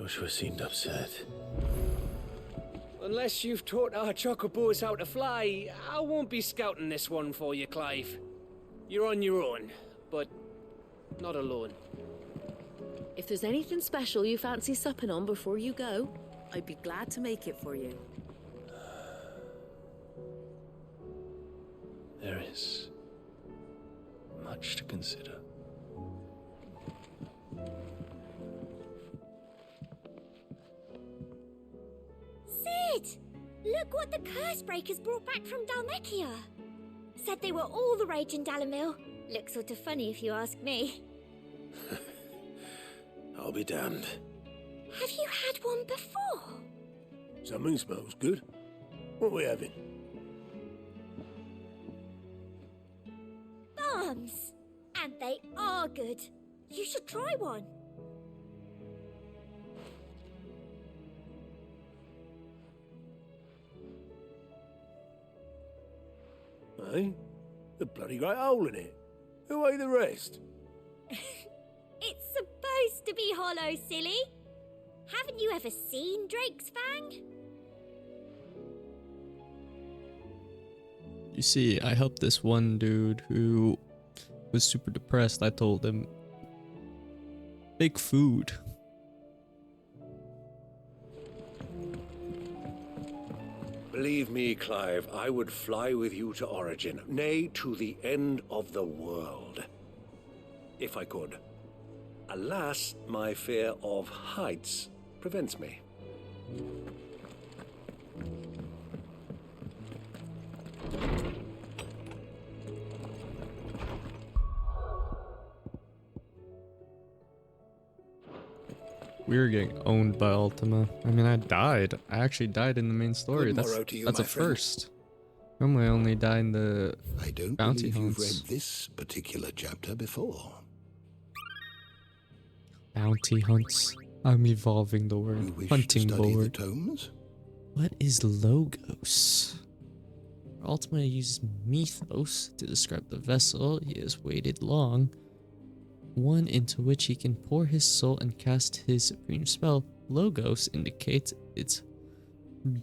Joshua seemed upset. Unless you've taught our chocobos how to fly, I won't be scouting this one for you, Clive. You're on your own, but not alone. If there's anything special you fancy supping on before you go, I'd be glad to make it for you. There is much to consider. Sid! Look what the Cursebreakers brought back from Dalmekia. Said they were all the rage in Dalamil. Looks sort of funny if you ask me. I'll be damned. Have you had one before? Something smells good. What are we having? Bombs! And they are good. You should try one. Eh? The bloody great hole in it. Who ate the rest? It's supposed to be hollow, silly. Haven't you ever seen Drake's Fang? You see, I helped this one dude who was super depressed. I told him, make food. Believe me, Clive, I would fly with you to Origin, nay, to the end of the world. If I could. Alas, my fear of heights prevents me. We were getting owned by Ultima. I mean, I died. I actually died in the main story. Good morrow to you, That's my a friend. first. Normally I only die in the I don't bounty believe you've hunts. read this particular chapter before. Bounty hunts. I'm evolving the You word. wish Hunting to study the board. tomes? What is logos? Ultima uses mythos to describe the vessel he has waited long, one into which he can pour his soul and cast his supreme spell. Logos indicates it's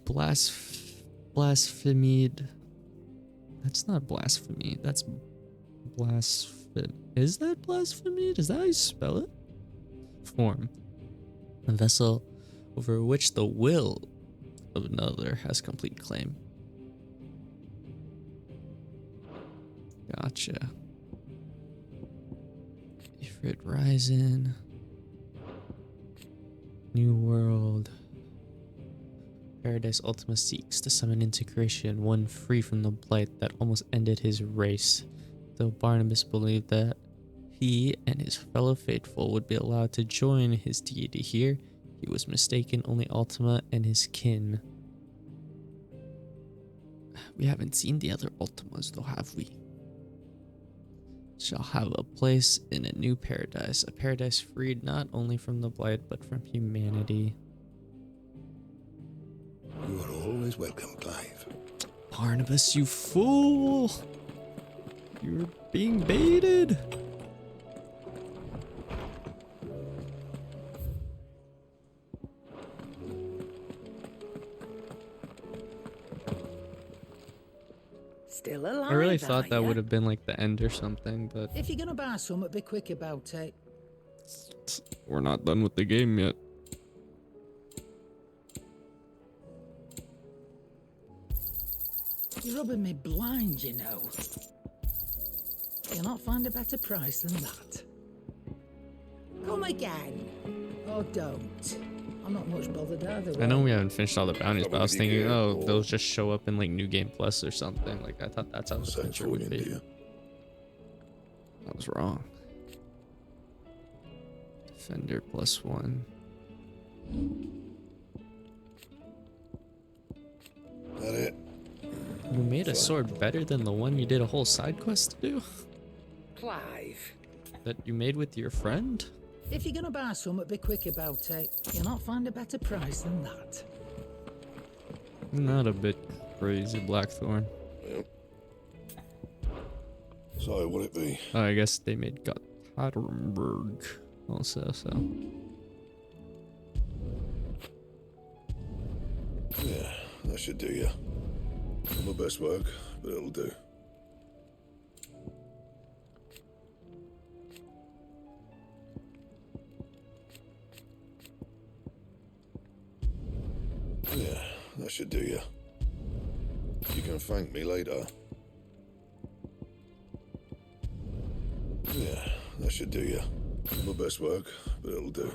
blasphemed. That's not blasphemy. That's blasphemy. Is that blasphemy? Is that how you spell it? Form. A vessel over which the will of another has complete claim. Gotcha. Ifrit Rising. New World. Paradise Ultima seeks to summon into creation one free from the blight that almost ended his race. Though Barnabas believed that he and his fellow faithful would be allowed to join his deity here, he was mistaken. Only Ultima and his kin. We haven't seen the other Ultimas though, have we? Shall have a place in a new paradise, a paradise freed not only from the blight but from humanity. You are always welcome, Clive. Barnabas, you fool! You're being baited! Still alive, I really are thought that ya? would have been like the end or something, but If you're gonna buy something, be quick about it. we're not done with the game yet. You're rubbing me blind, you know. You'll not find a better price than that. Come again. Or don't. I'm not much bothered either I know way. we haven't finished all the bounties, but I was thinking, oh, they'll just show up in like New Game Plus or something. Like I thought that's how the Thanks future for would winning, be. dear. I was wrong. Defender +1. That it? You made a sword better than the one you did a whole side quest to do? Clive. That you made with your friend? If you're gonna buy something, be quick about it. You'll not find a better price than that. Not a bit crazy, Blackthorn. Yep. So, what it be? Oh, I guess they made Gothenburg also, so. that should do you. Not my best work, but it'll do. Yeah, that should do you. You can thank me later. Yeah, that should do you. Not my best work, but it'll do.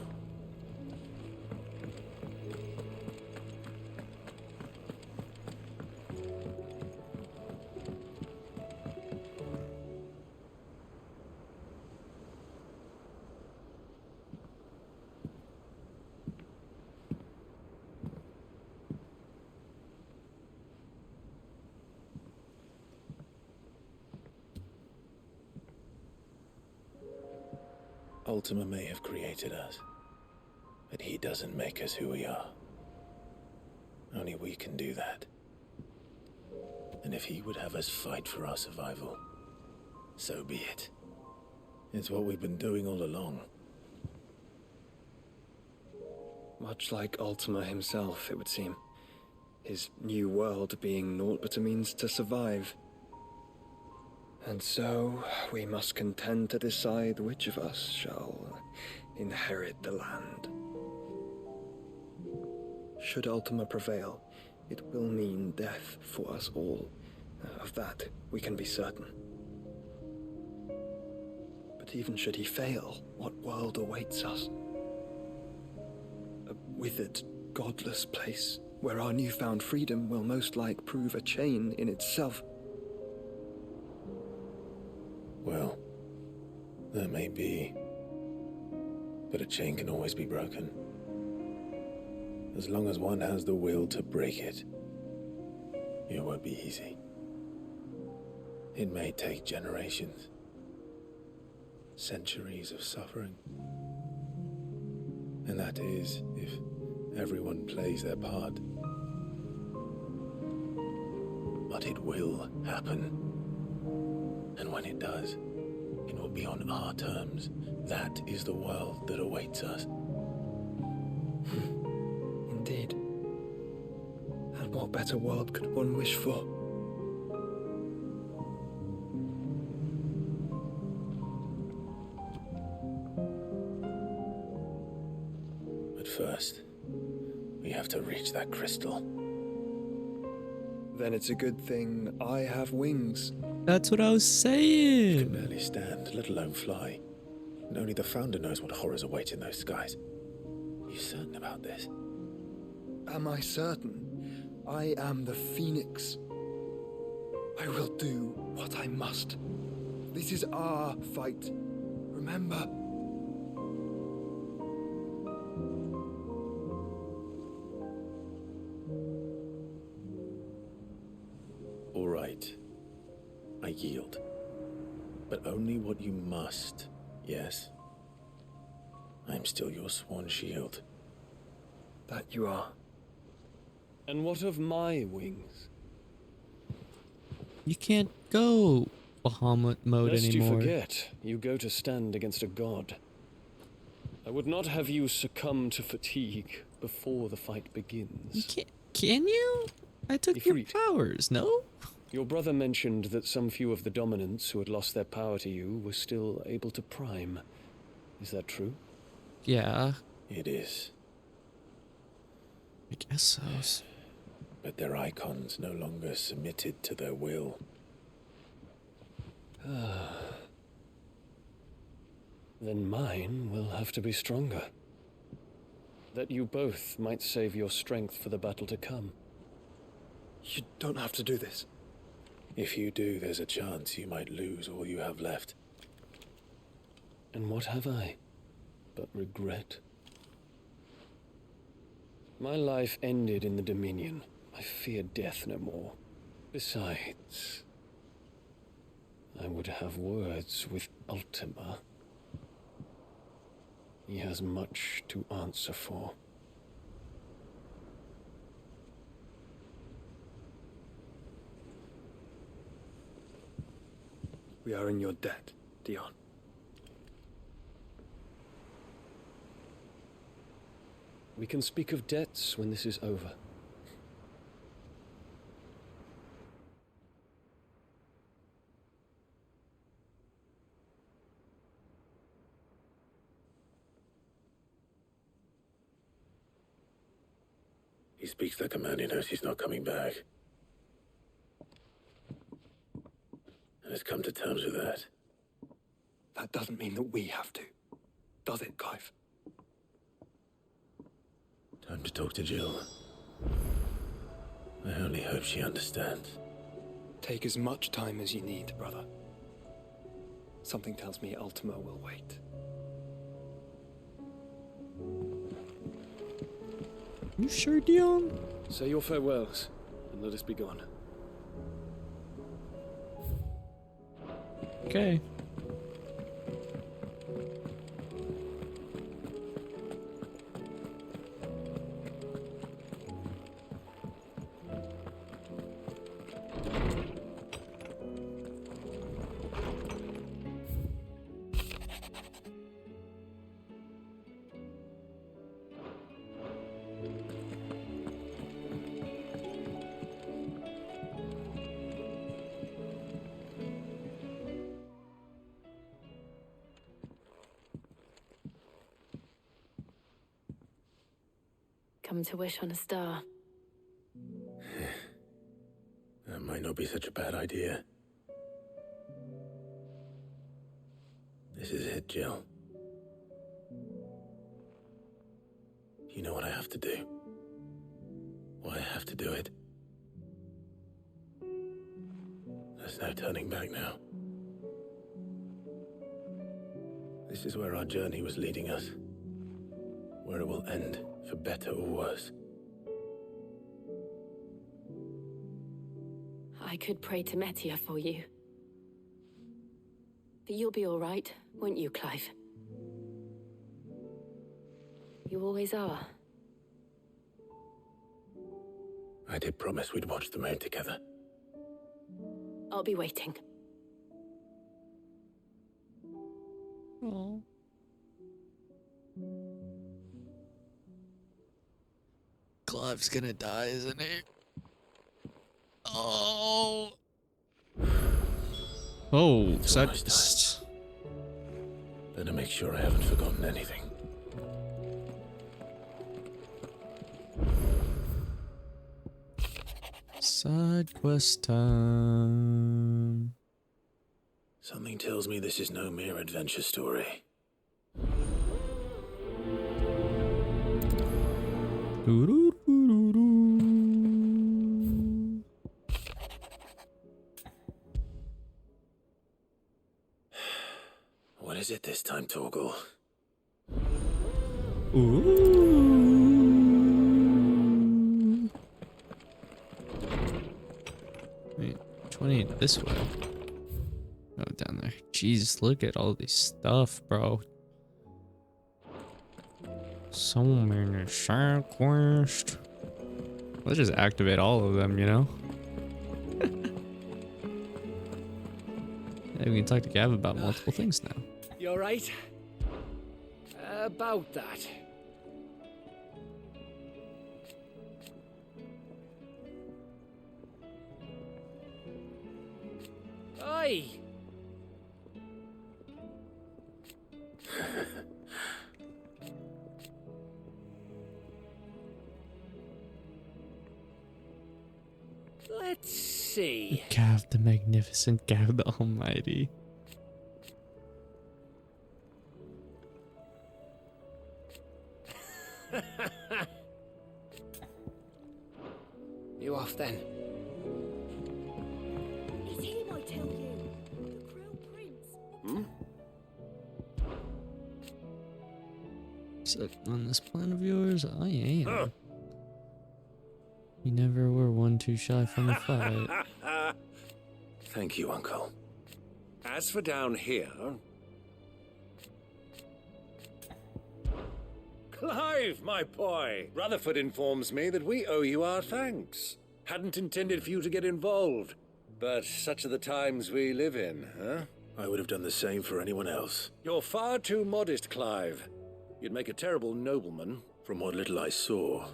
Ultima may have created us, but he doesn't make us who we are. Only we can do that. And if he would have us fight for our survival, so be it. It's what we've been doing all along. Much like Ultima himself, it would seem. His new world being naught but a means to survive. And so, we must contend to decide which of us shall inherit the land. Should Ultima prevail, it will mean death for us all. Of that, we can be certain. But even should he fail, what world awaits us? A withered, godless place, where our newfound freedom will most like prove a chain in itself. Well, that may be, but a chain can always be broken. As long as one has the will to break it, it won't be easy. It may take generations, centuries of suffering. And that is if everyone plays their part. But it will happen. And when it does, it will be on our terms. That is the world that awaits us. Indeed. And what better world could one wish for? But first, we have to reach that crystal. Then it's a good thing I have wings. That's what I was You saying. can barely stand, let alone fly. And only the Founder knows what horrors await in those skies. Are you certain about this? Am I certain? I am the Phoenix. I will do what I must. This is our fight. Remember? All right. I yield. But only what you must, yes? I'm still your sworn shield. That you are. And what of my wings? You can't go Bahamut mode Lest anymore. you forget, you go to stand against a god. I would not have you succumb to fatigue before the fight You begins. can't. Can you? I took your Ifrit. powers. No. Your brother mentioned that some few of the dominants who had lost their power to you were still able to prime. Is that true? Yeah. It is. I guess so. But their icons no longer submitted to their will. Then mine will have to be stronger. That you both might save your strength for the battle to come. You don't have to do this. If you do, there's a chance you might lose all you have left. And what have I but regret? My life ended in the Dominion. I fear death no more. Besides, I would have words with Ultima. He has much to answer for. We are in your debt, Dion. We can speak of debts when this is over. He speaks like a man who knows he's not coming back. And has come to terms with that. That doesn't mean that we have to, does it, Clive? Time to talk to Jill. I only hope she understands. Take as much time as you need, brother. Something tells me Ultima will wait. You sure, Dion? Say your farewells, and let us be gone. Okay. Come to wish on a star. That might not be such a bad idea. This is it, Jill. You know what I have to do. Why I have to do it. There's no turning back now. This is where our journey was leading us. Where it will end, for better or worse. I could pray to Metia for you. But you'll be all right, won't you, Clive? You always are. I did promise we'd watch the moon together. I'll be waiting. Oh. Clive's gonna die, isn't he? Oh. Oh, It's almost that's. Better make sure I haven't forgotten anything. Side quest time. Something tells me this is no mere adventure story. Doo-doo-doo-doo-doo. What is it this time, Torgal? Ooh. Wait, which one ain't this way? Oh, down there. Jeez, look at all this stuff, bro. So many side quests. Let's just activate all of them, you know? Yeah, we can talk to Gav about multiple things now. You alright? About that. Oi! Let's see. Gav the Magnificent, Gav the Almighty. You off then? It's him, I tell you. The Crown Prince. So, on this plan of yours, I am. You never were one too shy from a fight. Thank you, Uncle. As for down here... Clive, my boy! Rutherford informs me that we owe you our thanks. Hadn't intended for you to get involved. But such are the times we live in, huh? I would have done the same for anyone else. You're far too modest, Clive. You'd make a terrible nobleman. From what little I saw,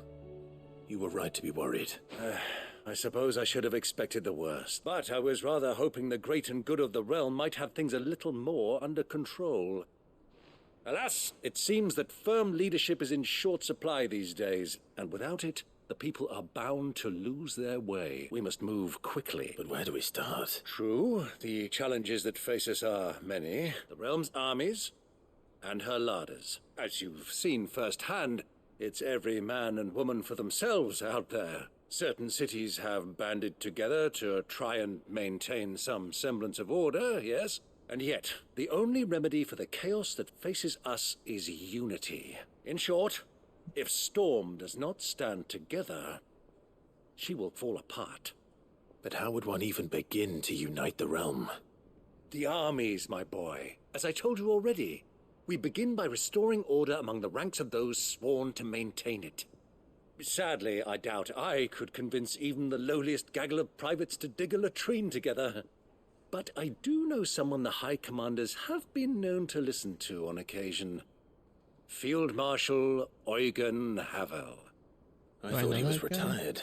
you were right to be worried. I suppose I should have expected the worst. But I was rather hoping the great and good of the realm might have things a little more under control. Alas, it seems that firm leadership is in short supply these days, and without it, the people are bound to lose their way. We must move quickly. But where do we start? True, the challenges that face us are many. The realm's armies and her larders. As you've seen firsthand, it's every man and woman for themselves out there. Certain cities have banded together to try and maintain some semblance of order, yes? And yet, the only remedy for the chaos that faces us is unity. In short, if Storm does not stand together, she will fall apart. But how would one even begin to unite the realm? The armies, my boy. As I told you already, we begin by restoring order among the ranks of those sworn to maintain it. Sadly, I doubt I could convince even the lowliest gaggle of privates to dig a latrine together. But I do know someone the High Commanders have been known to listen to on occasion. Field Marshal Eugen Havel. I thought he was retired.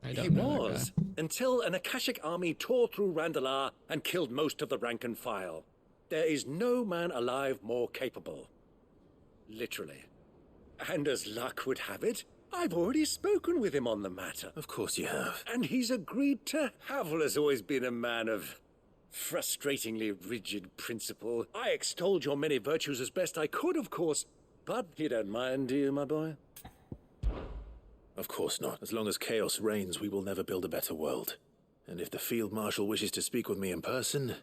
He was, until an Akashic army tore through Randalar and killed most of the rank and file. There is no man alive more capable. Literally. And as luck would have it, I've already spoken with him on the matter. Of course you have. And he's agreed to. Havel has always been a man of frustratingly rigid principle. I extolled your many virtues as best I could, of course. But you don't mind, do you, my boy? Of course not. As long as chaos reigns, we will never build a better world. And if the Field Marshal wishes to speak with me in person,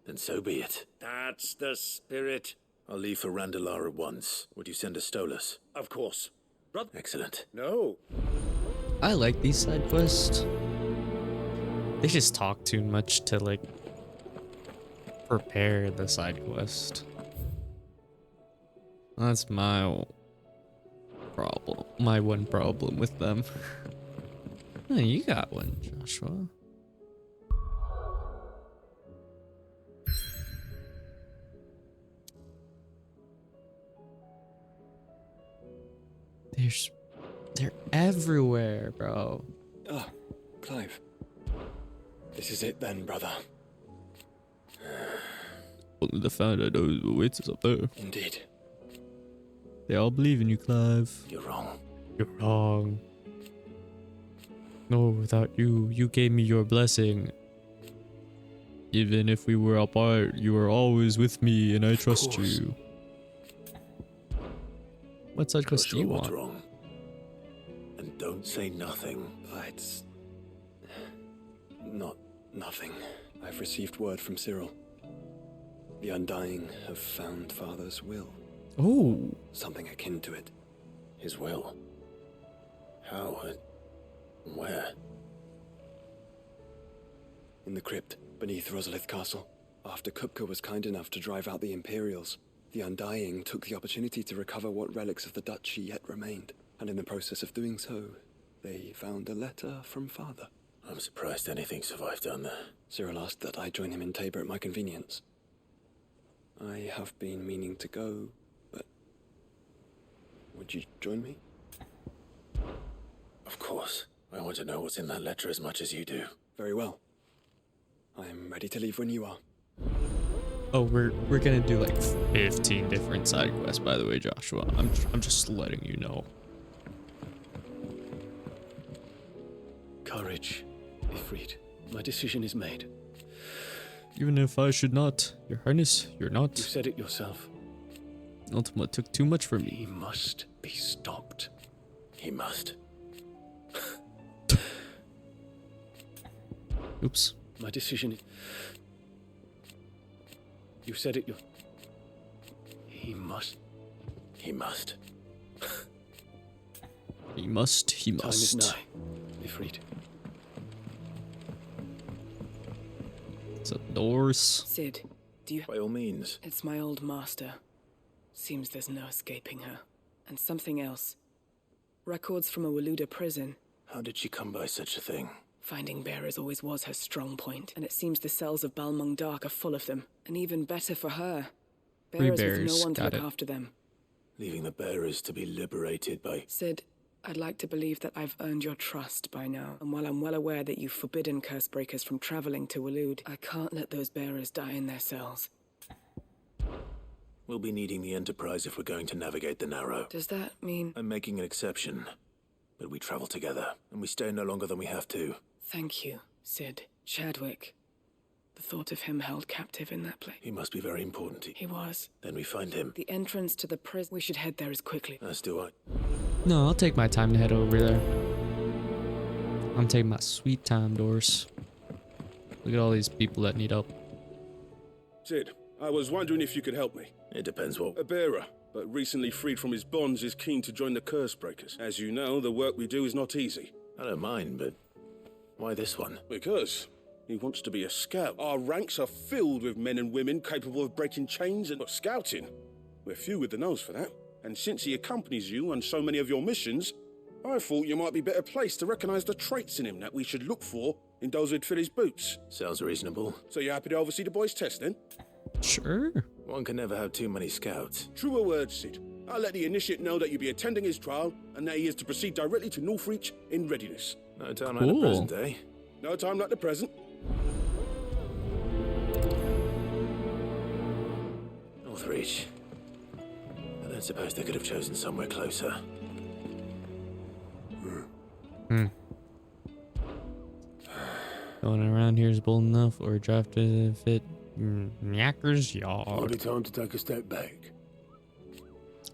then so be it. That's the spirit. I'll leave for Randalar at once. Would you send a Stolas? Of course. Excellent. No. I like these side quests. They just talk too much to, like, prepare the side quest. That's my problem. My one problem with them. Oh, you got one, Joshua. They're everywhere, bro. Ah, Clive. This is it then, brother. Only the founder knows what waits us up there. Indeed. They all believe in you, Clive. You're wrong. You're wrong. No, without you, you gave me your blessing. Even if we were apart, you were always with me, and I trust you. What side quest do you want? What's wrong? And don't say nothing. It's not nothing. I've received word from Cyril. The Undying have found Father's will. Oh. Something akin to it. His will? How? Where? In the crypt, beneath Rosalith Castle. After Kupka was kind enough to drive out the Imperials, the Undying took the opportunity to recover what relics of the Duchy yet remained. And in the process of doing so, they found a letter from Father. I'm surprised anything survived down there. Cyril asked that I join him in Tabor at my convenience. I have been meaning to go, but would you join me? Of course. I want to know what's in that letter as much as you do. Very well. I am ready to leave when you are. Oh, we're gonna do like 15 different side quests, by the way, Joshua. I'm just letting you know. Courage, Ifrit. My decision is made. Even if I should not, Your Highness, you're not. You said it yourself. Ultima took too much from He me. must be stopped. He must. Oops. My decision is... You said it He must. He must. He must. He Time is must. nigh, Ifrit. It's up doors. Sid, do you... By all means. It's my old master. Seems there's no escaping her. And something else. Records from a Waluda prison. How did she come by such a thing? Finding bearers always was her strong point, and it seems the cells of Balmung Dark are full of them. And even better for her. Bearers with bearers, no one to got look it. after them. Leaving the bearers to be liberated by... Sid, I'd like to believe that I've earned your trust by now. And while I'm well aware that you've forbidden Cursebreakers from traveling to Walud, I can't let those bearers die in their cells. We'll be needing the Enterprise if we're going to navigate the Narrow. Does that mean... I'm making an exception. But we travel together, and we stay no longer than we have to. Thank you, Sid. Chadwick. The thought of him held captive in that place. He must be very important to you. He was. Then we find him. The entrance to the prison. We should head there as quickly. As do I. No, I'll take my time to head over there. I'm taking my sweet time, Doris. Look at all these people that need help. Sid, I was wondering if you could help me. It depends what... A bearer, but recently freed from his bonds, is keen to join the Curse Breakers. As you know, the work we do is not easy. I don't mind, but why this one? Because he wants to be a scout. Our ranks are filled with men and women capable of breaking chains and scouting. We're few with the nose for that. And since he accompanies you on so many of your missions, I thought you might be better placed to recognize the traits in him that we should look for in those who'd fill his boots. Sounds reasonable. So you happy to oversee the boys' test then? Sure. One can never have too many scouts. Truer words, Sid. I'll let the initiate know that you'll be attending his trial and that he is to proceed directly to Northreach in readiness. No time like the present, eh? No time like the present. Northreach. I don't suppose they could have chosen somewhere closer. Going around here is bold enough, or drafted fit Knacker's yard. Maybe time to take a step back.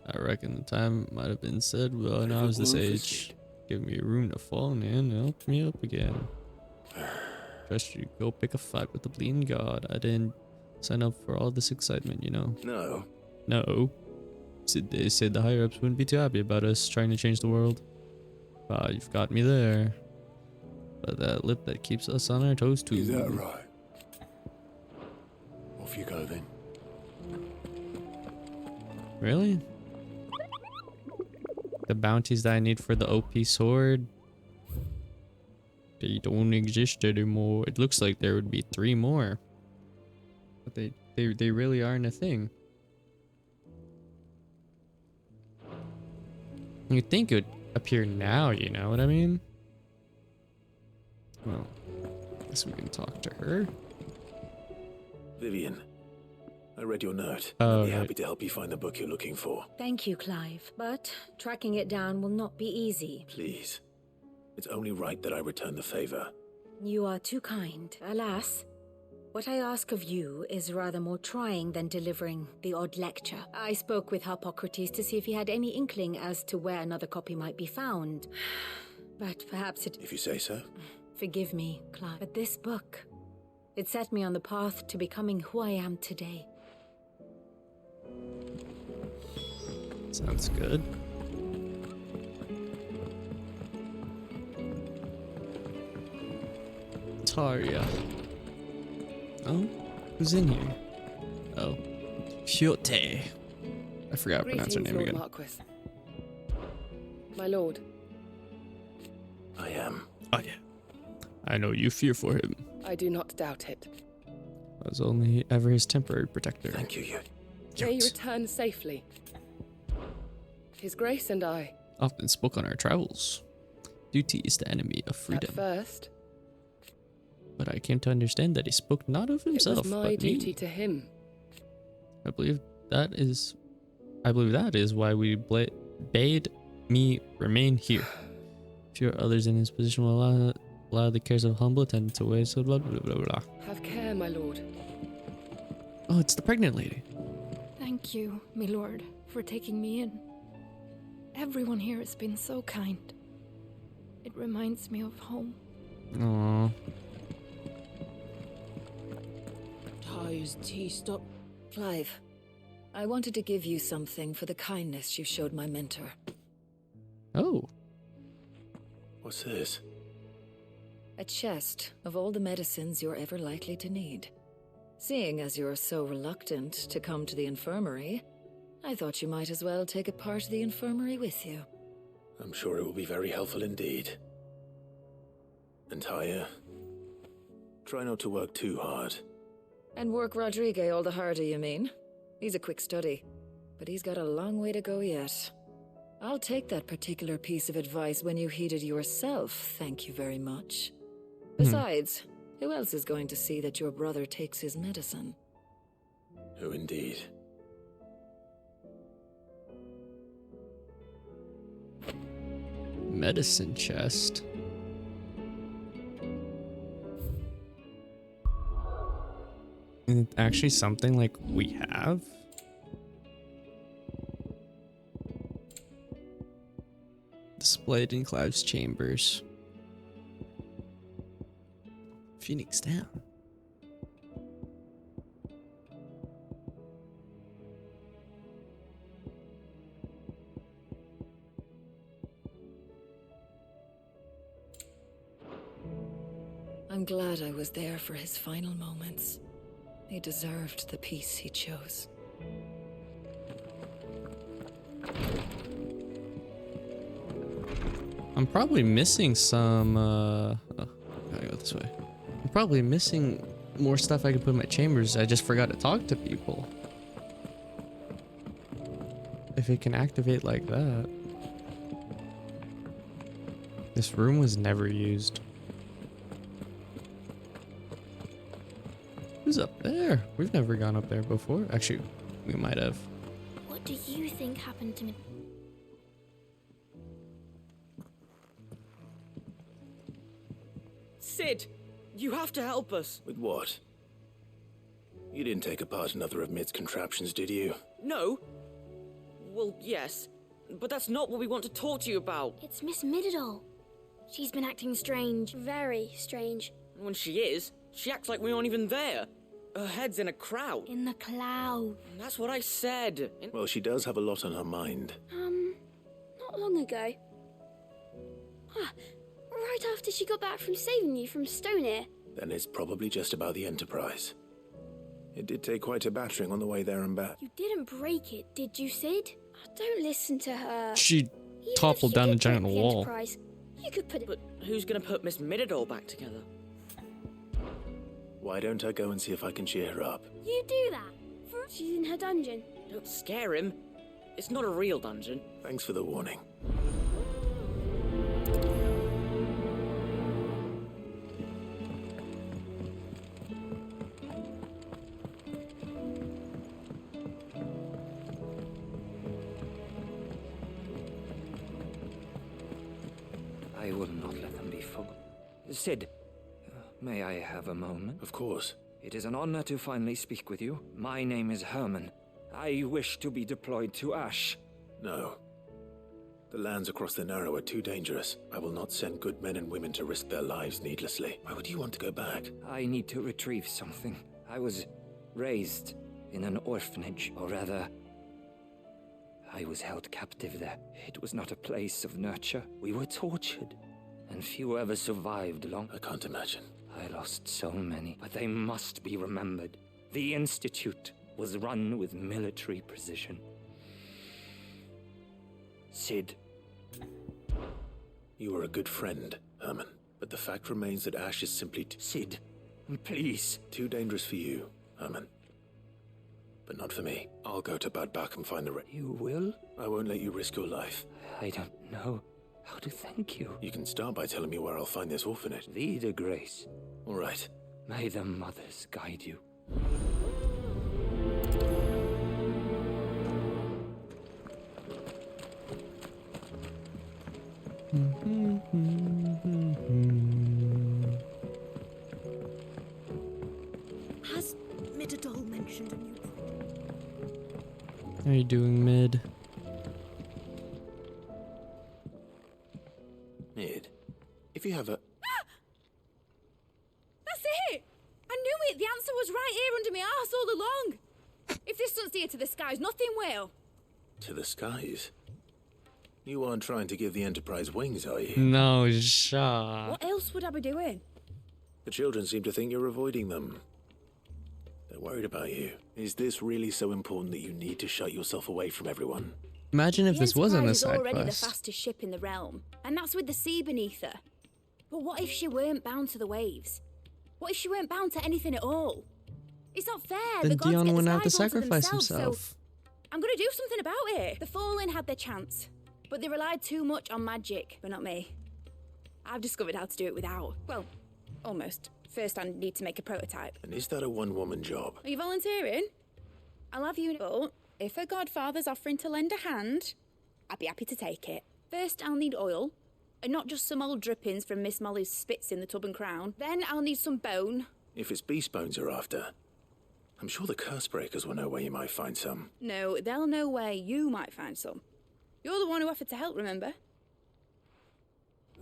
I reckon the time might have been said when I was this age. Give me room to fall in and help me up again. Trust you go pick a fight with the bleeding god. I didn't sign up for all this excitement, you know. No. No. They said the higher ups wouldn't be too happy about us trying to change the world. You've got me there. But that lip that keeps us on our toes too. Is that right? Off you go then. Really? The bounties that I need for the OP sword, they don't exist anymore. It looks like there would be 3 more. But they really aren't a thing. You'd think it would appear now, you know what I mean? Well, I guess we can talk to her. Vivian, I read your note. Oh, I'd be right. happy to help you find the book you're looking for. Thank you, Clive. But tracking it down will not be easy. Please. It's only right that I return the favor. You are too kind. Alas, what I ask of you is rather more trying than delivering the odd lecture. I spoke with Harpocrates to see if he had any inkling as to where another copy might be found. But perhaps it... If you say so. Forgive me, Clive, but this book, it set me on the path to becoming who I am today. Sounds good. Taria. Oh, who's in here? Oh, Fiote. I forgot to pronounce her Greetings, name Lord again. Marquis. My lord. I am. Oh yeah, I know you fear for him. I do not doubt it. I was only ever his temporary protector. Thank you, Yud. May you return safely. His Grace and I. Often spoke on our travels. Duty is the enemy of freedom. At first, But I came to understand that he spoke not of himself, it was my but duty me. to him. I believe that is why we bade me remain here. Few others in his position will allow the cares of humble attendant to weigh, so blah blah blah blah. Have care, my lord. Oh, it's the pregnant lady. Thank you, my lord, for taking me in. Everyone here has been so kind. It reminds me of home. Aww. Taria's tea stop. Clive, I wanted to give you something for the kindness you showed my mentor. Oh. What's this? A chest of all the medicines you're ever likely to need. Seeing as you're so reluctant to come to the infirmary, I thought you might as well take a part of the infirmary with you. I'm sure it will be very helpful indeed. And Taya, try not to work too hard. And work Rodrigue all the harder, you mean? He's a quick study, but he's got a long way to go yet. I'll take that particular piece of advice when you heed it yourself, thank you very much. Besides, who else is going to see that your brother takes his medicine? Who indeed? medicine chest. Actually, something like we have? Displayed in Clive's chambers. Phoenix down. I'm glad I was there for his final moments. He deserved the peace he chose. I'm probably missing some, oh, gotta go this way. I'm probably missing more stuff I could put in my chambers. I just forgot to talk to people. If it can activate like that. This room was never used. Who's up there? We've never gone up there before. Actually, we might have. What do you think happened to me? Sid, you have to help us. With what? You didn't take apart another of Mid's contraptions, did you? No. Well, yes. But that's not what we want to talk to you about. It's Miss Mididol. She's been acting strange. Very strange. When she is, she acts like we aren't even there. Her head's in a crowd. In the cloud. That's what I said. Well, she does have a lot on her mind. Not long ago. Right after she got back from saving you from Stoneir. Then it's probably just about the Enterprise. It did take quite a battering on the way there and back. You didn't break it, did you, Sid? Don't listen to her. She toppled down a giant wall. Enterprise, you could put it. But who's gonna put Miss Mididol back together? Why don't I go and see if I can cheer her up? You do that? She's in her dungeon. Don't scare him. It's not a real dungeon. Thanks for the warning. I will not let them be forgotten. Sid, may I have a moment? Of course. It is an honor to finally speak with you. My name is Herman. I wish to be deployed to Ash. No. The lands across the Narrow are too dangerous. I will not send good men and women to risk their lives needlessly. Why would you want to go back? I need to retrieve something. I was raised in an orphanage, or rather, I was held captive there. It was not a place of nurture. We were tortured, and few ever survived long. I can't imagine. I lost so many, but they must be remembered. The Institute was run with military precision. Sid. You were a good friend, Herman. But the fact remains that Ash is simply Sid, please. Too dangerous for you, Herman. But not for me. I'll go to Bad Bach and find the You will? I won't let you risk your life. I don't know how to thank you. You can start by telling me where I'll find this orphanage. Vida Grace. All right. May the mothers guide you. Has Mididol mentioned a new How are you doing, Mid? Mid, if you have a... That's it! I knew it! The answer was right here under my arse all along! If this doesn't steer to the skies, nothing will! To the skies? You aren't trying to give the Enterprise wings, are you? No shot. What else would I be doing? The children seem to think you're avoiding them. They're worried about you. Is this really so important that you need to shut yourself away from everyone? Imagine if this wasn't a Enterprise is side already quest. the fastest ship in the realm, and that's with the sea beneath her. But what if she weren't bound to the waves? What if she weren't bound to anything at all? It's not fair. Then the gods Dion get went the out to skies all to sacrifice themselves, himself. So I'm gonna do something about it. The Fallen had their chance, but they relied too much on magic, but not me. I've discovered how to do it without. Well, almost. First, I need to make a prototype. And is that a one-woman job? Are you volunteering? I'll have you, but if a godfather's offering to lend a hand, I'd be happy to take it. First, I'll need oil, and not just some old drippings from Miss Molly's spits in the tub and crown. Then I'll need some bone. If it's beast bones you're after, I'm sure the Cursebreakers will know where you might find some. No, they'll know where you might find some. You're the one who offered to help, remember?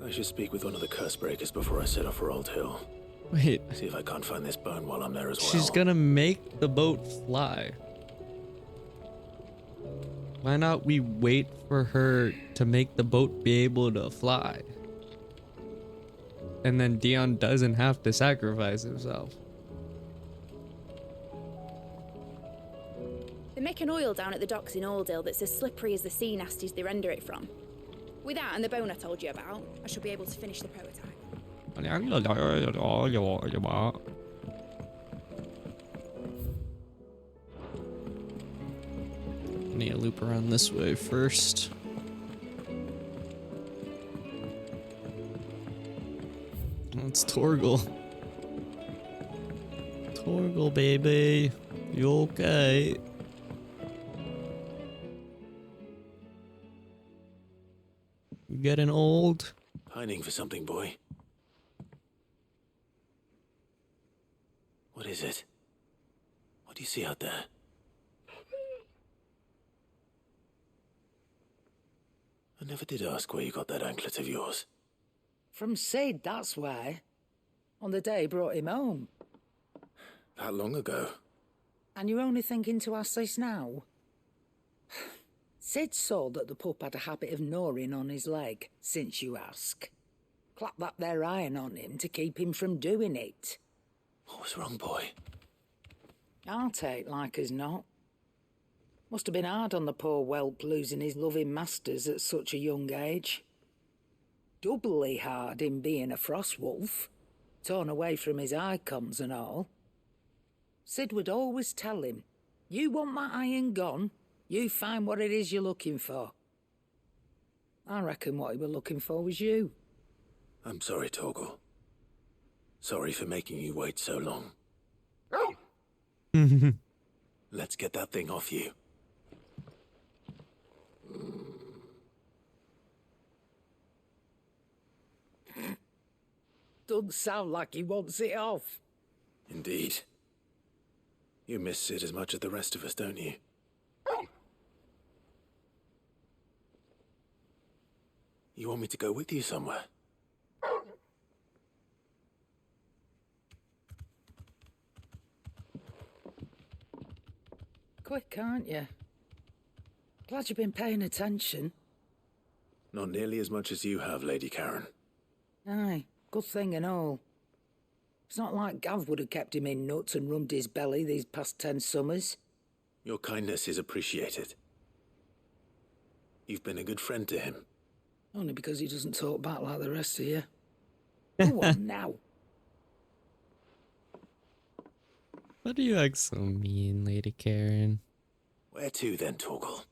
I should speak with one of the Cursebreakers before I set off for Old Hill. Wait. See if I can't find this bone while I'm there as well. She's gonna make the boat fly. Why not we wait for her to make the boat be able to fly? And then Dion doesn't have to sacrifice himself. They make an oil down at the docks in Oldhill that's as slippery as the sea nasties they render it from. With that and the bone I told you about, I should be able to finish the prototype. Need to loop around this way first. Oh, it's Torgal. Torgal, baby. You okay? You getting old? Pining for something, boy. What is it? What do you see out there? I never did ask where you got that anklet of yours. From Sid, that's why. On the day he brought him home. That long ago? And you're only thinking to ask this now? Sid saw that the pup had a habit of gnawing on his leg, since you ask. Clap that there iron on him to keep him from doing it. What was wrong, boy? I'll take like as not. Must have been hard on the poor whelp losing his loving masters at such a young age. Doubly hard in being a frost wolf, torn away from his icons and all. Sid would always tell him, you want that iron gone, you find what it is you're looking for. I reckon what he were looking for was you. I'm sorry, Torgal. Sorry for making you wait so long. Let's get that thing off you. Doesn't sound like he wants it off. Indeed. You miss Sid as much as the rest of us, don't you? You want me to go with you somewhere? Quick, aren't you? Glad you've been paying attention. Not nearly as much as you have, Lady Karen. Aye, good thing and all. It's not like Gav would have kept him in nuts and rubbed his belly these past 10 summers. Your kindness is appreciated. You've been a good friend to him. Only because he doesn't talk back like the rest of you. Go on now. Why do you act so mean, Lady Karen? Where to then, Torgal?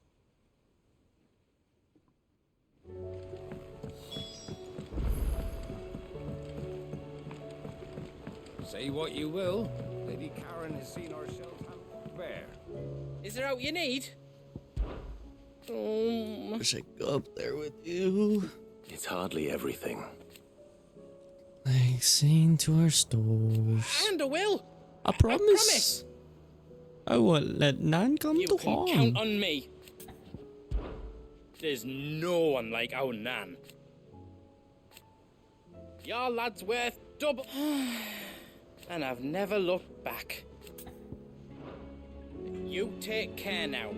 Say what you will, Lady Karen has seen herself bare. Is there out you need? Wish I could go up there with you. It's hardly everything. Like saying to our stores. And I will. I promise. I won't let none come to harm. You can count on me. There's no one like our Nan. Your lad's worth double. And I've never looked back. You take care now.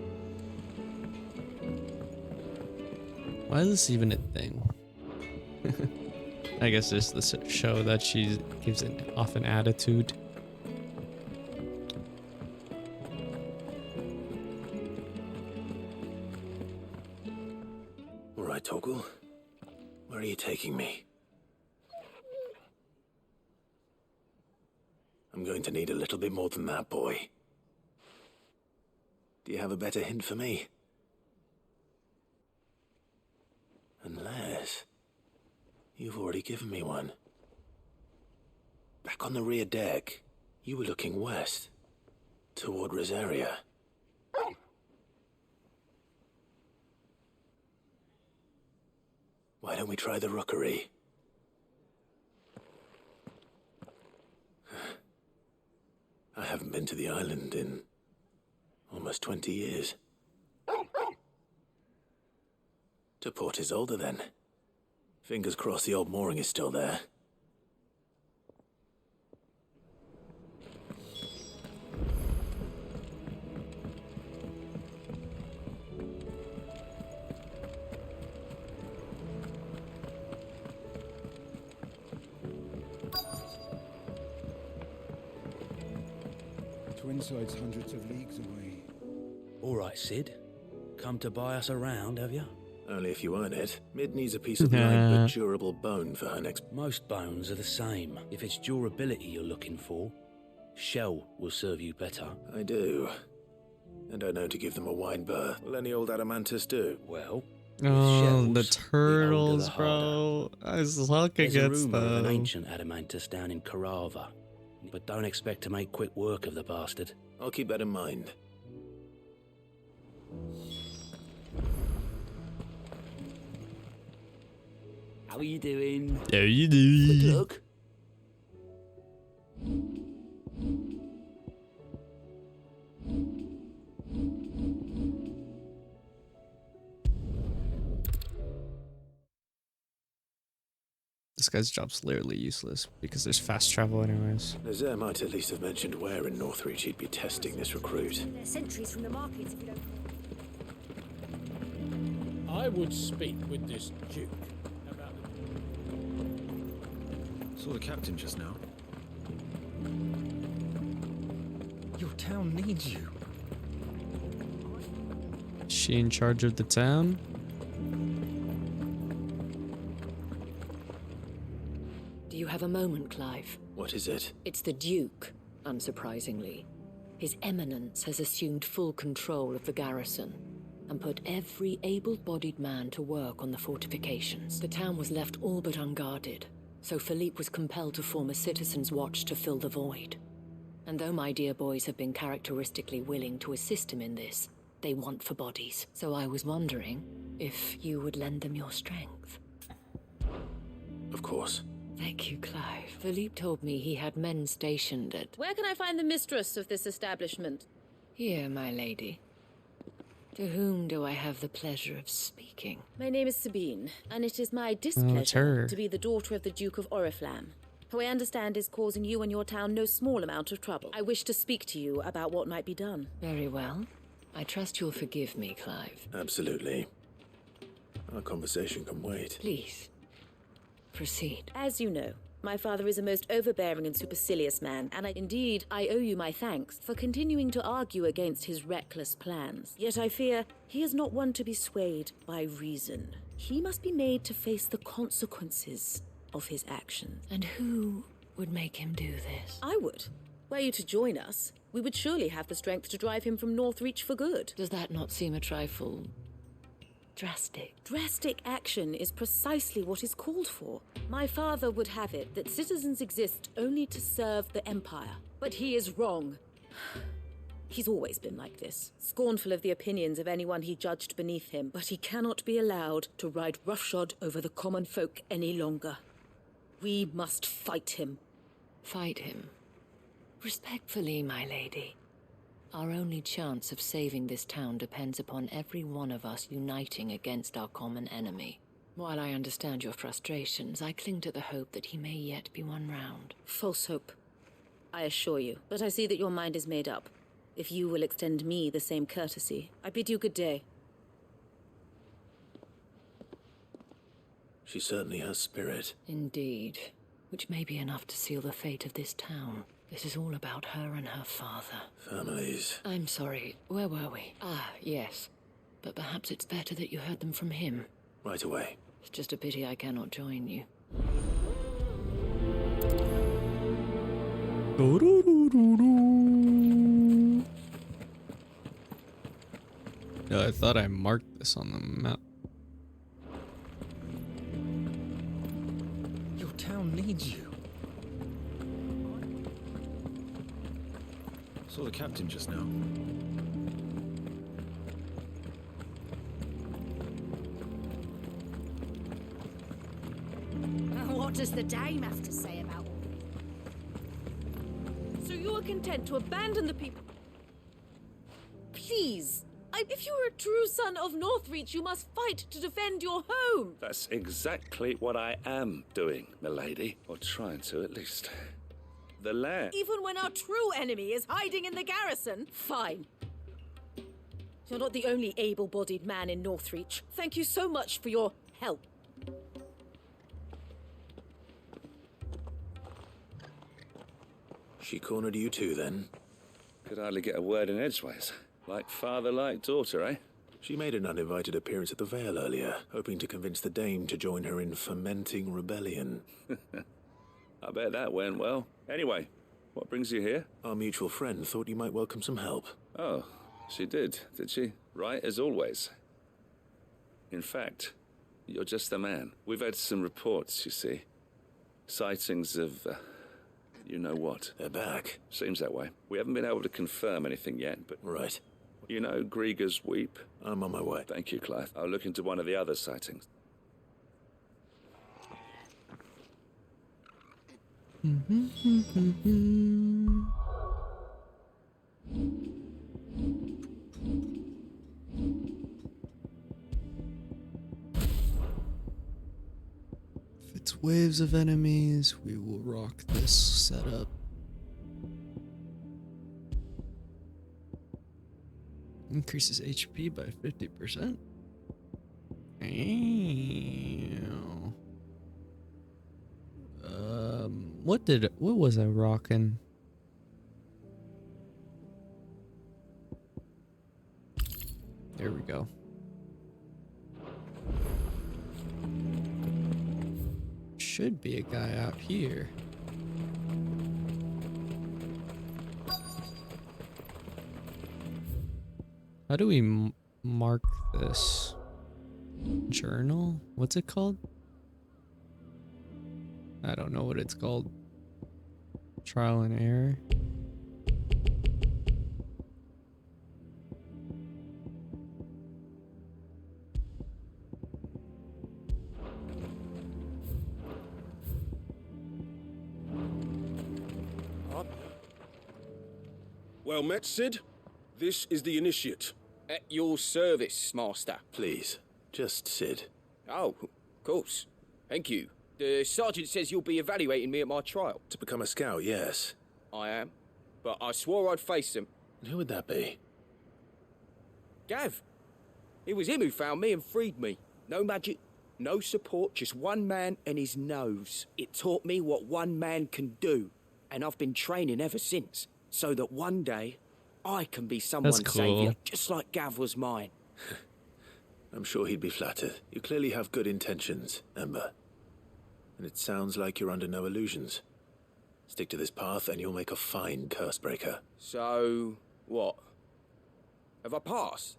Why is this even a thing? I guess it's the show that she gives off an attitude. All right, Torgal. Where are you taking me? I'm going to need a little bit more than that, boy. Do you have a better hint for me? Unless you've already given me one. Back on the rear deck, you were looking west, toward Rosaria. Why don't we try the rookery? I haven't been to the island in almost 20 years. To Port Isolde, then. Fingers crossed the old mooring is still there. Twinside's hundreds of leagues away. All right, Sid. Come to buy us around, have you? Only if you earn it. Mid needs a piece of light but durable bone for her next... Most bones are the same. If it's durability you're looking for, shell will serve you better. I do. And I know to give them a wide berth. Will any old adamantus do? Well... Oh, the turtles, bro. I suck There's a against rumour of an them. ancient adamantus down in Carava. But don't expect to make quick work of the bastard. I'll keep that in mind. How are you doing? How you doing? Good luck. This guy's job's literally useless because there's fast travel anyways. Nazaire might at least have mentioned where in Northreach he'd be testing this recruit. They're sentries from the markets if you don't... I would speak with this Duke about Saw the captain just now. Your town needs you. Is she in charge of the town? Do you have a moment, Clive? What is it? It's the Duke, unsurprisingly. His Eminence has assumed full control of the garrison and put every able-bodied man to work on the fortifications. The town was left all but unguarded, so Philippe was compelled to form a citizens' watch to fill the void. And though my dear boys have been characteristically willing to assist him in this, they want for bodies. So I was wondering if you would lend them your strength. Of course. Thank you, Clive. Philippe told me he had men stationed at... Where can I find the mistress of this establishment? Here, my lady. To whom do I have the pleasure of speaking? My name is Sabine, and it is my it's displeasure her. to be the daughter of the Duke of Oriflamme, who I understand is causing you and your town no small amount of trouble. I wish to speak to you about what might be done. Very well. I trust you'll forgive me, Clive. Absolutely. Our conversation can wait. Please. Proceed. As you know, my father is a most overbearing and supercilious man, and indeed I owe you my thanks for continuing to argue against his reckless plans. Yet I fear he is not one to be swayed by reason. He must be made to face the consequences of his actions. And who would make him do this? I would. Were you to join us, we would surely have the strength to drive him from Northreach for good. Does that not seem a trifle... drastic? Drastic action is precisely what is called for. My father would have it that citizens exist only to serve the Empire. But he is wrong. He's always been like this, scornful of the opinions of anyone he judged beneath him. But he cannot be allowed to ride roughshod over the common folk any longer. We must fight him. Fight him? Respectfully, my lady. Our only chance of saving this town depends upon every one of us uniting against our common enemy. While I understand your frustrations, I cling to the hope that he may yet be won round. False hope, I assure you. But I see that your mind is made up. If you will extend me the same courtesy, I bid you good day. She certainly has spirit. Indeed. Which may be enough to seal the fate of this town. This is all about her and her father. Families. I'm sorry, where were we? Ah, yes. But perhaps it's better that you heard them from him. Right away. It's just a pity I cannot join you. Yeah, I thought I marked this on the map. Your town needs you. Saw the captain just now. What does the dame have to say about all this? So you are content to abandon the people? Please! If you are a true son of Northreach, you must fight to defend your home! That's exactly what I am doing, milady. Or trying to, at least. The land. Even when our true enemy is hiding in the garrison? Fine. You're not the only able-bodied man in Northreach. Thank you so much for your help. She cornered you too, then? Could hardly get a word in edgeways. Like father, like daughter, eh? She made an uninvited appearance at the Vale earlier, hoping to convince the dame to join her in fomenting rebellion. I bet that went well. Anyway, what brings you here? Our mutual friend thought you might welcome some help. Oh, she did she? Right as always. In fact, you're just the man. We've had some reports, you see. Sightings of, you know what. They're back. Seems that way. We haven't been able to confirm anything yet, but... Right. You know Grieger's Weep? I'm on my way. Thank you, Clive. I'll look into one of the other sightings. If it's waves of enemies, we will rock this setup. Increases HP by 50%. What was I rocking? There we go. Should be a guy out here. How do we mark this? Journal? What's it called? I don't know what it's called. Trial and error. Well met, Sid. This is the initiate. At your service, Master. Please, just Sid. Oh, of course. Thank you. The sergeant says you'll be evaluating me at my trial. To become a scout, yes. I am. But I swore I'd face him. And who would that be? Gav. It was him who found me and freed me. No magic, no support, just one man and his nose. It taught me what one man can do. And I've been training ever since. So that one day, I can be someone's savior, just like Gav was mine. I'm sure he'd be flattered. You clearly have good intentions, Ember. And it sounds like you're under no illusions. Stick to this path and you'll make a fine Cursebreaker. So, what? Have I passed?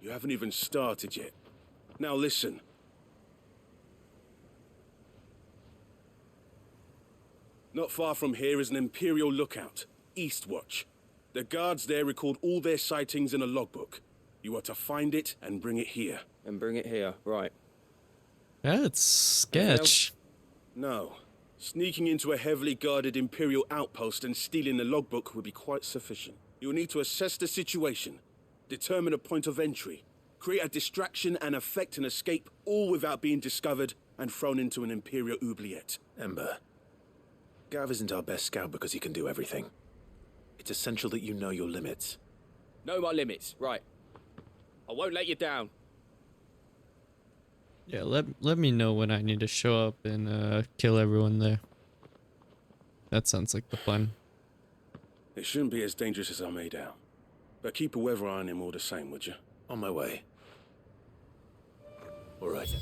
You haven't even started yet. Now listen. Not far from here is an Imperial lookout, Eastwatch. The guards there record all their sightings in a logbook. You are to find it and bring it here. And bring it here, right. That's sketch. No. Sneaking into a heavily guarded Imperial outpost and stealing the logbook would be quite sufficient. You'll need to assess the situation, determine a point of entry, create a distraction and effect an escape, all without being discovered and thrown into an Imperial oubliette. Ember, Gav isn't our best scout because he can do everything. It's essential that you know your limits. Know my limits, right. I won't let you down. Yeah, let me know when I need to show up and kill everyone there. That sounds like the plan. It shouldn't be as dangerous as I made out. But keep a weather eye on him all the same, would you? On my way. All right.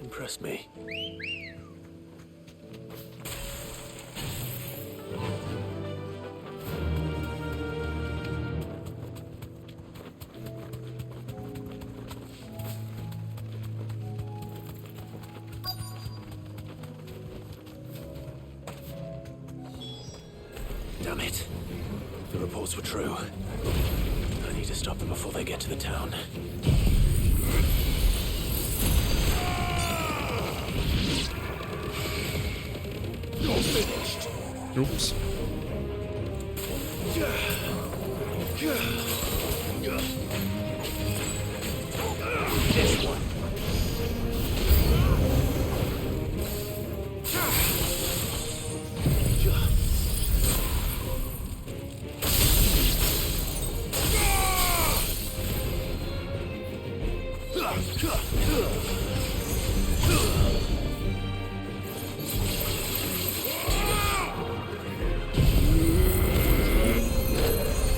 Impress me. Damn it. The reports were true. I need to stop them before they get to the town. You're finished. Oops. This one.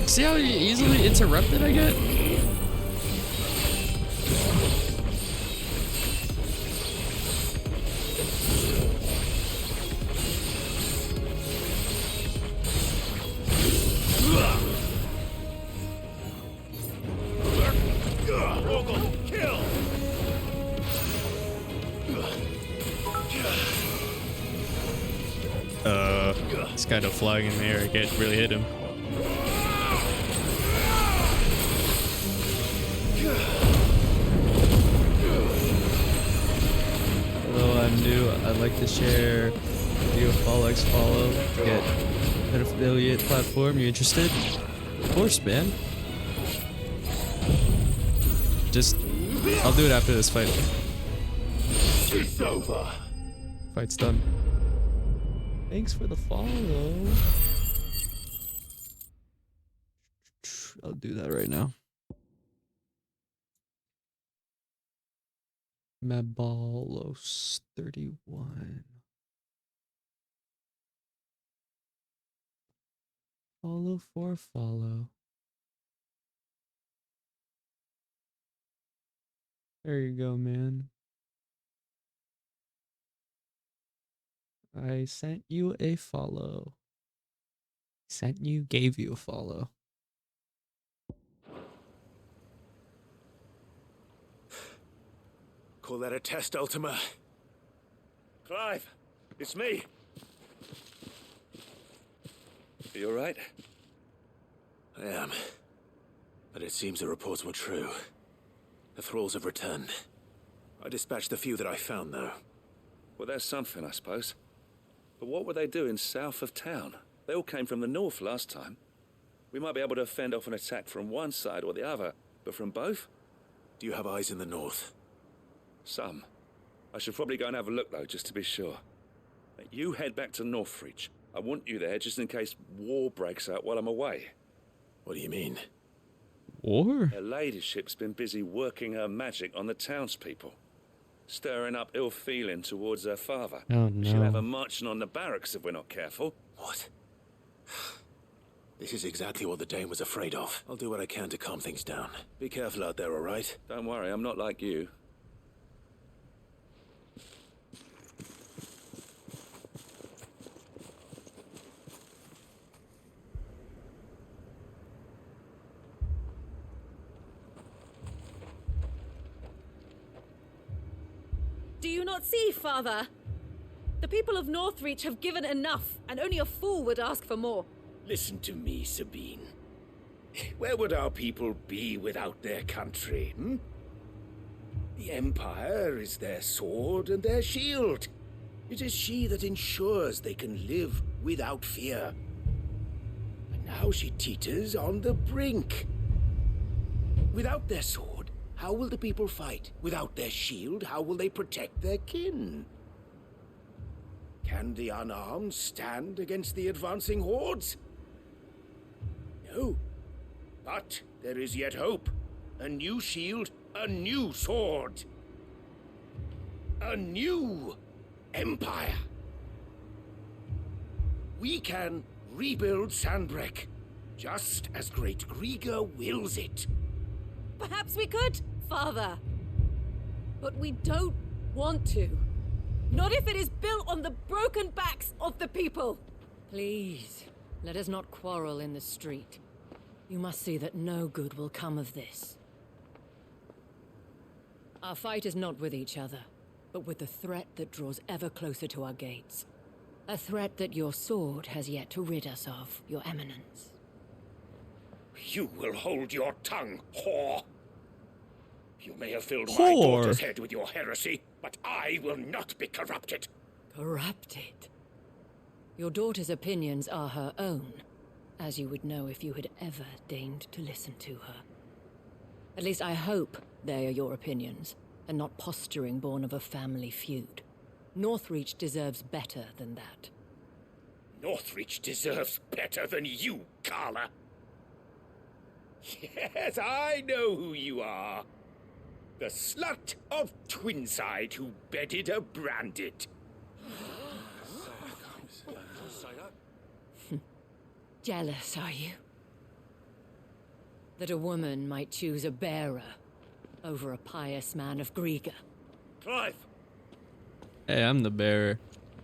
See how easily interrupted I get? This kind of flying in the air, I can't really hit him. Hello, I'm new. I'd like to share video follow to get an affiliate platform. You interested? Of course, man. I'll do it after this fight. It's over. Fight's done. Thanks for the follow. I'll do that right now. Mabalos 31. Follow for follow. There you go, man. I sent you a follow. Gave you a follow. Call that a test, Ultima? Clive, it's me. Are you alright? I am. But it seems the reports were true. The thralls have returned. I dispatched the few that I found, though. Well, there's something, I suppose. But what were they doing south of town? They all came from the north last time. We might be able to fend off an attack from one side or the other, but from both? Do you have eyes in the north? Some. I should probably go and have a look, though, just to be sure. You head back to Northreach. I want you there just in case war breaks out while I'm away. What do you mean? War? Her ladyship's been busy working her magic on the townspeople. Stirring up ill feeling towards her father. Oh, no. She'll have her marching on the barracks if we're not careful. What? This is exactly what the Dane was afraid of. I'll do what I can to calm things down. Be careful out there, all right? Don't worry, I'm not like you. Do you not see, Father? The people of Northreach have given enough, and only a fool would ask for more. Listen to me, Sabine. Where would our people be without their country, The Empire is their sword and their shield. It is she that ensures they can live without fear. And now she teeters on the brink. Without their sword, how will the people fight? Without their shield, how will they protect their kin? Can the unarmed stand against the advancing hordes? No. But there is yet hope. A new shield, a new sword. A new empire. We can rebuild Sandbreck, just as Great Griga wills it. Perhaps we could, Father. But we don't want to. Not if it is built on the broken backs of the people. Please, let us not quarrel in the street. You must see that no good will come of this. Our fight is not with each other, but with the threat that draws ever closer to our gates. A threat that your sword has yet to rid us of, Your Eminence. You will hold your tongue, whore. You may have filled my Whore. daughter's head with your heresy, but I will not be corrupted. Corrupted? Your daughter's opinions are her own, as you would know if you had ever deigned to listen to her. At least I hope they are your opinions, and not posturing born of a family feud. Northreach deserves better than that. Northreach deserves better than you, Carla. Yes, I know who you are. The slut of Twinside who bedded a Branded. Jealous, are you? That a woman might choose a bearer over a pious man of Griega. Clive! Hey, I'm the bearer.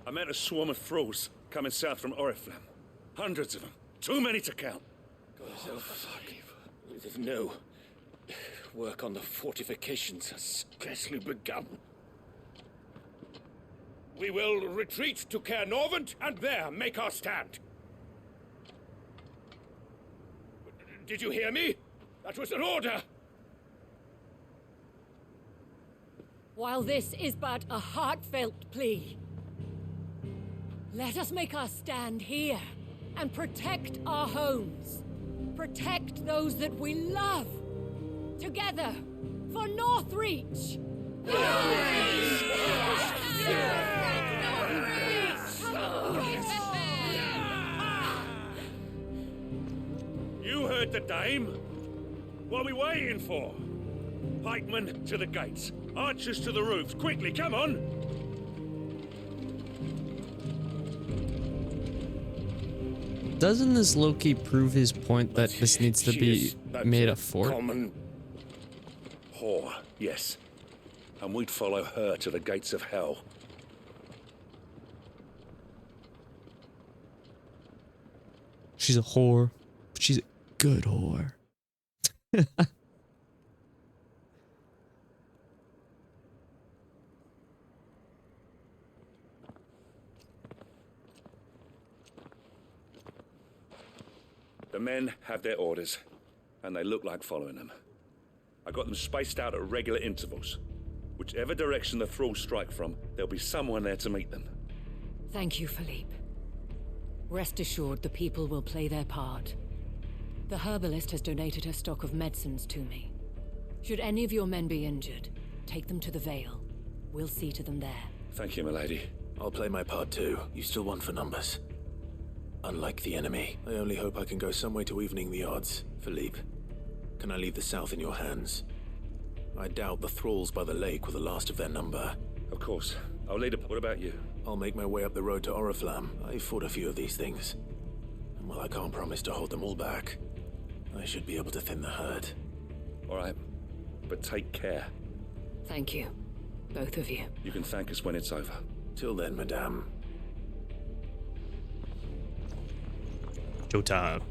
I met a swarm of thralls coming south from Oriflamme. Hundreds of them. Too many to count. Oh, fuck. No. Work on the fortifications has scarcely begun. We will retreat to Caer Norvent and there make our stand. Did you hear me? That was an order! While this is but a heartfelt plea, let us make our stand here and protect our homes. Protect those that we love. Together, for Northreach! You heard the dame. What are we waiting for? Pikemen to the gates. Archers to the roofs. Quickly, come on! Doesn't this Loki prove his point that this needs to be made a fort? Common whore, yes. And we'd follow her to the gates of hell. She's a whore, but she's a good whore. The men have their orders, and they look like following them. I got them spaced out at regular intervals. Whichever direction the thralls strike from, there'll be someone there to meet them. Thank you, Philippe. Rest assured the people will play their part. The herbalist has donated her stock of medicines to me. Should any of your men be injured, take them to the Vale. We'll see to them there. Thank you, milady. I'll play my part too. You still won for numbers. Unlike the enemy, I only hope I can go some way to evening the odds. Philippe, can I leave the south in your hands? I doubt the thralls by the lake were the last of their number. Of course. I'll lead up. What about you? I'll make my way up the road to Oriflamme. I've fought a few of these things. And while I can't promise to hold them all back, I should be able to thin the herd. All right. But take care. Thank you. Both of you. You can thank us when it's over. Till then, madame. Showtime.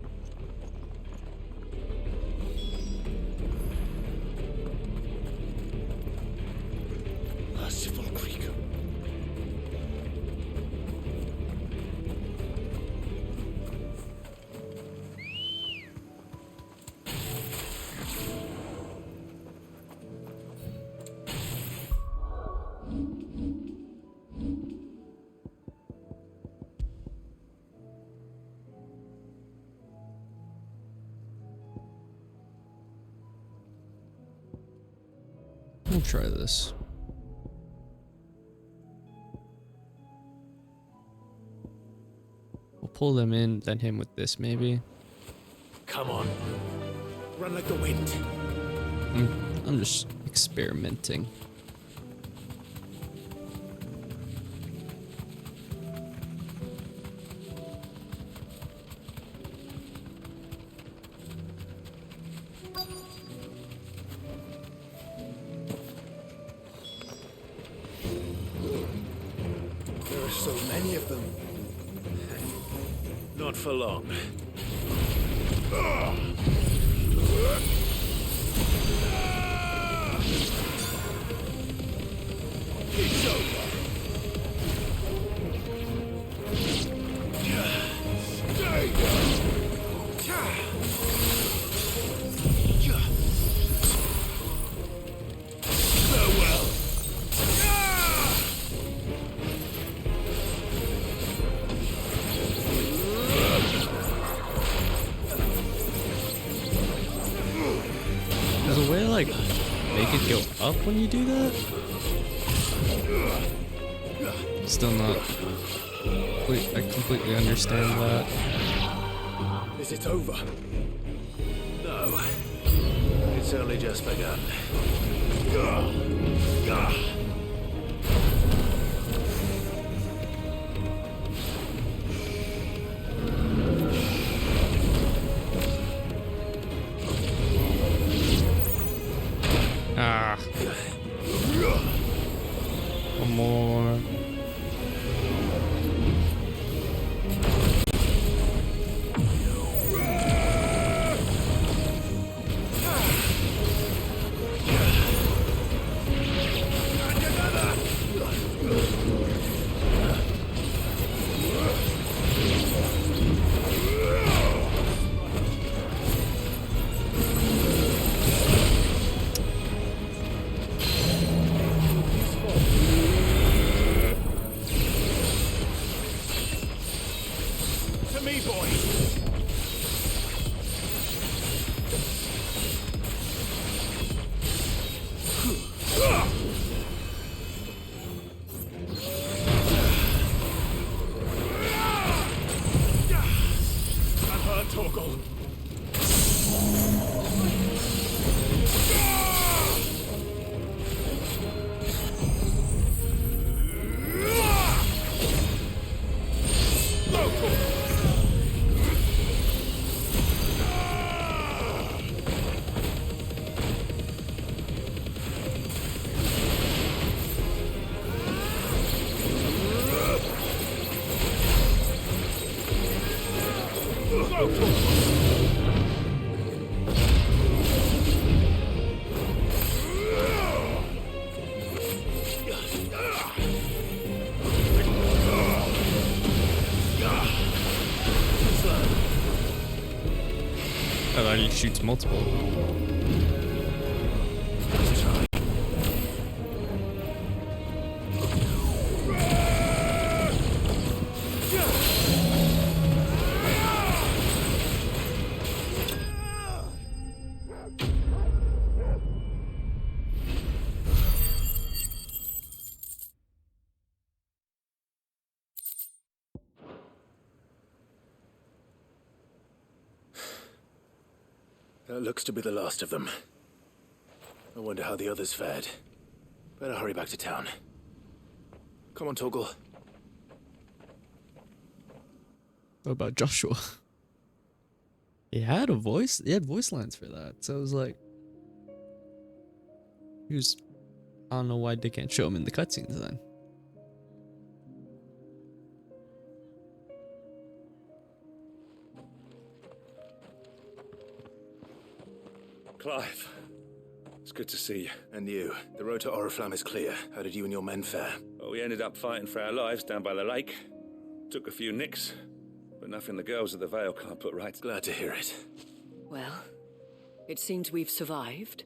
Merciful Creek. I'll try this. We'll pull them in, then him with this, maybe. Come on. Run like the wind. I'm just experimenting. There are so many of them. Not for long. It's over. Stay down. Farewell. a way to like make it go up when you do that? Still not. I completely understand that. Is it over? No. It's only just begun. Ah. One more. Oh, that he shoots multiple. That looks to be the last of them. I wonder how the others fared. Better hurry back to town. Come on, Torgal. What about Joshua? He had a voice. He had voice lines for that. So it was like, he was. I don't know why they can't show him in the cutscenes then. Clive. It's good to see you. And you. The road to Oriflamme is clear. How did you and your men fare? Well, we ended up fighting for our lives down by the lake. Took a few nicks, but nothing the girls of the Vale can't put right. Glad to hear it. Well, it seems we've survived.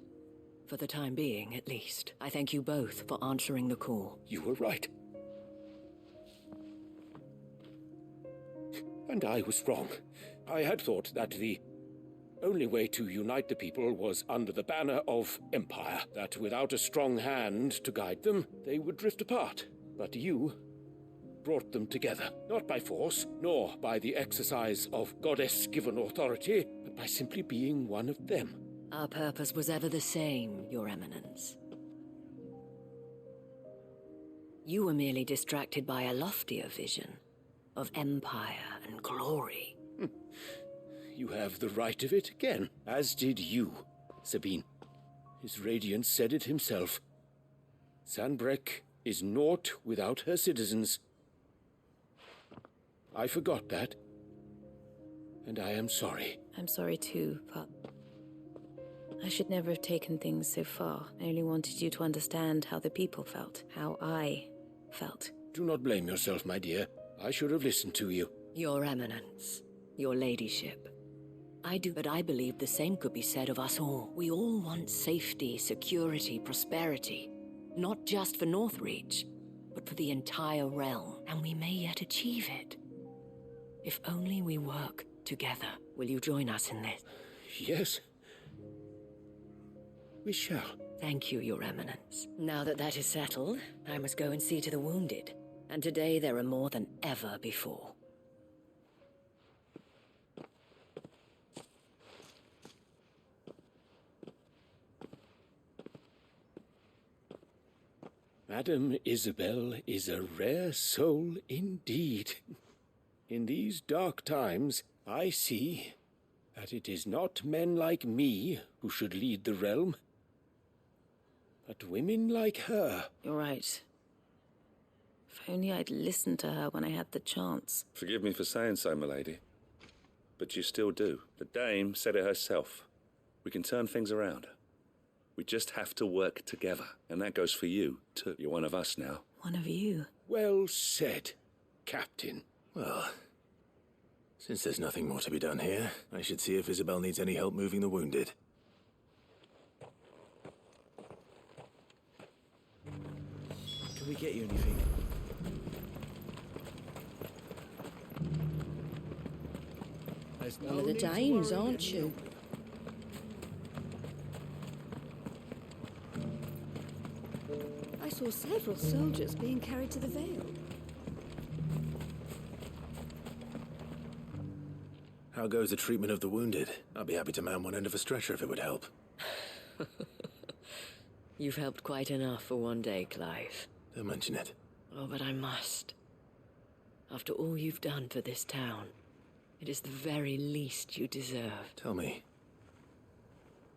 For the time being, at least. I thank you both for answering the call. You were right. And I was wrong. I had thought that the only way to unite the people was under the banner of Empire, that without a strong hand to guide them, they would drift apart. But you brought them together, not by force, nor by the exercise of goddess-given authority, but by simply being one of them. Our purpose was ever the same, Your Eminence. You were merely distracted by a loftier vision of empire and glory. You have the right of it again, as did you, Sabine. His Radiance said it himself. Sanbreque is naught without her citizens. I forgot that, and I am sorry. I'm sorry too, Pup. I should never have taken things so far. I only wanted you to understand how the people felt, how I felt. Do not blame yourself, my dear. I should have listened to you. Your Eminence, your ladyship. I do, but I believe the same could be said of us all. We all want safety, security, prosperity. Not just for Northreach, but for the entire realm. And we may yet achieve it. If only we work together. Will you join us in this? Yes. We shall. Thank you, Your Eminence. Now that that is settled, I must go and see to the wounded. And today there are more than ever before. Madam Isabel is a rare soul indeed. In these dark times, I see that it is not men like me who should lead the realm, but women like her. You're right. If only I'd listened to her when I had the chance. Forgive me for saying so, milady, but you still do. The dame said it herself. We can turn things around. We just have to work together, and that goes for you, too. You're one of us now. One of you? Well said, Captain. Well, since there's nothing more to be done here, I should see if Isabel needs any help moving the wounded. Can we get you anything? One of the dames, aren't you? I saw several soldiers being carried to the Vale. How goes the treatment of the wounded? I'd be happy to man one end of a stretcher if it would help. You've helped quite enough for one day, Clive. Don't mention it. Oh, but I must. After all you've done for this town, it is the very least you deserve. Tell me,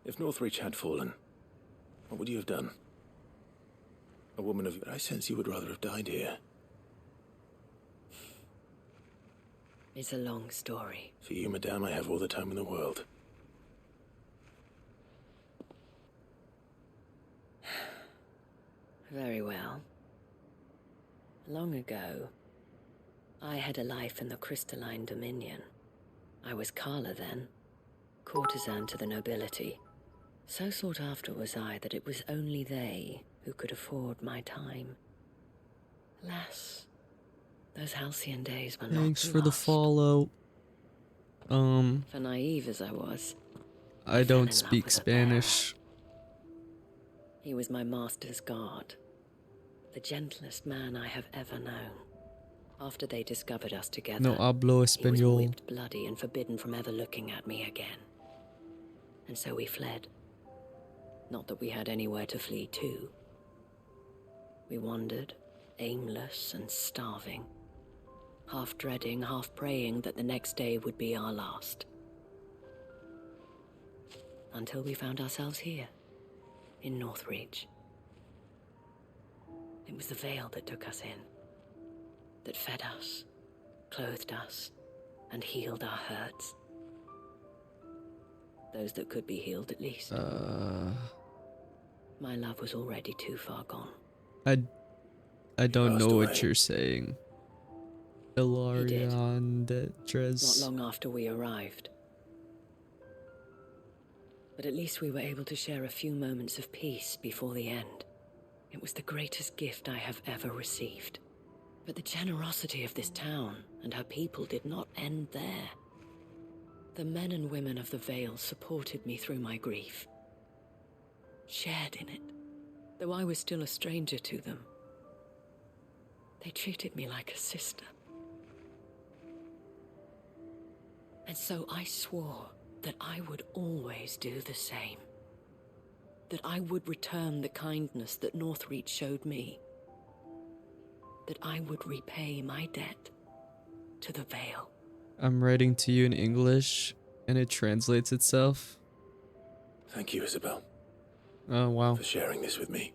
if Northreach had fallen, what would you have done? A woman of... I sense you would rather have died here. It's a long story. For you, madame, I have all the time in the world. Very well. Long ago, I had a life in the Crystalline Dominion. I was Carla then, courtesan to the nobility. So sought after was I that it was only they who could afford my time. Alas, those halcyon days were not Thanks for the lost. follow. For naive as I was, I don't speak Spanish. he was my master's guard, the gentlest man I have ever known. After they discovered us together, No hablo he was español. whipped bloody and forbidden from ever looking at me again. And so we fled. Not that we had anywhere to flee to. We wandered, aimless and starving, half dreading, half praying that the next day would be our last. Until we found ourselves here, in Northreach. It was the Vale that took us in, that fed us, clothed us, and healed our hurts. Those that could be healed, at least. My love was already too far gone. I don't know what away. you're saying. Ilarion de Not Tres. long after we arrived. But at least we were able to share a few moments of peace before the end. It was the greatest gift I have ever received. But the generosity of this town and her people did not end there. The men and women of the Vale supported me through my grief, shared in it, though I was still a stranger to them. They treated me like a sister. And so I swore that I would always do the same. That I would return the kindness that Northreach showed me. That I would repay my debt to the Vale. I'm writing to you in English, and it translates itself. Thank you, Isabel. Oh, wow. For sharing this with me.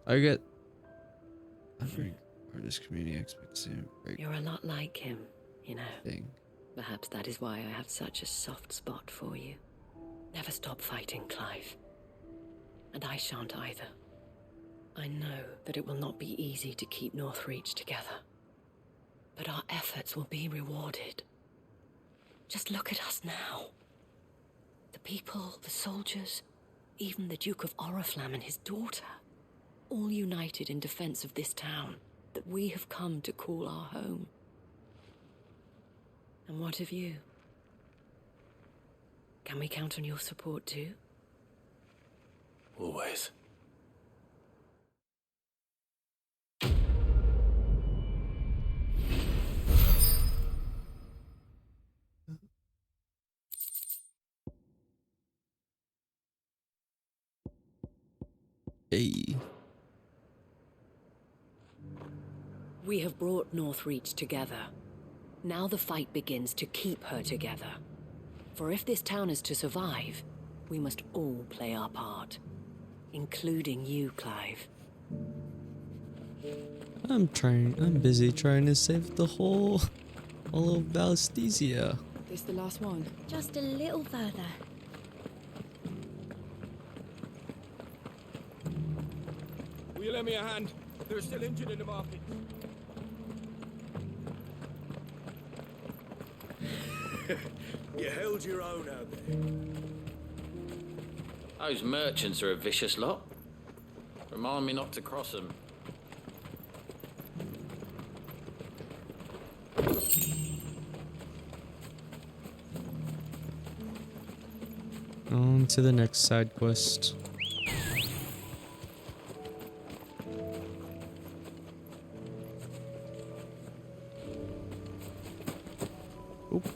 I get... Artist community expectancy. You're a lot like him, you know. Thing. Perhaps that is why I have such a soft spot for you. Never stop fighting, Clive. And I shan't either. I know that it will not be easy to keep Northreach together. But our efforts will be rewarded. Just look at us now. The people, the soldiers, even the Duke of Oriflamme and his daughter, all united in defense of this town that we have come to call our home. And what of you? Can we count on your support too? Hey. We have brought Northreach together. Now the fight begins to keep her together. For if this town is to survive, we must all play our part. Including you, Clive. I'm busy trying to save all of Valestesia. This the last one? Just a little further. Will you lend me a hand? They're still injured in the market. You held your own out there. Those merchants are a vicious lot. Remind me not to cross them. On to the next side quest. Oop.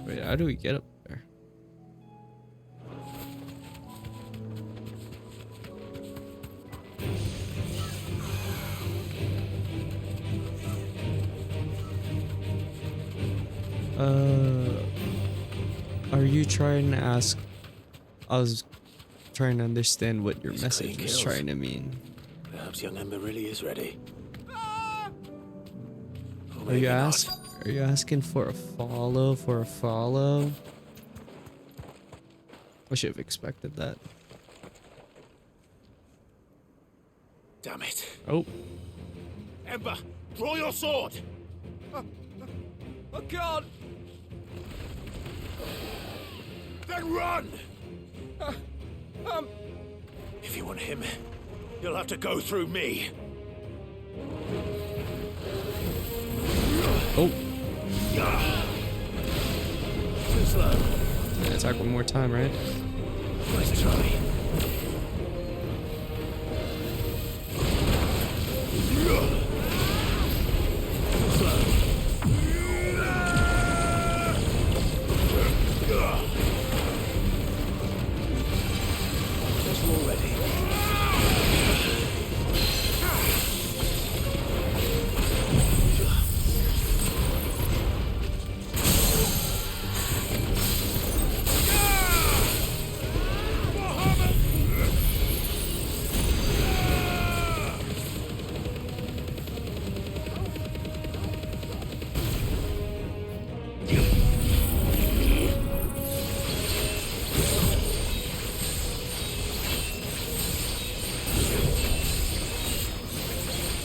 Wait, how do we get up there? Are you trying to ask? I was trying to understand what your message was trying to mean. Perhaps young Ember really is ready. Are you asking for a follow? I should have expected that. Damn it. Oh. Ember, draw your sword! I can't! Then run! If you want him, you'll have to go through me. Oh. Too slow. Attack one more time, right? Nice try.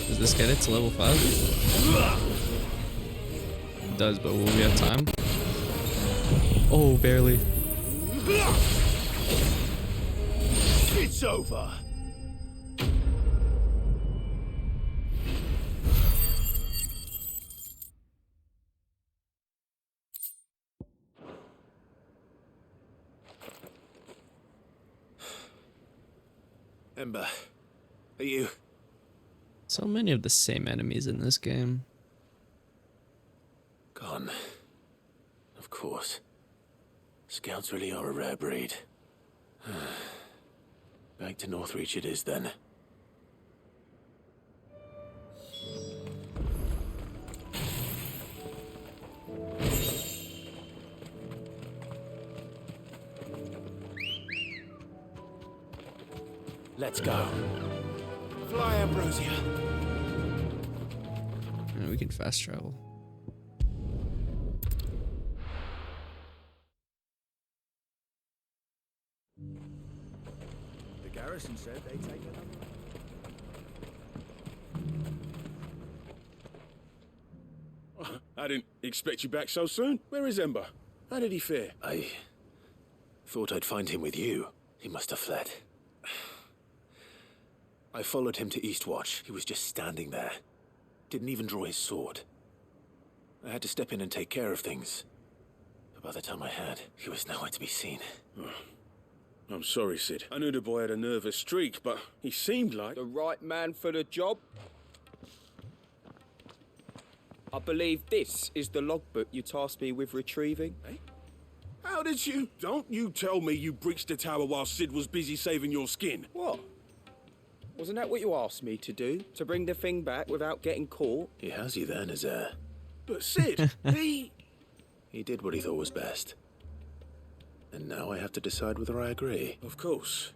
Does this get it to level 5? It does, but will we have time? Oh, barely. It's over. Ember, are you? So many of the same enemies in this game. Gone. Of course. Scouts really are a rare breed. Back to Northreach it is then. Let's go. Fly, Ambrosia. Yeah, we can fast travel. The garrison said they'd take another. I didn't expect you back so soon. Where is Ember? How did he fare? I thought I'd find him with you. He must have fled. I followed him to Eastwatch. He was just standing there. Didn't even draw his sword. I had to step in and take care of things. But by the time I had, he was nowhere to be seen. I'm sorry, Sid. I knew the boy had a nervous streak, but he seemed like... The right man for the job? I believe this is the logbook you tasked me with retrieving. Eh? How did you... Don't you tell me you breached the tower while Sid was busy saving your skin. What? Wasn't that what you asked me to do? To bring the thing back without getting caught? He has you there, Nazaire. But Sid, he did what he thought was best. And now I have to decide whether I agree. Of course.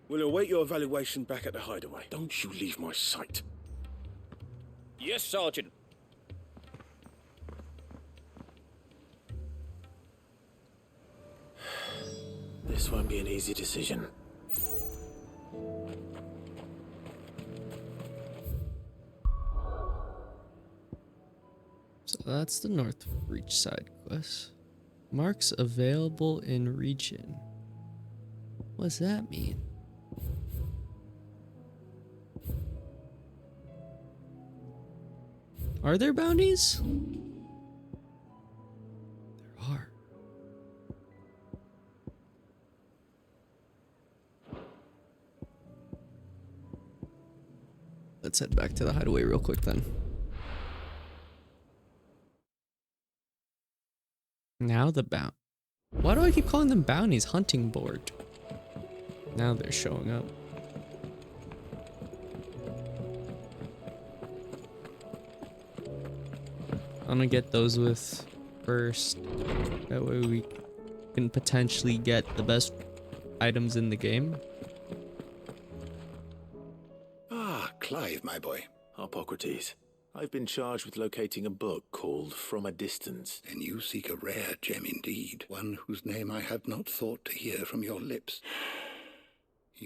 We'll await your evaluation back at the hideaway. Don't you leave my sight. Yes, Sergeant. This won't be an easy decision. So that's the North Reach side quest. Marks available in region. What does that mean? Are there bounties? There are. Let's head back to the hideaway real quick then. Now the Why do I keep calling them bounties? Hunting board. Now they're showing up. I'm gonna get those with first. That way we can potentially get the best items in the game. Ah, Clive, my boy. Harpocrates. I've been charged with locating a book called From a Distance. And you seek a rare gem indeed, one whose name I had not thought to hear from your lips.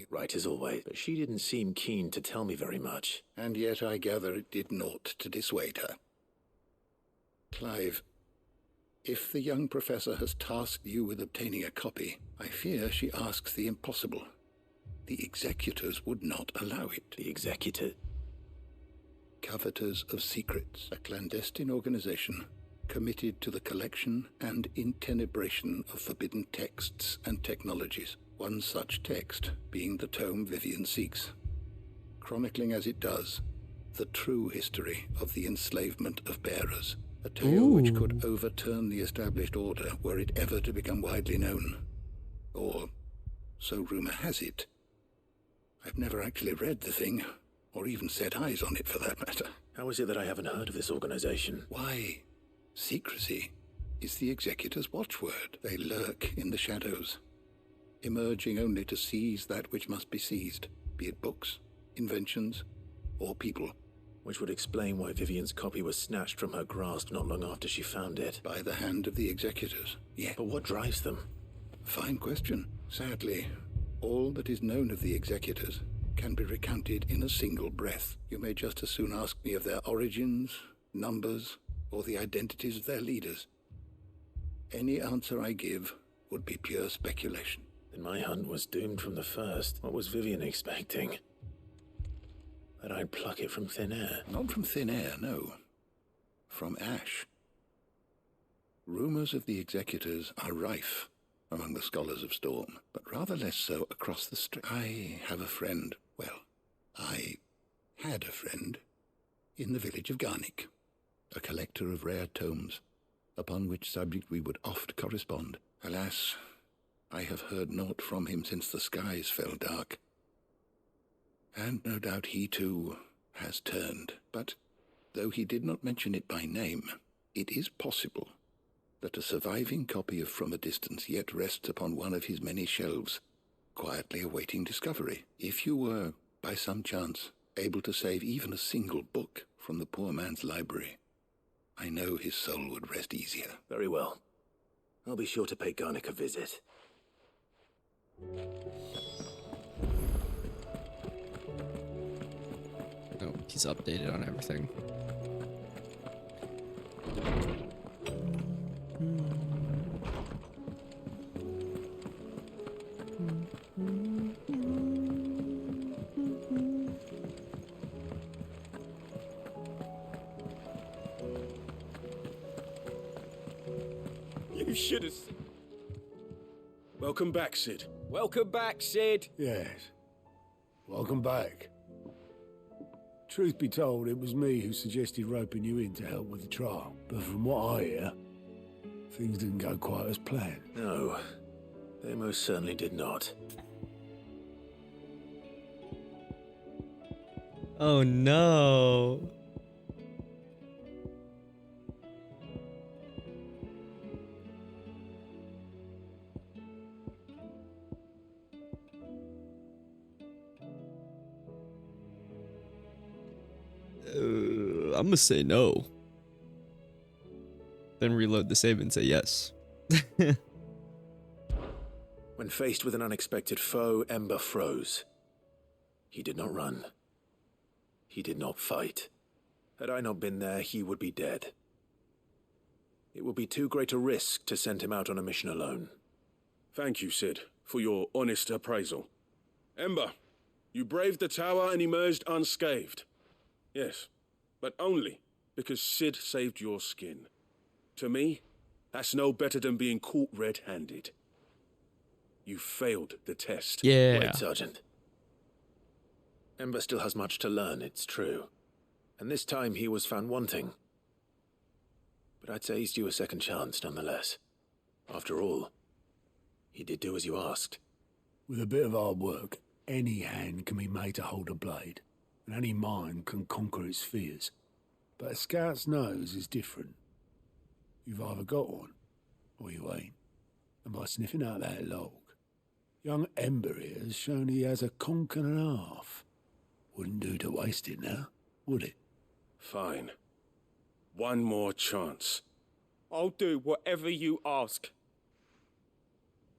Right as always, but she didn't seem keen to tell me very much. And yet I gather it did naught to dissuade her. Clive, if the young professor has tasked you with obtaining a copy, I fear she asks the impossible. The executors would not allow it. The executor? Coveters of Secrets, a clandestine organization committed to the collection and intenebration of forbidden texts and technologies. One such text being the tome Vivian seeks, chronicling as it does the true history of the enslavement of bearers, a tale which could overturn the established order were it ever to become widely known. Or, so rumor has it. I've never actually read the thing, or even set eyes on it for that matter. How is it that I haven't heard of this organization? Why, secrecy is the executor's watchword. They lurk in the shadows, emerging only to seize that which must be seized, be it books, inventions, or people. Which would explain why Vivian's copy was snatched from her grasp not long after she found it. By the hand of the executors, yeah. But what drives them? Fine question. Sadly, all that is known of the executors can be recounted in a single breath. You may just as soon ask me of their origins, numbers, or the identities of their leaders. Any answer I give would be pure speculation. Then my hunt was doomed from the first. What was Vivian expecting? That I'd pluck it from thin air? Not from thin air, no. From ash. Rumors of the executors are rife among the scholars of Storm, but rather less so across the street. I have a friend, well, I had a friend in the village of Garnick, a collector of rare tomes, upon which subject we would oft correspond. Alas, I have heard naught from him since the skies fell dark. And no doubt he too has turned, but though he did not mention it by name, it is possible that a surviving copy of From a Distance yet rests upon one of his many shelves, quietly awaiting discovery. If you were, by some chance, able to save even a single book from the poor man's library, I know his soul would rest easier. Very well. I'll be sure to pay Garnick a visit. Oh, he's updated on everything. You should have... Welcome back, Sid. Welcome back, Sid. Yes. Welcome back. Truth be told, it was me who suggested roping you in to help with the trial. But from what I hear, things didn't go quite as planned. No, they most certainly did not. Oh no. I'm gonna say no. Then reload the save and say yes. When faced with an unexpected foe, Ember froze. He did not run. He did not fight. Had I not been there, he would be dead. It would be too great a risk to send him out on a mission alone. Thank you, Sid, for your honest appraisal. Ember, you braved the tower and emerged unscathed. Yes, but only because Sid saved your skin. To me, that's no better than being caught red-handed. You failed the test. Yeah. Wait, Sergeant. Ember still has much to learn, it's true. And this time he was found wanting. But I'd say he's due a second chance, nonetheless. After all, he did do as you asked. With a bit of hard work, any hand can be made to hold a blade, and any mind can conquer its fears. But a scout's nose is different. You've either got one, or you ain't. And by sniffing out that log, young Ember here has shown he has a conch and a half. Wouldn't do to waste it now, would it? Fine. One more chance. I'll do whatever you ask.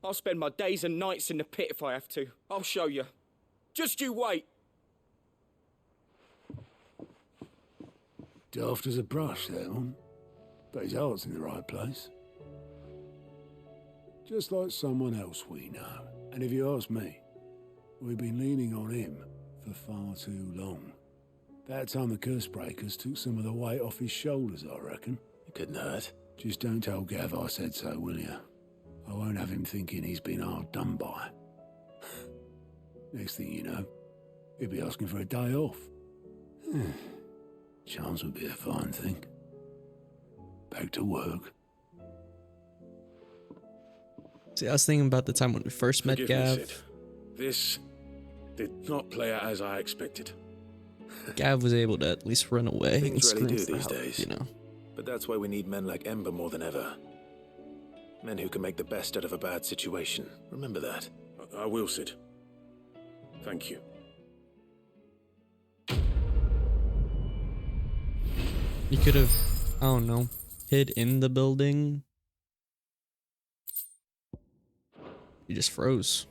I'll spend my days and nights in the pit if I have to. I'll show you. Just you wait. Daft as a brush, that one. But his heart's in the right place. Just like someone else we know. And if you ask me, we've been leaning on him for far too long. About time the Cursebreakers took some of the weight off his shoulders, I reckon. It couldn't hurt. Just don't tell Gav I said so, will you? I won't have him thinking he's been hard done by. Next thing you know, he'll be asking for a day off. Chance would be a fine thing. Back to work. See, I was thinking about the time when we first met Forgive me, Gav. Sid. This did not play out as I expected. Gav was able to at least run away and Things really scream do for these help, days. you know. But that's why we need men like Ember more than ever. Men who can make the best out of a bad situation. Remember that. I will, Sid. Thank you. You could have, I don't know, hid in the building. You just froze.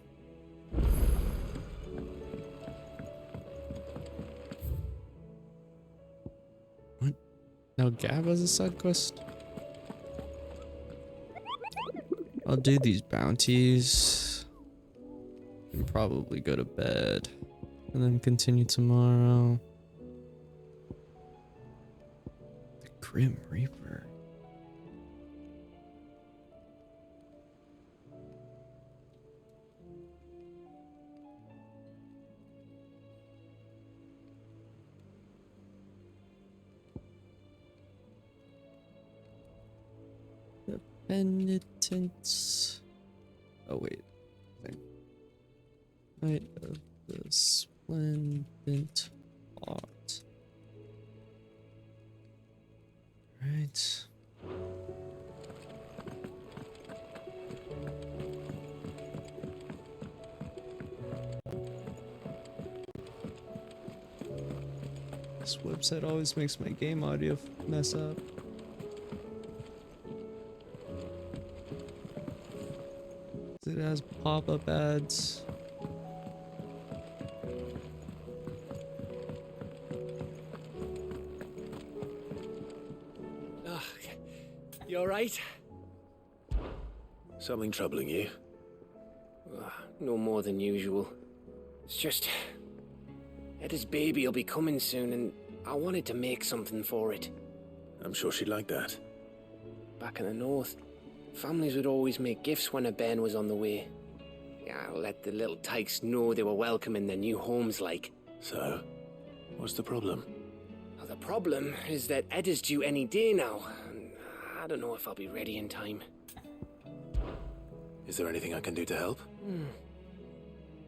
What? Now Gav has a side quest? I'll do these bounties and probably go to bed and then continue tomorrow. The Grim Reaper. The Penitence. Oh wait. Night of the Splendid Heart. Right. This website always makes my game audio mess up. It has pop-up ads. You alright? Something troubling you? No more than usual. It's just... Eda's baby will be coming soon and I wanted to make something for it. I'm sure she'd like that. Back in the north, families would always make gifts when a bairn was on the way. Yeah, let the little tykes know they were welcome in their new homes like. So, What's the problem? Well, the problem is that Ed is due any day now. And I don't know if I'll be ready in time. Is there anything I can do to help?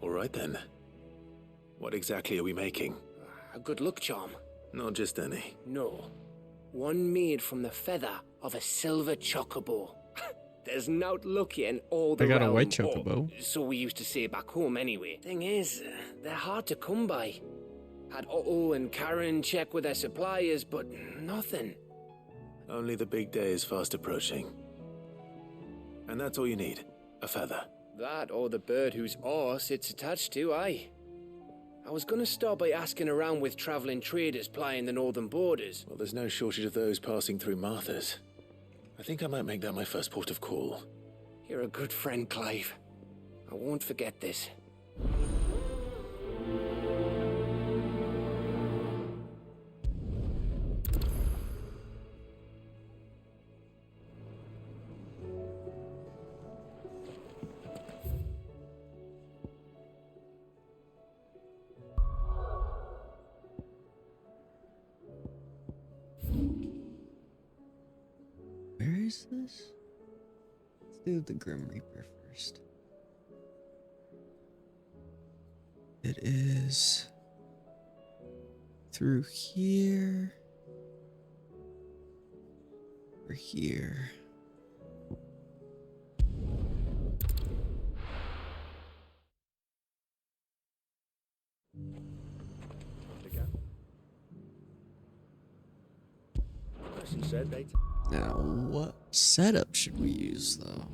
All right then. What exactly are we making? A good luck charm. Not just any. No. One made from the feather of a silver chocobo. There's naught lucky in all the I got a realm, white or chocobo. so we used to say back home anyway. Thing is, they're hard to come by. Had Otto and Karen check with their suppliers, but nothing. Only the big day is fast approaching. And that's all you need. A feather. That or the bird whose horse it's attached to, aye. I was gonna start by asking around with travelling traders plying the northern borders. Well, there's no shortage of those passing through Martha's. I think I might make that my first port of call. You're a good friend, Clive. I won't forget this. Where is this? Let's do the Grim Reaper first. It is through here or here. She said they. Now, what setup should we use, though?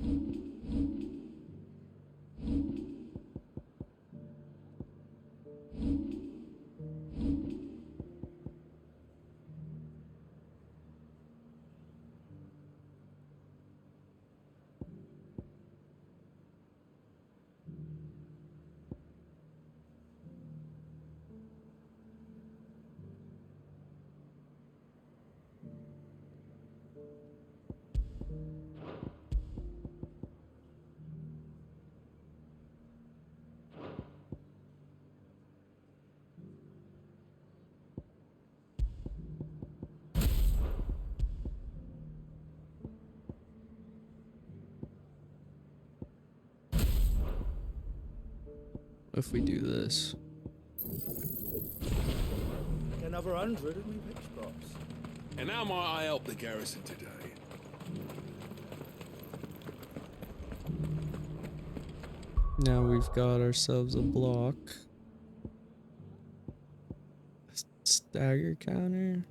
If we do this. Another 100 and we pitch crops. And how might I help the garrison today? Now we've got ourselves a block. Stagger counter.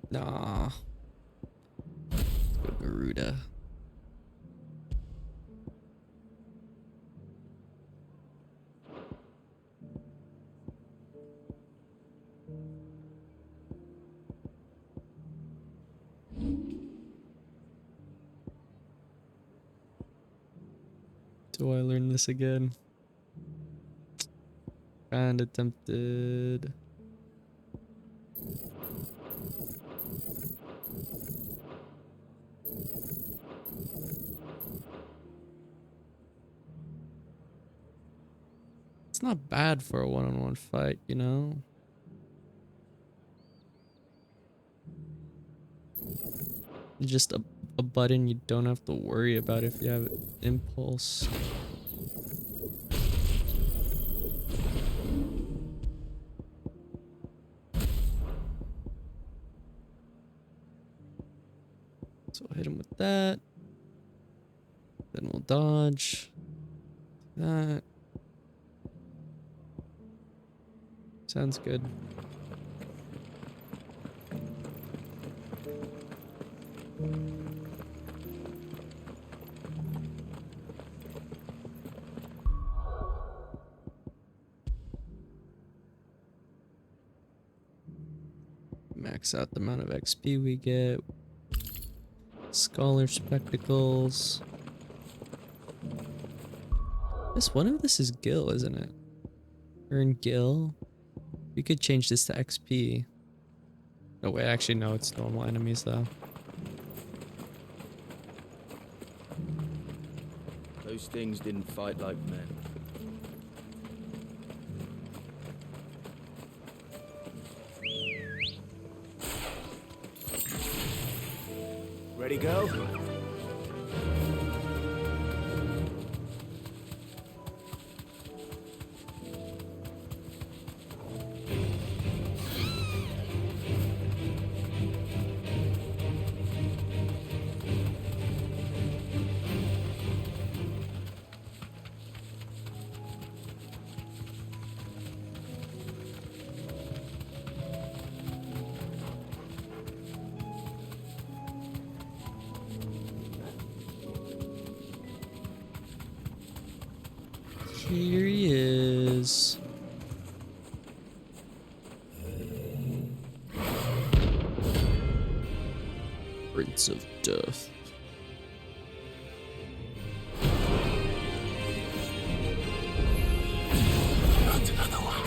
Nah. Let's go Garuda. Do I learn this again? And attempted. It's not bad for a one-on-one fight, you know? Just a button you don't have to worry about if you have impulse. So I'll hit him with that. Then we'll dodge. That. Sounds good. Max out the amount of XP we get. Scholar spectacles. One of this is Gil, isn't it? Earn Gil. We could change this to XP. Oh wait, actually no, it's normal enemies though. Those things didn't fight like men. Ready, go? Here he is. Prince of Death. Not another one.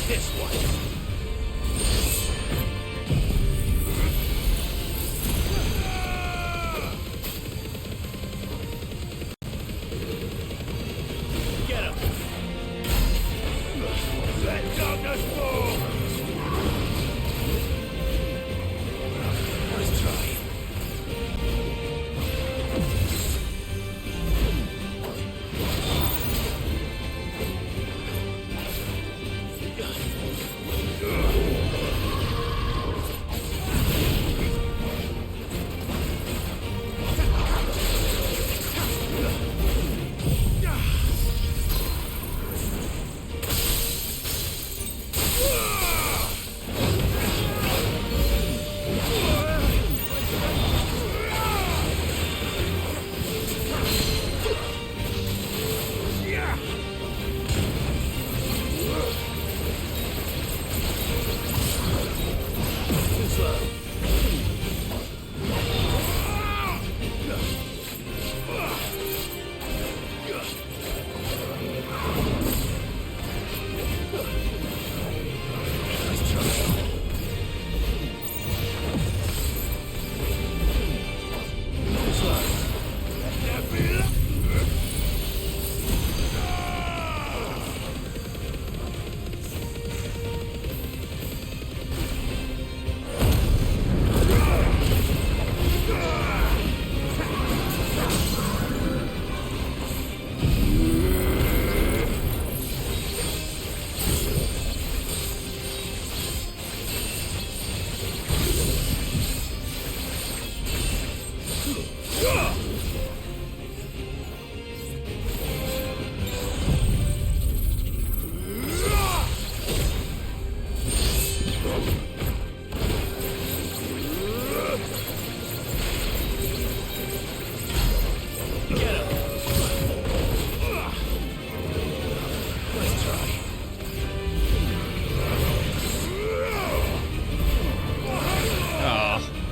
This one. Get him! Let darkness fall! Nice try.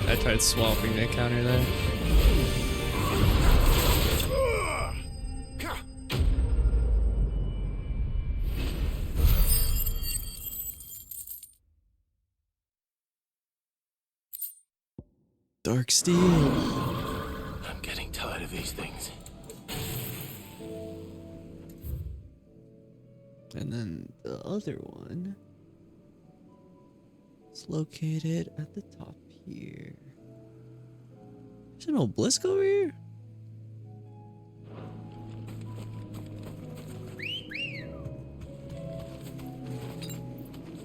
I tried swapping the counter there. Dark Steel. I'm getting tired of these things. And then the other one is located at the top here. There's an obelisk over here?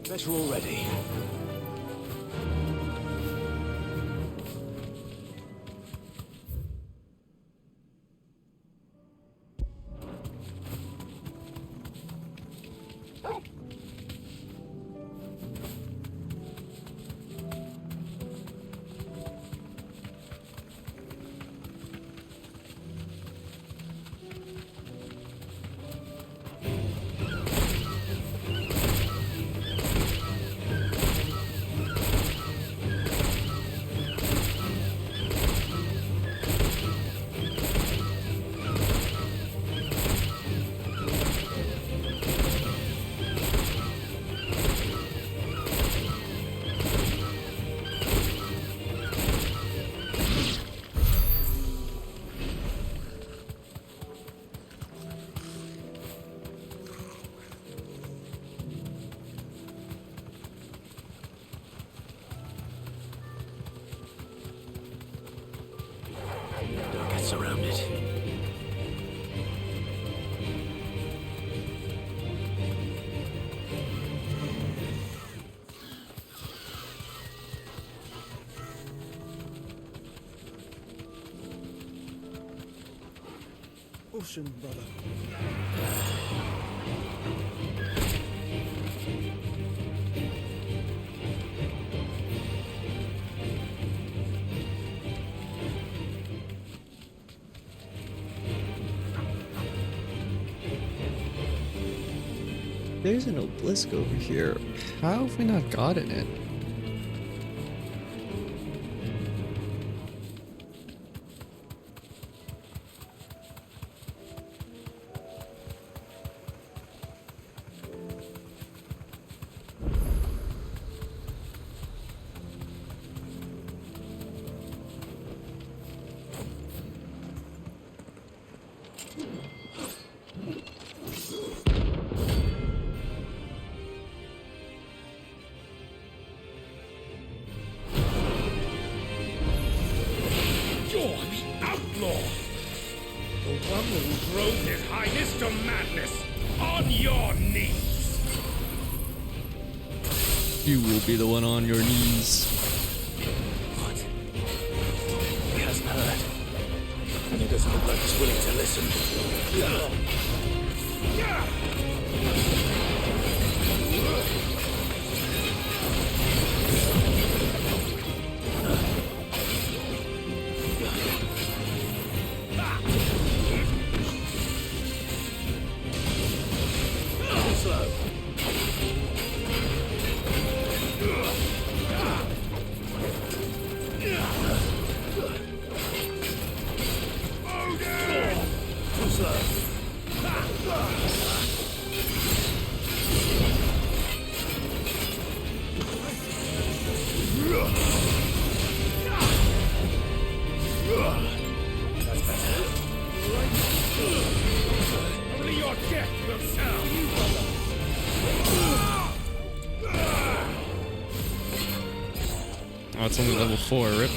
Better already. Don't get surrounded. Ocean, brother. There's an obelisk over here. How have we not gotten it? You're the outlaw! The one who drove his highness to madness! On your knees! You will be the one on your knees. What? He hasn't heard. And he doesn't look like he's willing to listen. Slow. Too slow. That's better. Only your death will sound! Oh, it's only level 4, rip.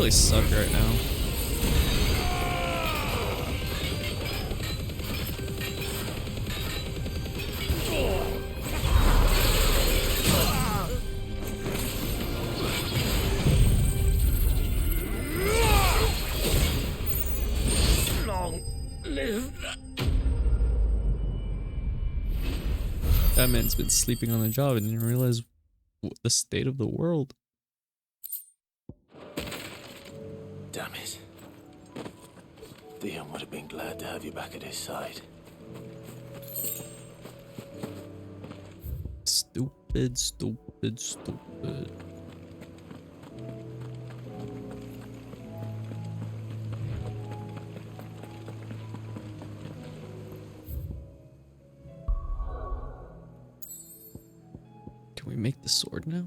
really suck right now. Long live. That man's been sleeping on the job and didn't realize the state of the world. Damn it. Dion would have been glad to have you back at his side. Stupid, stupid, stupid. Can we make the sword now?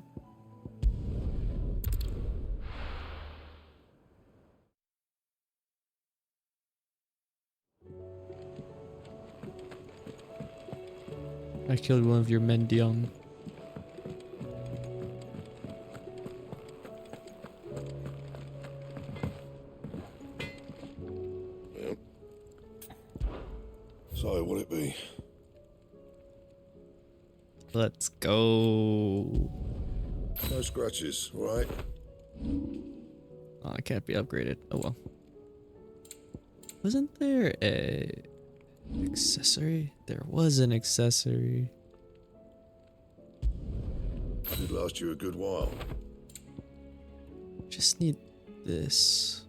I killed one of your men, Dion. Yep. So, what'll it be? Let's go. No scratches, alright? Oh, it can't be upgraded. Oh well. Wasn't there a accessory? There was an accessory. Should last you a good while. Just need this.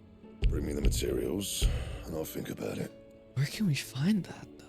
Bring me the materials, and I'll think about it. Where can we find that, though?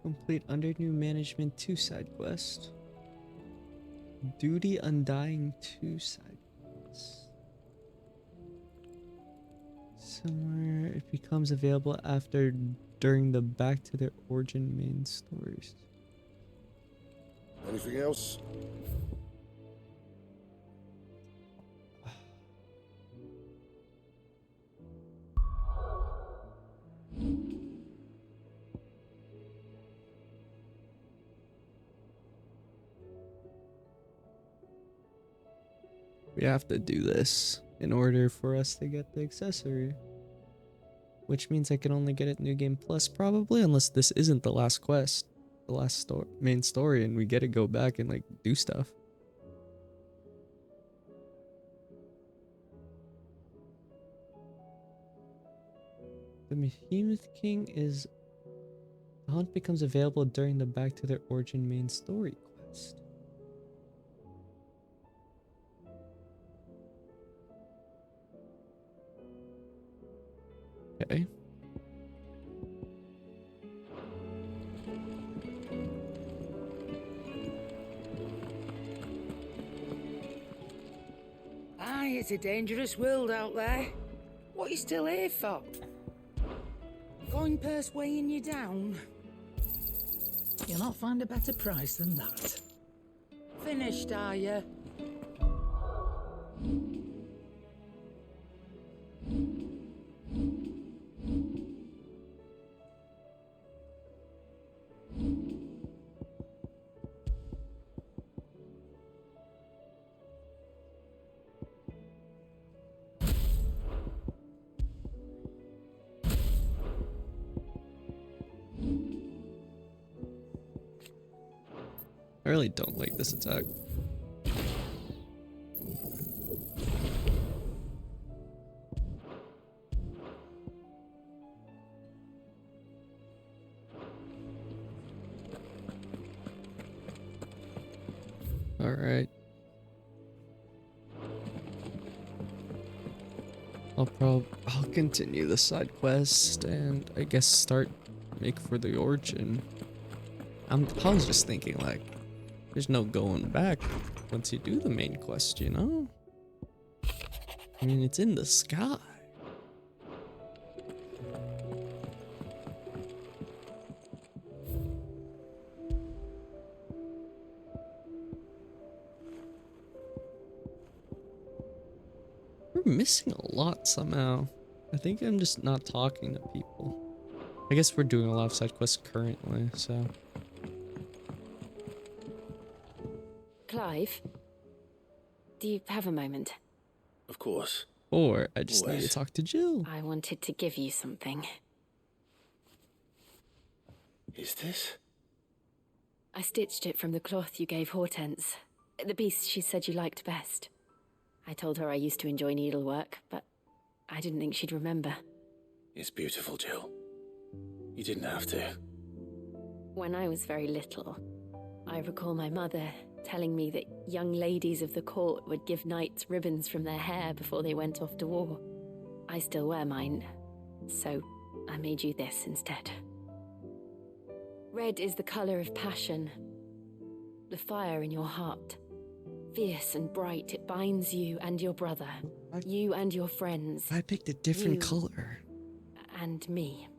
Complete under new management 2 side quest. Duty Undying 2 side quest. Somewhere it becomes available after during the back to their origin main stories. Anything else? We have to do this in order for us to get the accessory. Which means I can only get it New Game Plus probably, unless this isn't the last quest. The last main story and we get to go back and like do stuff. The Behemoth King is... The hunt becomes available during the back to their origin main story quest. Okay. Aye, it's a dangerous world out there. What are you still here for? Coin purse weighing you down? You'll not find a better price than that. Finished, are you? I really don't like this attack. Alright. I'll I'll continue the side quest and I guess make for the origin. I was just thinking like, there's no going back once you do the main quest, you know? I mean, it's in the sky. We're missing a lot somehow. I think I'm just not talking to people. I guess we're doing a lot of side quests currently, so. Clive, do you have a moment? Of course. Or I just need to talk to Jill. I wanted to give you something. Is this? I stitched it from the cloth you gave Hortense. The piece she said you liked best. I told her I used to enjoy needlework, but I didn't think she'd remember. It's beautiful, Jill. You didn't have to. When I was very little, I recall my mother telling me that young ladies of the court would give knights ribbons from their hair before they went off to war. I still wear mine, so I made you this instead. Red is the color of passion, the fire in your heart. Fierce and bright, it binds you and your brother, you and your friends. I picked a different color. And me.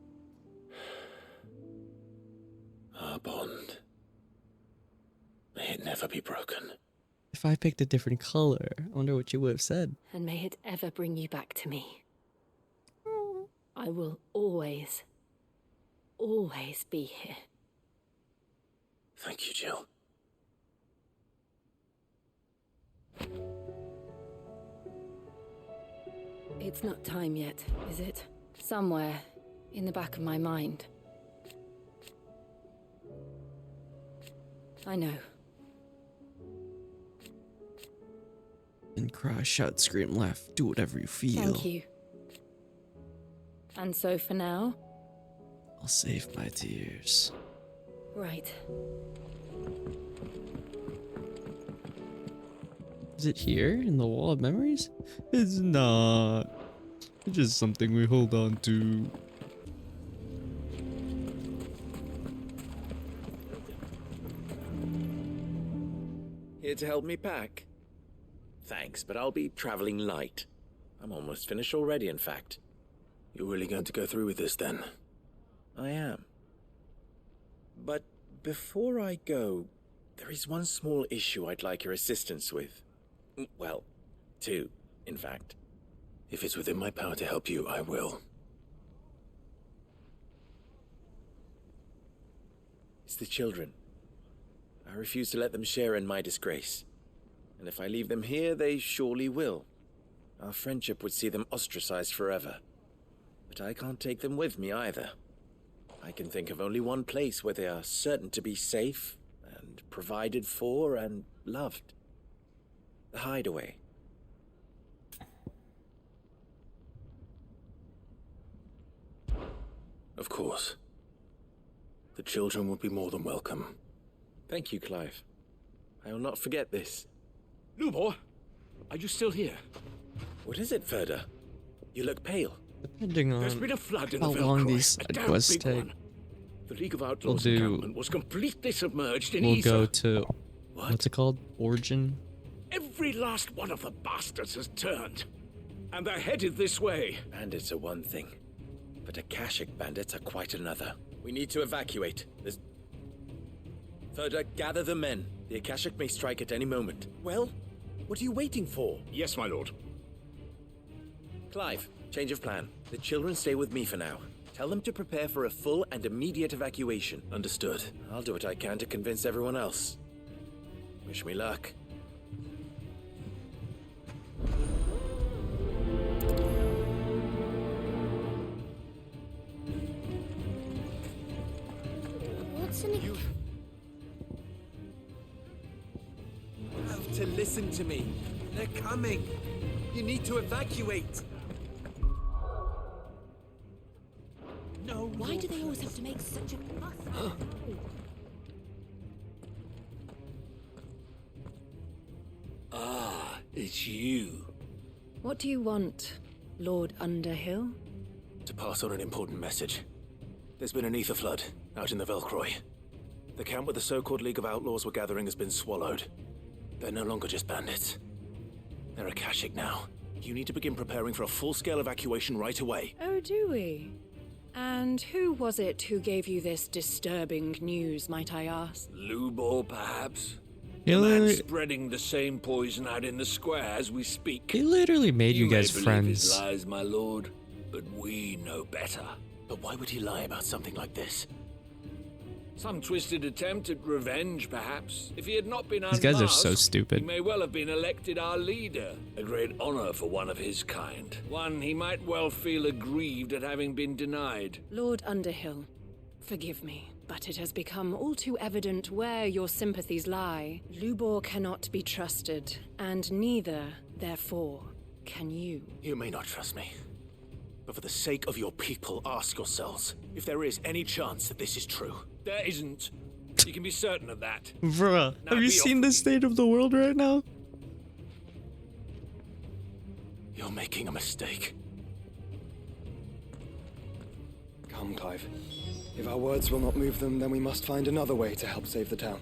Our bond. May it never be broken. If I picked a different color, I wonder what you would have said. And may it ever bring you back to me. I will always, always be here. Thank you, Jill. It's not time yet, is it? Somewhere in the back of my mind. I know. And cry, shout, scream, laugh, do whatever you feel. Thank you. And so for now? I'll save my tears. Right. Is it here in the wall of memories? It's not. It's just something we hold on to. Here to help me pack? Thanks, but I'll be traveling light. I'm almost finished already, in fact. You're really going to go through with this, then? I am. But before I go, there is one small issue I'd like your assistance with. Well, two, in fact. If it's within my power to help you, I will. It's the children. I refuse to let them share in my disgrace. And if I leave them here, they surely will. Our friendship would see them ostracized forever. But I can't take them with me either. I can think of only one place where they are certain to be safe and provided for and loved. The hideaway. Of course. The children would be more than welcome. Thank you, Clive. I will not forget this. Lubor, are you still here? What is it, Ferda? You look pale. Depending on There's been a flood in how the long Velcroy, these a side damn quests big take. one. The League of Outlaws encampment was completely submerged in We'll Isa. go to what's it called? Origin. Every last one of the bastards has turned, and they're headed this way. Bandits are one thing, but Akashic bandits are quite another. We need to evacuate. There's... Ferda, gather the men. The Akashic may strike at any moment. Well, what are you waiting for? Yes, my lord. Clive, change of plan. The children stay with me for now. Tell them to prepare for a full and immediate evacuation. Understood. I'll do what I can to convince everyone else. Wish me luck. What's in it? You have to listen to me. They're coming. You need to evacuate. No. Why do they always have to make such a fuss? Ah, it's you. What do you want? Lord Underhill? To pass on an important message. There's been an ether flood out in the Velcroy. The camp where the so-called League of Outlaws were gathering has been swallowed. They're no longer just bandits. They're Akashic now. You need to begin preparing for a full-scale evacuation right away. Oh, do we? And who was it who gave you this disturbing news, might I ask? Lubor, perhaps? He The man literally, spreading the same poison out in the square as we speak. he literally made you guys may believe his friends. lies, my lord, but we know better. But why would he lie about something like this? Some twisted attempt at revenge, perhaps. If he had not been These guys are so unmasked, stupid. he may well have been elected our leader. A great honor for one of his kind. One he might well feel aggrieved at having been denied. Lord Underhill, forgive me, but it has become all too evident where your sympathies lie. Lubor cannot be trusted, and neither, therefore, can you. You may not trust me. But for the sake of your people, ask yourselves if there is any chance that this is true. There isn't. You can be certain of that. Bruh, Now have you be seen off. the state of the world right now? You're making a mistake. Come, Clive. If our words will not move them, then we must find another way to help save the town.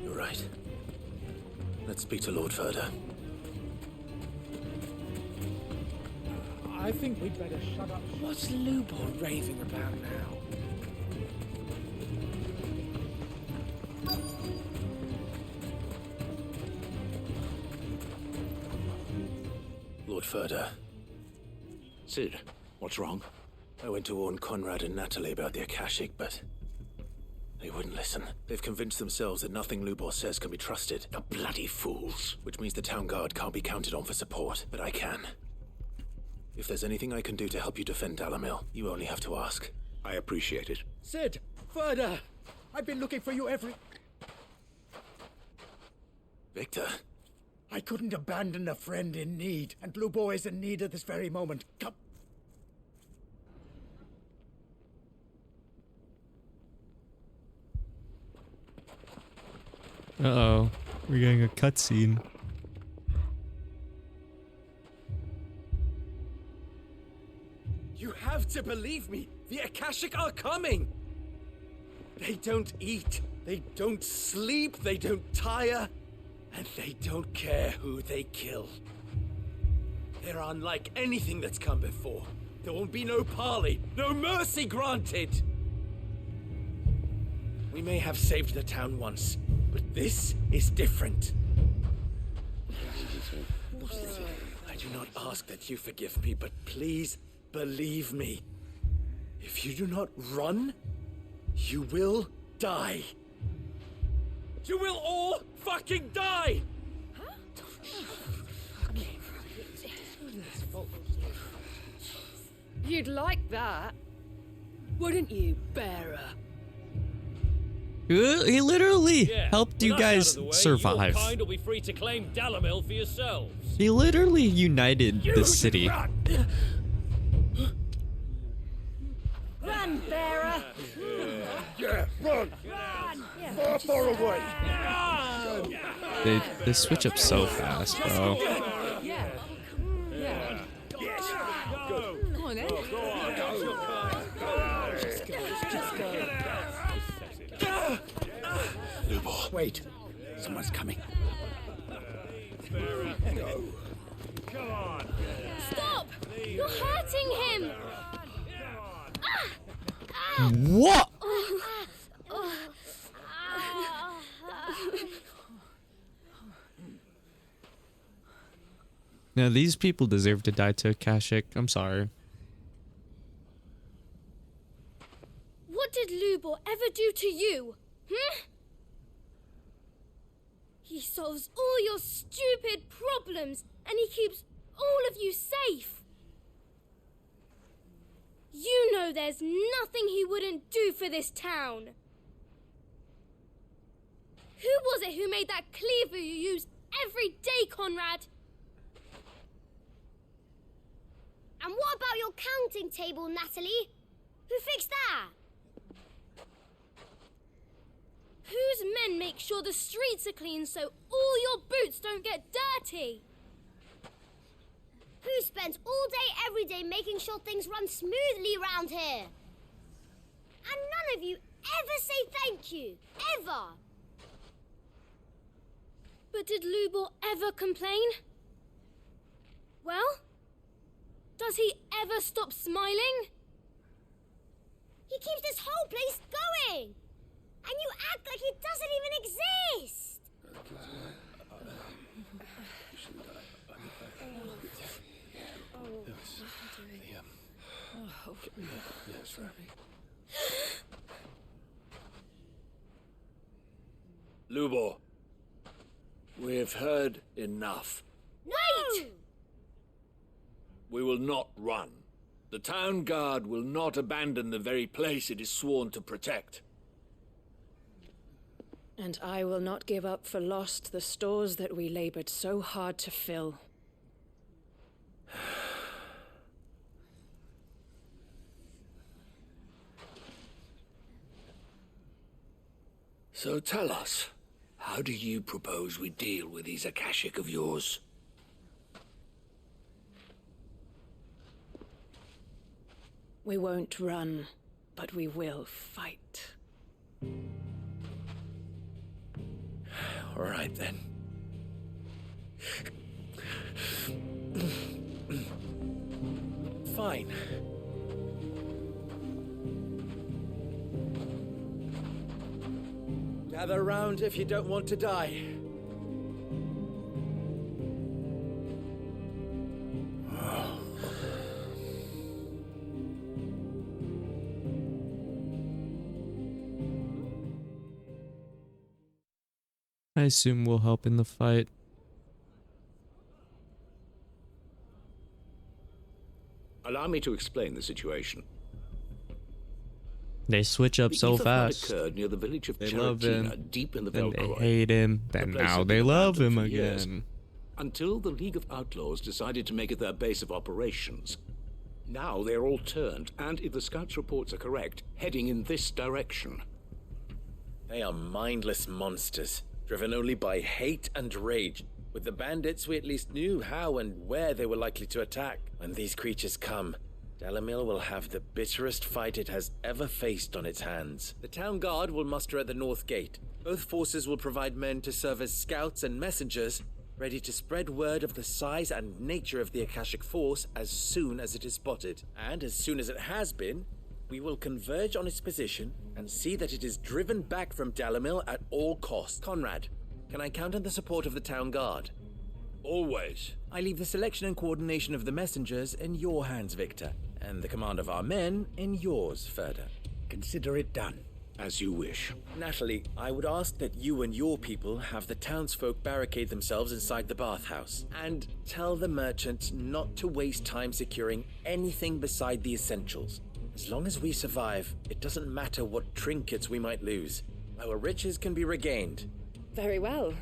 You're right. Let's speak to Lord Ferda. I think we'd better shut up. What's Lubor raving about now? Lord Ferda. Sid, what's wrong? I went to warn Conrad and Natalie about the Akashic, but they wouldn't listen. They've convinced themselves that nothing Lubor says can be trusted. The bloody fools. Which means the town guard can't be counted on for support, but I can. If there's anything I can do to help you defend Dalamil, you only have to ask. I appreciate it. Sid! Ferda! I've been looking for you Victor? I couldn't abandon a friend in need, and Lubor is in need at this very moment. Come. Uh-oh. We're getting a cutscene. You have to believe me. The Akashic are coming. They don't eat. They don't sleep. They don't tire. And they don't care who they kill. They're unlike anything that's come before. There won't be no parley, no mercy granted. We may have saved the town once, but this is different. I do not ask that you forgive me, but please believe me. If you do not run, you will die. You will all fucking die! You'd like that, wouldn't you, bearer? He literally helped you with us out guys of the way, survive. Your kind will be free to claim Dalamil for yourselves. He literally united the city. Run, bearer! Yeah, run! Far, far away! They switch up so fast, bro. Come on, then. Lubor. Wait, someone's coming. Come on. Stop! You're hurting him! What? Now these people deserve to die to Akashic. I'm sorry. What did Lubor ever do to you? He solves all your stupid problems, and he keeps all of you safe. You know there's nothing he wouldn't do for this town. Who was it who made that cleaver you use every day, Conrad? And what about your counting table, Natalie? Who fixed that? Whose men make sure the streets are clean so all your boots don't get dirty? who spends all day every day making sure things run smoothly round here. And none of you ever say thank you. Ever. But did Lubor ever complain? Well, does he ever stop smiling? He keeps this whole place going! And you act like it doesn't even exist! Lubor, we've heard enough. Wait! We will not run. The town guard will not abandon the very place it is sworn to protect. And I will not give up for lost the stores that we labored so hard to fill. So tell us, how do you propose we deal with these Akashic of yours? We won't run, but we will fight. All right, then. Fine. Gather round if you don't want to die. I assume we'll help in the fight. Allow me to explain the situation. They switch up so The fight fast. occurred near the village of They love Cheratina, him, deep in the then they Velcroy. hate him, then The place now had they been love abandoned him for years, again. until the League of Outlaws decided to make it their base of operations. Now they're all turned, and if the scouts' reports are correct, heading in this direction. They are mindless monsters, driven only by hate and rage. With the bandits, we at least knew how and where they were likely to attack. When these creatures come, Dalamil will have the bitterest fight it has ever faced on its hands. The town guard will muster at the north gate. Both forces will provide men to serve as scouts and messengers, ready to spread word of the size and nature of the Akashic force as soon as it is spotted. And as soon as it has been, we will converge on its position and see that it is driven back from Dalamil at all costs. Conrad, can I count on the support of the town guard? Always. I leave the selection and coordination of the messengers in your hands, Victor, and the command of our men in yours, Ferda. Consider it done. As you wish. Natalie, I would ask that you and your people have the townsfolk barricade themselves inside the bathhouse, and tell the merchants not to waste time securing anything beside the essentials. As long as we survive, it doesn't matter what trinkets we might lose. Our riches can be regained. Very well.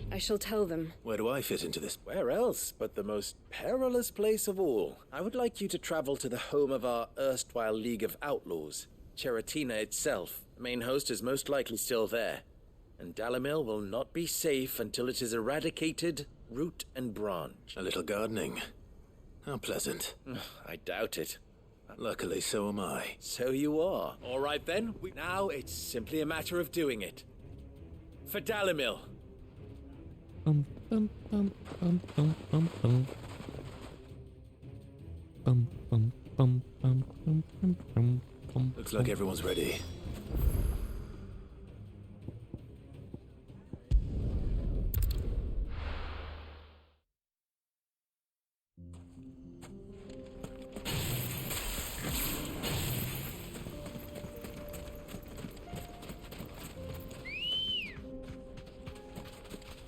I shall tell them. Where do I fit into this? Where else but the most perilous place of all? I would like you to travel to the home of our erstwhile League of Outlaws, Cheratina itself. The main host is most likely still there, and Dalamil will not be safe until it is eradicated, root and branch. A little gardening. How pleasant. I doubt it. Luckily, so am I. So you are. All right, then. Now it's simply a matter of doing it. For Dalamil. Bum, bum, bum, bum, bum, bum, bum. Bum, bum, bum, bum, bum, bum, bum, bum. Looks like everyone's ready.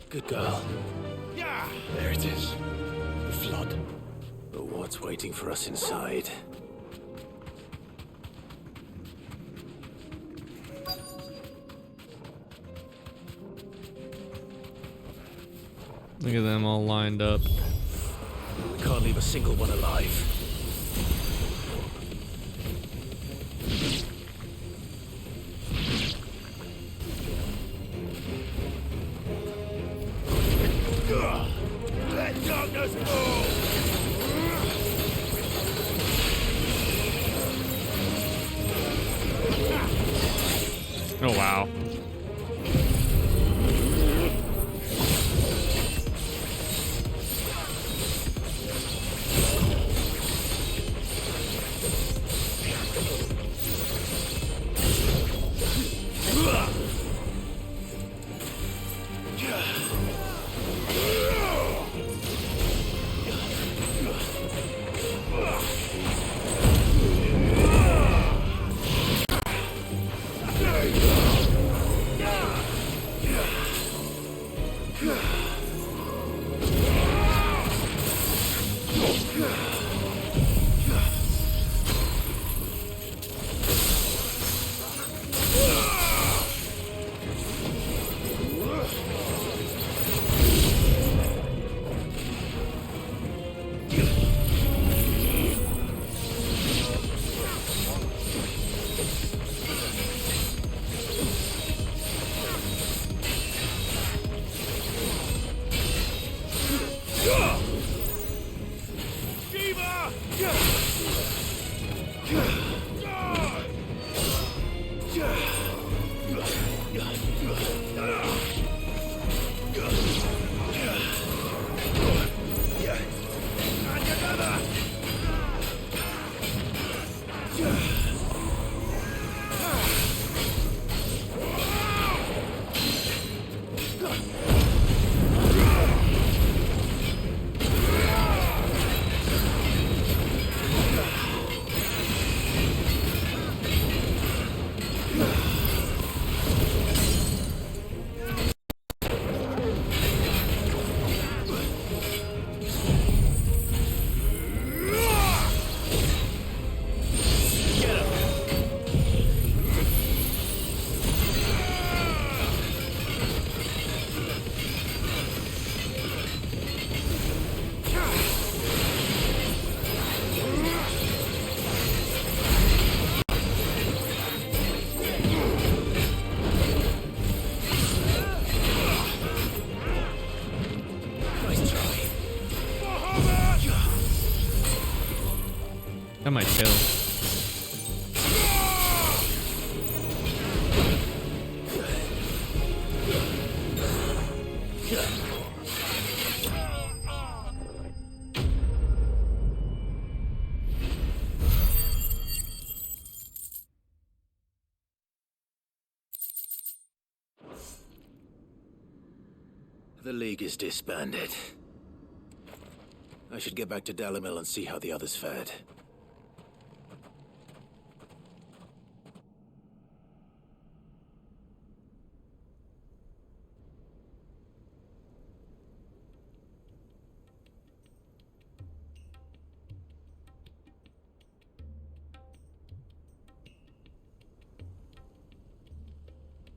Good girl. Yeah! There it is. The flood. But what's waiting for us inside? Look at them all lined up. We can't leave a single one alive. Let darkness fall! Oh, wow. That might kill. The League is disbanded. I should get back to Dalimil and see how the others fared.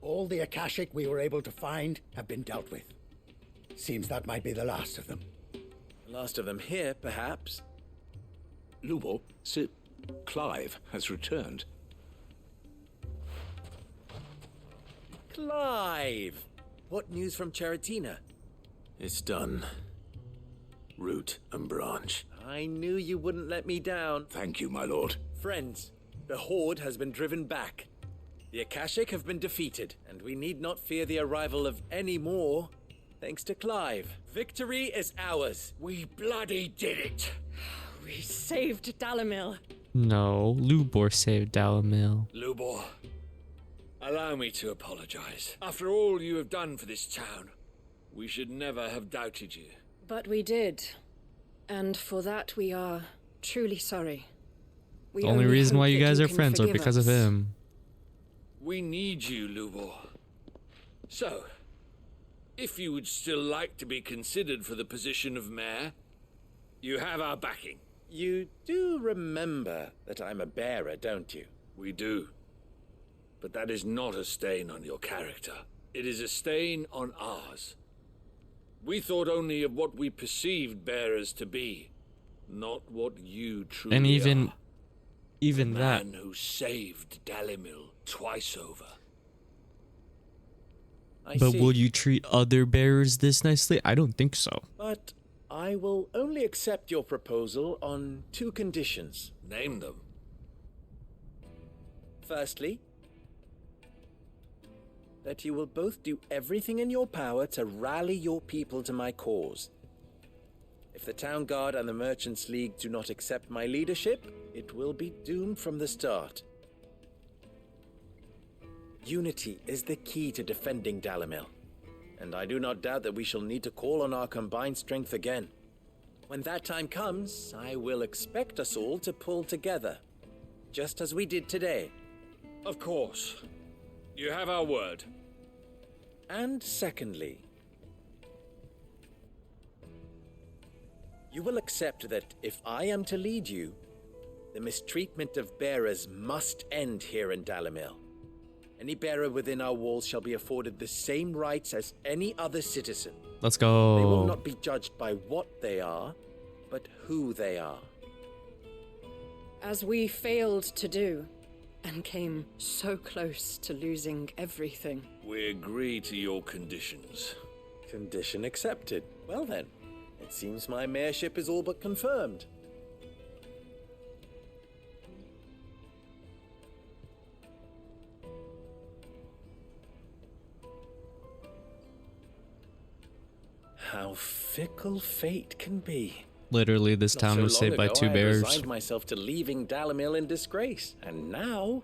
All the Akashic we were able to find have been dealt with. Seems that might be the last of them. The last of them here, perhaps. Lubo, Sir Clive has returned. Clive! What news from Charatina? It's done. Root and branch. I knew you wouldn't let me down. Thank you, my lord. Friends, the Horde has been driven back. The Akashic have been defeated, and we need not fear the arrival of any more, thanks to Clive. Victory is ours. We bloody did it. We saved Dalimil. No, Lubor saved Dalimil. Lubor, allow me to apologize. After all you have done for this town, we should never have doubted you. But we did. And for that we are truly sorry. We The only reason why you guys are friends are because of him. We need you, Lubor. So, if you would still like to be considered for the position of mayor, you have our backing. You do remember that I'm a bearer, don't you? We do. But that is not a stain on your character. It is a stain on ours. We thought only of what we perceived bearers to be, not what you truly are. And even the that. man who saved Dalimil twice over. But will you treat other bearers this nicely? I don't think so. But I will only accept your proposal on 2 conditions. Name them. Firstly, that you will both do everything in your power to rally your people to my cause. If the Town Guard and the Merchants League do not accept my leadership, it will be doomed from the start. Unity is the key to defending Dalimil, and I do not doubt that we shall need to call on our combined strength again. When that time comes, I will expect us all to pull together, just as we did today. Of course. You have our word. And secondly, you will accept that if I am to lead you, the mistreatment of bearers must end here in Dalimil. Any bearer within our walls shall be afforded the same rights as any other citizen. Let's go. They will not be judged by what they are, but who they are. As we failed to do, and came so close to losing everything. We agree to your conditions. Condition accepted. Well then, it seems my mayorship is all but confirmed. How fickle fate can be. Literally, this Not town so was long saved by ago, 2 I had bears. resigned myself to leaving Dalimil in disgrace, and now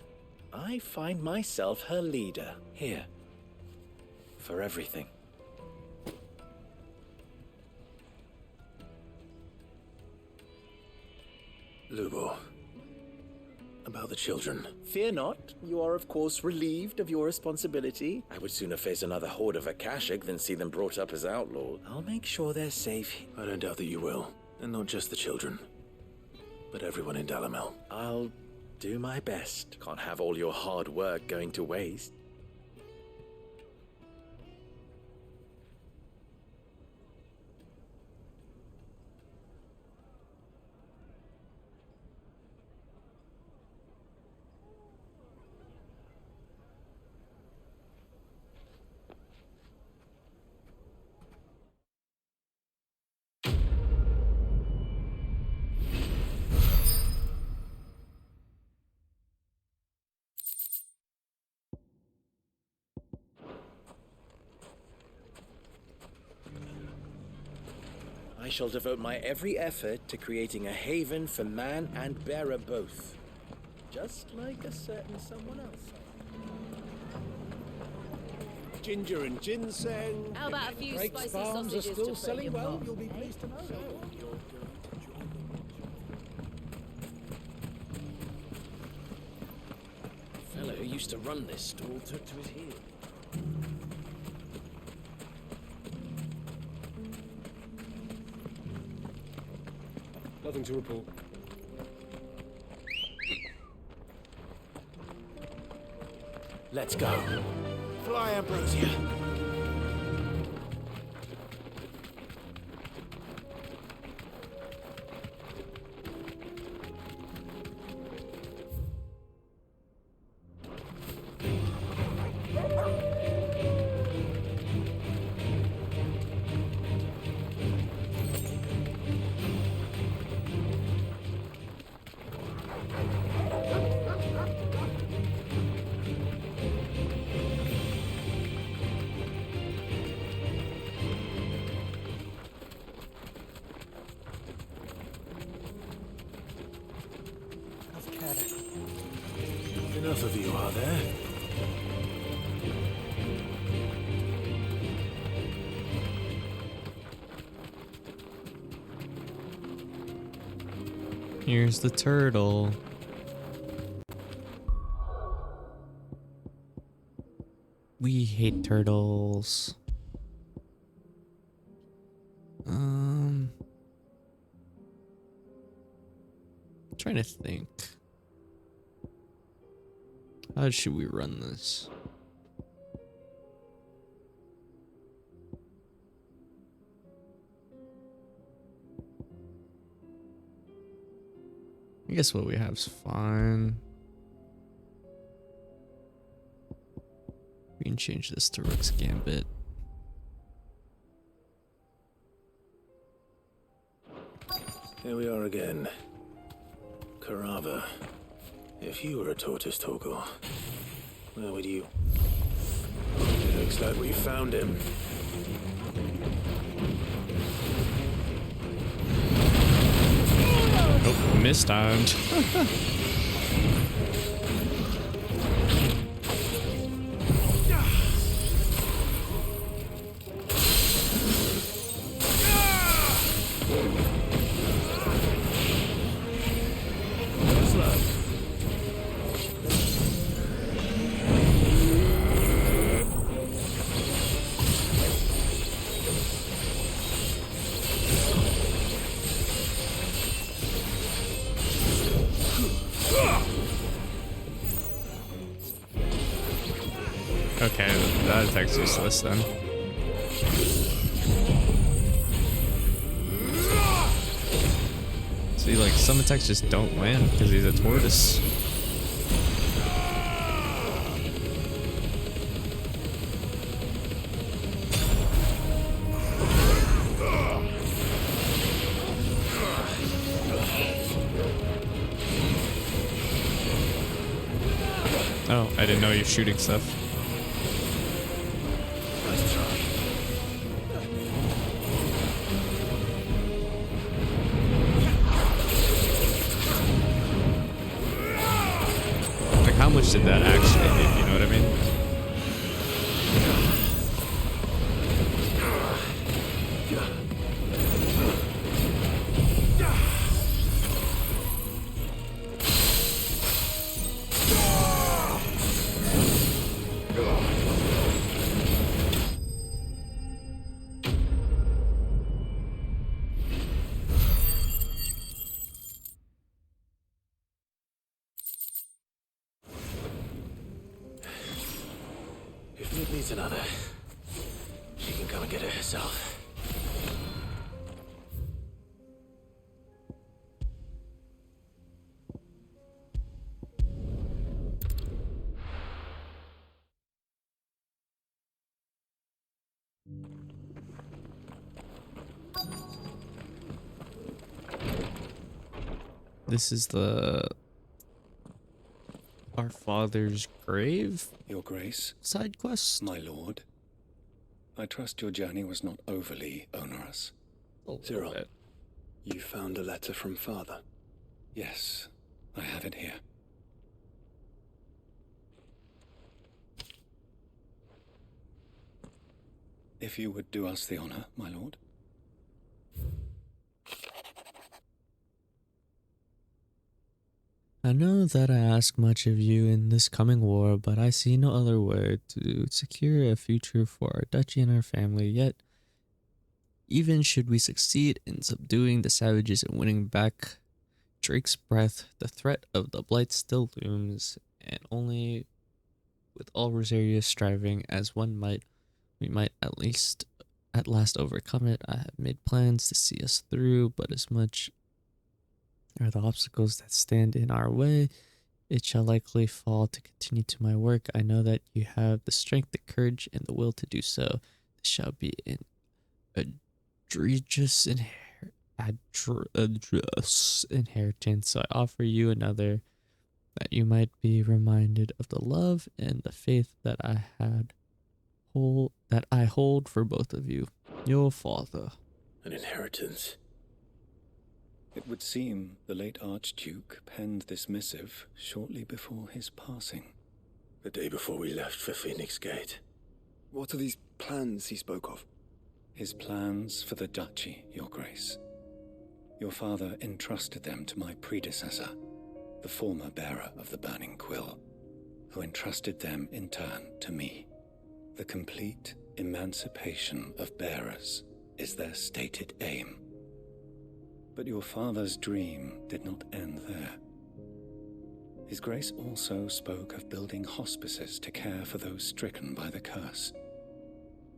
I find myself her leader here for everything. Lubo, about the children. Fear not, you are of course relieved of your responsibility. I would sooner face another horde of Akashic than see them brought up as outlaws. I'll make sure they're safe. I don't doubt that you will. And not just the children, but everyone in Dalimil. I'll do my best. Can't have all your hard work going to waste. I shall devote my every effort to creating a haven for man and bearer both. Just like a certain someone else. Ginger and ginseng. How about a few Drake's spicy Farms sausages are still to fill selling your well. pot, You'll be eh? pleased to know. The fellow who used to run this stall took to his heels. Nothing to report. Let's go. Fly, Ambrosia. Enough of you, are there? Here's the turtle. We hate turtles. Trying to think. How should we run this? I guess what we have is fine. We can change this to Rook's Gambit. Here we are again. Carava. If you were a tortoise, Torgor, where would you... Looks like we found him. Oh, mistimed. Okay, that attack's useless then. See, like, some attacks just don't land because he's a tortoise. Oh, I didn't know you're shooting stuff. Like, how much did that actually hit? You know what I mean? If Nick needs another, she can come and get it herself. This is the Our Father's Grave? Your Grace. Side quest? My lord. I trust your journey was not overly onerous. Cyril, you found a letter from Father? Yes, I have it here. If you would do us the honor, my lord. I know that I ask much of you in this coming war, but I see no other way to secure a future for our duchy and our family. Yet, even should we succeed in subduing the savages and winning back Drake's breath, the threat of the Blight still looms, and only with all Rosaria's striving as one might, we might at last overcome it. I have made plans to see us through, but as much are the obstacles that stand in our way, it shall likely fall to continue to my work. I know that you have the strength, the courage, and the will to do so. This shall be an egregious inheritance. So I offer you another, that you might be reminded of the love and the faith that I hold for both of you. Your father. An inheritance? It would seem the late Archduke penned this missive shortly before his passing. The day before we left for Phoenix Gate. What are these plans he spoke of? His plans for the duchy, Your Grace. Your father entrusted them to my predecessor, the former bearer of the Burning Quill, who entrusted them in turn to me. The complete emancipation of bearers is their stated aim. But your father's dream did not end there. His Grace also spoke of building hospices to care for those stricken by the curse,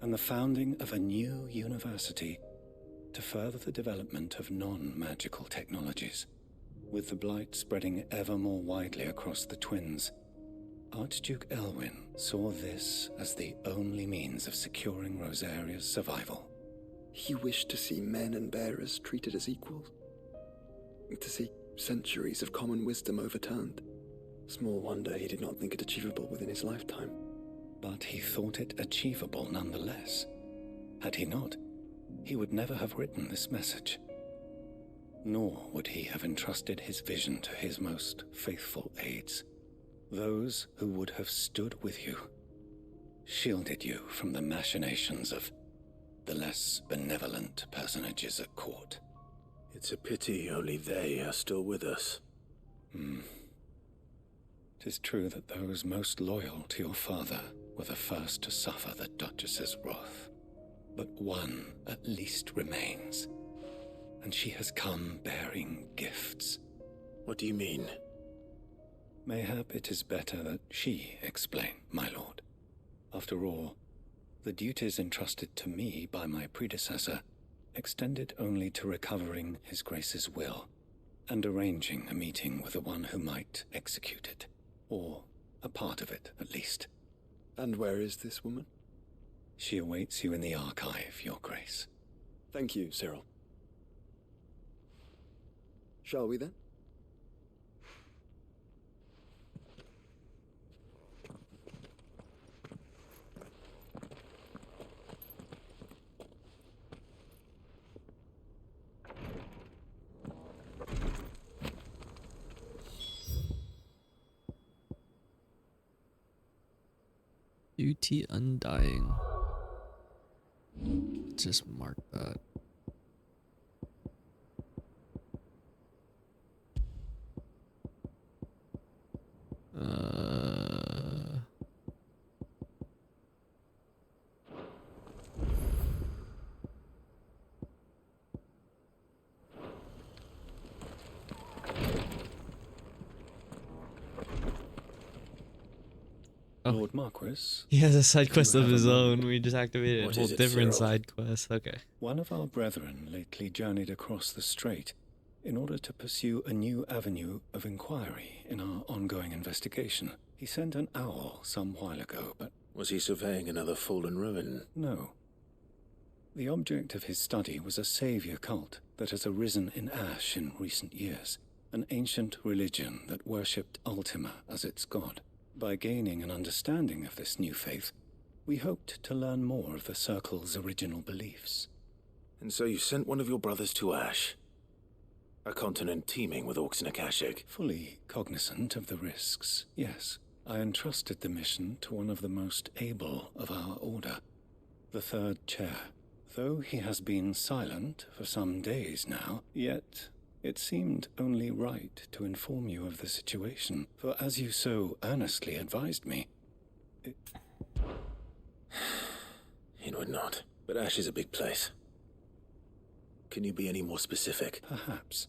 and the founding of a new university to further the development of non-magical technologies. With the blight spreading ever more widely across the twins, Archduke Elwyn saw this as the only means of securing Rosaria's survival. He wished to see men and bearers treated as equals. To see centuries of common wisdom overturned. Small wonder he did not think it achievable within his lifetime. but he thought it achievable nonetheless. Had he not, he would never have written this message. Nor would he have entrusted his vision to his most faithful aides, those who would have stood with you, shielded you from the machinations of the less benevolent personages at court. It's a pity only they are still with us. 'Tis true that those most loyal to your father were the first to suffer the Duchess's wrath. But one at least remains, and she has come bearing gifts. What do you mean? Mayhap it is better that she explain, my lord. After all, the duties entrusted to me by my predecessor extended only to recovering His Grace's will and arranging a meeting with the one who might execute it, or a part of it at least. And where is this woman? She awaits you in the archive, Your Grace. Thank you, Cyril. Shall we then? Duty undying. Just mark that. Lord Marquis? He has a side quest do of have his a own. moment. We just activated a What whole is it, different Cyril? side quest. Okay. One of our brethren lately journeyed across the strait in order to pursue a new avenue of inquiry in our ongoing investigation. He sent an owl some while ago, but... Was he surveying another fallen ruin? No. The object of his study was a savior cult that has arisen in Ash in recent years, an ancient religion that worshipped Ultima as its god. By gaining an understanding of this new faith, we hoped to learn more of the Circle's original beliefs. And so you sent one of your brothers to Ash? A continent teeming with orcs and Akashic? Fully cognizant of the risks, yes. I entrusted the mission to one of the most able of our order, the third chair. Though he has been silent for some days now, yet it seemed only right to inform you of the situation, for as you so earnestly advised me, It would not. But Ash is a big place. Can you be any more specific? Perhaps.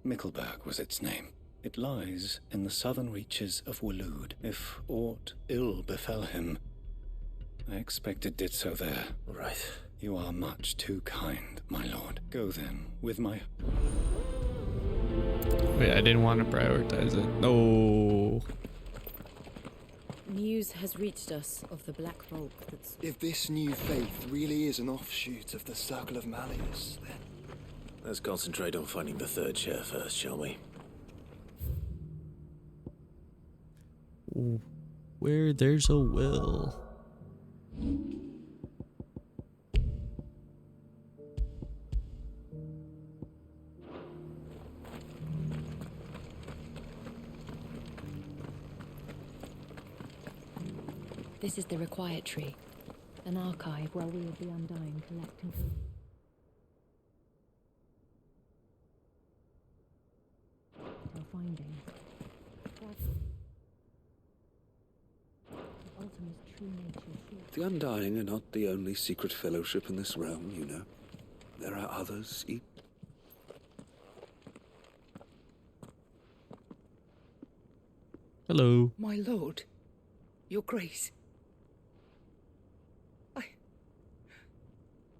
Mickleburg was its name. It lies in the southern reaches of Waloed. If aught ill befell him, I expect it did so there. Right. You are much too kind, my lord. Go then, with my... Wait, I didn't want to prioritize it. No. News has reached us of the black bulk that's... If this new faith really is an offshoot of the Circle of Malleus, then... Let's concentrate on finding the third chair first, shall we? Where there's a will. This is the required tree, an archive where we of the Undying collecting. Our findings. Ultima's true nature. The Undying are not the only secret fellowship in this realm, you know. There are others. Hello. My lord, your grace.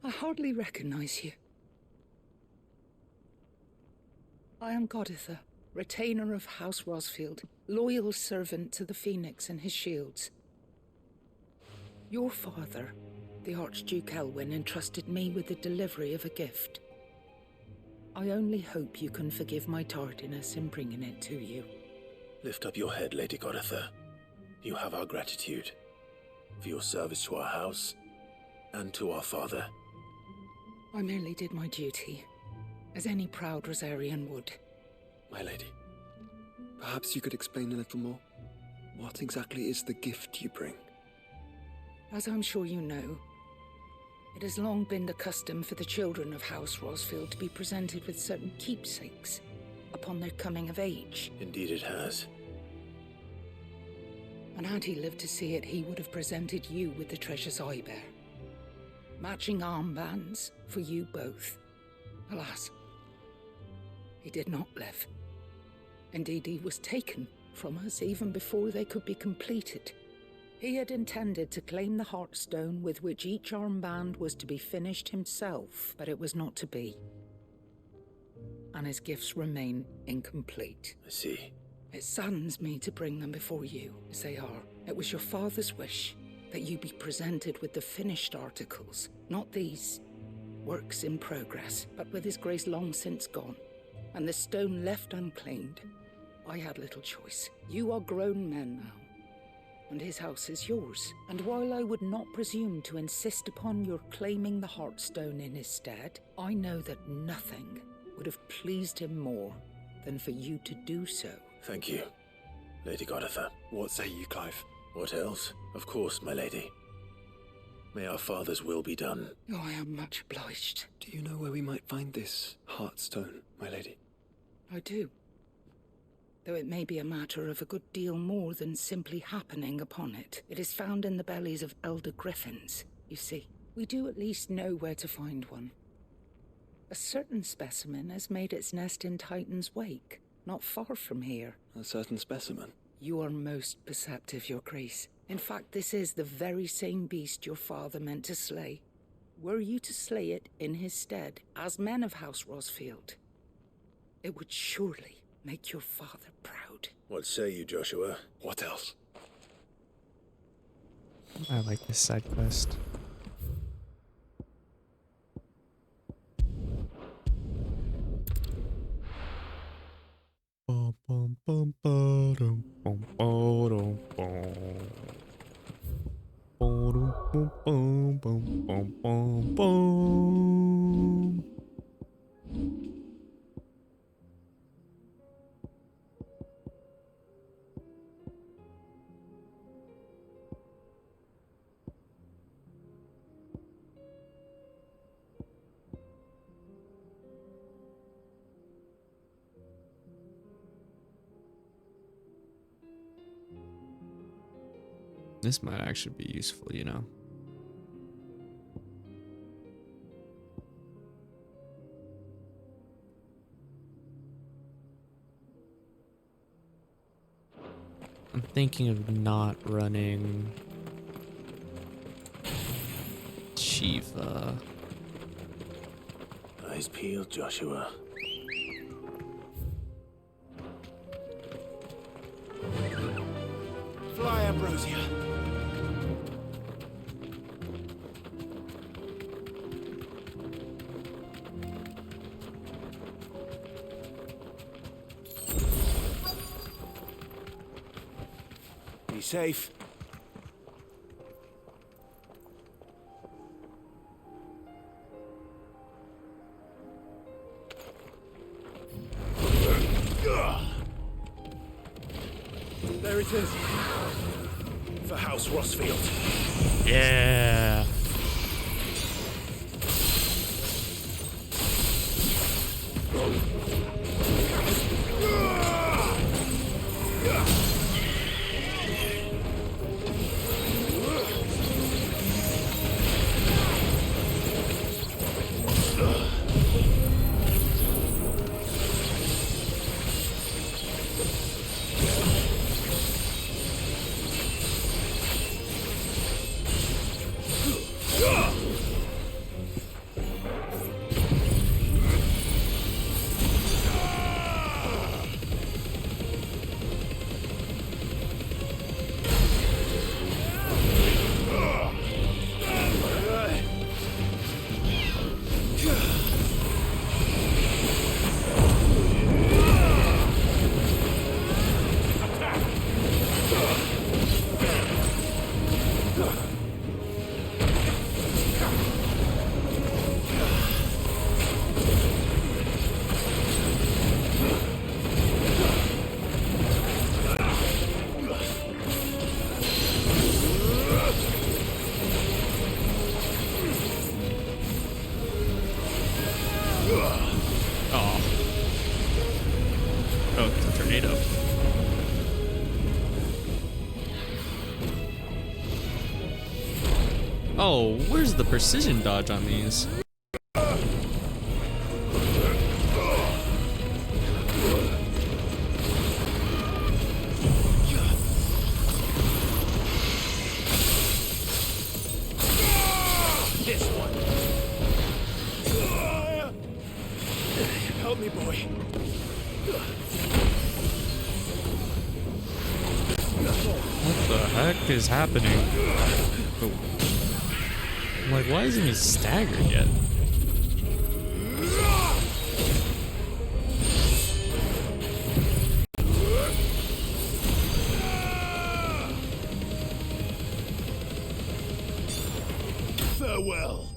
I hardly recognize you. I am Goditha, retainer of House Rosfield, loyal servant to the Phoenix and his shields. Your father, the Archduke Elwyn, entrusted me with the delivery of a gift. I only hope you can forgive my tardiness in bringing it to you. Lift up your head, Lady Goditha. You have our gratitude. for your service to our house and to our father. I merely did my duty, as any proud Rosarian would. My lady, perhaps you could explain a little more? What exactly is the gift you bring? As I'm sure you know, it has long been the custom for the children of House Rosfield to be presented with certain keepsakes upon their coming of age. Indeed it has. And had he lived to see it, he would have presented you with the treasures I bear. Matching armbands for you both. Alas, he did not live. Indeed, he was taken from us even before they could be completed. He had intended to claim the Heartstone with which each armband was to be finished himself, but it was not to be. And his gifts remain incomplete. I see. It saddens me to bring them before you, as they are. It was your father's wish that you be presented with the finished articles, not these works in progress, but with his grace long since gone, and the stone left unclaimed. I had little choice. You are grown men now, and his house is yours. And while I would not presume to insist upon your claiming the Heartstone in his stead, I know that nothing would have pleased him more than for you to do so. Thank you, Lady Goditha. What say you, Clive? What else? Of course, my lady. May our father's will be done. Oh, I am much obliged. Do you know where we might find this Heartstone, my lady? I do. Though it may be a matter of a good deal more than simply happening upon it. It is found in the bellies of elder griffins, you see. We do at least know where to find one. A certain specimen has made its nest in Titan's Wake, not far from here. A certain specimen? You are most perceptive, Your Grace. In fact, this is the very same beast your father meant to slay. Were you to slay it in his stead, as men of House Rosfield, it would surely make your father proud. What say you, Joshua? What else? I like this side quest. Bum, bum, bum, ba-dum, bum, ba-dum, bum. Ba-dum, bum, bum, bum, bum, bum, bum. This might actually be useful, you know. I'm thinking of not running Shiva. Eyes peeled, Joshua. Fly, Ambrosia. Be safe. There it is. For House Rosfield. Yeah. Oh, where's the precision dodge on these? This one. Help me, boy. What the heck is happening? Oh. I'm like, why isn't he staggered yet? Farewell.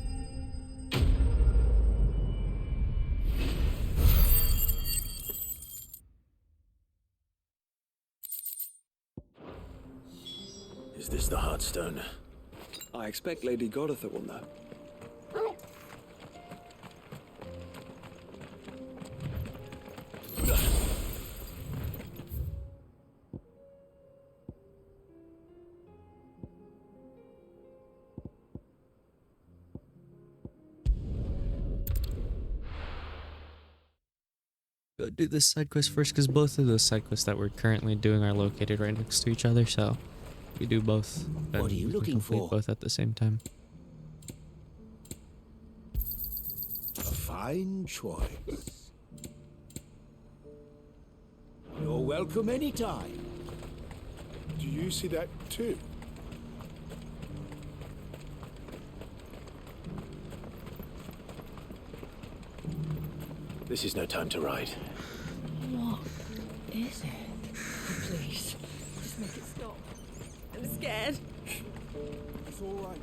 Is this the Heartstone? I expect Lady Goritha will know. Go do this side quest first, because both of those side quests that we're currently doing are located right next to each other, so we do both. What are you looking for? Both at the same time. A fine choice. You're welcome anytime. Do you see that too? This is no time to ride. What is it? Please, just make it stop. I'm scared. It's all right.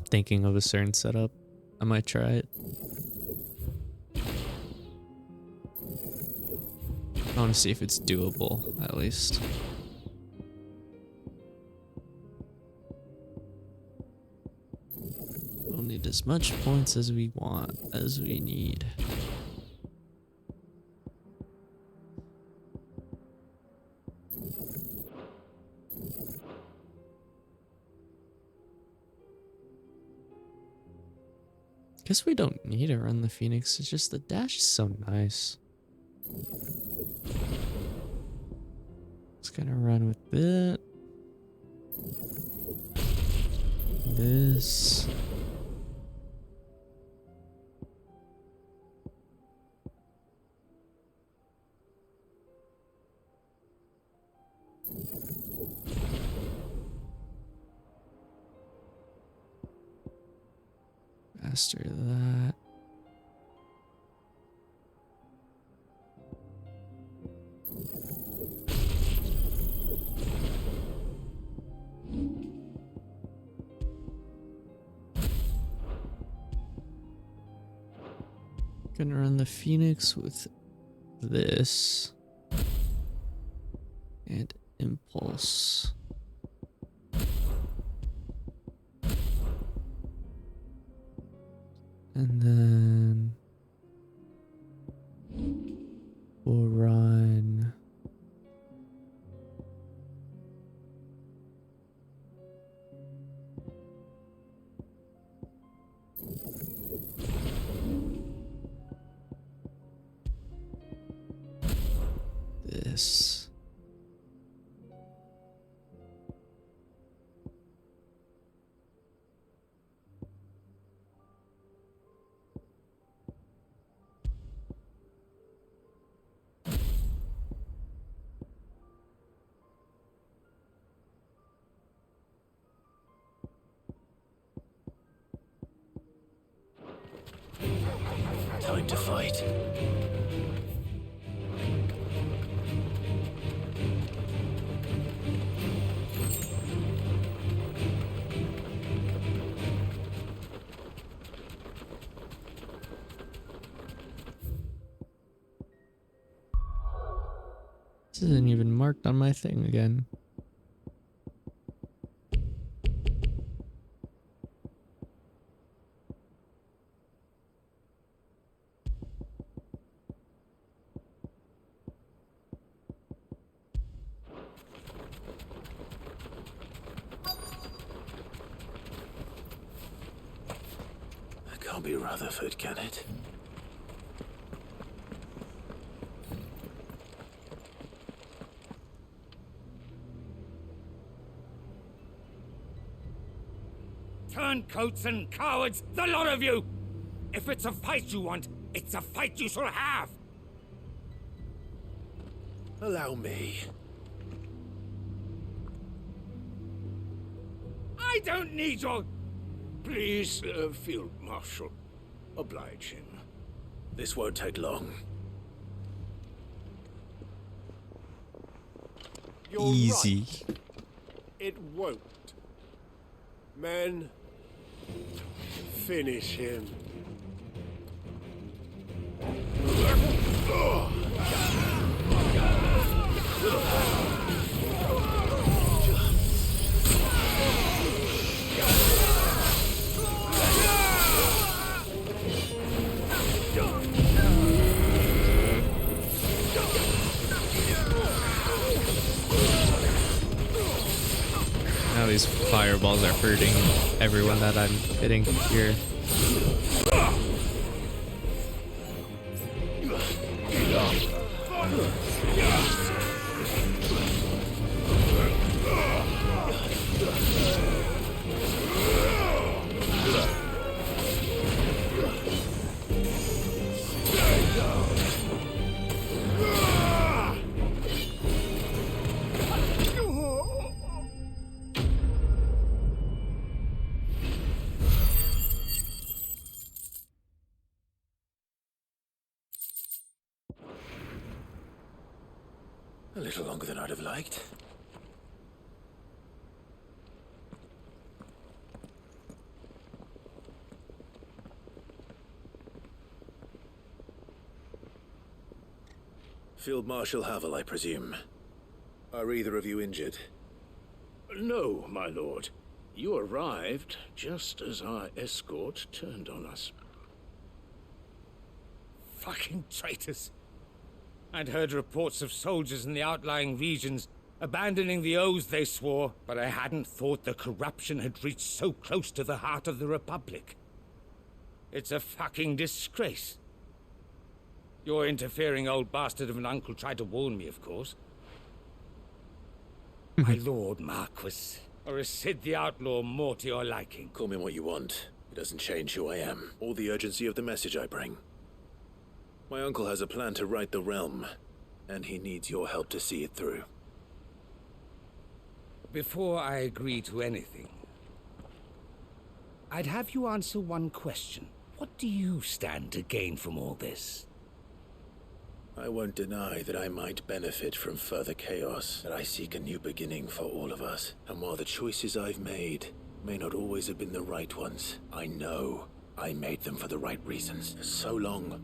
Thinking of a certain setup. I might try it. I want to see if it's doable, at least. We'll need as much points as we want, as we need. Guess we don't need to run the Phoenix, it's just the dash is so nice. Just gonna run with it. This. Master that. Gonna run the Phoenix with this and Impulse. And then we'll run this. Time to fight. This isn't even marked on my thing again. It can't be Rutherford, can it? Turncoats and cowards, the lot of you! If it's a fight you want, it's a fight you shall have! Allow me. I don't need your... Please, Field Marshal, oblige him. This won't take long. You're Easy. right. It won't. Men, finish him. Now these fireballs are hurting everyone that I'm hitting here. A little longer than I'd have liked. Field Marshal Havel, I presume. Are either of you injured? No, my lord. You arrived just as our escort turned on us. Fucking traitors. I'd heard reports of soldiers in the outlying regions abandoning the oaths they swore, but I hadn't thought the corruption had reached so close to the heart of the Republic. It's a fucking disgrace. Your interfering old bastard of an uncle tried to warn me, of course. My lord Marquis, or is Sid the Outlaw more to your liking? Call me what you want. It doesn't change who I am, or the urgency of the message I bring. My uncle has a plan to right the realm, and he needs your help to see it through. Before I agree to anything, I'd have you answer one question. What do you stand to gain from all this? I won't deny that I might benefit from further chaos, that I seek a new beginning for all of us. And while the choices I've made may not always have been the right ones, I know I made them for the right reasons. For so long,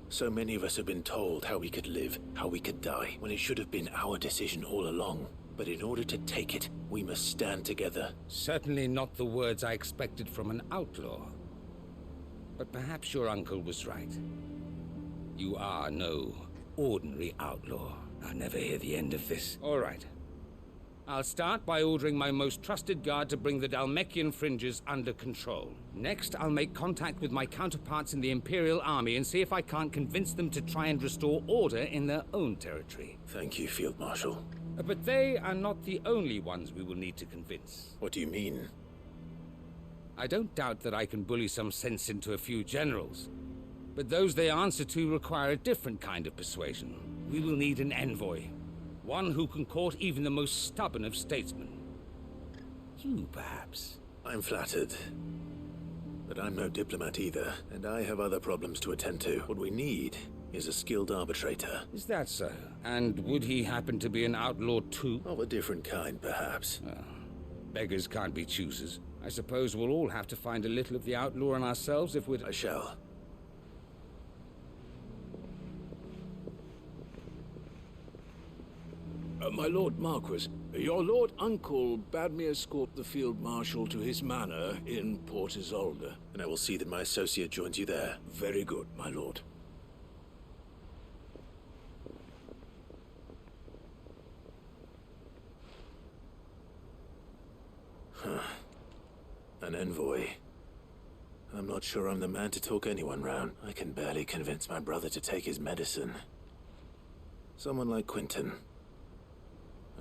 so many of us have been told how we could live, how we could die, when it should have been our decision all along. But in order to take it, we must stand together. Certainly not the words I expected from an outlaw. But perhaps your uncle was right. You are no ordinary outlaw. I'll never hear the end of this. All right. I'll start by ordering my most trusted guard to bring the Dalmekian fringes under control. Next, I'll make contact with my counterparts in the Imperial Army and see if I can't convince them to try and restore order in their own territory. Thank you, Field Marshal. But they are not the only ones we will need to convince. What do you mean? I don't doubt that I can bully some sense into a few generals. But those they answer to require a different kind of persuasion. We will need an envoy. One who can court even the most stubborn of statesmen. You, perhaps. I'm flattered. But I'm no diplomat either, and I have other problems to attend to. What we need is a skilled arbitrator. Is that so? And would he happen to be an outlaw too? Of a different kind, perhaps. Beggars can't be choosers. I suppose we'll all have to find a little of the outlaw in ourselves if we're... I shall. My Lord Marquis, your Lord Uncle bade me escort the Field Marshal to his manor in Port Isolde. And I will see that my associate joins you there. Very good, my lord. An envoy. I'm not sure I'm the man to talk anyone round. I can barely convince my brother to take his medicine. Someone like Quentin.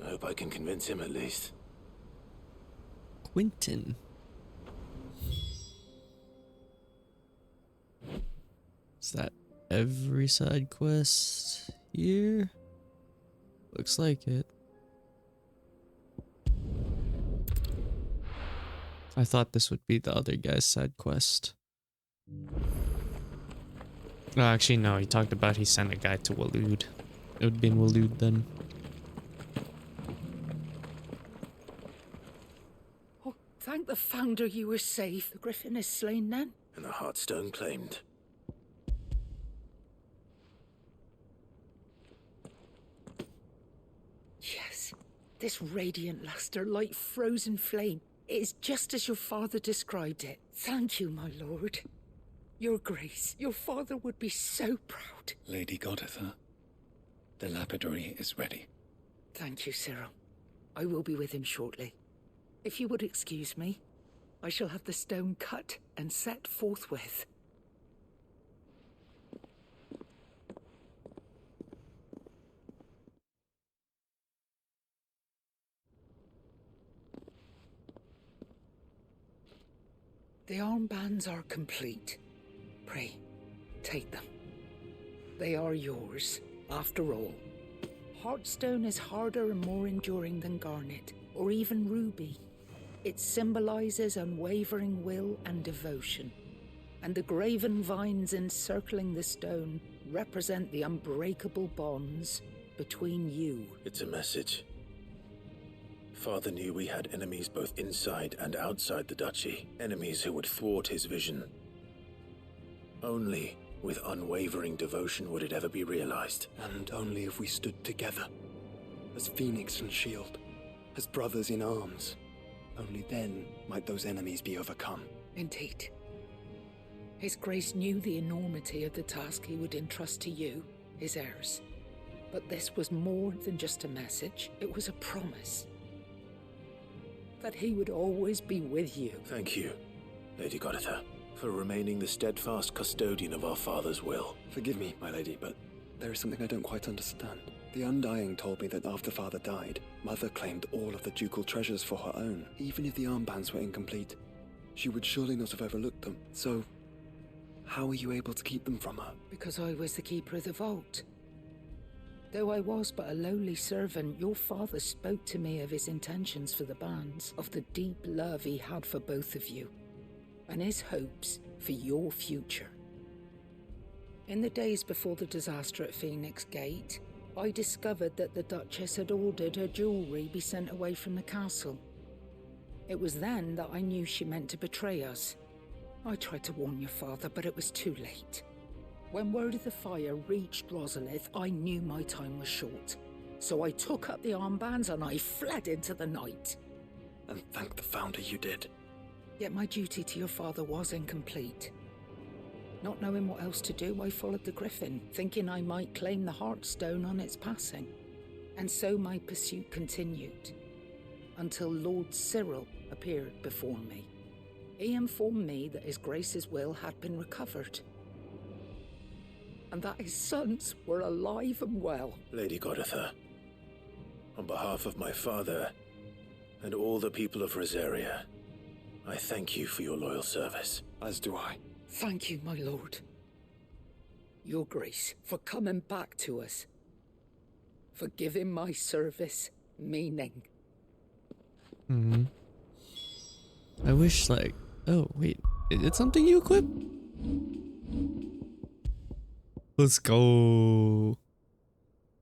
I hope I can convince him at least. Quentin. Is that every side quest here? Looks like it. I thought this would be the other guy's side quest. Oh, actually, no. He talked about he sent a guy to Waloed. It would be in Waloed then. Oh, thank the Founder you were safe. The Griffin is slain then. And the Heartstone claimed. Yes, this radiant luster like frozen flame. It is just as your father described it. Thank you, my lord. Your Grace, your father would be so proud. Lady Goditha, the lapidary is ready. Thank you, Cyril. I will be with him shortly. If you would excuse me, I shall have the stone cut and set forthwith. The armbands are complete. Pray, take them. They are yours, after all. Heartstone is harder and more enduring than garnet, or even ruby. It symbolizes unwavering will and devotion. And the graven vines encircling the stone represent the unbreakable bonds between you. It's a message. Father knew we had enemies both inside and outside the duchy. Enemies who would thwart his vision. Only with unwavering devotion would it ever be realized. And only if we stood together, as Phoenix and Shield, as brothers in arms. Only then might those enemies be overcome. Indeed. His Grace knew the enormity of the task he would entrust to you, his heirs. But this was more than just a message. It was a promise. That he would always be with you. Thank you, Lady Goditha, for remaining the steadfast custodian of our father's will. Forgive me, my lady, but there is something I don't quite understand. The Undying told me that after Father died, Mother claimed all of the ducal treasures for her own. Even if the armbands were incomplete, she would surely not have overlooked them. So, how were you able to keep them from her? Because I was the keeper of the vault. Though I was but a lowly servant, your father spoke to me of his intentions for the bands, of the deep love he had for both of you, and his hopes for your future. In the days before the disaster at Phoenix Gate, I discovered that the Duchess had ordered her jewelry be sent away from the castle. It was then that I knew she meant to betray us. I tried to warn your father, but it was too late. When word of the fire reached Rosalith, I knew my time was short. So I took up the armbands and I fled into the night. And thank the Founder you did. Yet my duty to your father was incomplete. Not knowing what else to do, I followed the Griffin, thinking I might claim the Heartstone on its passing. And so my pursuit continued, until Lord Cyril appeared before me. He informed me that His Grace's will had been recovered, and that his sons were alive and well. Lady Goditha, on behalf of my father and all the people of Rosaria, I thank you for your loyal service. As do I. Thank you, my lord. Your Grace, for coming back to us. For giving my service meaning. I wish, like... Oh, wait. It's something you equip? Let's go.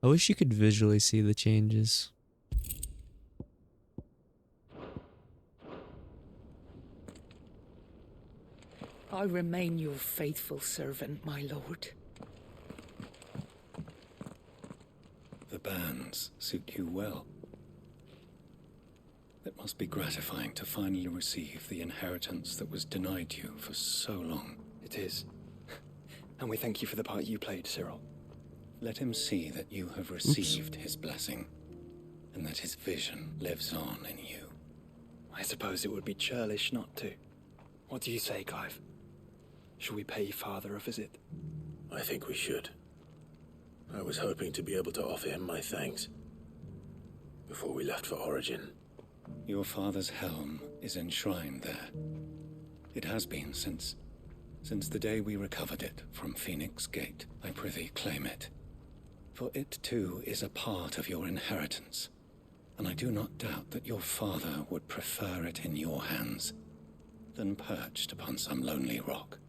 I wish you could visually see the changes. I remain your faithful servant, my lord. The bands suit you well. It must be gratifying to finally receive the inheritance that was denied you for so long. It is. And we thank you for the part you played, Cyril. Let him see that you have received his blessing, and that his vision lives on in you. I suppose it would be churlish not to. What do you say, Clive? Shall we pay Father a visit? I think we should. I was hoping to be able to offer him my thanks before we left for Origin. Your father's helm is enshrined there. It has been since the day we recovered it from Phoenix Gate. I prithee claim it. For it too is a part of your inheritance, and I do not doubt that your father would prefer it in your hands than perched upon some lonely rock.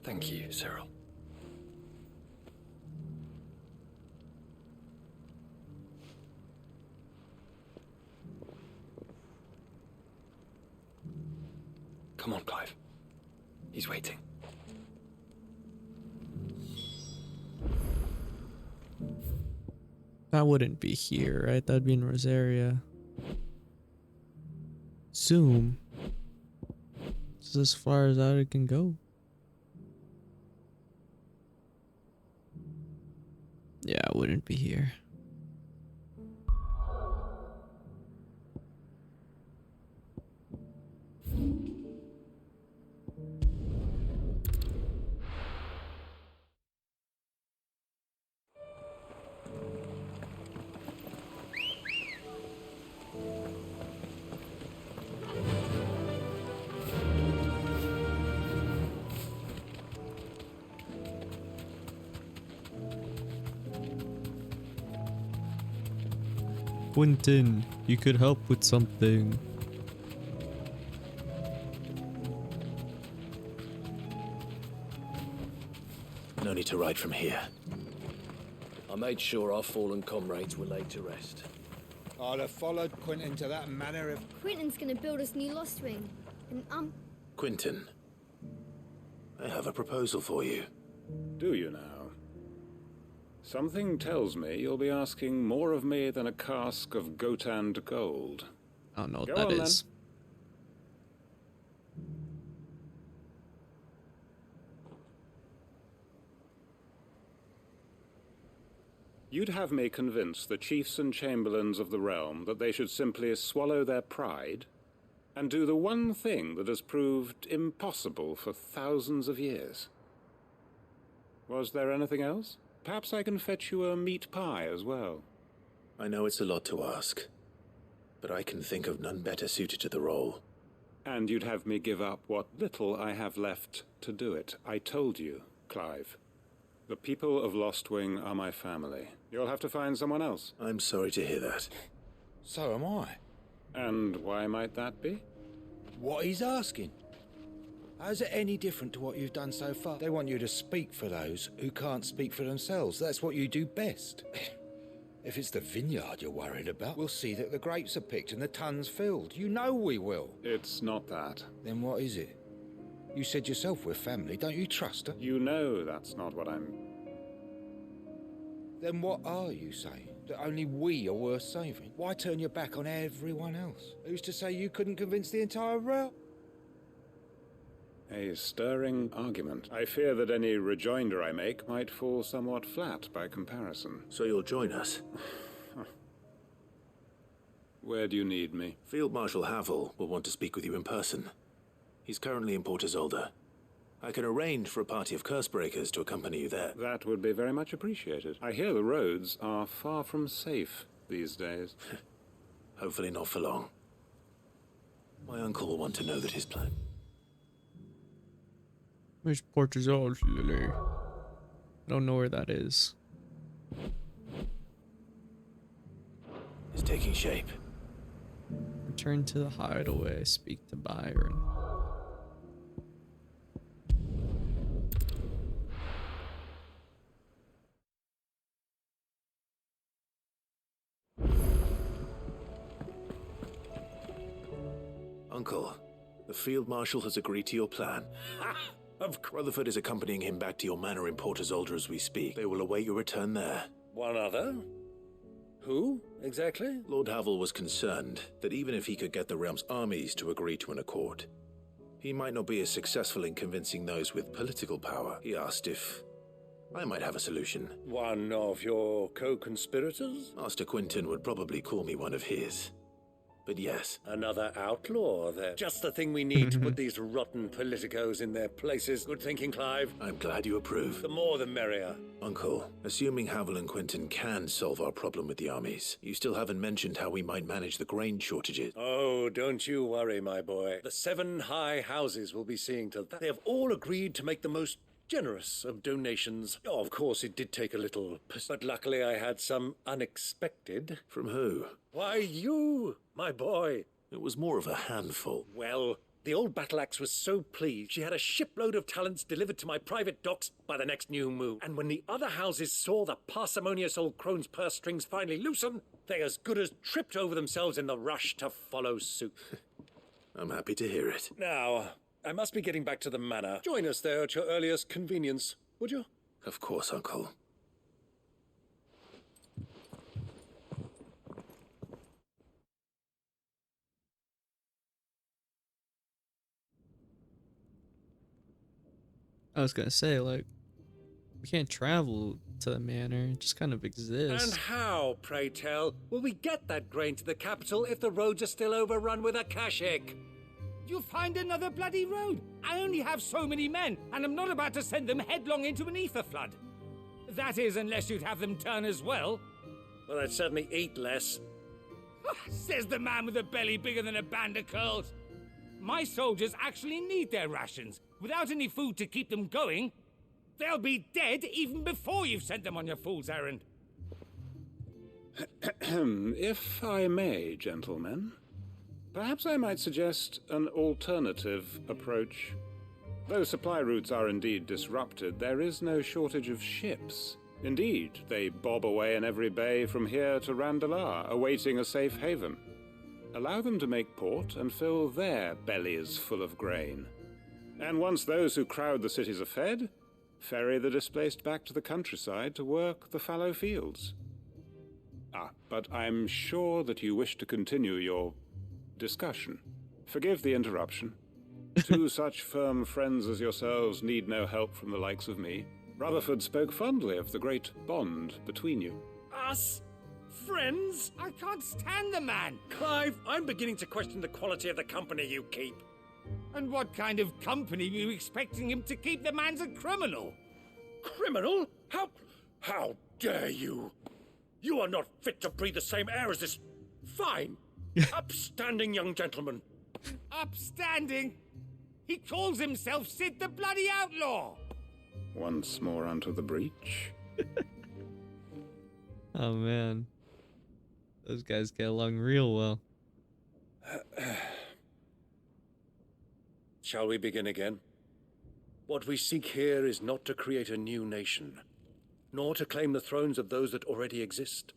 Thank you, Cyril. Come on, Clive. He's waiting. That wouldn't be here, right? That'd be in Rosaria. Zoom. This is as far as out it can go. Yeah, it wouldn't be here. Quentin, you could help with something. No need to ride from here. I made sure our fallen comrades were laid to rest. I'd have followed Quentin to that manor if... Quentin's gonna build us new Lost Wing. And Quentin, I have a proposal for you. Do you now? Something tells me you'll be asking more of me than a cask of Gotand gold. I don't know what Go that on, is. Then. You'd have me convince the chiefs and chamberlains of the realm that they should simply swallow their pride and do the one thing that has proved impossible for thousands of years. Was there anything else? Perhaps I can fetch you a meat pie as well. I know it's a lot to ask, but I can think of none better suited to the role. And you'd have me give up what little I have left to do it. I told you, Clive. The people of Lostwing are my family. You'll have to find someone else. I'm sorry to hear that. So am I. And why might that be? What he's asking. How's it any different to what you've done so far? They want you to speak for those who can't speak for themselves. That's what you do best. If it's the vineyard you're worried about, we'll see that the grapes are picked and the tons filled. You know we will. It's not that. Then what is it? You said yourself we're family. Don't you trust her? You know that's not what I'm... Then what are you saying? That only we are worth saving? Why turn your back on everyone else? Who's to say you couldn't convince the entire realm? A stirring argument. I fear that any rejoinder I make might fall somewhat flat by comparison. So you'll join us? Where do you need me? Field Marshal Havel will want to speak with you in person. He's currently in Port Isolde. I can arrange for a party of Cursebreakers to accompany you there. That would be very much appreciated. I hear the roads are far from safe these days. Hopefully not for long. My uncle will want to know that his plan... Where's Port Isolde? I don't know where that is. It's taking shape. Return to the hideaway. Speak to Byron. Uncle, the Field Marshal has agreed to your plan. Rutherford is accompanying him back to your manor in Port Isolde as we speak. They will await your return there. One other? Who, exactly? Lord Havel was concerned that even if he could get the realm's armies to agree to an accord, he might not be as successful in convincing those with political power. He asked if I might have a solution. One of your co-conspirators? Master Quinton would probably call me one of his. But yes. Another outlaw, then. Just the thing we need to put these rotten politicos in their places. Good thinking, Clive. I'm glad you approve. The more the merrier. Uncle, assuming Havel and Quinton can solve our problem with the armies, you still haven't mentioned how we might manage the grain shortages. Oh, don't you worry, my boy. The 7 high houses will be seeing to that. They have all agreed to make the most generous of donations. Oh, of course, it did take a little, but luckily I had some unexpected. From who? Why, you, my boy. It was more of a handful. Well, the old battle axe was so pleased, she had a shipload of talents delivered to my private docks by the next new moon. And when the other houses saw the parsimonious old crone's purse strings finally loosen, they as good as tripped over themselves in the rush to follow suit. I'm happy to hear it. Now, I must be getting back to the manor. Join us there at your earliest convenience, would you? Of course, Uncle. I was gonna say, like, we can't travel to the manor, it just kind of exists. And how, pray tell, will we get that grain to the capital if the roads are still overrun with akashic? You'll find another bloody road. I only have so many men, and I'm not about to send them headlong into an ether flood. That is, unless you'd have them turn as well. Well, I'd certainly eat less. Says the man with a belly bigger than a band of curls. My soldiers actually need their rations. Without any food to keep them going, they'll be dead even before you've sent them on your fool's errand. If I may, gentlemen, perhaps I might suggest an alternative approach. Though supply routes are indeed disrupted, there is no shortage of ships. Indeed, they bob away in every bay from here to Randalar, awaiting a safe haven. Allow them to make port and fill their bellies full of grain. And once those who crowd the cities are fed, ferry the displaced back to the countryside to work the fallow fields. But I'm sure that you wish to continue your discussion. Forgive the interruption. Two such firm friends as yourselves need no help from the likes of me. Rutherford spoke fondly of the great bond between you. Us? Friends? I can't stand the man! Clive, I'm beginning to question the quality of the company you keep. And what kind of company were you expecting him to keep? The man's a criminal! Criminal? How dare you? You are not fit to breathe the same air as this fine, upstanding young gentleman. Upstanding? He calls himself Sid the Bloody Outlaw! Once more onto the breach. Oh man. Those guys get along real well. Shall we begin again? What we seek here is not to create a new nation, nor to claim the thrones of those that already exist.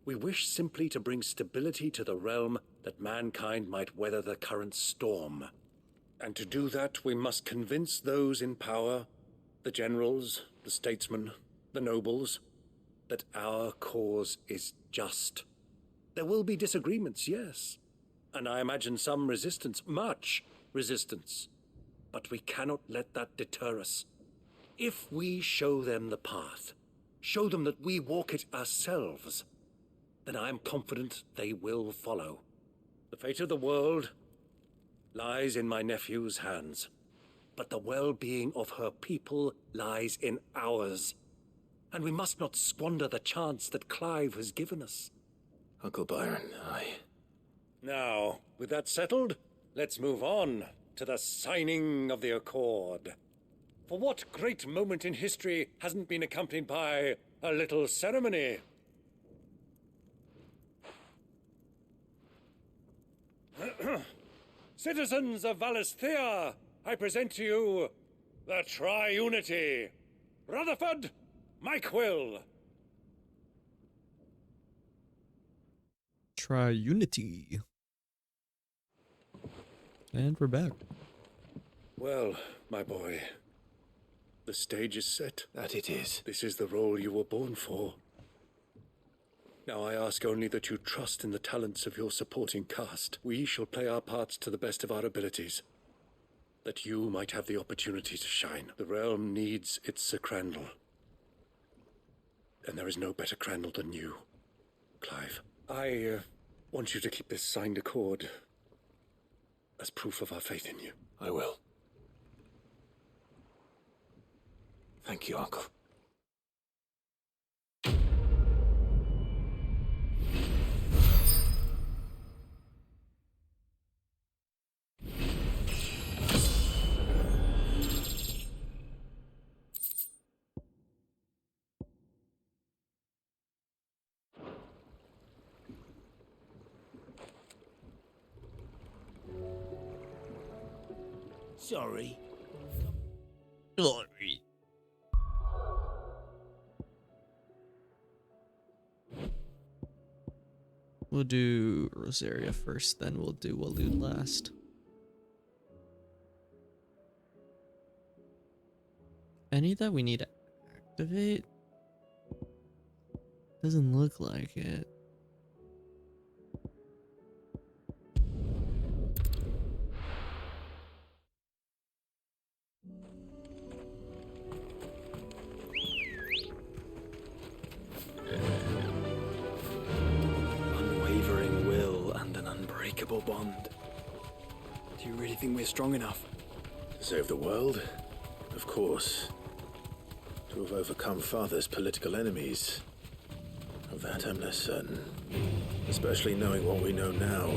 We wish simply to bring stability to the realm that mankind might weather the current storm. And to do that, we must convince those in power, the generals, the statesmen, the nobles, that our cause is just. There will be disagreements, yes, and I imagine some resistance, much resistance. But we cannot let that deter us. If we show them the path, show them that we walk it ourselves, then I am confident they will follow. The fate of the world lies in my nephew's hands, but the well-being of her people lies in ours. And we must not squander the chance that Clive has given us. Uncle Byron, Now, with that settled, let's move on to the signing of the accord. For what great moment in history hasn't been accompanied by a little ceremony? Citizens of Valisthea, I present to you the Triunity. Rutherford, Mike Will. Triunity. And we're back. Well, my boy, The stage is set. That it is. This is the role you were born for. Now I ask only that you trust in the talents of your supporting cast. We shall play our parts to the best of our abilities, that you might have the opportunity to shine. The realm needs its Sir Crandall. And there is no better Crandall than you, Clive. I want you to keep this signed accord as proof of our faith in you. I will. Thank you, Uncle. Sorry. Sorry. We'll do Rosaria first, then we'll do Waloed last. Any that we need to activate? Doesn't look like it. Unwavering will and an unbreakable bond. Do you really think we're strong enough? To save the world? Of course. To have overcome Father's political enemies? Of that I'm less certain. Especially knowing what we know now.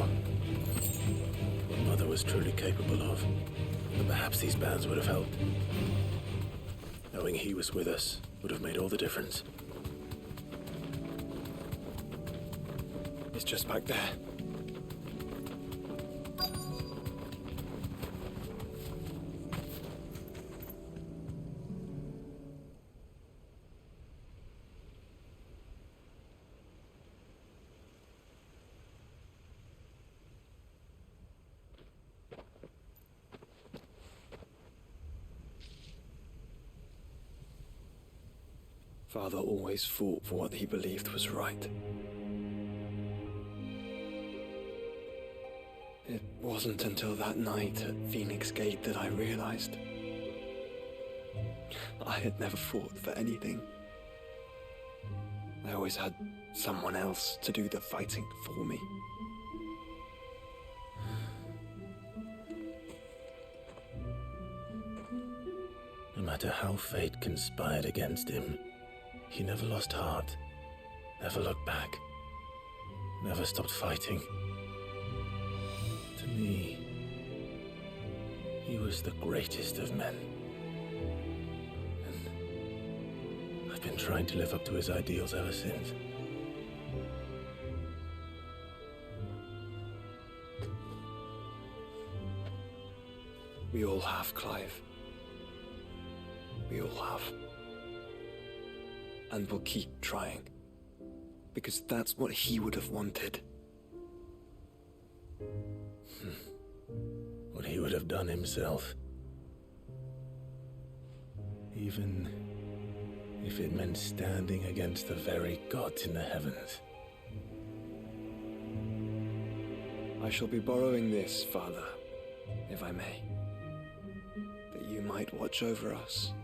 What Mother was truly capable of. And perhaps these bands would have helped. Knowing he was with us would have made all the difference. It's just back there. Father always fought for what he believed was right. It wasn't until that night at Phoenix Gate that I realized I had never fought for anything. I always had someone else to do the fighting for me. No matter how fate conspired against him, he never lost heart, never looked back, never stopped fighting. To me, he was the greatest of men. And I've been trying to live up to his ideals ever since. We all have, Clive. We all have. And we'll keep trying. Because that's what he would have wanted. What he would have done himself. Even if it meant standing against the very gods in the heavens. I shall be borrowing this, Father, if I may. That you might watch over us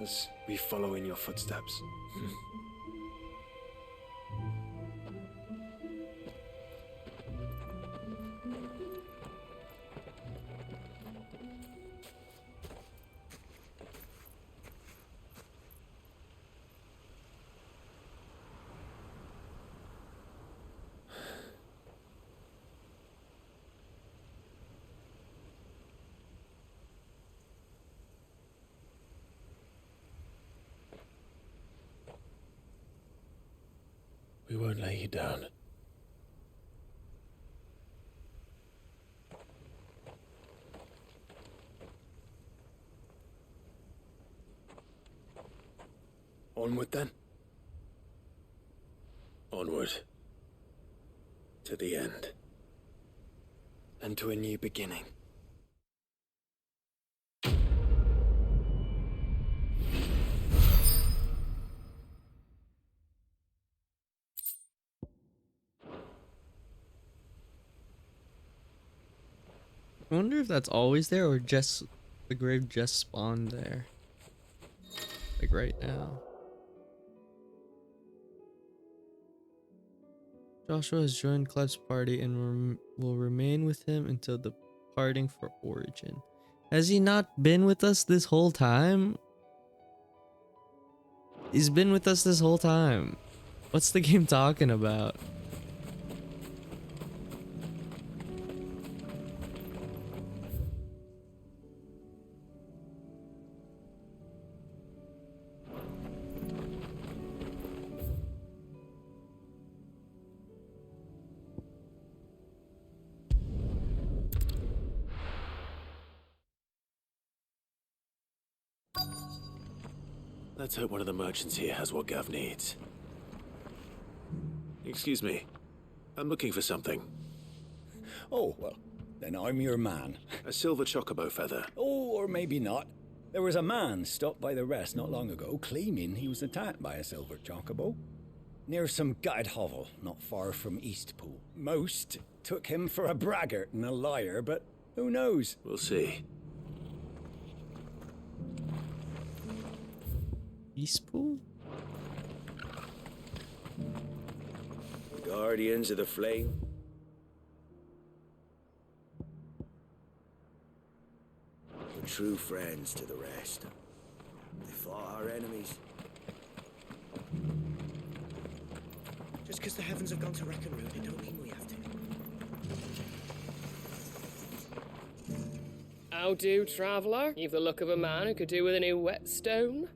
as we follow in your footsteps. We won't lay you down. Onward then. Onward. To the end. And to a new beginning. I wonder if that's always there or just the grave just spawned there. Like right now. Joshua has joined Clive's party and will remain with him until departing for Origin. Has he not been with us this whole time? He's been with us this whole time. What's the game talking about? Let's hope one of the merchants here has what Gav needs. Excuse me. I'm looking for something. Oh, well, then I'm your man. A silver chocobo feather. Oh, or maybe not. There was a man stopped by the rest not long ago claiming he was attacked by a silver chocobo. Near some gutted hovel not far from Eastpool. Most took him for a braggart and a liar, but who knows? We'll see. Eastpool? The Guardians of the Flame. We're true friends to the rest. They fought our enemies. Just because the heavens have gone to reckon root, it don't mean we have to. How do, traveller? You've the look of a man who could do with a new whetstone.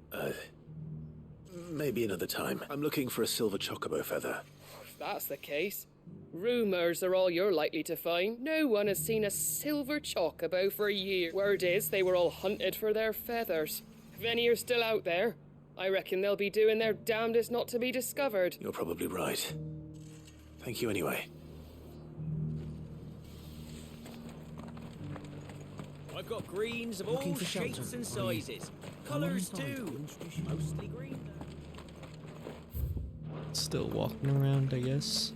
Maybe another time. I'm looking for a silver chocobo feather. If that's the case, rumours are all you're likely to find. No one has seen a silver chocobo for a year. Word is they were all hunted for their feathers. If any are still out there, I reckon they'll be doing their damnedest not to be discovered. You're probably right. Thank you anyway. I've got greens of all shapes and sizes. Colours too. Mostly green. Still walking around, I guess.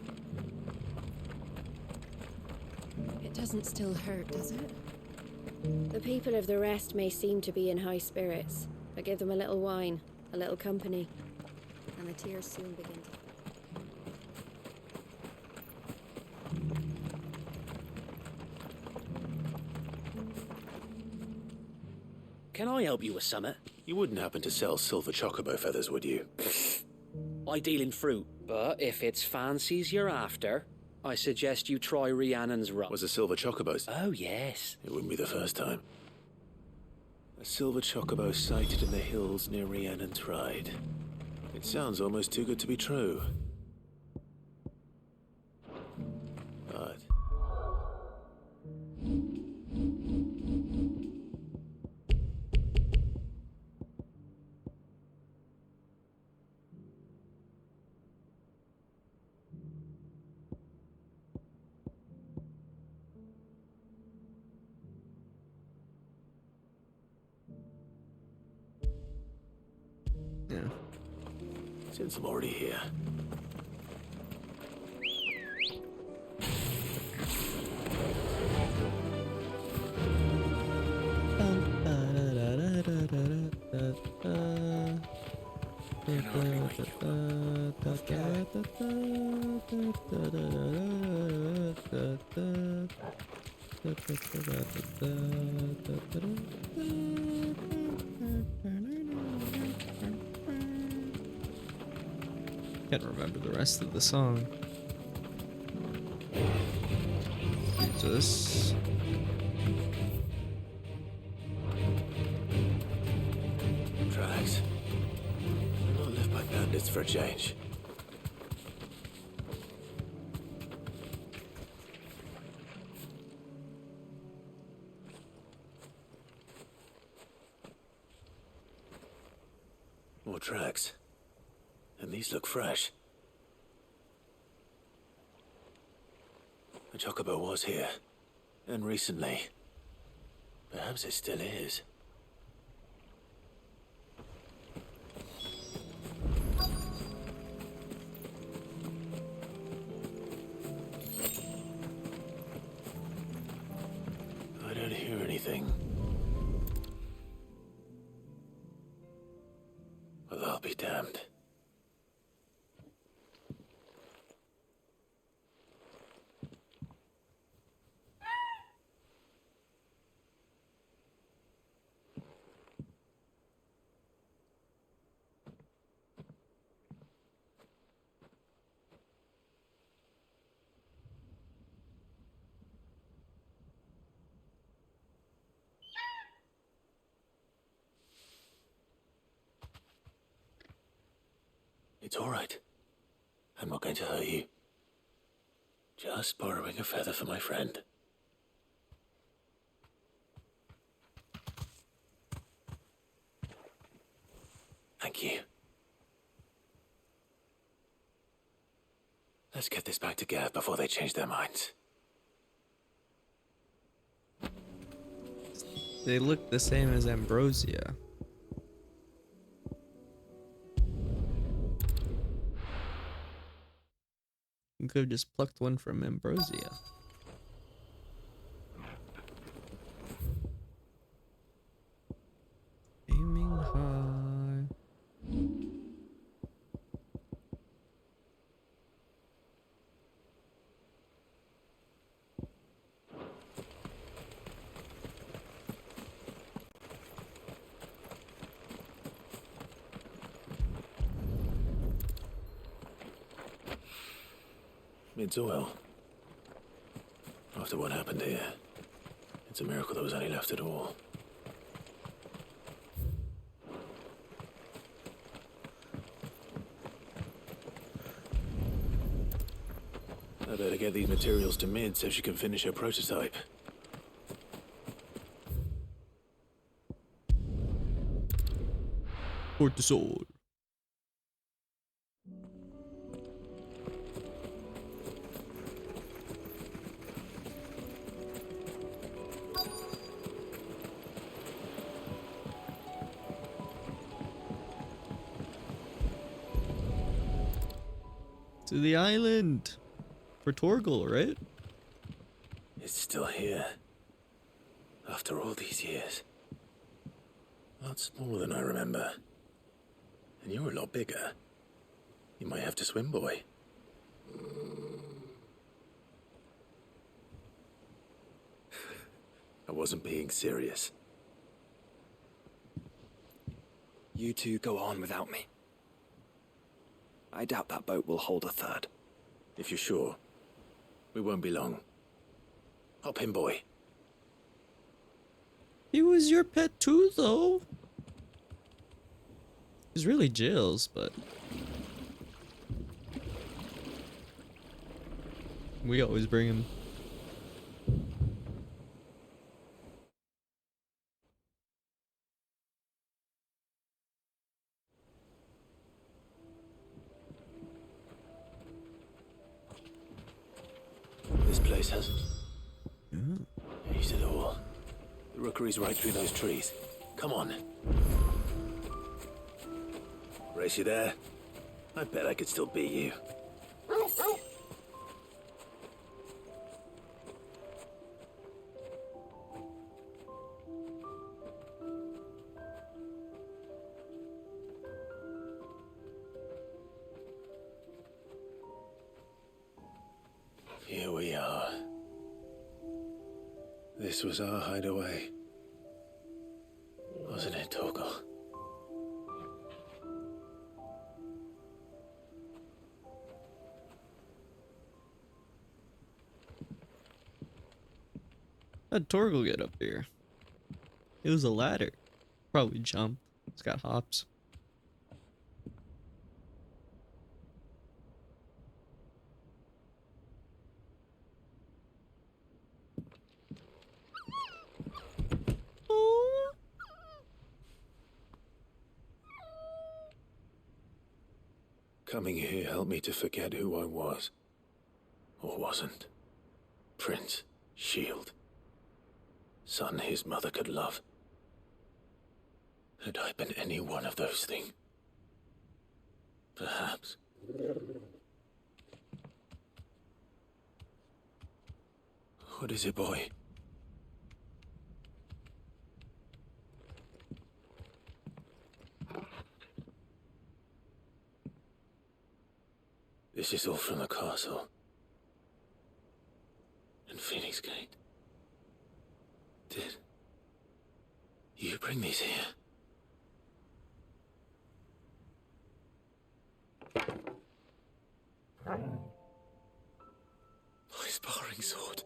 It doesn't still hurt, does it? The people of the rest may seem to be in high spirits, but give them a little wine, a little company, and the tears soon begin to... Can I help you with summit? You wouldn't happen to sell silver chocobo feathers, would you? I deal in fruit, but if it's fancies you're after, I suggest you try Rhiannon's rum. Was a silver chocobos? Oh, yes. It wouldn't be the first time. A silver chocobo sighted in the hills near Rhiannon's Ride. It sounds almost too good to be true. But... Yeah. Since I'm already here. Can't remember the rest of the song. Jesus. Tracks. I'll not live by bandits for a change. More tracks. And these look fresh. The chocobo was here. And recently. Perhaps it still is. I I'll be damned. It's all right. I'm not going to hurt you. Just borrowing a feather for my friend. Thank you. Let's get this back to Gav before they change their minds. They look the same as Ambrosia. You could have just plucked one from Ambrosia. Aiming high. It's oil. After what happened here, it's a miracle there was any left at all. I better get these materials to Mid so she can finish her prototype. Cortisol. To the island for Torgal, right? It's still here. After all these years. A lot smaller than I remember. And you're a lot bigger. You might have to swim, boy. I wasn't being serious. You two go on without me. I doubt that boat will hold a third. If you're sure, we won't be long. Hop in, boy. He was your pet too, though. He's really Jill's, but we always bring him. This place hasn't aged at all. The rookery's right through those trees. Come on. Race you there? I bet I could still beat you. Here we are. This was our hideaway. Wasn't it, Torgal? How'd Torgal get up here? It was a ladder. Probably jump. It's got hops. Coming here helped me to forget who I was. Or wasn't. Prince, shield. Son his mother could love. Had I been any one of those things? Perhaps. What is it, boy? This is all from the castle. And Phoenix Gate. Did you bring these here? My sparring sword.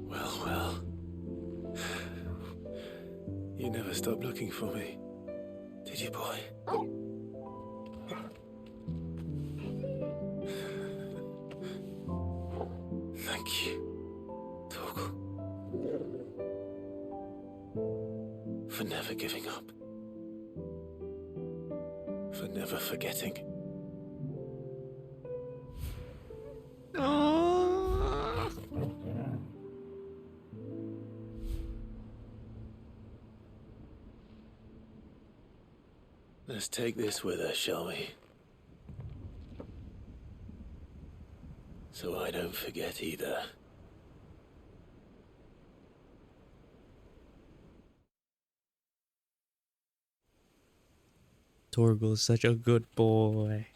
Well. You never stopped looking for me, did you, boy? Thank you, Torgal, for never giving up, for never forgetting. Let's take this with us, shall we? So I don't forget either. Torgal is such a good boy.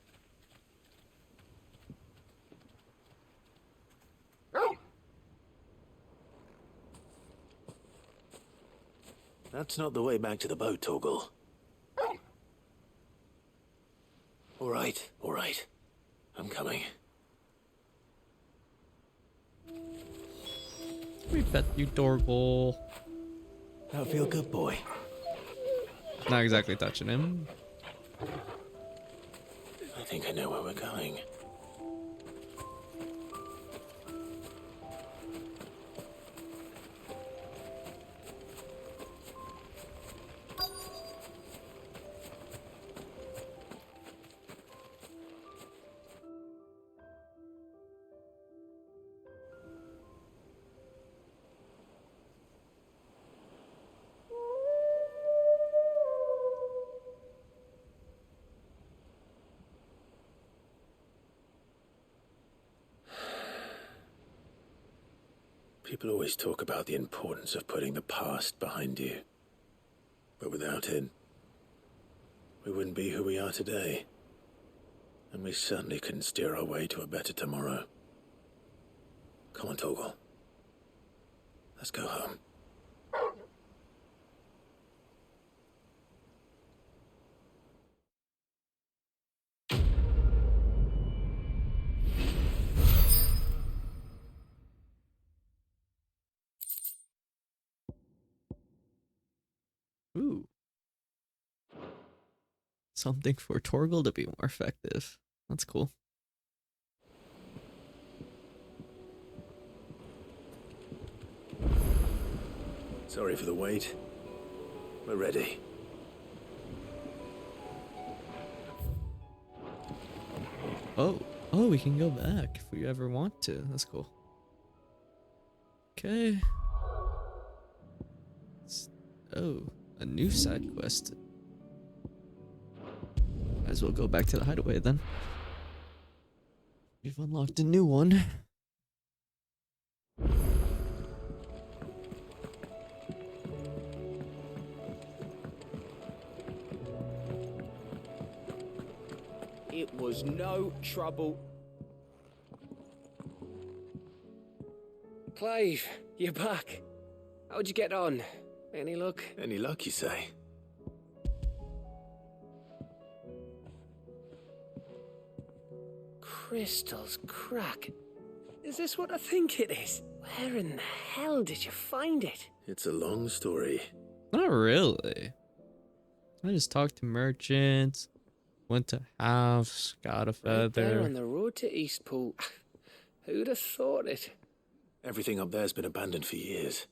That's not the way back to the boat, Torgal. All right. I'm coming. We bet you, Torgal. That feel good, boy. Not exactly touching him. I think I know where we're going. People always talk about the importance of putting the past behind you. But without it, we wouldn't be who we are today. And we certainly couldn't steer our way to a better tomorrow. Come on, Torgal. Let's go home. Ooh. Something for Torgal to be more effective. That's cool. Sorry for the wait. We're ready. Oh, we can go back if we ever want to. That's cool. Okay. Oh, a new side quest. Might as well go back to the hideaway then. We've unlocked a new one. It was no trouble. Clive, you're back. How'd you get on? Any luck? Any luck, you say? Crystal's crack. Is this what I think it is? Where in the hell did you find it? It's a long story. Not really. I just talked to merchants, went to house, got a feather. Right there on the road to Eastpool. Who'd have thought it? Everything up there's been abandoned for years.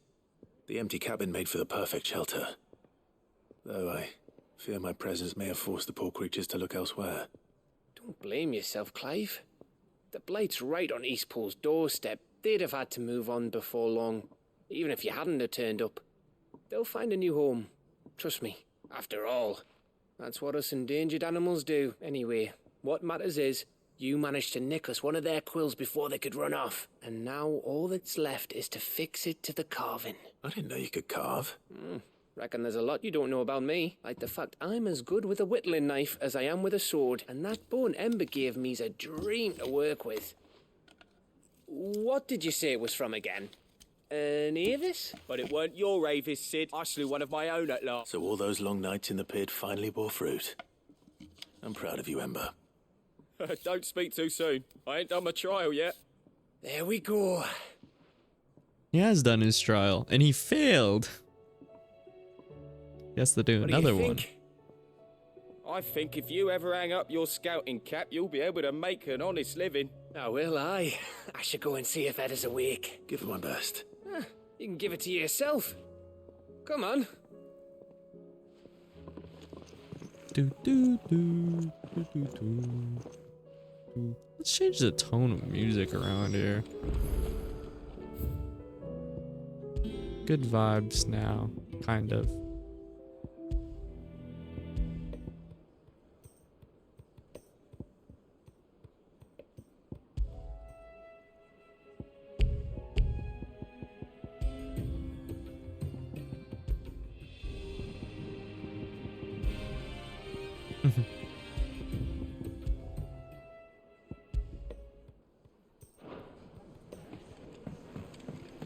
The empty cabin made for the perfect shelter. Though I fear my presence may have forced the poor creatures to look elsewhere. Don't blame yourself, Clive. The blight's right on Eastpool's doorstep. They'd have had to move on before long, even if you hadn't have turned up. They'll find a new home. Trust me. After all, that's what us endangered animals do. Anyway, what matters is, you managed to nick us one of their quills before they could run off. And now all that's left is to fix it to the carving. I didn't know you could carve. Reckon there's a lot you don't know about me. Like the fact I'm as good with a whittling knife as I am with a sword, and that bone Ember gave me's a dream to work with. What did you say it was from again? An Avis? But it weren't your Avis, Sid. I slew one of my own at last. So all those long nights in the pit finally bore fruit. I'm proud of you, Ember. Don't speak too soon. I ain't done my trial yet. There we go. He has done his trial, and he failed. He has to do another one. I think if you ever hang up your scouting cap, you'll be able to make an honest living. Oh, will I? I should go and see if Ed is awake. Give it my best. You can give it to yourself. Come on. Let's change the tone of music around here. Good vibes now, kind of.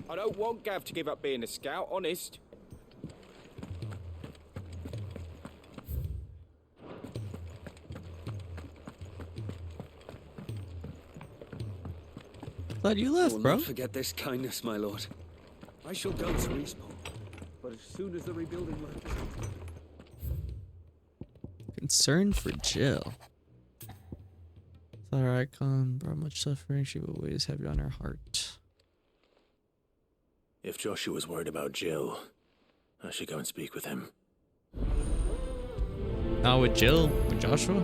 I don't want Gav to give up being a scout, honest. Glad you left, I will bro. not forget this kindness, my lord. I shall go to respawn, but as soon as the rebuilding work is complete. Concern for Jill. Thought our icon brought much suffering. She will always have you on her heart. If Joshua's worried about Jill, I should go and speak with him. Not with Jill, with Joshua.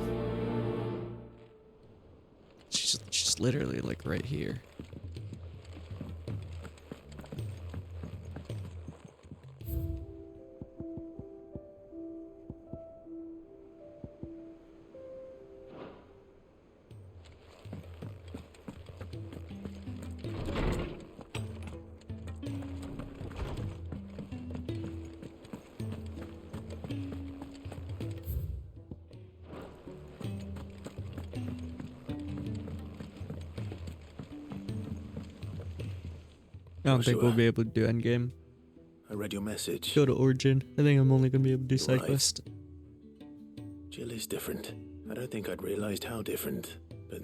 She's literally like right here. I don't think we'll be able to do endgame. I read your message. Go to Origin. I think I'm only gonna be able to do side Right. quest. Jill is different. I don't think I'd realized how different, but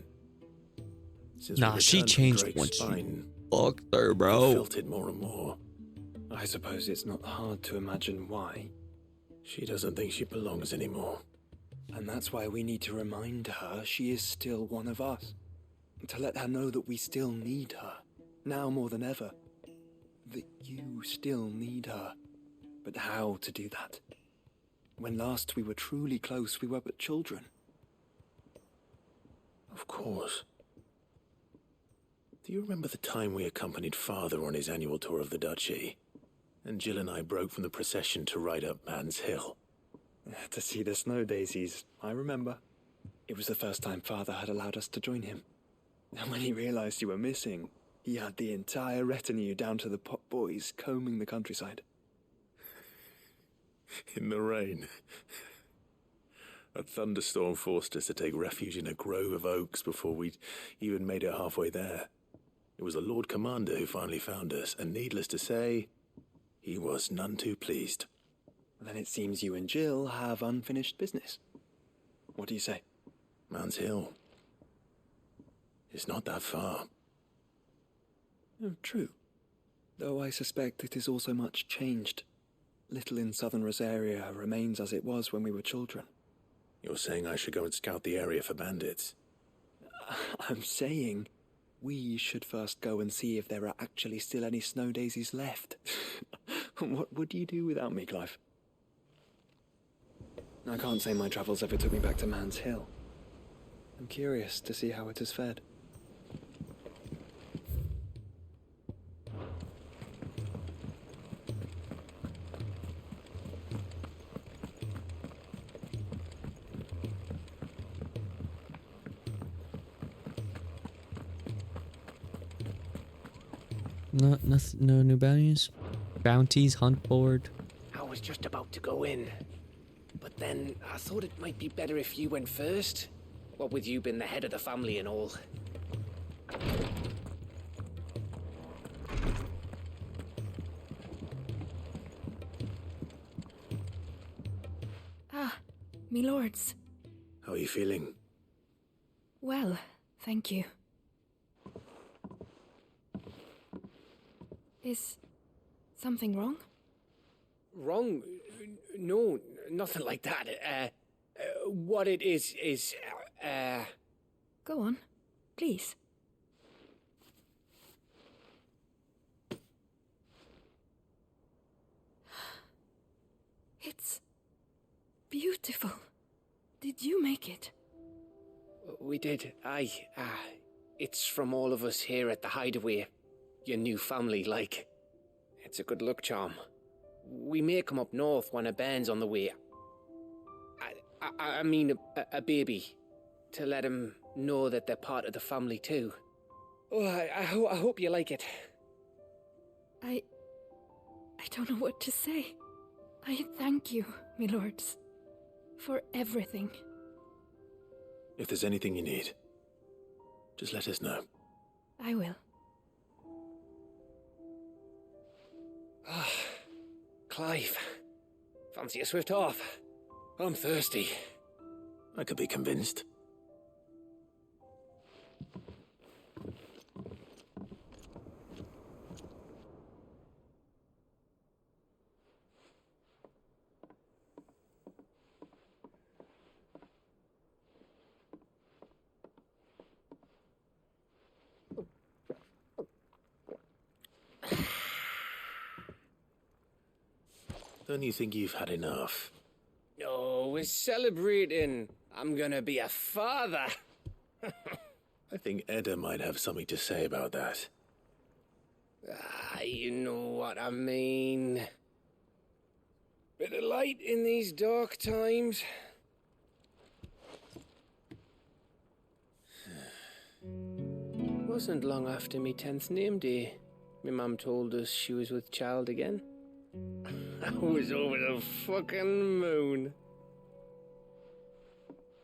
since Nah, we she returned from changed Drake's once spine, you fucked her, I bro. felt it more and more. I suppose it's not hard to imagine why. She doesn't think she belongs anymore. And that's why we need to remind her she is still one of us. To let her know that we still need her, now more than ever. That you still need her. But how to do that? When last we were truly close, we were but children. Of course. Do you remember the time we accompanied Father on his annual tour of the Duchy? And Jill and I broke from the procession to ride up Man's Hill. To see the snow daisies, I remember. It was the first time Father had allowed us to join him. And when he realized you were missing, he had the entire retinue down to the pot boys combing the countryside. In the rain. A thunderstorm forced us to take refuge in a grove of oaks before we'd even made it halfway there. It was the Lord Commander who finally found us, and needless to say, he was none too pleased. Then it seems you and Jill have unfinished business. What do you say? Man's Hill. It's not that far. Oh, true. Though I suspect it is also much changed. Little in southern Rosaria remains as it was when we were children. You're saying I should go and scout the area for bandits? I'm saying we should first go and see if there are actually still any snow daisies left. What would you do without me, Clive? I can't say my travels ever took me back to Man's Hill. I'm curious to see how it has fared. No new bounties. Bounties, hunt board. How was just about to go in. But then I thought it might be better if you went first. What with you being the head of the family and all. Ah, me lords. How are you feeling? Well, thank you. Is something wrong? Wrong? No, nothing like that. What it is... Go on, please. It's beautiful. Did you make it? We did, aye. It's from all of us here at the Hideaway. Your new family, like. It's a good luck charm. We may come up north when a band's on the way. I mean a baby. To let him know that they're part of the family too. Oh, I hope you like it. I don't know what to say. I thank you, my lords, for everything. If there's anything you need, just let us know. I will. Ah, Clive. Fancy a swift off? I'm thirsty. I could be convinced. Don't you think you've had enough? Oh, we're celebrating. I'm gonna be a father. I think Edda might have something to say about that. You know what I mean. Bit of light in these dark times. Wasn't long after me 10th name day. My mum told us she was with child again. I was over the fucking moon.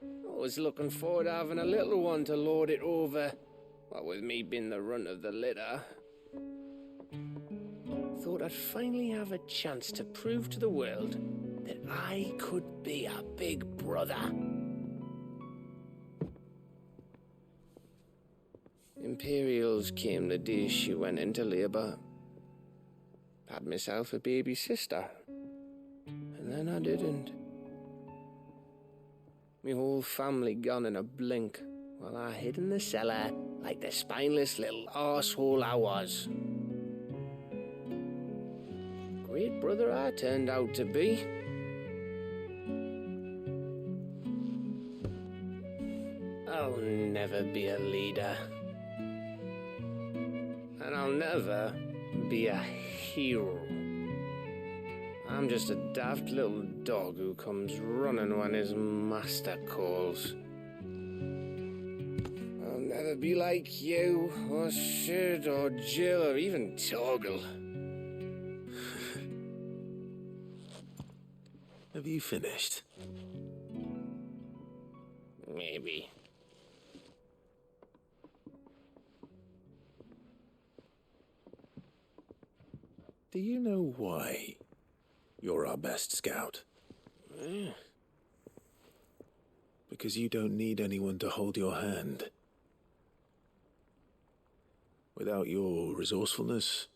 I was looking forward to having a little one to lord it over. What with me being the runt of the litter. Thought I'd finally have a chance to prove to the world that I could be a big brother. Imperials came the day she went into labour. Had myself a baby sister. And then I didn't. Me whole family gone in a blink, while I hid in the cellar like the spineless little arsehole I was. Great brother I turned out to be. I'll never be a leader. And I'll never be a hero. I'm just a daft little dog who comes running when his master calls. I'll never be like you, or Sid, or Jill, or even Torgal. Have you finished? Maybe. Do you know why you're our best scout? Because you don't need anyone to hold your hand. Without your resourcefulness,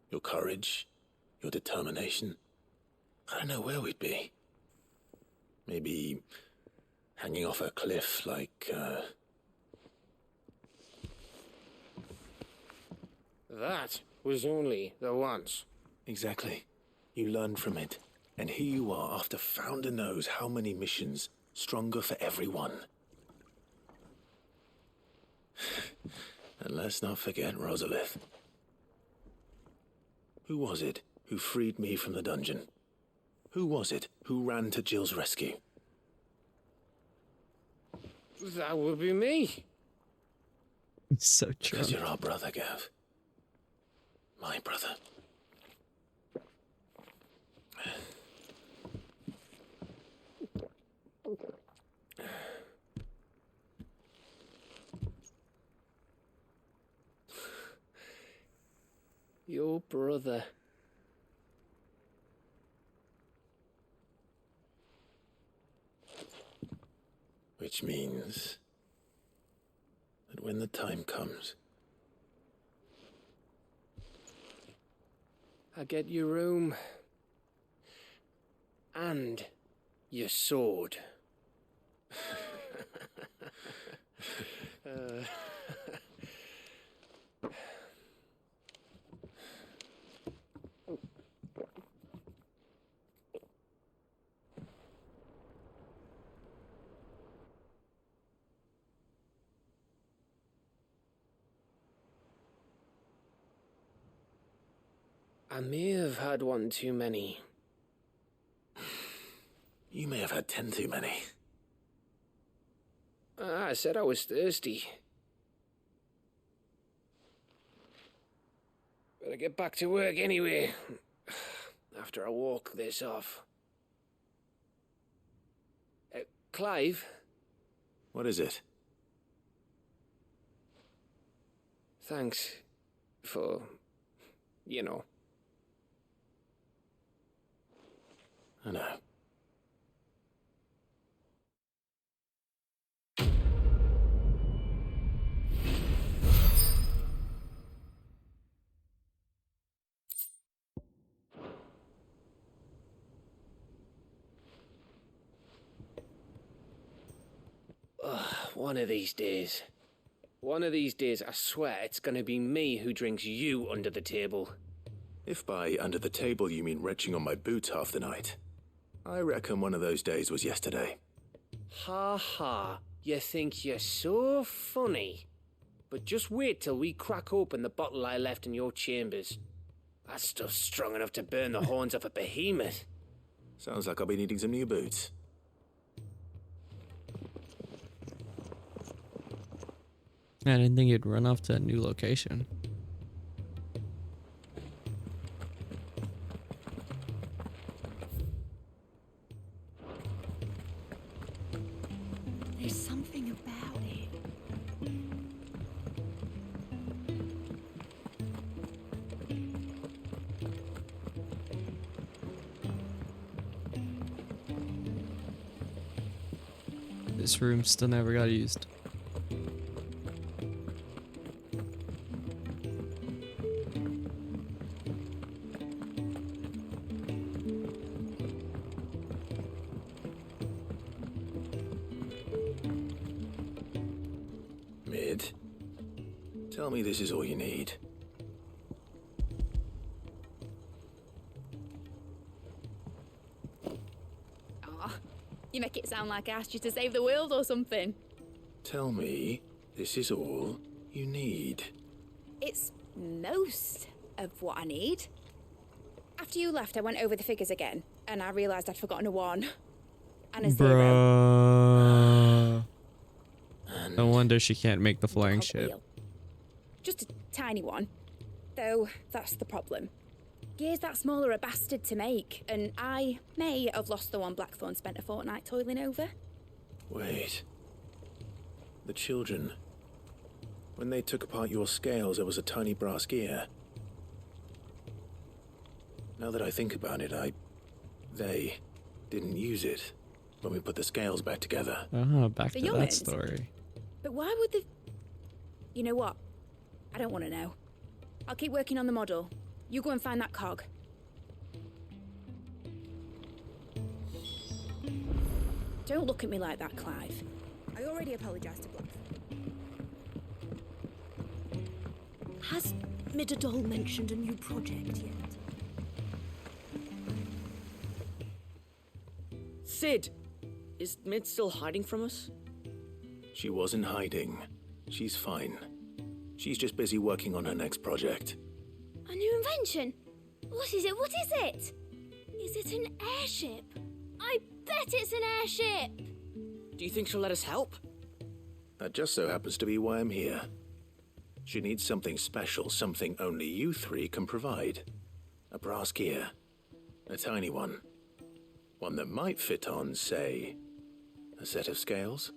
your courage, your determination, I don't know where we'd be. Maybe hanging off a cliff like, That was only the once. Exactly. You learned from it. And here you are after Founder knows how many missions, stronger for everyone. And let's not forget Rosalith. Who was it who freed me from the dungeon? Who was it who ran to Jill's rescue? That would be me. So true. Because you're our brother, Gav. My brother. Your brother. Which means that when the time comes, I get your room. And your sword. I may have had one too many. you may have had 10 too many. I said I was thirsty. Better get back to work anyway, after I walk this off. Clive? What is it? Thanks for, you know. I know. One of these days. One of these days, I swear it's gonna be me who drinks you under the table. If by under the table you mean retching on my boots half the night, I reckon one of those days was yesterday. Ha ha, you think you're so funny. But just wait till we crack open the bottle I left in your chambers. That stuff's strong enough to burn the horns off a behemoth. Sounds like I'll be needing some new boots. I didn't think you'd run off to a new location. There's something about it. This room still never got used. Mid, tell me this is all you need. Oh, you make it sound like I asked you to save the world or something. Tell me this is all you need. It's most of what I need. After you left, I went over the figures again, and I realised I'd forgotten a 1 and a 0. Bruh. No wonder she can't make the flying ship. Just a tiny one. Though, that's the problem. Gears that small are a bastard to make, and I may have lost the one Blackthorn spent a fortnight toiling over. Wait. The children. When they took apart your scales, there was a tiny brass gear. Now that I think about it, they didn't use it when we put the scales back together. Back The to that young'uns? story. But why would the... You know what? I don't want to know. I'll keep working on the model. You go and find that cog. Don't look at me like that, Clive. I already apologised to Blackthorn. Has Midadol mentioned a new project yet? Sid! Is Mid still hiding from us? She wasn't hiding. She's fine. She's just busy working on her next project. A new invention? What is it? What is it? Is it an airship? I bet it's an airship! Do you think she'll let us help? That just so happens to be why I'm here. She needs something special, something only you three can provide. A brass gear. A tiny one. One that might fit on, say, a set of scales.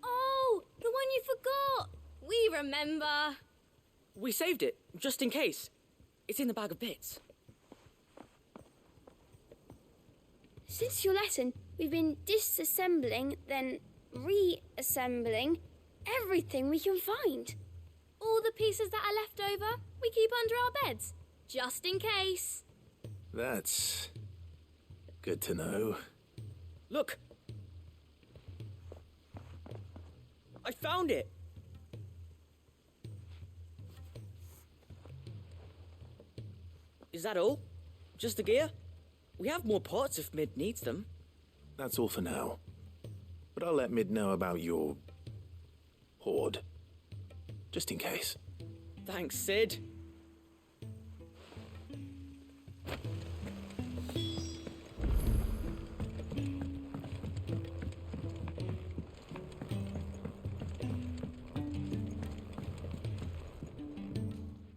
Oh, the one you forgot! We remember. We saved it, just in case. It's in the bag of bits. Since your lesson, we've been disassembling, then reassembling everything we can find. All the pieces that are left over, we keep under our beds, just in case. That's good to know. Look! I found it! Is that all? Just the gear? We have more parts if Mid needs them. That's all for now. But I'll let Mid know about your hoard. Just in case. Thanks, Sid.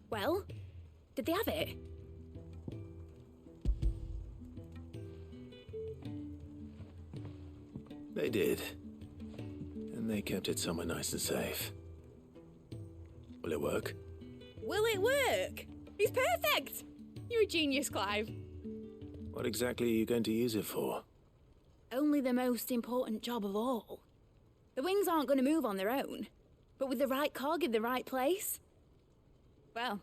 Well, did they have it? They did. And they kept it somewhere nice and safe. Will it work? Will it work? It's perfect! You're a genius, Clive. What exactly are you going to use it for? Only the most important job of all. The wings aren't going to move on their own. But with the right cog in the right place... Well,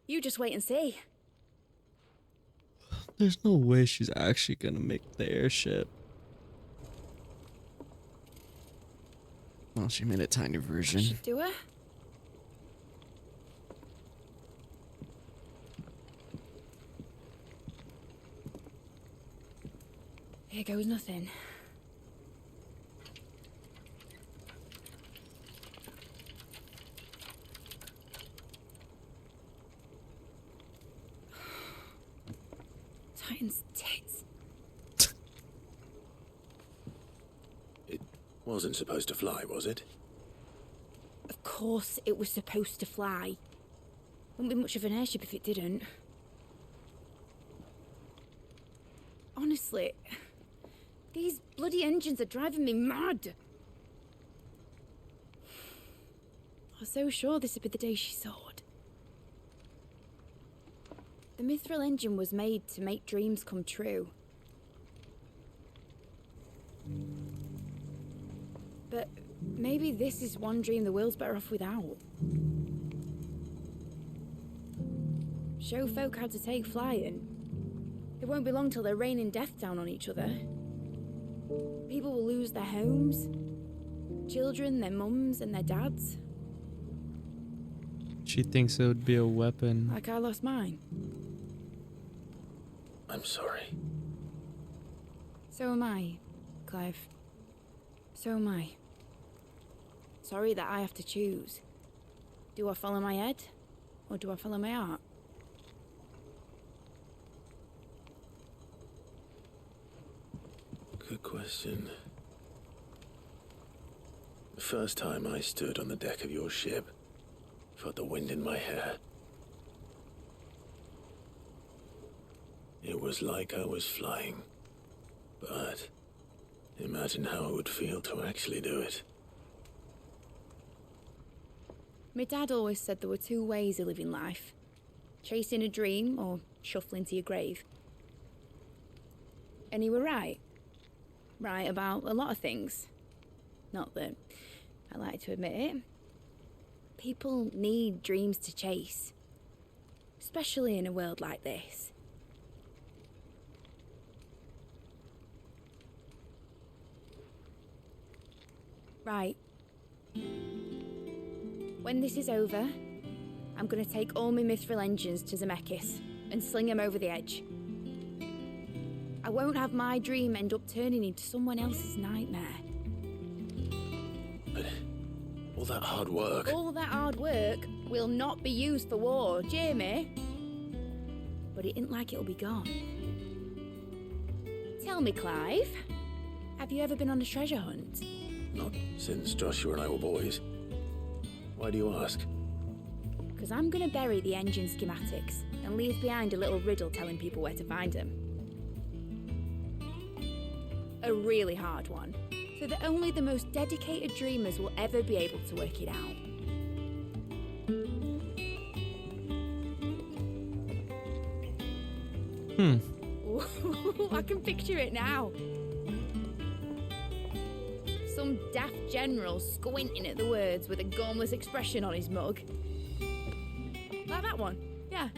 you just wait and see. There's no way she's actually gonna make the airship. Well, she made a tiny version. Should do her. Here goes nothing. Titan's tits. It wasn't supposed to fly, was it? Of course it was supposed to fly. Wouldn't be much of an airship if it didn't. Honestly, these bloody engines are driving me mad. I was so sure this would be the day she soared. The Mithril engine was made to make dreams come true. But maybe this is one dream the world's better off without. Show folk how to take flying. It won't be long till they're raining death down on each other. People will lose their homes, children, their mums and their dads. She thinks it would be a weapon. Like I lost mine. I'm sorry. So am I, Clive. So am I. Sorry that I have to choose. Do I follow my head, or do I follow my heart? Good question. The first time I stood on the deck of your ship, felt the wind in my hair. It was like I was flying. But imagine how it would feel to actually do it. My dad always said there were two ways of living life. Chasing a dream or shuffling to your grave. And he were right. Right about a lot of things. Not that I like to admit it. People need dreams to chase. Especially in a world like this. Right. When this is over, I'm gonna take all my Mithril engines to Zemeckis and sling them over the edge. I won't have my dream end up turning into someone else's nightmare. But all that hard work... All that hard work will not be used for war, Jamie. But it isn't like it'll be gone. Tell me, Clive, have you ever been on a treasure hunt? Not since Joshua and I were boys. Why do you ask? Because I'm going to bury the engine schematics and leave behind a little riddle telling people where to find them. A really hard one, so that only the most dedicated dreamers will ever be able to work it out. Ooh, I can picture it now. Some daft general squinting at the words with a gormless expression on his mug. Like that one, yeah.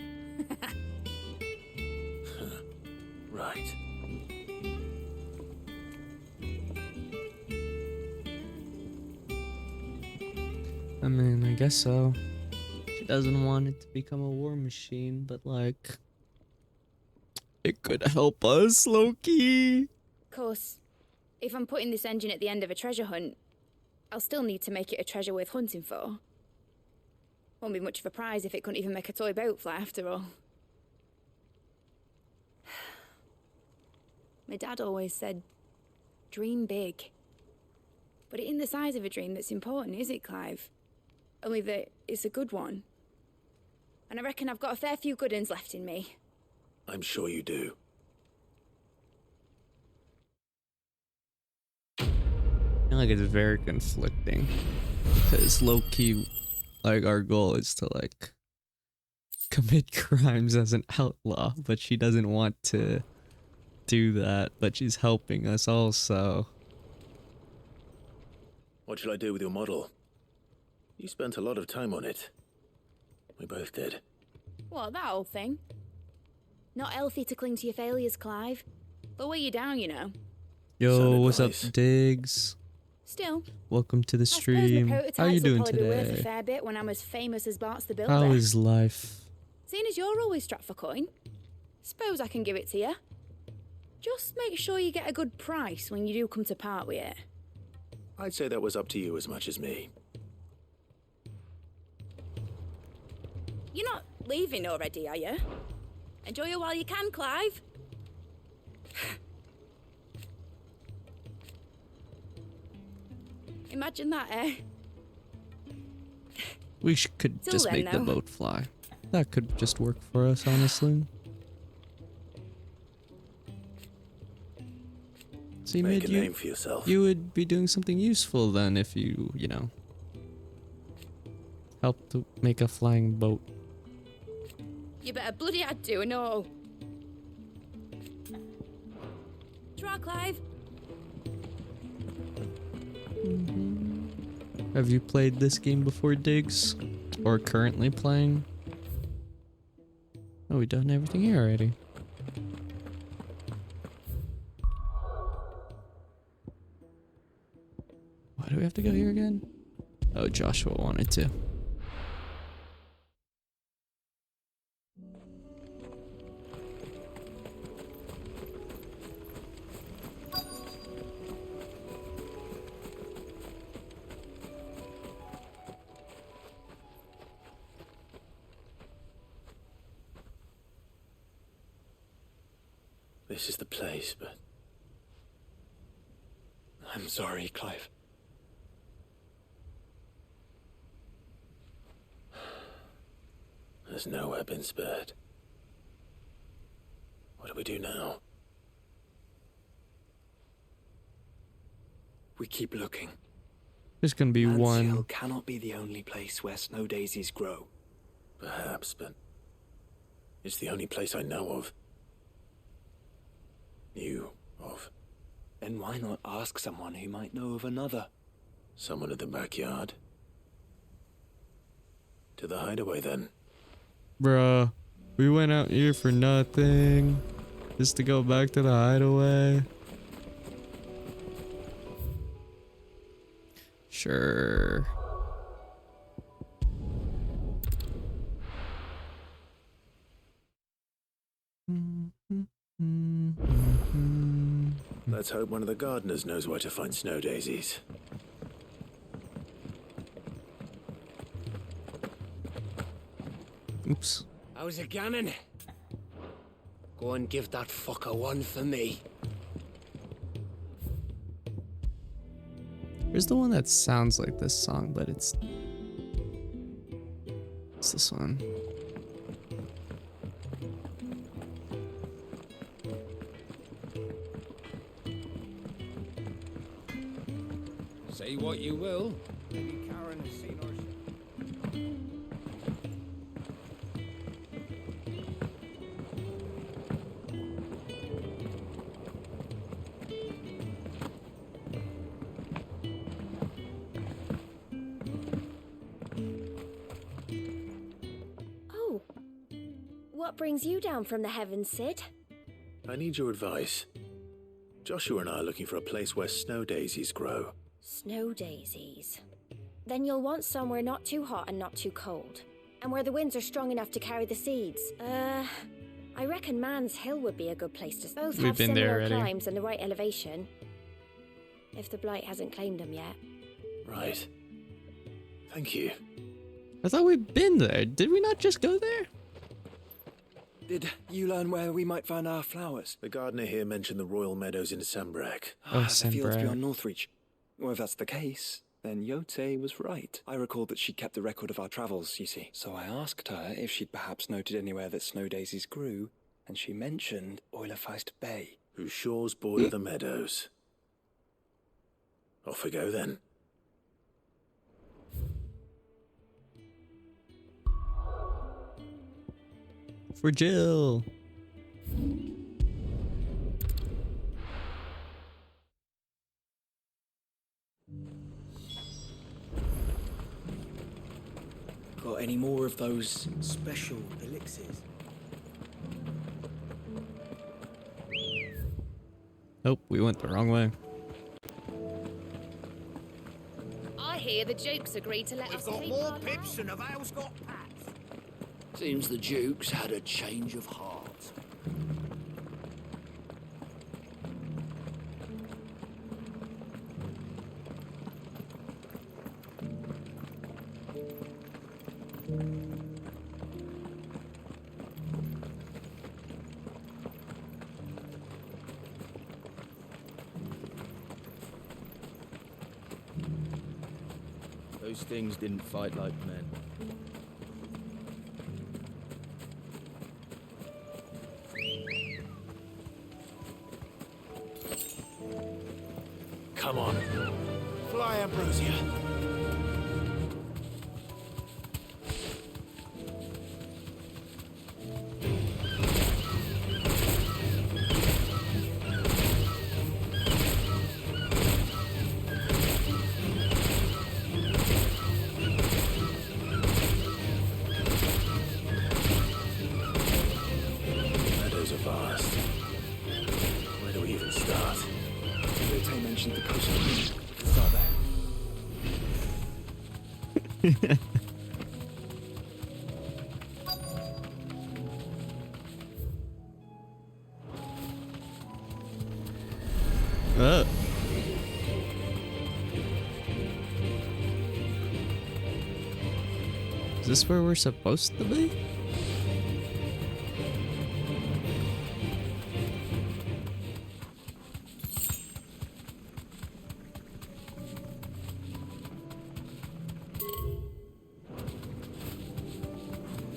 Right. I mean, I guess so. She doesn't want it to become a war machine, but like, it could help us, Loki. Of course, if I'm putting this engine at the end of a treasure hunt, I'll still need to make it a treasure worth hunting for. Won't be much of a prize if it couldn't even make a toy boat fly after all. My dad always said, dream big. But it ain't the size of a dream that's important, is it, Clive? Only that it's a good one. And I reckon I've got a fair few good uns left in me. I'm sure you do. I feel like it's very conflicting. Because low-key, like, our goal is to, like, commit crimes as an outlaw, but she doesn't want to do that, but she's helping us also. What shall I do with your model? You spent a lot of time on it. We both did. What, that old thing? Not healthy to cling to your failures, Clive. They'll weigh you down, you know. Yo, what's up, Diggs? Still, welcome to the I suppose my stream. prototypes How you will doing probably be worth a today? fair bit when I'm as famous as Bart's the Builder. How is life? Seeing as you're always strapped for coin, suppose I can give it to you. Just make sure you get a good price when you do come to part with it. I'd say that was up to you as much as me. You're not leaving already, are you? Enjoy it while you can, Clive. Imagine that, eh? We could Till just then, make the though. boat fly. That could just work for us, honestly. See, Make Mid, a name for yourself. you would be doing something useful then if you know, help to make a flying boat. You better bloody had to and all. Try, Clive. Have you played this game before, Diggs? Or currently playing? Oh, we done everything here already. Why do we have to go here again? Oh, Joshua wanted to. This is the place, but... I'm sorry, Clive. There's nowhere been spared. What do we do now? We keep looking. There's gonna be Man's one. Hill cannot be the only place where snow daisies grow. Perhaps, but... it's the only place I know of. Knew of. Then why not ask someone who might know of another? Someone at the backyard. To the hideaway, then. Bruh, we went out here for nothing. Just to go back to the hideaway. Sure. Let's hope one of the gardeners knows where to find snow daisies. Oops. How's it going? Go and give that fucker one for me. There's the one that sounds like this song, but it's this one. Say what you will. Maybe Karen has seen our ship. What brings you down from the heavens, Sid? I need your advice. Joshua and I are looking for a place where snow daisies grow. Snow daisies. Then you'll want somewhere not too hot and not too cold. And where the winds are strong enough to carry the seeds. I reckon Man's Hill would be a good place to start. Both have similar climbs and the right elevation. If the Blight hasn't claimed them yet. Right. Thank you. I thought we'd been there. Did we not just go there? Did you learn where we might find our flowers? The gardener here mentioned the Royal Meadows in Sembrak. Oh, the fields Sembrak. beyond Northreach. Well, if that's the case, then Yote was right. I recall that she kept a record of our travels, you see. So I asked her if she'd perhaps noted anywhere that snow daisies grew, and she mentioned Oilerfeist Bay. Whose shores border the meadows. Off we go then. For Jill. Got any more of those special elixirs? Nope, we went the wrong way. I hear the Dukes agreed to let us We've got keep more our pips than have owls got pats. Seems the Duke's had a change of heart. Those things didn't fight like men. Come on. Fly, Ambrosia. Meadows are vast. Where do we even start? Yote mentioned the coastline. We can start there. Is this where we're supposed to be?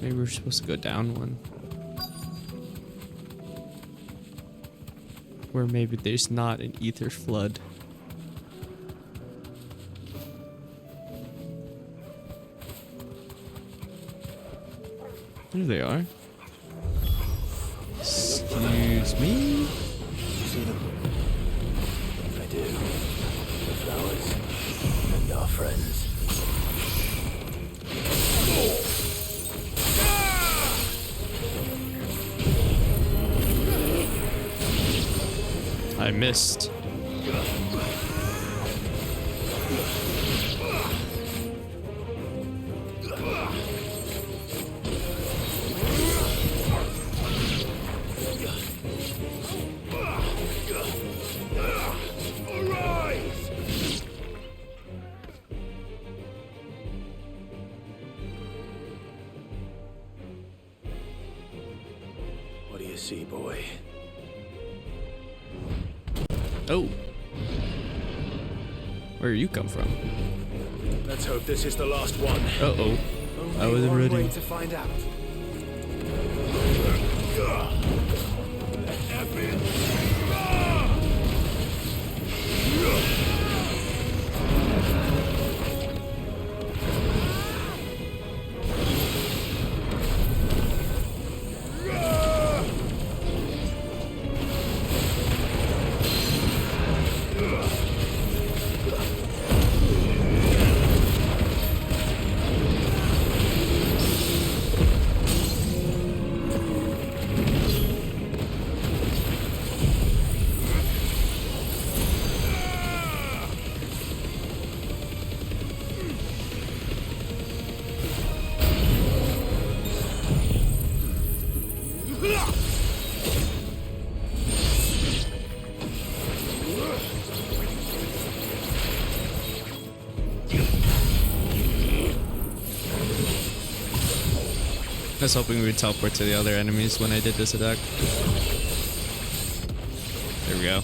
Maybe we're supposed to go down one. Where maybe there's not an ether flood. There they are. Excuse me? See them? I do. The flowers and our friends. I missed. What do you see, boy? Oh. Where you come from? Let's hope this is the last one. Uh-oh. I wasn't One ready. way to find out. I was hoping we would teleport to the other enemies when I did this attack. There we go.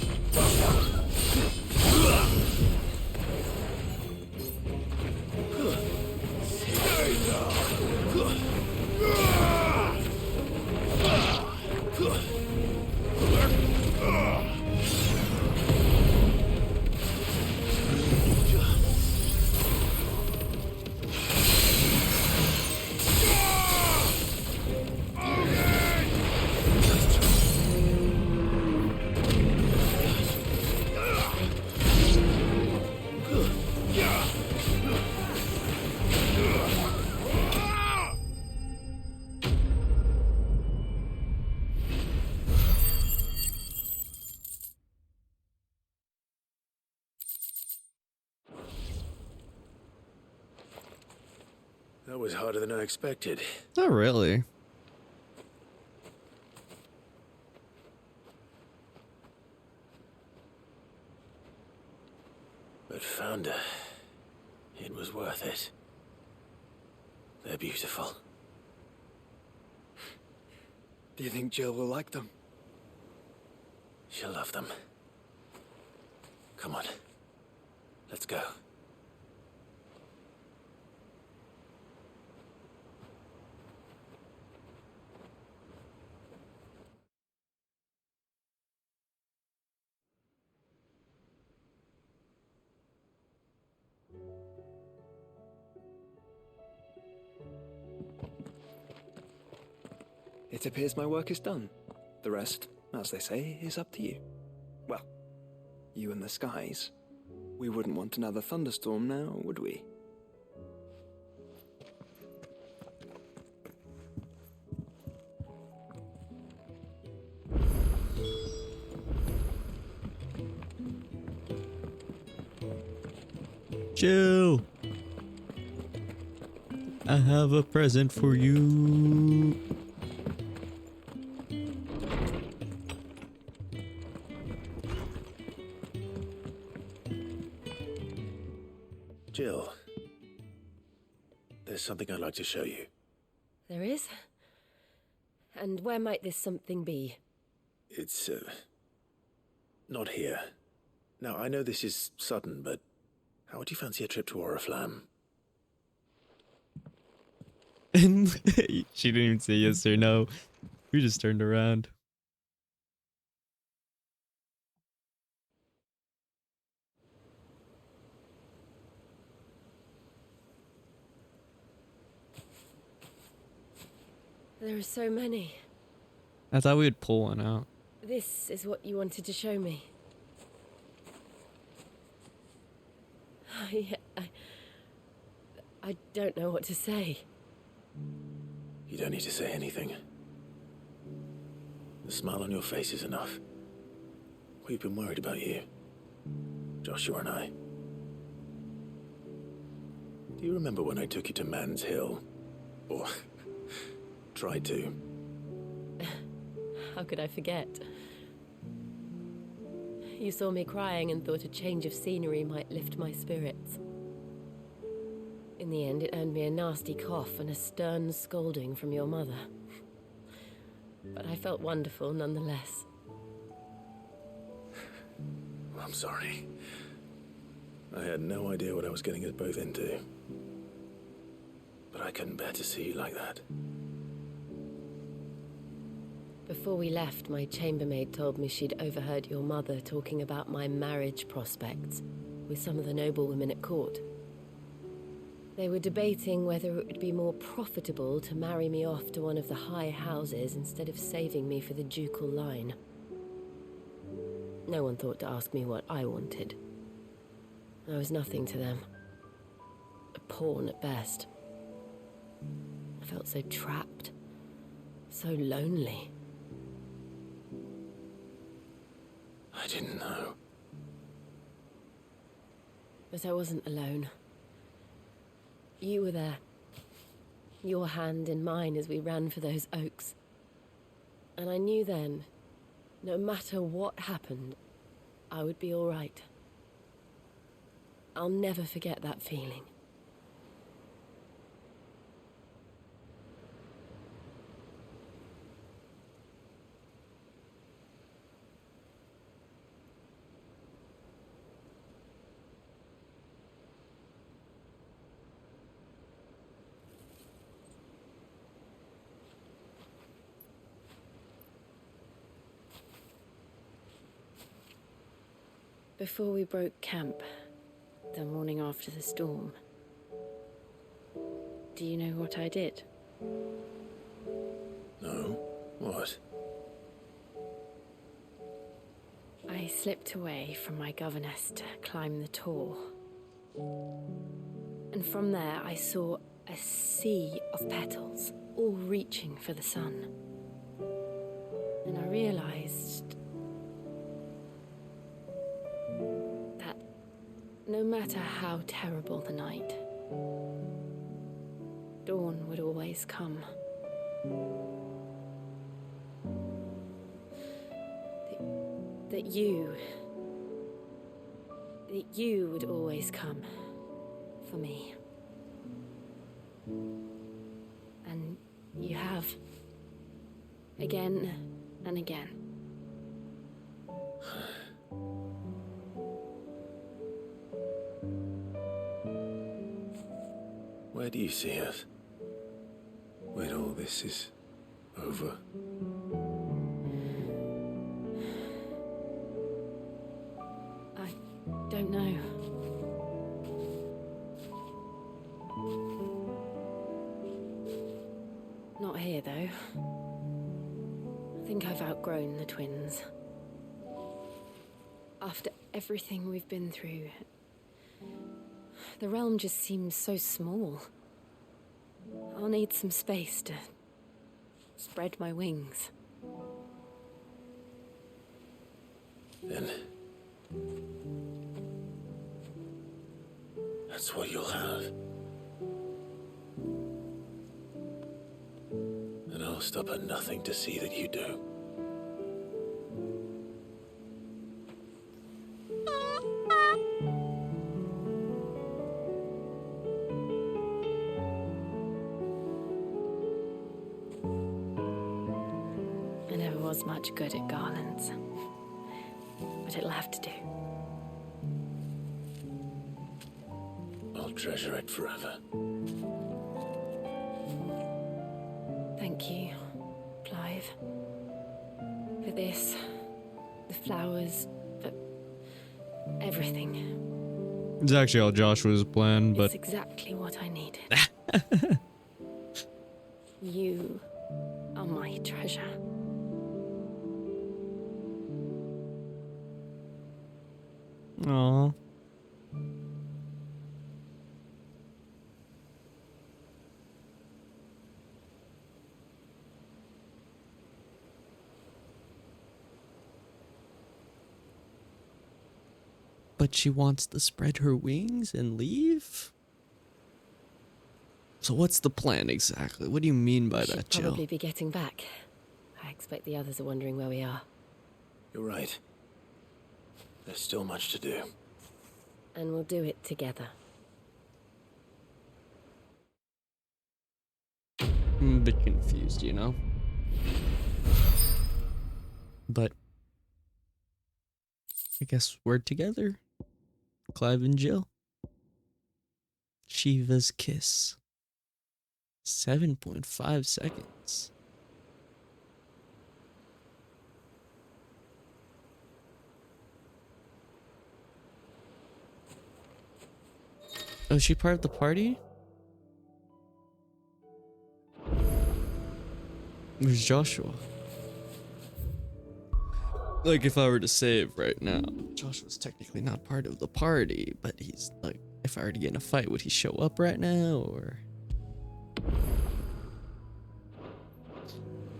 That was harder than I expected. Not really. But Founder, it was worth it. They're beautiful. Do you think Jill will like them? She'll love them. Come on. Let's go. It appears my work is done. The rest, as they say, is up to you. Well, you and the skies. We wouldn't want another thunderstorm now, would we? Jill, I have a present for you. Jill, there's something I'd like to show you. There is? And where might this something be? It's, not here. Now, I know this is sudden, but how would you fancy a trip to Oriflamme? And she didn't even say yes or no. We just turned around. There are so many. I thought we would pull one out. This is what you wanted to show me. I don't know what to say. You don't need to say anything. The smile on your face is enough. We've been worried about you, Joshua and I. Do you remember when I took you to Man's Hill? Or tried to? How could I forget? You saw me crying and thought a change of scenery might lift my spirits. In the end, it earned me a nasty cough and a stern scolding from your mother. But I felt wonderful nonetheless. I'm sorry. I had no idea what I was getting us both into. But I couldn't bear to see you like that. Before we left, my chambermaid told me she'd overheard your mother talking about my marriage prospects with some of the noblewomen at court. They were debating whether it would be more profitable to marry me off to one of the high houses instead of saving me for the ducal line. No one thought to ask me what I wanted. I was nothing to them. A pawn at best. I felt so trapped, so lonely. I didn't know. But I wasn't alone. You were there. Your hand in mine as we ran for those oaks. And I knew then, no matter what happened, I would be all right. I'll never forget that feeling. Before we broke camp, the morning after the storm, do you know what I did? No? What? I slipped away from my governess to climb the tor. And from there I saw a sea of petals, all reaching for the sun. And I realized that no matter how terrible the night, dawn would always come. That you would always come for me. And you have. Again and again. Where do you see us? When all this is over? I don't know. Not here, though. I think I've outgrown the twins. After everything we've been through, the realm just seems so small. I'll need some space to spread my wings. Then that's what you'll have. And I'll stop at nothing to see that you do. I never was much good at garlands, but it'll have to do. I'll treasure it forever. Thank you, Clive. For this, the flowers, for everything. It's actually all Joshua's plan, but It's exactly what I needed. You are my treasure. Aww. But she wants to spread her wings and leave? So what's the plan exactly? What do you mean by that, Jill? Probably be getting back. I expect the others are wondering where we are. You're right. There's still much to do. And we'll do it together. I'm a bit confused, you know? But I guess we're together. Clive and Jill. Shiva's kiss. 7.5 seconds. Oh, is she part of the party? Where's Joshua? Like, if I were to save right now, Joshua's technically not part of the party, but he's like, if I were to get in a fight, would he show up right now, or?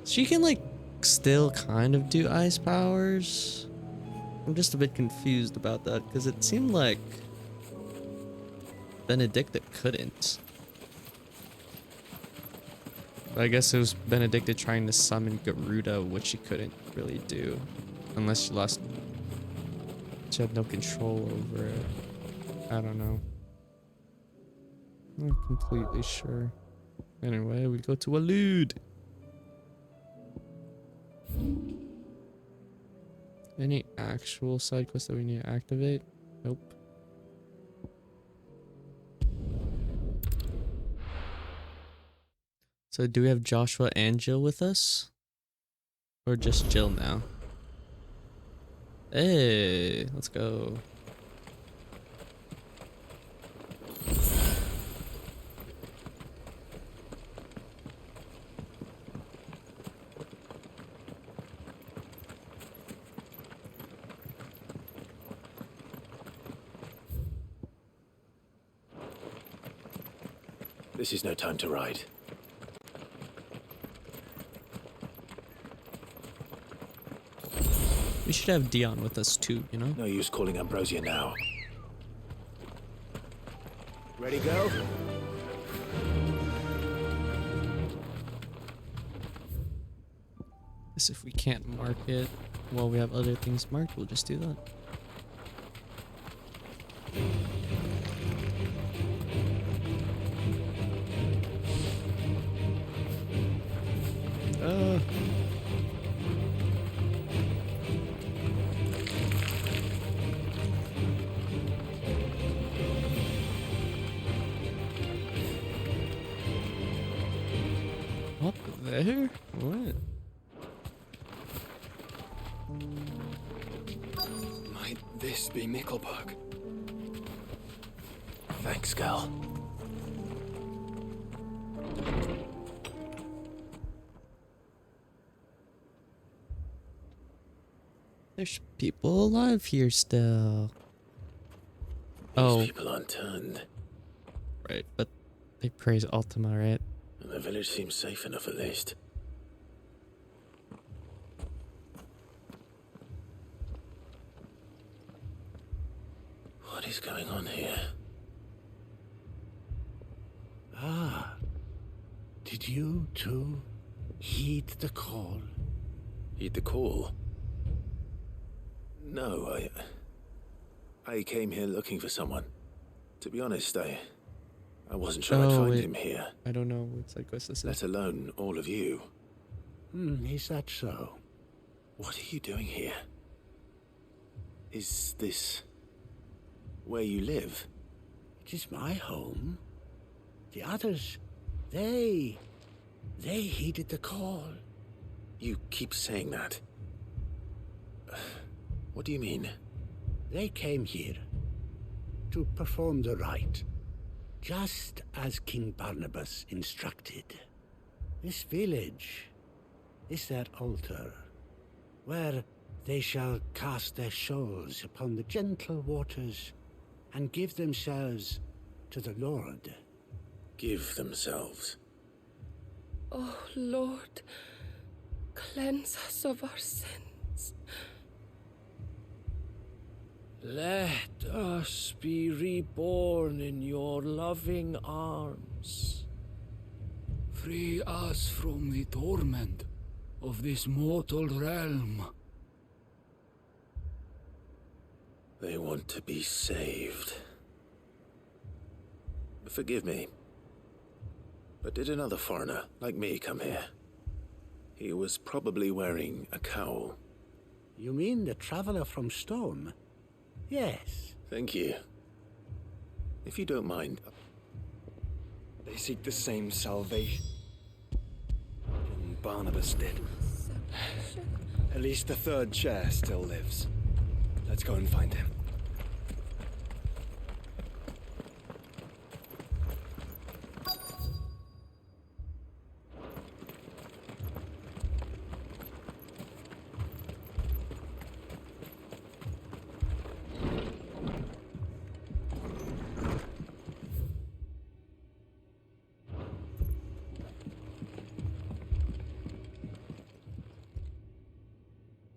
She can, like, still kind of do ice powers. I'm just a bit confused about that, because it seemed like Benedicta couldn't. But I guess it was Benedicta trying to summon Garuda, which she couldn't really do. Unless she lost... She had no control over it. I don't know. Not completely sure. Anyway, we go to Allude. Any actual side quests that we need to activate? Nope. So do we have Joshua and Jill with us? Or just Jill now? Hey, let's go. This is no time to ride. We should have Dion with us too, you know? No use calling Ambrosia now. Ready, go? Guess if we can't mark it while we have other things marked, we'll just do that. Up there? What? Might this be Mickleburg? Thanks, Gal. There's people alive here still. These people aren't turned. Right, but they praise Ultima, right? And the village seems safe enough at least. What is going on here? Ah, did you too heed the call? Heed the call? No, I came here looking for someone. To be honest, I wasn't sure I'd find him here. I don't know what side quest this is. Let alone all of you. Is that so? What are you doing here? Is this where you live? It is my home. The others, they heeded the call. You keep saying that. What do you mean? They came here to perform the rite, just as King Barnabas instructed. This village is their altar, where they shall cast their souls upon the gentle waters and give themselves to the Lord. Give themselves? Oh, Lord, cleanse us of our sins. Let us be reborn in your loving arms. Free us from the torment of this mortal realm. They want to be saved. Forgive me, but did another foreigner like me come here? He was probably wearing a cowl. You mean the traveler from Stone? Yes. Thank you. If you don't mind. They seek the same salvation Barnabas did. At least the third chair still lives. Let's go and find him.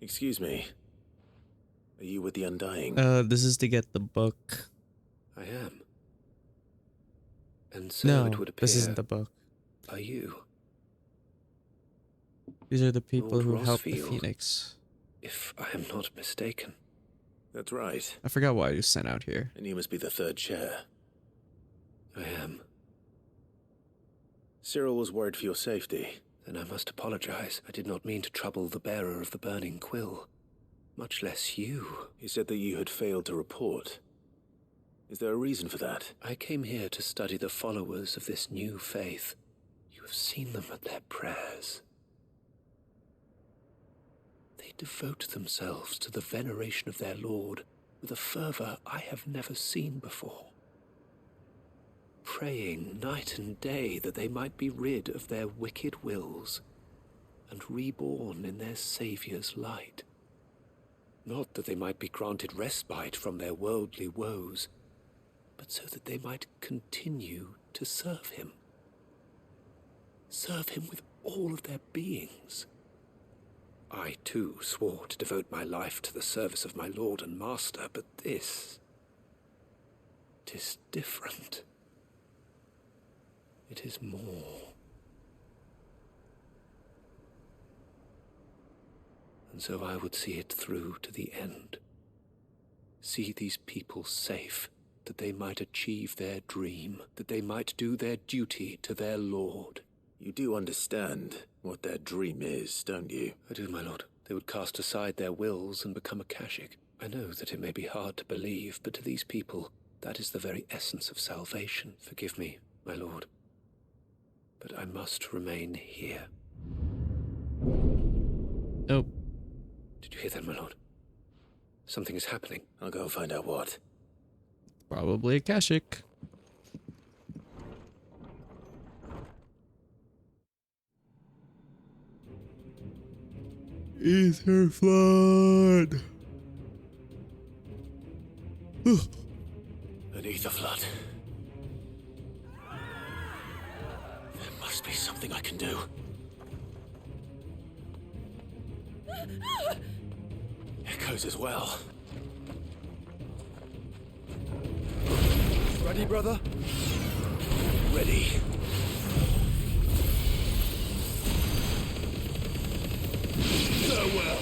Excuse me. Are you with the Undying? This is to get the book. I am. And so No, it would appear. this isn't the book. Are you? These are the people Lord who helped the Rosfield, Phoenix. if I am not mistaken. That's right. I forgot why he was sent out here. And you must be the third chair. I am. Cyril was worried for your safety. Then I must apologize. I did not mean to trouble the bearer of the burning quill. Much less you. He said that you had failed to report. Is there a reason for that? I came here to study the followers of this new faith. You have seen them at their prayers. They devote themselves to the veneration of their Lord with a fervor I have never seen before. Praying night and day that they might be rid of their wicked wills and reborn in their Saviour's light. Not that they might be granted respite from their worldly woes, but so that they might continue to serve him. Serve him with all of their beings. I, too, swore to devote my life to the service of my Lord and Master, but this... 'tis different. It is more. And so I would see it through to the end. See these people safe, that they might achieve their dream, that they might do their duty to their Lord. You do understand what their dream is, don't you? I do, my lord. They would cast aside their wills and become a Kashik. I know that it may be hard to believe, but to these people, that is the very essence of salvation. Forgive me, my lord. But I must remain here. Oh. Did you hear that, my lord? Something is happening. I'll go and find out what. Probably a Kashik. Ether flood. An ether flood. There must be something I can do. Echoes as well. Ready, brother? Ready. Farewell.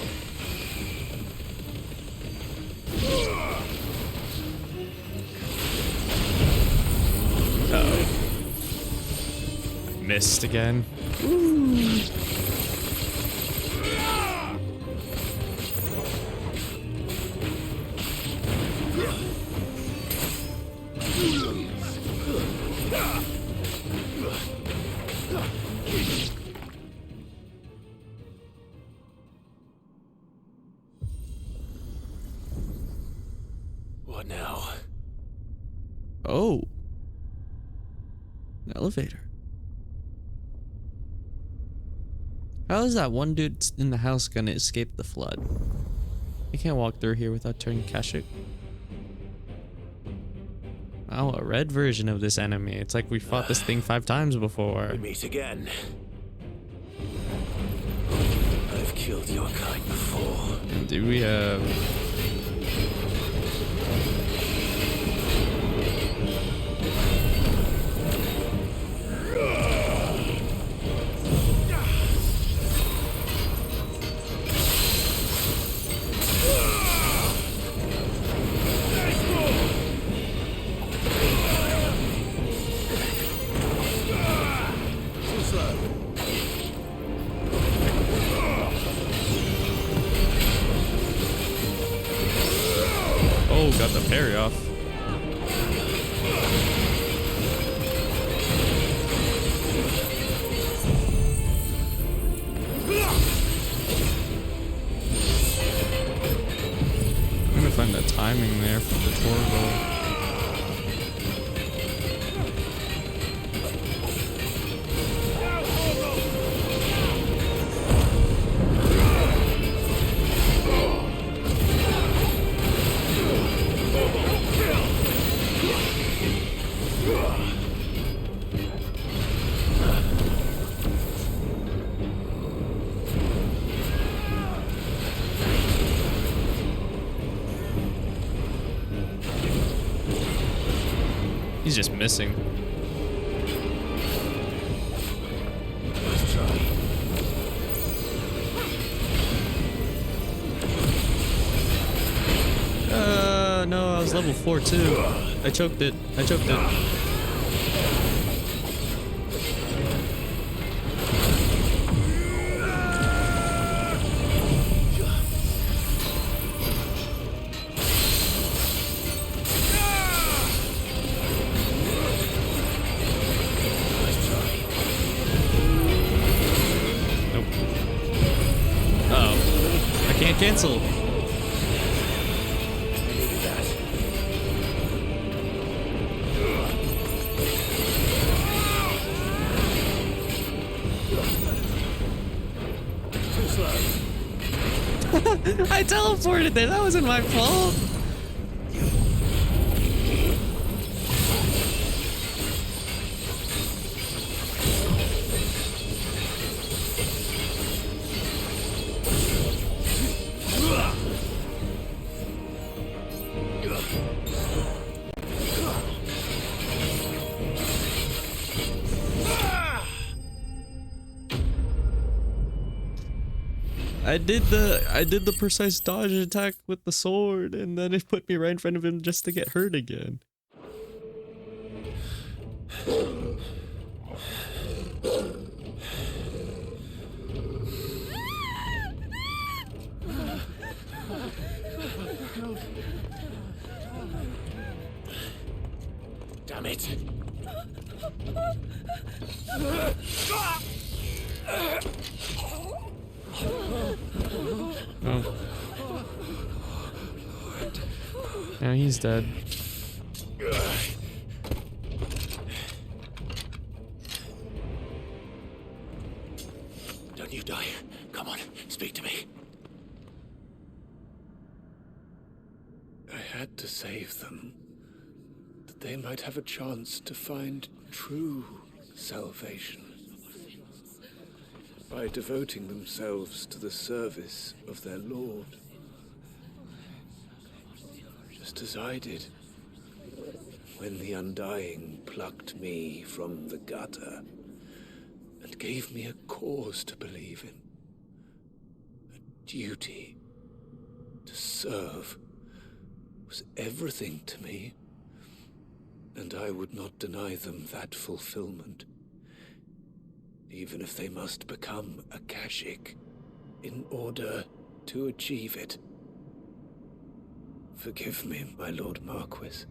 Uh-oh. Missed again. Ooh. What now? Oh. An elevator. How is that one dude in the house gonna escape the flood? He can't walk through here without turning Kashik. Oh, a red version of this enemy. It's like we fought this thing 5 times before. We meet again. I've killed your kind before. And do we have... Oh, got the parry off. I'm gonna find the timing there for the Torgo. He's just missing. Let's try. was level 4 too. I choked it. Nope. Uh-oh. I can't cancel. I teleported there. That wasn't my fault. I did the precise dodge attack with the sword, and then it put me right in front of him just to get hurt again. Damn it. Oh. Now he's dead. Don't you die. Come on, speak to me. I had to save them, that they might have a chance to find true salvation. By devoting themselves to the service of their Lord. Just as I did when the Undying plucked me from the gutter and gave me a cause to believe in. A duty to serve was everything to me, and I would not deny them that fulfillment. Even if they must become a Kashik in order to achieve it. Forgive me, my Lord Marquis.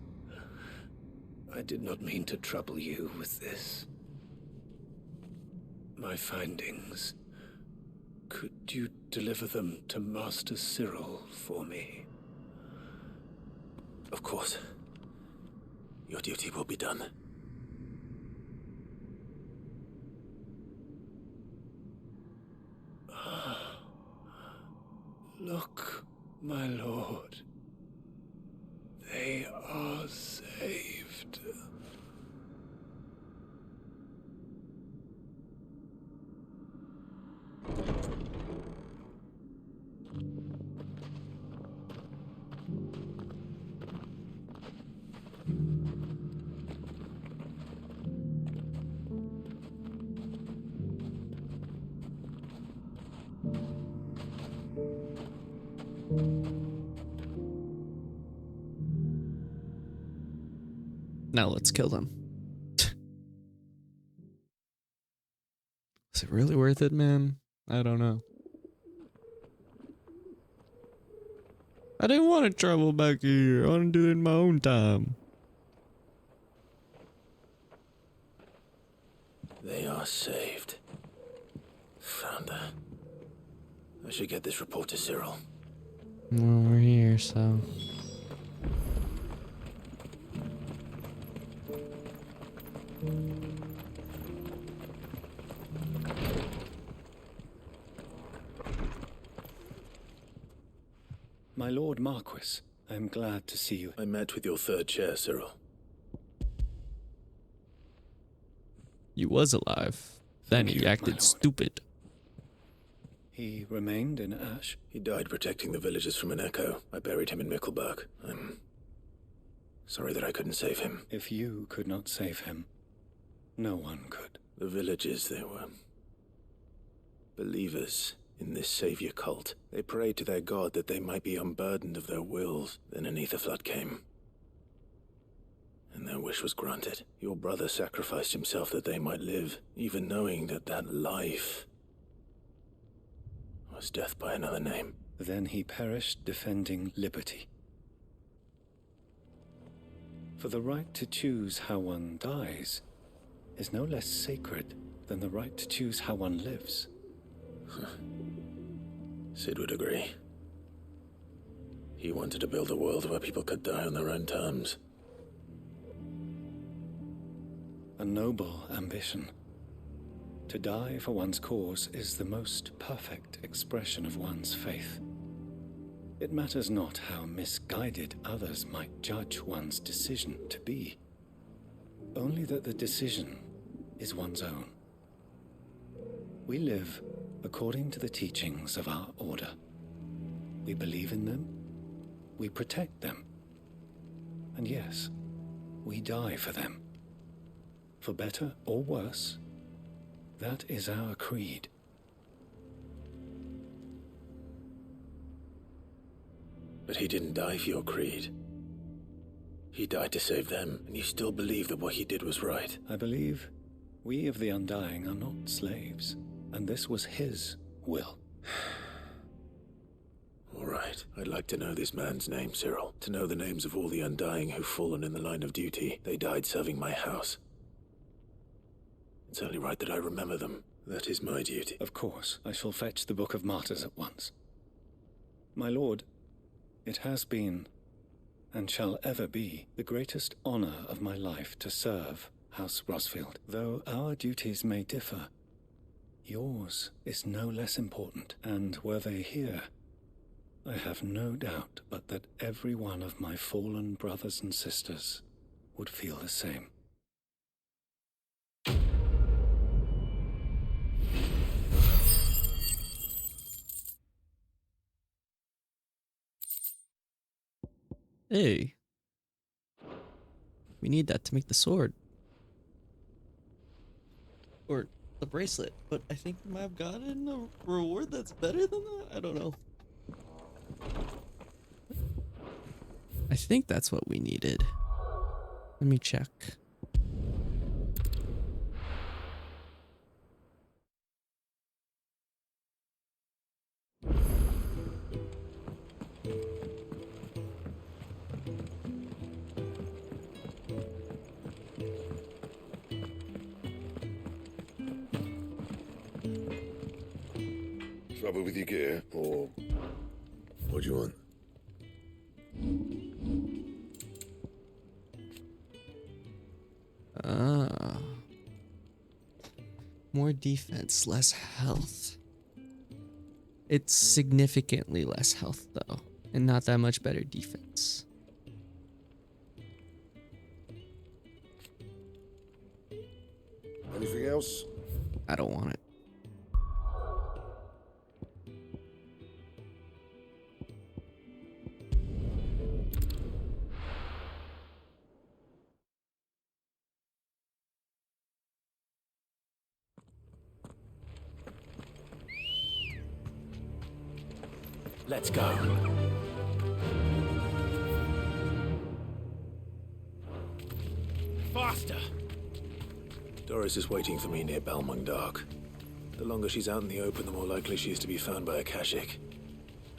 I did not mean to trouble you with this. My findings. Could you deliver them to Master Cyril for me? Of course. Your duty will be done. Look, my lord. They are saved. Now let's kill them. Is it really worth it, man? I don't know. I didn't want to travel back here. I want to do it in my own time. They are saved. Founder. I should get this report to Cyril. Well, we're here, so... My Lord Marquis, I am glad to see you. I met with your third chair, Cyril. He was alive. Then he acted stupid. He remained in Ash? He died protecting the villagers from an echo. I buried him in Mickelberg. I'm sorry that I couldn't save him. If you could not save him, no one could. The villagers, they were believers in this savior cult. They prayed to their god that they might be unburdened of their wills. Then an ether flood came. And their wish was granted. Your brother sacrificed himself that they might live, even knowing that that life was death by another name. Then he perished defending liberty. For the right to choose how one dies is no less sacred than the right to choose how one lives. Sid would agree. He wanted to build a world where people could die on their own terms. A noble ambition. To die for one's cause is the most perfect expression of one's faith. It matters not how misguided others might judge one's decision to be, only that the decision is one's own. We live according to the teachings of our order. We believe in them, we protect them, and yes, we die for them. For better or worse, that is our creed. But he didn't die for your creed. He died to save them, and you still believe that what he did was right. I believe we of the Undying are not slaves, and this was his will. All right. I'd like to know this man's name, Cyril. To know the names of all the Undying who've fallen in the line of duty. They died serving my house. It's only right that I remember them. That is my duty. Of course, I shall fetch the Book of Martyrs at once. My lord, it has been, and shall ever be, the greatest honor of my life to serve House Rosfield. Though our duties may differ, yours is no less important, and were they here, I have no doubt but that every one of my fallen brothers and sisters would feel the same. Hey. We need that to make the sword. Or the bracelet. But I think we might have gotten a reward that's better than that? I don't know. I think that's what we needed. Let me check. Trouble with your gear, or what do you want? More defense, less health. It's significantly less health, though, and not that much better defense. Anything else? I don't want it. Let's go. Faster! Doris is waiting for me near Balmung Dark. The longer she's out in the open, the more likely she is to be found by a Kashik.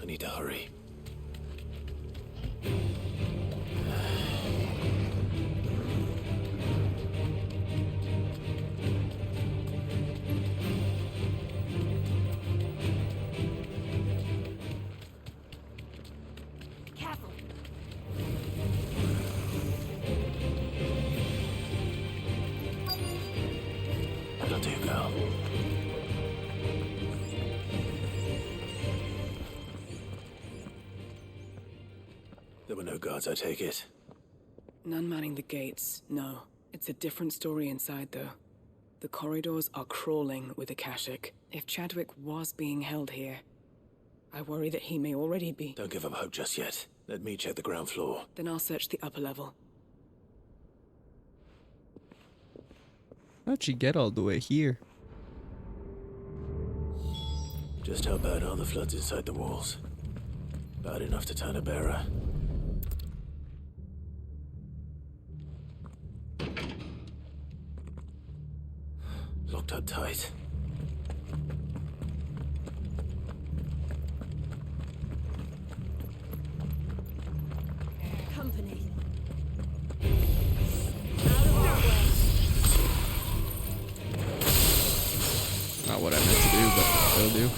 I need to hurry. There were no guards, I take it. None manning the gates, no. It's a different story inside, though. The corridors are crawling with Akashic. If Chadwick was being held here, I worry that he may already be. Don't give up hope just yet. Let me check the ground floor. Then I'll search the upper level. How'd she get all the way here? Just how bad are the floods inside the walls? Bad enough to turn a bearer. locked up tight. Company. Not what I meant to do, but it'll do.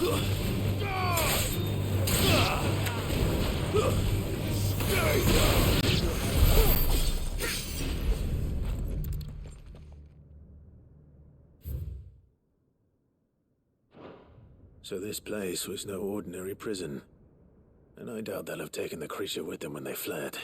So this place was no ordinary prison. And I doubt they'll have taken the creature with them when they fled.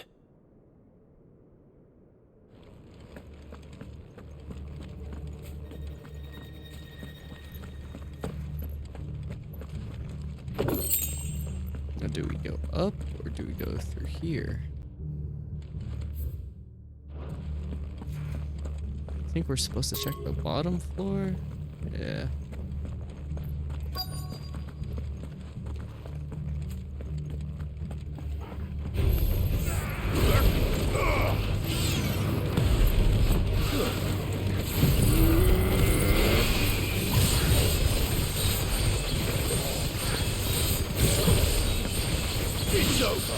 Now, do we go up or do we go through here? I think we're supposed to check the bottom floor. Yeah. It's over.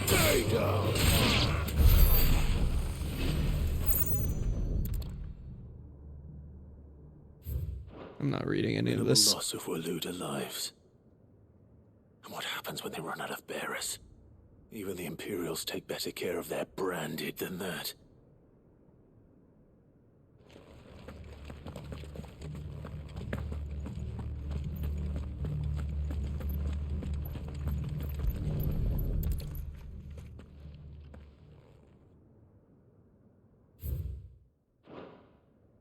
Stay down. I'm not reading any of Minimal this. loss of Waluda lives. And what happens when they run out of bearers? Even the Imperials take better care of their branded than that.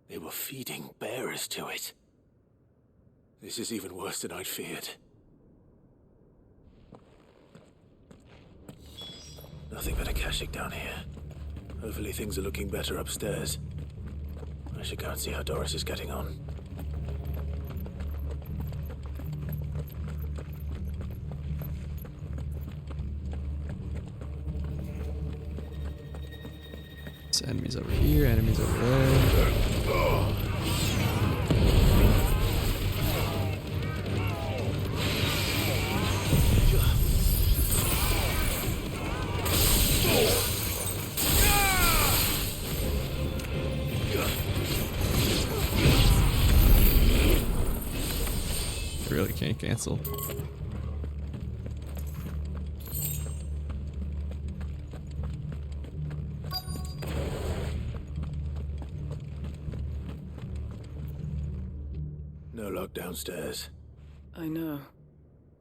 They were feeding bearers to it. This is even worse than I'd feared. Nothing but a Akashic down here. Hopefully things are looking better upstairs. I should go and see how Doris is getting on. So enemies over here, enemies over there. I really can't cancel. No lock downstairs. I know.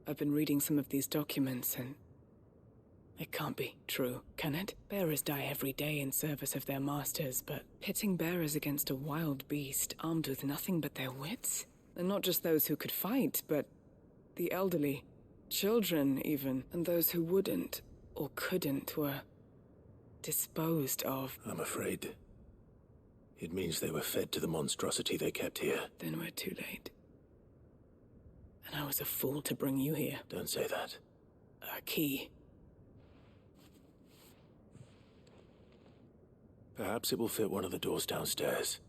I've been reading some of these documents and... it can't be true, can it? Bearers die every day in service of their masters, but pitting bearers against a wild beast armed with nothing but their wits? And not just those who could fight, but the elderly, children even, and those who wouldn't or couldn't were disposed of. I'm afraid it means they were fed to the monstrosity they kept here. Then we're too late. And I was a fool to bring you here. Don't say that. A key. Perhaps it will fit one of the doors downstairs.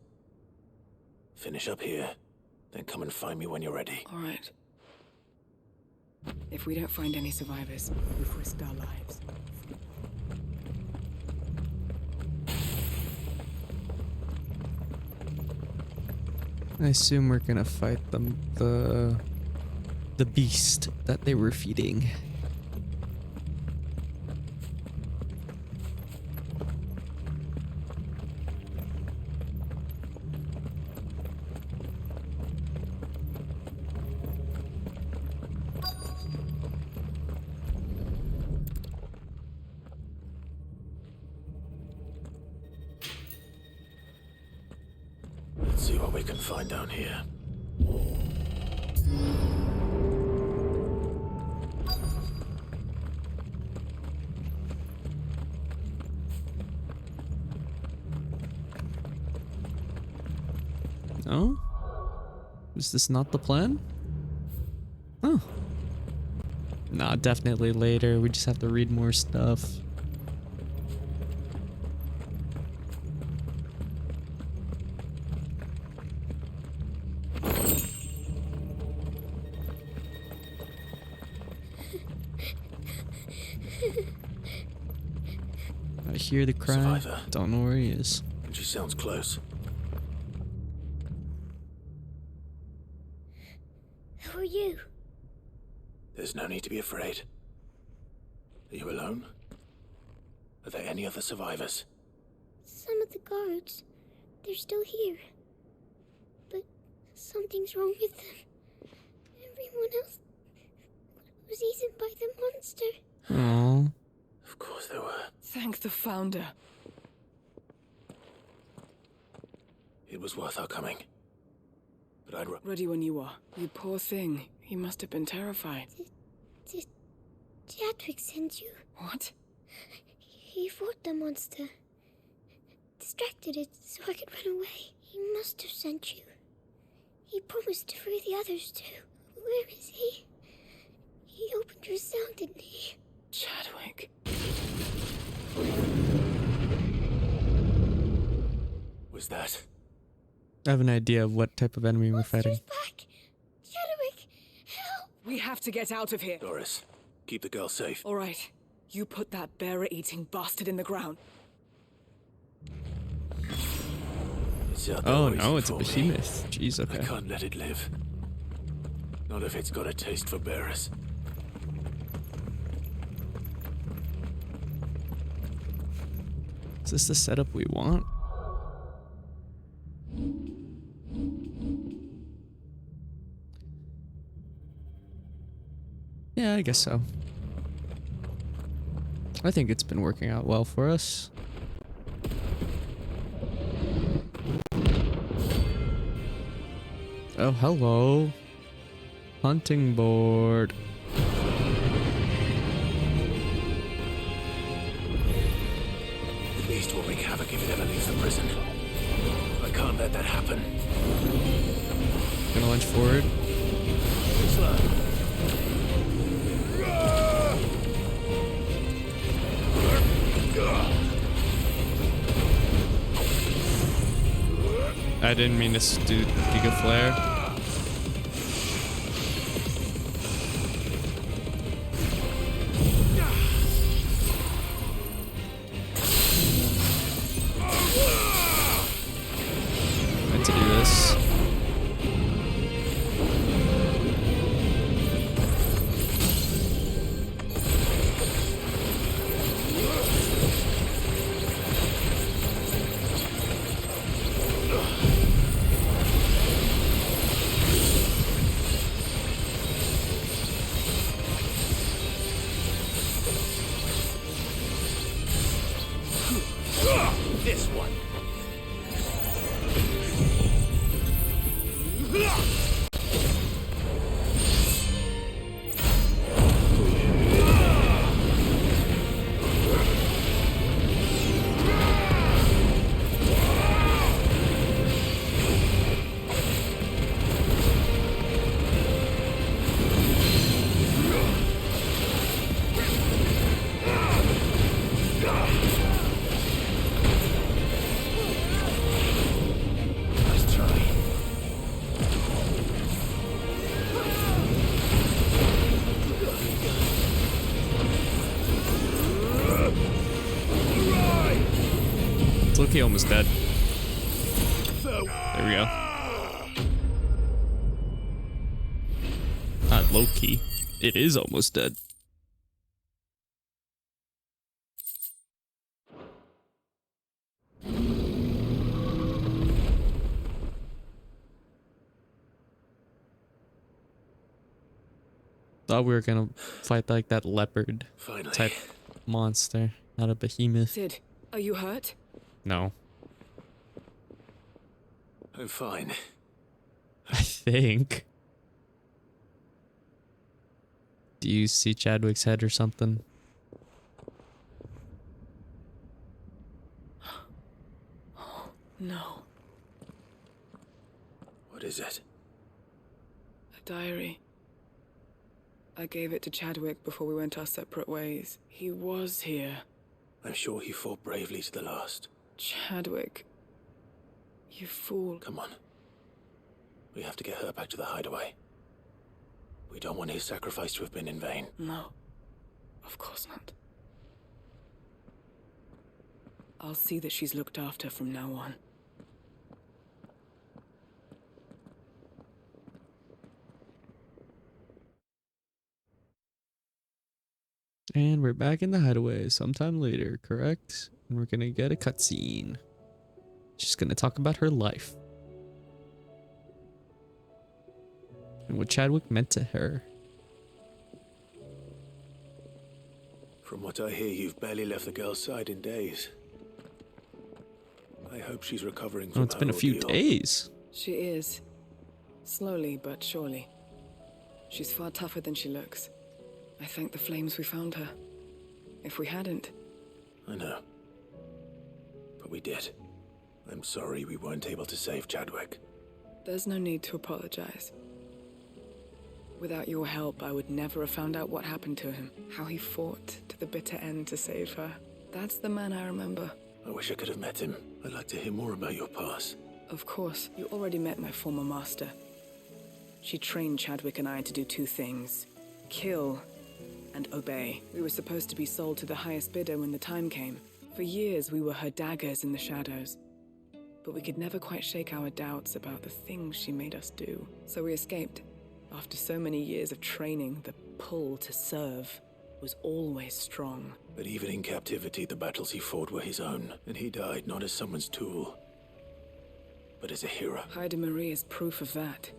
Finish up here, then come and find me when you're ready. All right. If we don't find any survivors, we've risked our lives. I assume we're gonna fight the beast that they were feeding. Let's see what we can find down here. Is this not the plan? Oh. Nah, definitely later. We just have to read more stuff. I hear the cry. Survivor. Don't know where he is. And she sounds close. Who are you? There's no need to be afraid. Are you alone? Are there any other survivors? Some of the guards. They're still here. But something's wrong with them. Everyone else was eaten by the monster. Aww. Of course there were. Thank the Founder. It was worth our coming. But I'd Ready when you are. You poor thing. He must have been terrified. Did Chadwick send you? What? He fought the monster. Distracted it so I could run away. He must have sent you. He promised to free the others too. Where is he? He opened your cell, didn't he? Chadwick. Was that? I have an idea of what type of enemy we're fighting. Back! Chadwick! Help! We have to get out of here. Doris, keep the girl safe. All right. You put that bearer-eating bastard in the ground. Oh no, it's a behemoth. Jeez, okay. I can't let it live. Not if it's got a taste for bearers. Is this the setup we want? Yeah, I guess so. I think it's been working out well for us. Oh, hello. Hunting board. The beast will wreak havoc if it ever leaves the prison. I can't let that happen. Gonna lunge forward. Slow. I didn't mean to do Giga Flare. Meant to do this. This one. Loki almost dead. There we go. Not Loki. It is almost dead. Thought we were gonna fight like that leopard type monster, not a behemoth. Sid, are you hurt? No. I'm fine. I think. Do you see Chadwick's head or something? No. What is it? Diary. I gave it to Chadwick before we went our separate ways. He was here. I'm sure he fought bravely to the last. Chadwick. You fool. Come on. We have to get her back to the hideaway. We don't want his sacrifice to have been in vain. No. Of course not. I'll see that she's looked after from now on. And we're back in the hideaway sometime later, correct? And we're gonna get a cutscene. She's gonna talk about her life. And what Chadwick meant to her. From what I hear, you've barely left the girl's side in days. I hope she's recovering from Oh, it's been a few days. She is. Slowly but surely. She's far tougher than she looks. I thank the flames we found her. If we hadn't... I know. But we did. I'm sorry we weren't able to save Chadwick. There's no need to apologize. Without your help, I would never have found out what happened to him. How he fought to the bitter end to save her. That's the man I remember. I wish I could have met him. I'd like to hear more about your past. Of course, you already met my former master. She trained Chadwick and I to do two things. Kill and obey. We were supposed to be sold to the highest bidder when the time came. For years, we were her daggers in the shadows. But we could never quite shake our doubts about the things she made us do. So we escaped. After so many years of training, the pull to serve was always strong. But even in captivity, the battles he fought were his own. And he died not as someone's tool, but as a hero. Hyde Marie is proof of that.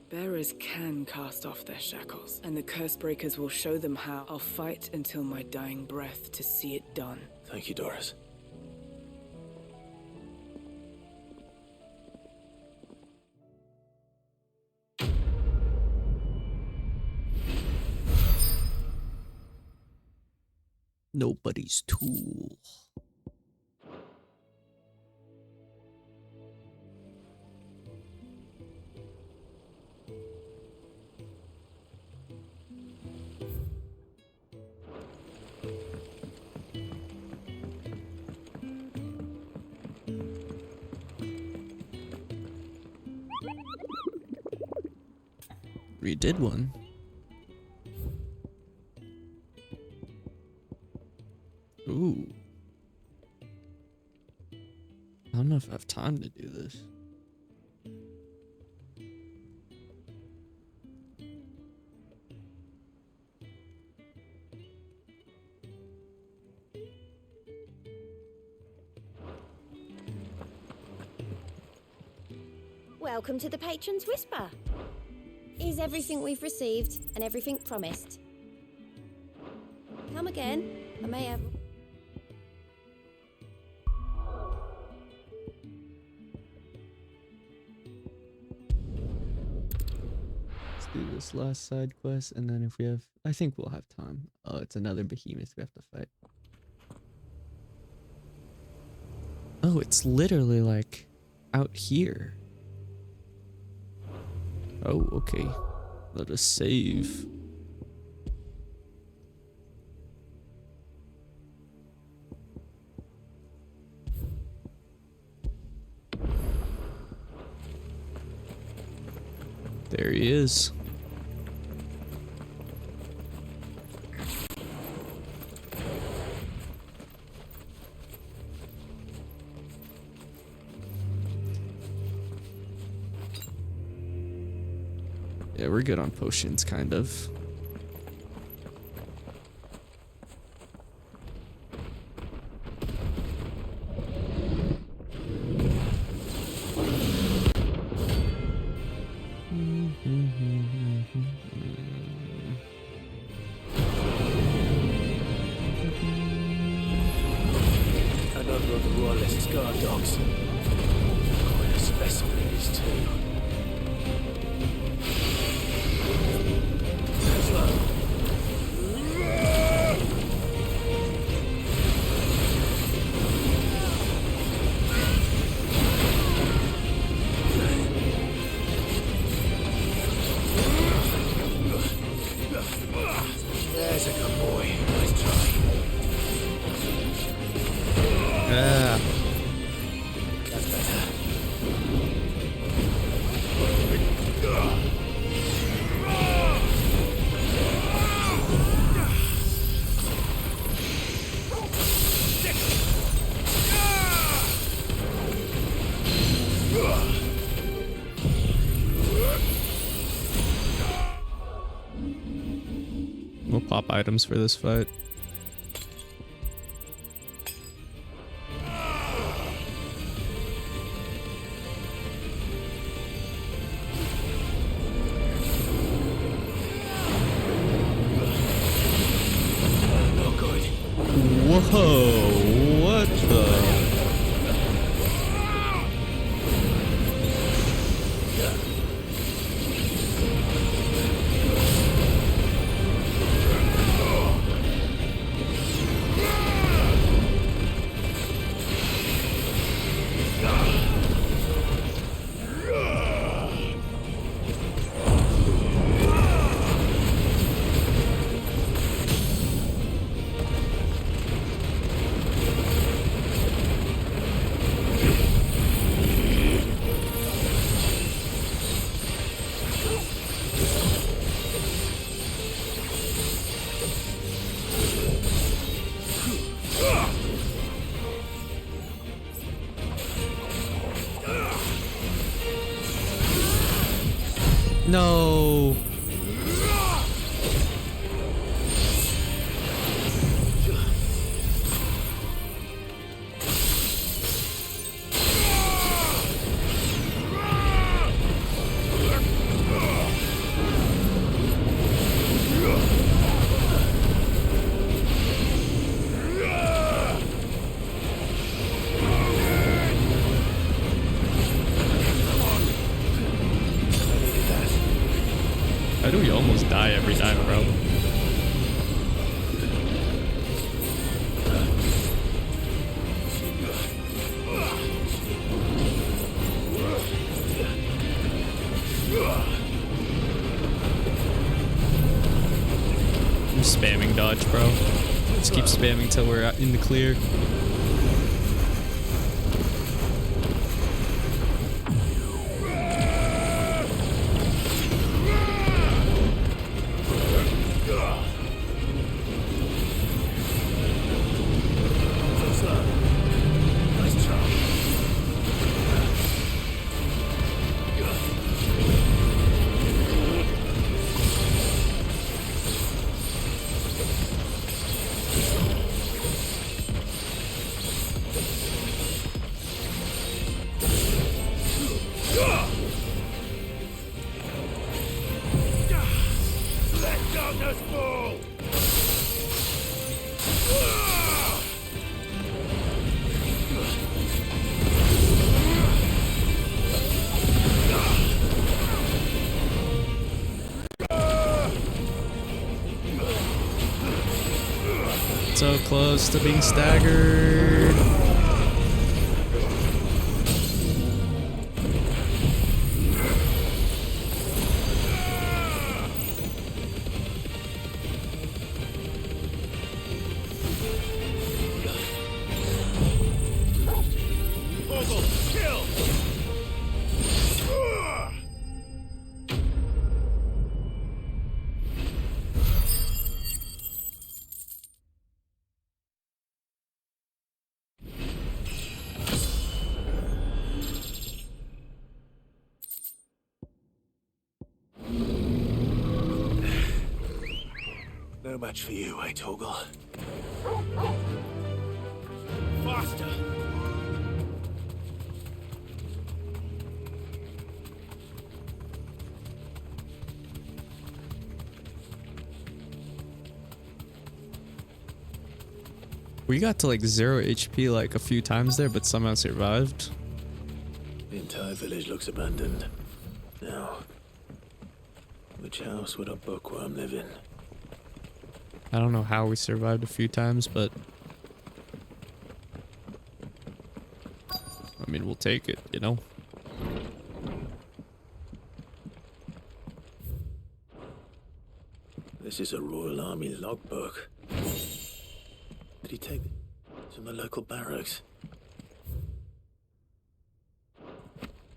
Bearers can cast off their shackles, and the curse breakers will show them how. I'll fight until my dying breath to see it done. Thank you, Doris. Nobody's tool. We did one. Ooh. I don't know if I have time to do this. Welcome to the Patron's Whisper. Is everything we've received and everything promised? Come again. I may have... Let's do this last side quest, and then if we have... I think we'll have time. Oh, it's another behemoth we have to fight. Oh, it's literally like out here. Oh, okay. Let us save. There he is. Yeah, we're good on potions, kind of. Another of the Royalist's guard dogs. Quite a specimen it is too. We'll pop items for this fight. Whoa, what the? No. Why do we almost die every time, bro? I'm spamming dodge, bro. Just keep spamming till we're in the clear. So close to being staggered. No match for you, eh, Torgal? Faster! We got to like 0 HP like a few times there, but somehow survived. The entire village looks abandoned. Now, which house would a bookworm live in? I don't know how we survived a few times, but I mean, we'll take it, you know? This is a Royal Army logbook. Did he take it from the local barracks?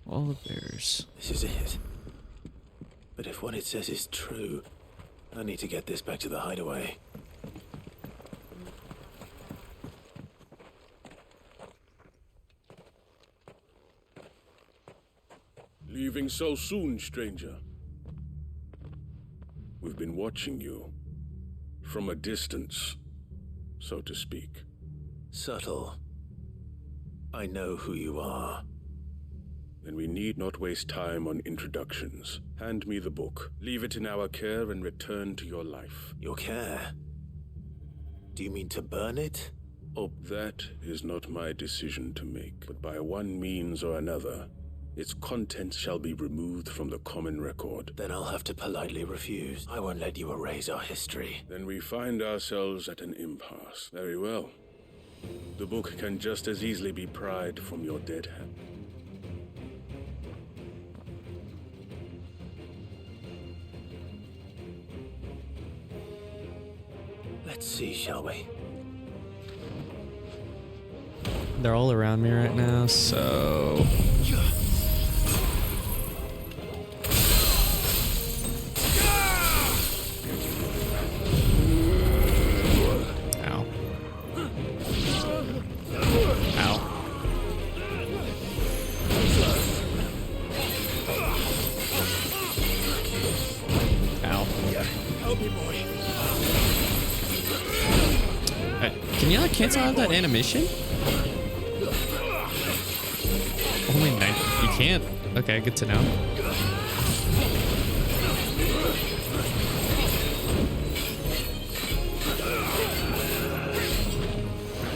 All the bears. This is it. But if what it says is true, I need to get this back to the hideaway. Leave leaving so soon, stranger? We've been watching you. From a distance, so to speak. Subtle. I know who you are. Then we need not waste time on introductions. Hand me the book. Leave it in our care and return to your life. Your care? Do you mean to burn it? Oh, that is not my decision to make, but by one means or another, its contents shall be removed from the common record. Then I'll have to politely refuse. I won't let you erase our history. Then we find ourselves at an impasse. Very well. The book can just as easily be pried from your dead hand. Let's see, shall we? They're all around me right now, so... Ow. Ow. Ow. Help me, boy. Can you not cancel out that animation? Only 9. You can't. Okay, good to know.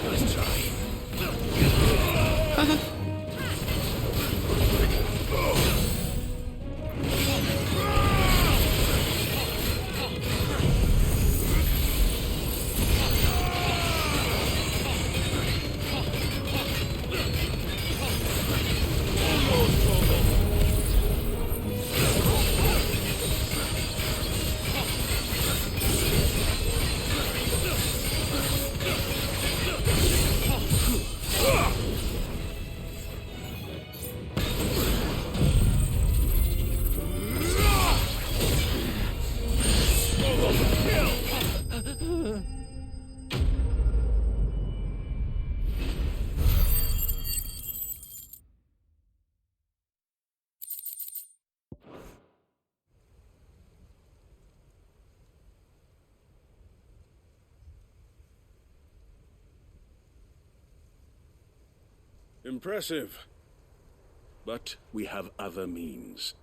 Nice try. Impressive. But we have other means.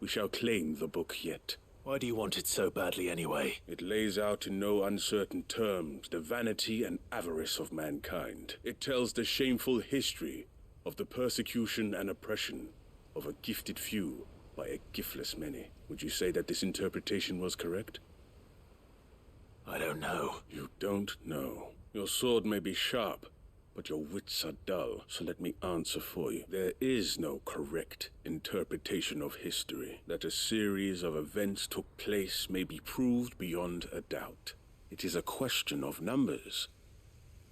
We shall claim the book yet. Why do you want it so badly anyway? It lays out in no uncertain terms the vanity and avarice of mankind. It tells the shameful history of the persecution and oppression of a gifted few by a giftless many. Would you say that this interpretation was correct? I don't know. You don't know. Your sword may be sharp, but your wits are dull, so let me answer for you. There is no correct interpretation of history. That a series of events took place may be proved beyond a doubt. It is a question of numbers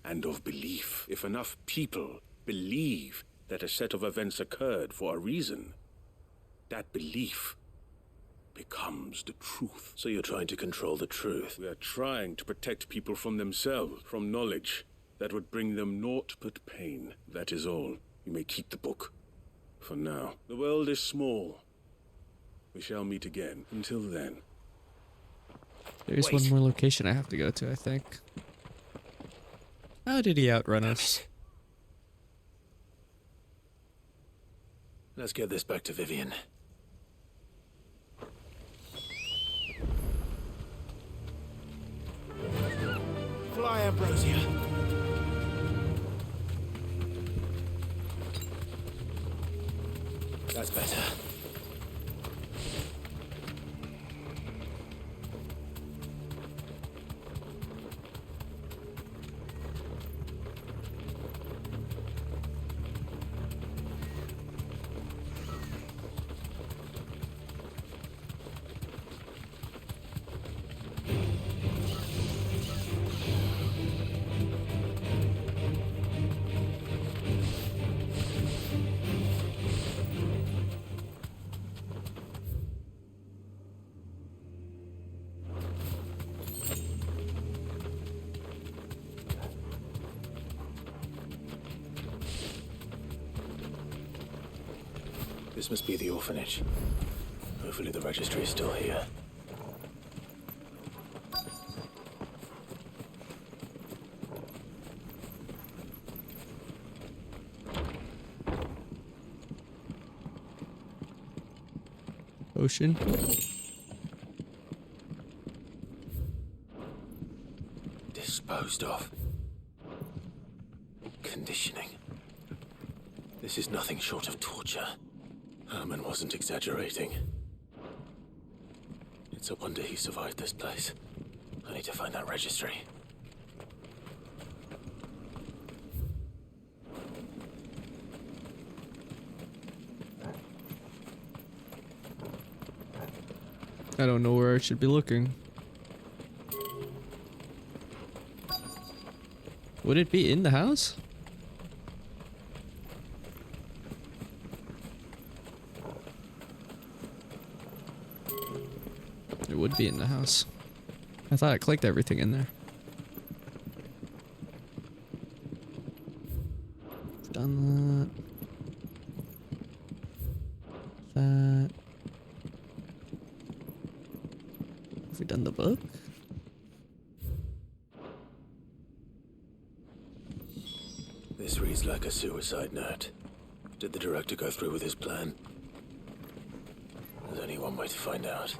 and of belief. If enough people believe that a set of events occurred for a reason, that belief becomes the truth. So you're trying to control the truth? We are trying to protect people from themselves, from knowledge that would bring them naught but pain. That is all. You may keep the book. For now. The world is small. We shall meet again. Until then. There's one more location I have to go to, I think. How did he outrun us? Let's get this back to Vivian. Fly, Ambrosia. That's better. This must be the orphanage. Hopefully the registry is still here. Ocean. Disposed of. Conditioning. This is nothing short of torture. Herman wasn't exaggerating. It's a wonder he survived this place. I need to find that registry. I don't know where I should be looking. Would it be in the house? It would be in the house. I thought I clicked everything in there. Done that. That. Have we done the book? This reads like a suicide note. Did the director go through with his plan? There's only one way to find out.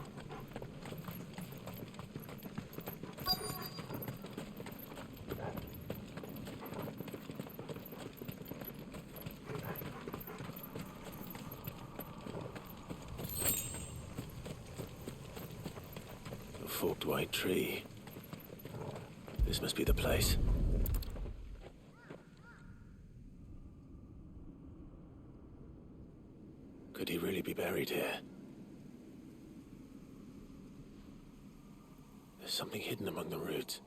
A forked white tree. This must be the place. Could he really be buried here? There's something hidden among the roots.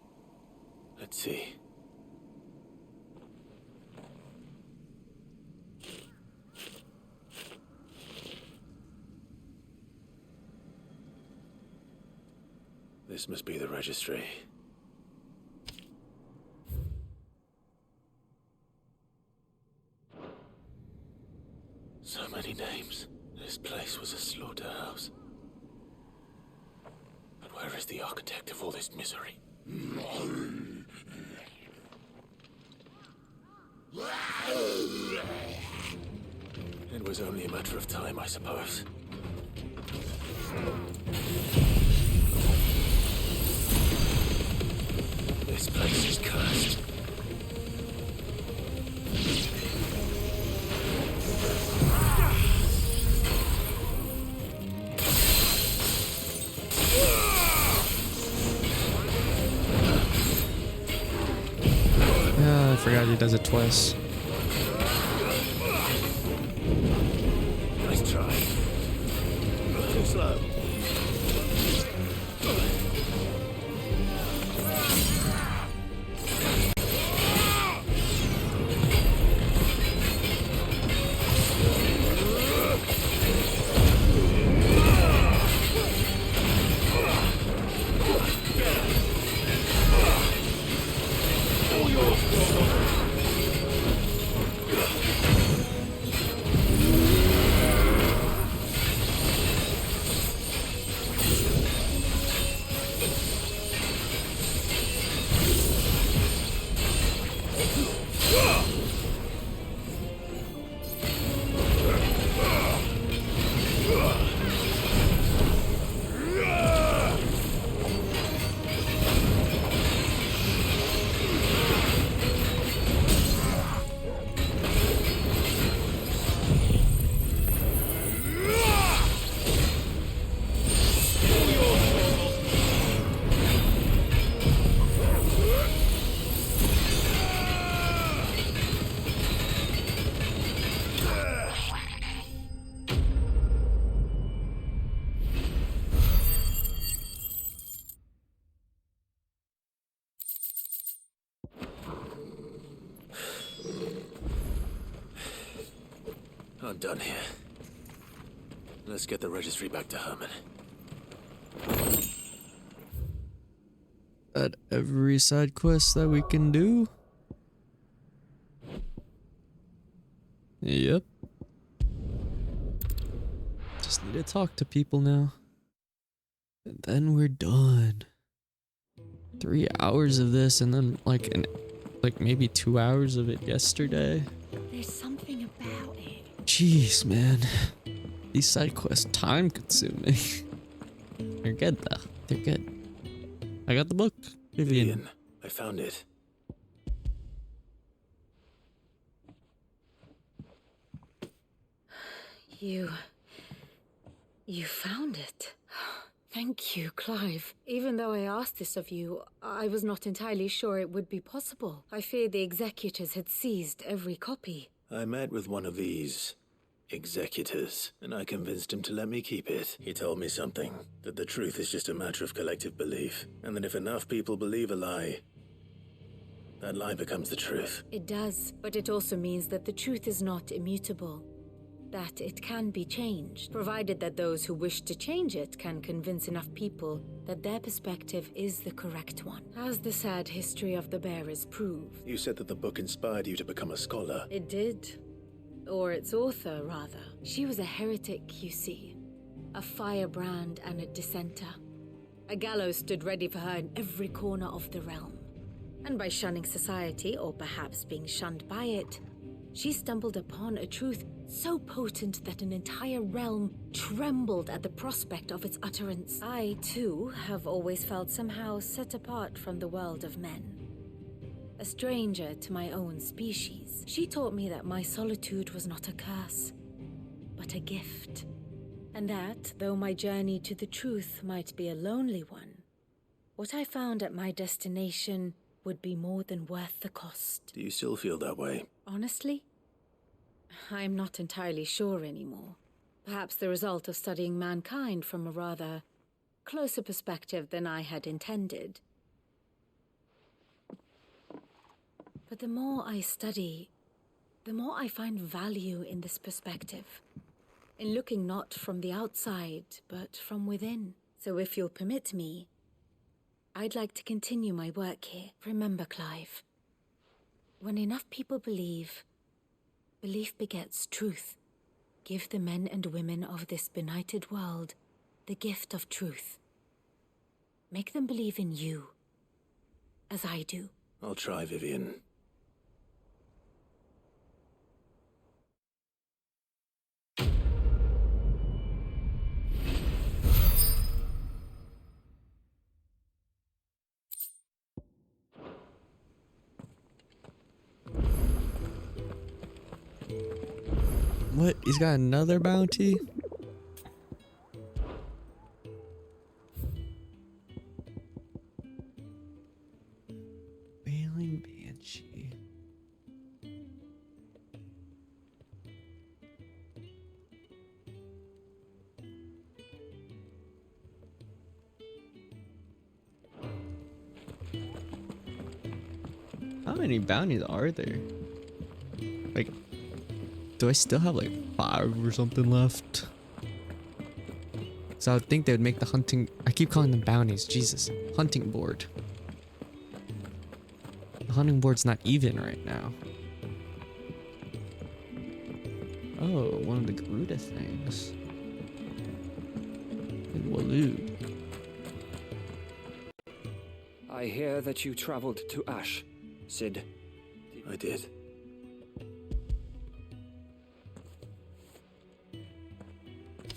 Let's see. This must be the registry. So many names. This place was a slaughterhouse. But where is the architect of all this misery? It was only a matter of time, I suppose. This place is cursed. I forgot he does it twice. Nice try. Too slow. I'm done here. Let's get the registry back to Herman. At every side quest that we can do. Yep. Just need to talk to people now. And then we're done. 3 hours of this and then like maybe 2 hours of it yesterday. There's something about it. Jeez, man. These side quests time consuming. They're good though. They're good. I got the book. Vivian. I found it. You found it. Thank you, Clive. Even though I asked this of you, I was not entirely sure it would be possible. I feared the executors had seized every copy. I met with one of these executors, and I convinced him to let me keep it. He told me something, that the truth is just a matter of collective belief, and that if enough people believe a lie, that lie becomes the truth. It does, but it also means that the truth is not immutable. That it can be changed, provided that those who wish to change it can convince enough people that their perspective is the correct one, as the sad history of the bearers proved. You said that the book inspired you to become a scholar. It did. Or its author, rather. She was a heretic, you see. A firebrand and a dissenter. A gallows stood ready for her in every corner of the realm. And by shunning society, or perhaps being shunned by it, she stumbled upon a truth so potent that an entire realm trembled at the prospect of its utterance. I, too, have always felt somehow set apart from the world of men. A stranger to my own species. She taught me that my solitude was not a curse, but a gift. And that, though my journey to the truth might be a lonely one, what I found at my destination would be more than worth the cost. Do you still feel that way? Honestly, I'm not entirely sure anymore. Perhaps the result of studying mankind from a rather closer perspective than I had intended. But the more I study, the more I find value in this perspective. In looking not from the outside, but from within. So if you'll permit me, I'd like to continue my work here. Remember, Clive, when enough people believe, belief begets truth. Give the men and women of this benighted world the gift of truth. Make them believe in you, as I do. I'll try, Vivian. What? He's got another bounty? Wailing Banshee. How many bounties are there? Like, do I still have like 5 or something left? So I would think they would make the hunting... I keep calling them bounties. Jesus. Hunting board. The hunting board's not even right now. Oh, one of the Garuda things. In Waloed. I hear that you traveled to Ash, Sid. I did.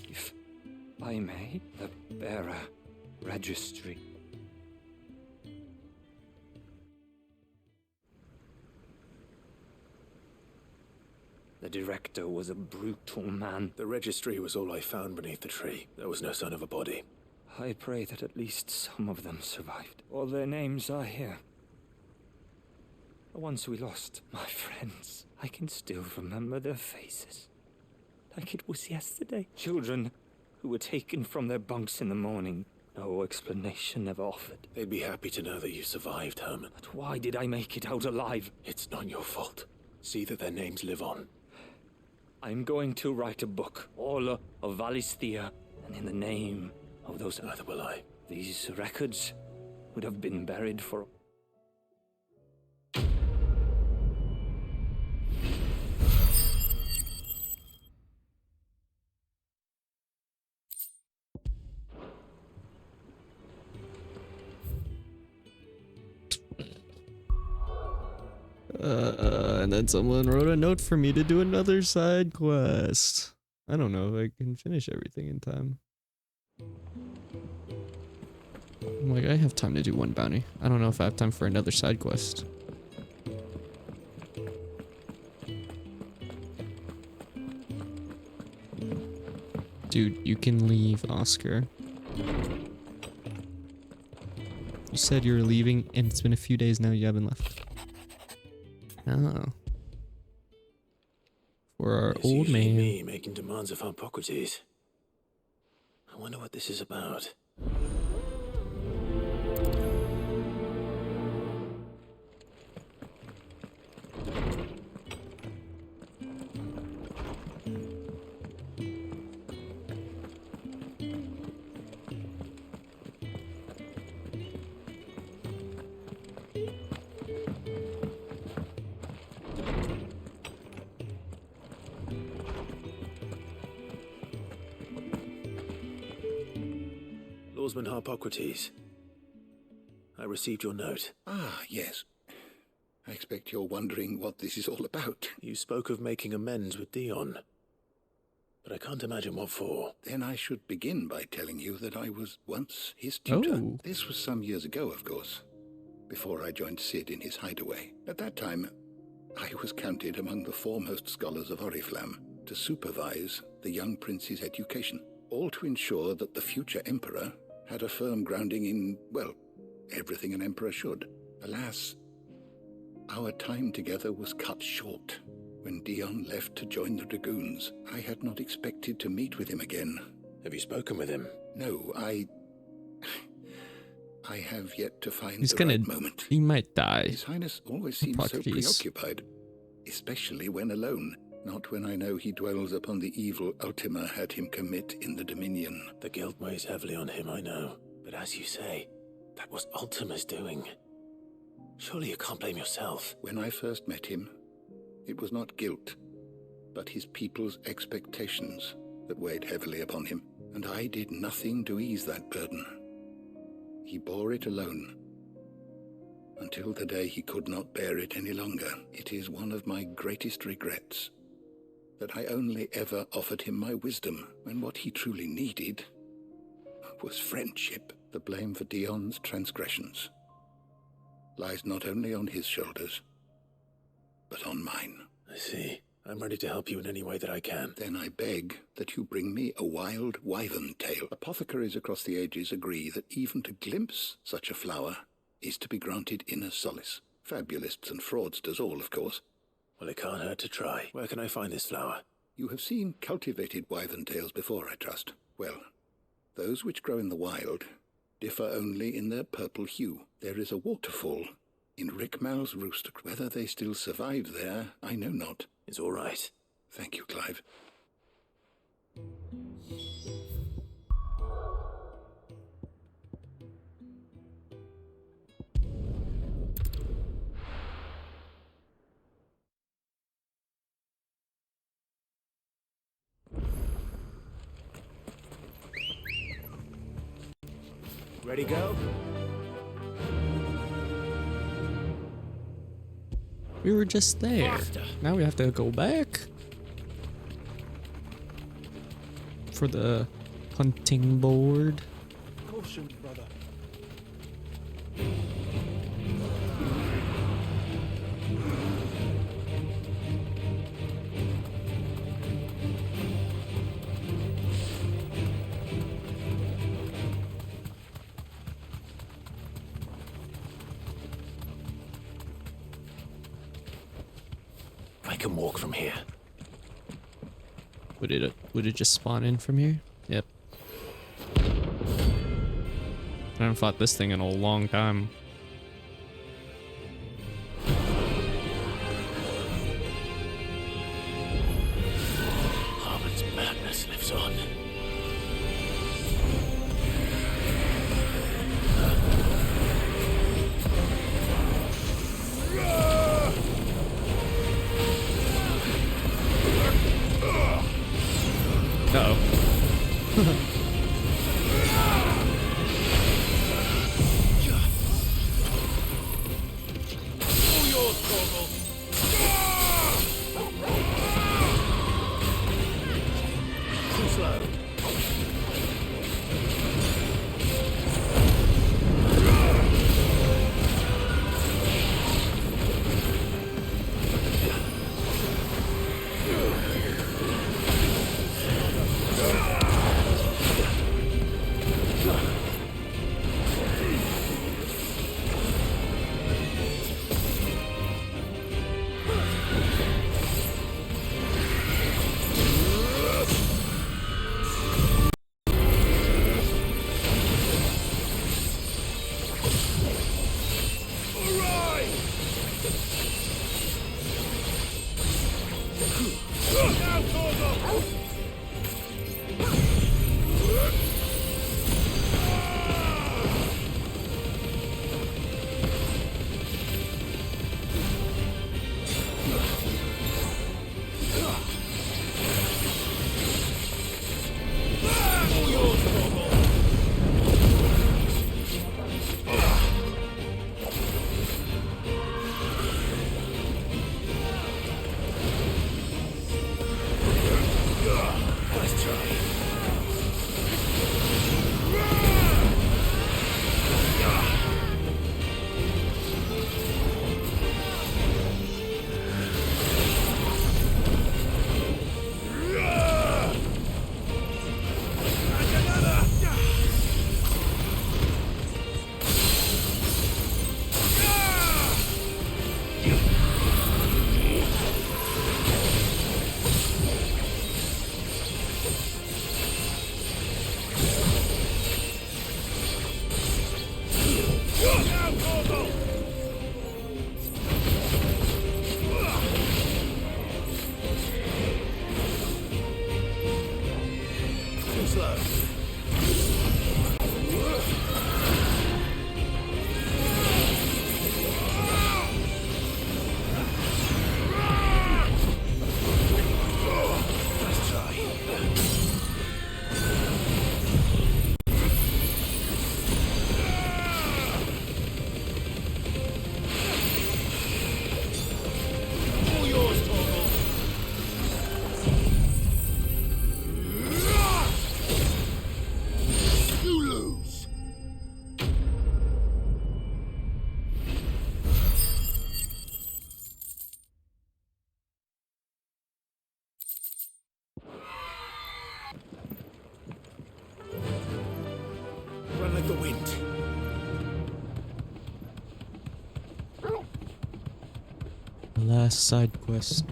If I may, the bearer registry. The director was a brutal man. The registry was all I found beneath the tree. There was no sign of a body. I pray that at least some of them survived. All their names are here. The ones we lost, my friends. I can still remember their faces. Like it was yesterday. Children who were taken from their bunks in the morning. No explanation ever offered. They'd be happy to know that you survived, Herman. But why did I make it out alive? It's not your fault. See that their names live on. I'm going to write a book, all of Valisthea, and in the name of those... Neither will I. These records would have been buried for... And then someone wrote a note for me to do another side quest. I don't know if I can finish everything in time. I'm like, I have time to do one bounty. I don't know if I have time for another side quest. Dude, you can leave, Oscar. You said you were leaving, and it's been a few days now you haven't left. Oh. For our It's old usually man. me making demands of Hippocrates. I wonder what this is about. Lawsman Hippocrates, I received your note. Ah, yes. I expect you're wondering what this is all about. You spoke of making amends with Dion, but I can't imagine what for. Then I should begin by telling you that I was once his tutor. Oh. This was some years ago, of course, before I joined Sid in his hideaway. At that time, I was counted among the foremost scholars of Oriflamme to supervise the young prince's education, all to ensure that the future emperor had a firm grounding in, well, everything an emperor should. Alas, our time together was cut short when Dion left to join the Dragoons. I had not expected to meet with him again. Have you spoken with him? No, I have yet to find He's the gonna. right moment. He might die. His Highness always seems so Hippocrates. preoccupied, especially when alone. Not when I know he dwells upon the evil Ultima had him commit in the Dominion. The guilt weighs heavily on him, I know. But as you say, that was Ultima's doing. Surely you can't blame yourself. When I first met him, it was not guilt, but his people's expectations that weighed heavily upon him, and I did nothing to ease that burden. He bore it alone, until the day he could not bear it any longer. It is one of my greatest regrets that I only ever offered him my wisdom when what he truly needed was friendship. The blame for Dion's transgressions lies not only on his shoulders, but on mine. I see. I'm ready to help you in any way that I can. Then I beg that you bring me a wild wyvern tail. Apothecaries across the ages agree that even to glimpse such a flower is to be granted inner solace. Fabulists and fraudsters all, of course. Well, it can't hurt to try. Where can I find this flower? You have seen cultivated wyvern tails before, I trust. Well, those which grow in the wild differ only in their purple hue. There is a waterfall in Rickmal's roost. Whether they still survive there, I know not. It's all right. Thank you, Clive. Ready, go? We were just there. Faster. Now we have to go back for the hunting board. Caution, brother. I can walk from here. Would it just spawn in from here? Yep. I haven't fought this thing in a long time. Harmon's madness lives on. Uh-oh. Run like the wind. The last side quest.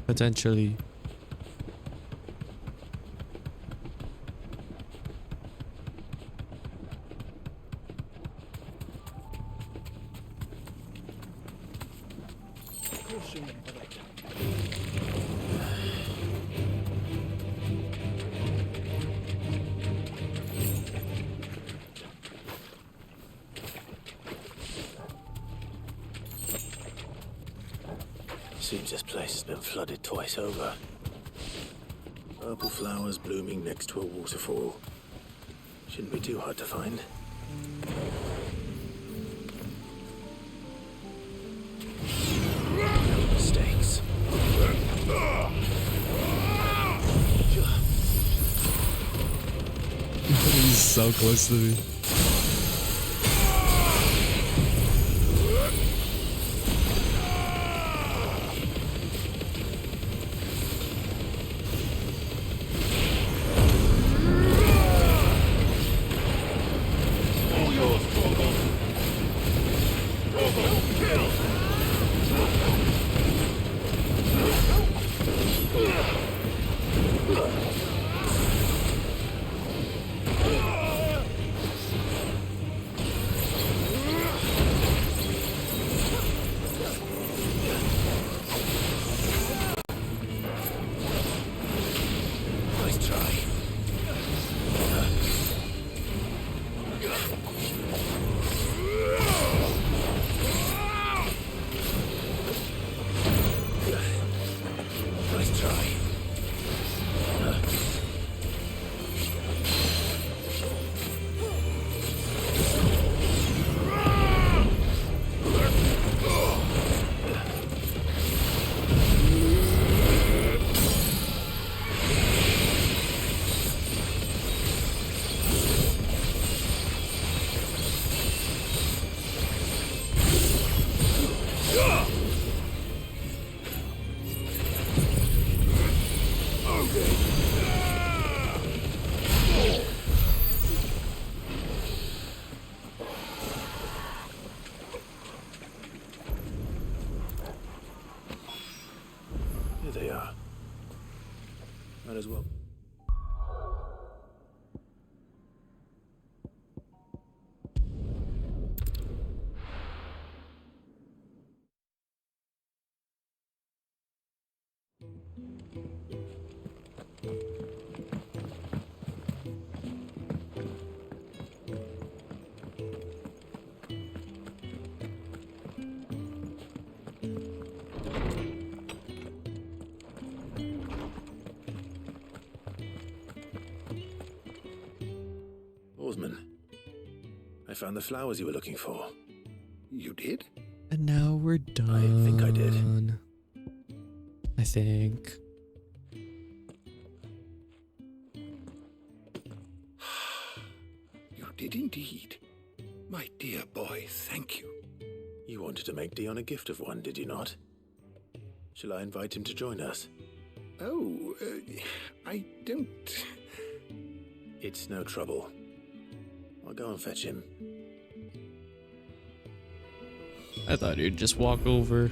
Potentially. Seems this place has been flooded twice over. Purple flowers blooming next to a waterfall. Shouldn't be too hard to find. No mistakes. He's so close to me. Here they are. Might as well. Oarsman, I found the flowers you were looking for. You did? And now we're done. I think I did. I think. You did indeed. My dear boy, thank you. You wanted to make Dion a gift of one, did you not? Shall I invite him to join us? Oh, I don't... It's no trouble. I'll go and fetch him. I thought he'd just walk over.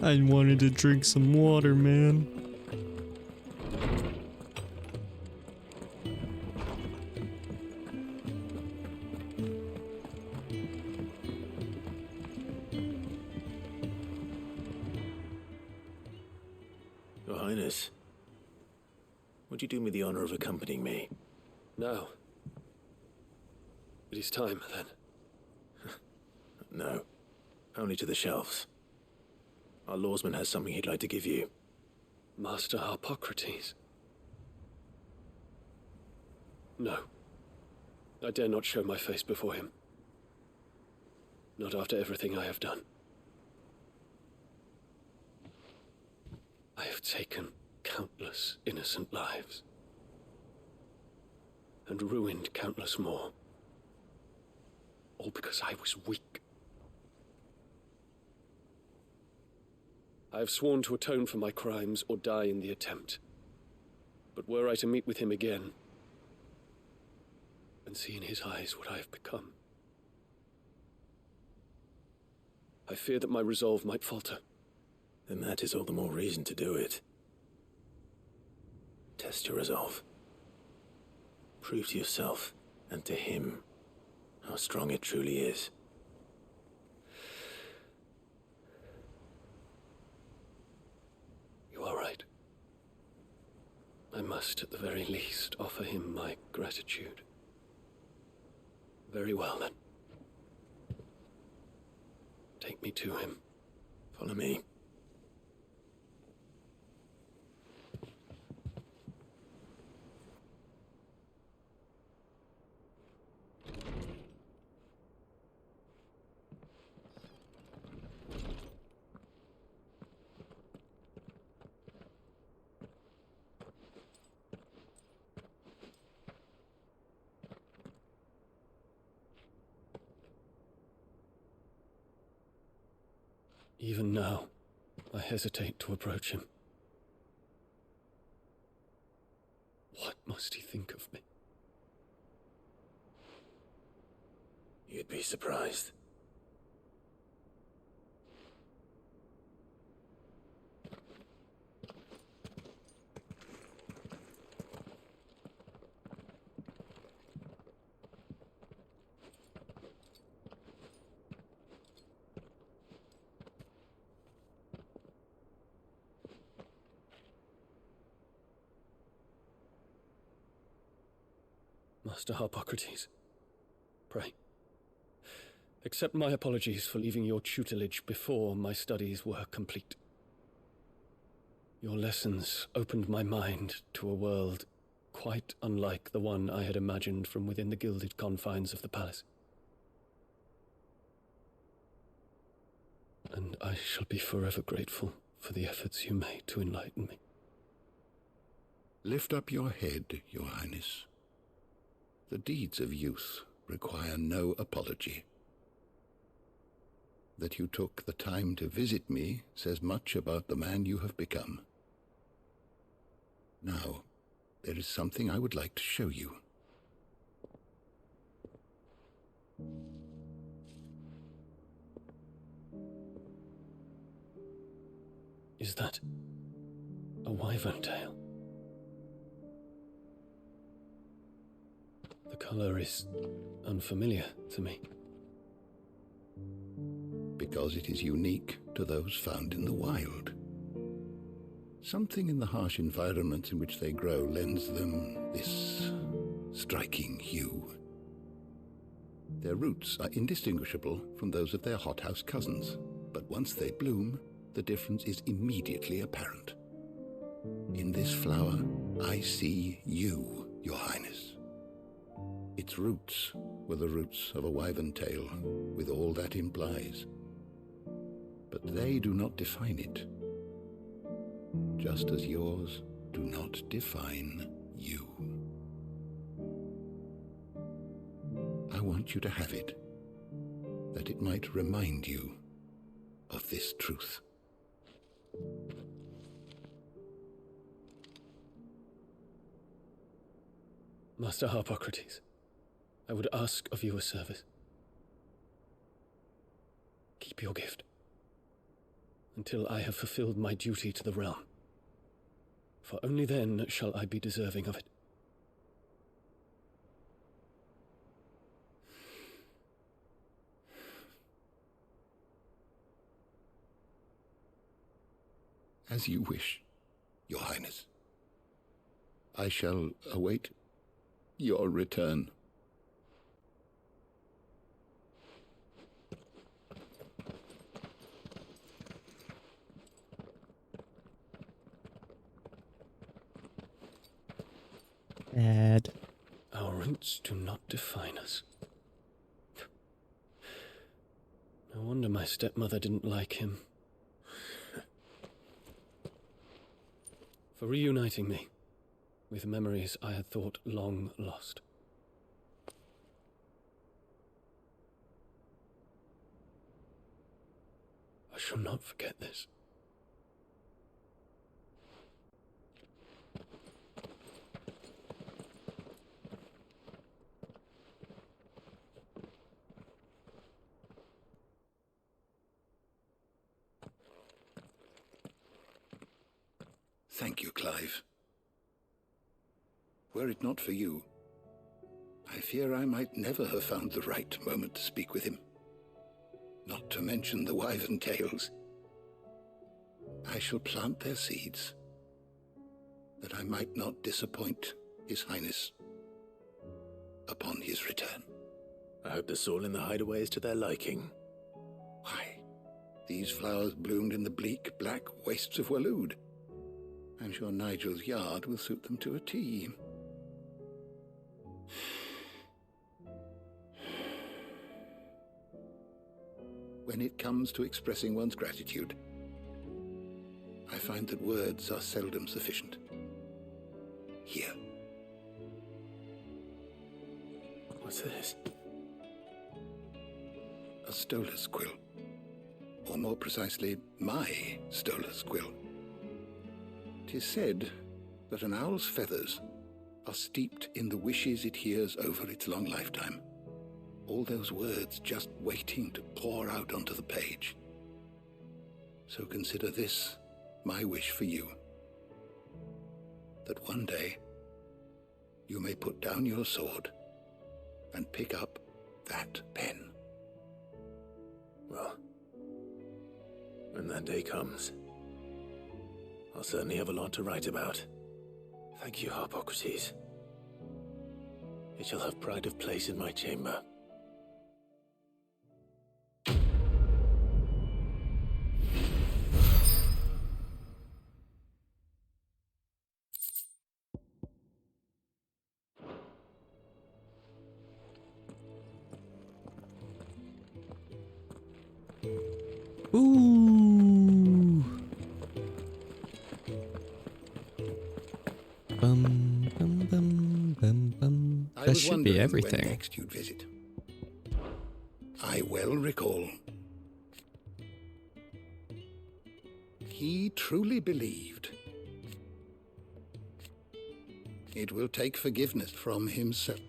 I wanted to drink some water, man. Your Highness, would you do me the honor of accompanying me? No. It is time, then. No. Only to the shelves. Our lawsman has something he'd like to give you. Master Harpocrates. No. I dare not show my face before him. Not after everything I have done. I have taken countless innocent lives. And ruined countless more. All because I was weak. I have sworn to atone for my crimes or die in the attempt. But were I to meet with him again, and see in his eyes what I have become. I fear that my resolve might falter. Then that is all the more reason to do it. Test your resolve. Prove to yourself, and to him, how strong it truly is. You are right. I must, at the very least, offer him my gratitude. Very well, then. Take me to him. Follow me. Even now, I hesitate to approach him. What must he think of me? You'd be surprised. Master Harpocrates, pray, accept my apologies for leaving your tutelage before my studies were complete. Your lessons opened my mind to a world quite unlike the one I had imagined from within the gilded confines of the palace. And I shall be forever grateful for the efforts you made to enlighten me. Lift up your head, Your Highness. The deeds of youth require no apology. That you took the time to visit me says much about the man you have become. Now, there is something I would like to show you. Is that a wyvern tail? The color is unfamiliar to me. Because it is unique to those found in the wild. Something in the harsh environments in which they grow lends them this striking hue. Their roots are indistinguishable from those of their hothouse cousins, but once they bloom, the difference is immediately apparent. In this flower, I see you, Your Highness. Its roots were the roots of a wyvern tail, with all that implies. But they do not define it, just as yours do not define you. I want you to have it, that it might remind you of this truth. Master Harpocrates, I would ask of you a service. Keep your gift until I have fulfilled my duty to the realm, for only then shall I be deserving of it. As you wish, Your Highness. I shall await your return. Dad. Our roots do not define us. No wonder my stepmother didn't like him. For reuniting me with memories I had thought long lost. I shall not forget this. Thank you, Clive. Were it not for you, I fear I might never have found the right moment to speak with him. Not to mention the wyvern tales. I shall plant their seeds, that I might not disappoint His Highness upon his return. I hope the soul in the hideaway is to their liking. Why, these flowers bloomed in the bleak, black wastes of Waloed. I'm sure Nigel's yard will suit them to a T. When it comes to expressing one's gratitude, I find that words are seldom sufficient. Here. What's this? A stolas quill. Or more precisely, my stolas quill. 'Tis said that an owl's feathers are steeped in the wishes it hears over its long lifetime. All those words just waiting to pour out onto the page. So consider this my wish for you. That one day you may put down your sword and pick up that pen. Well, when that day comes, I'll certainly have a lot to write about. Thank you, Harpocrates. It shall have pride of place in my chamber. Ooh. Bum, bum, bum, bum, bum. That should be everything. When next you'd visit. I well recall. He truly believed. It will take forgiveness from himself.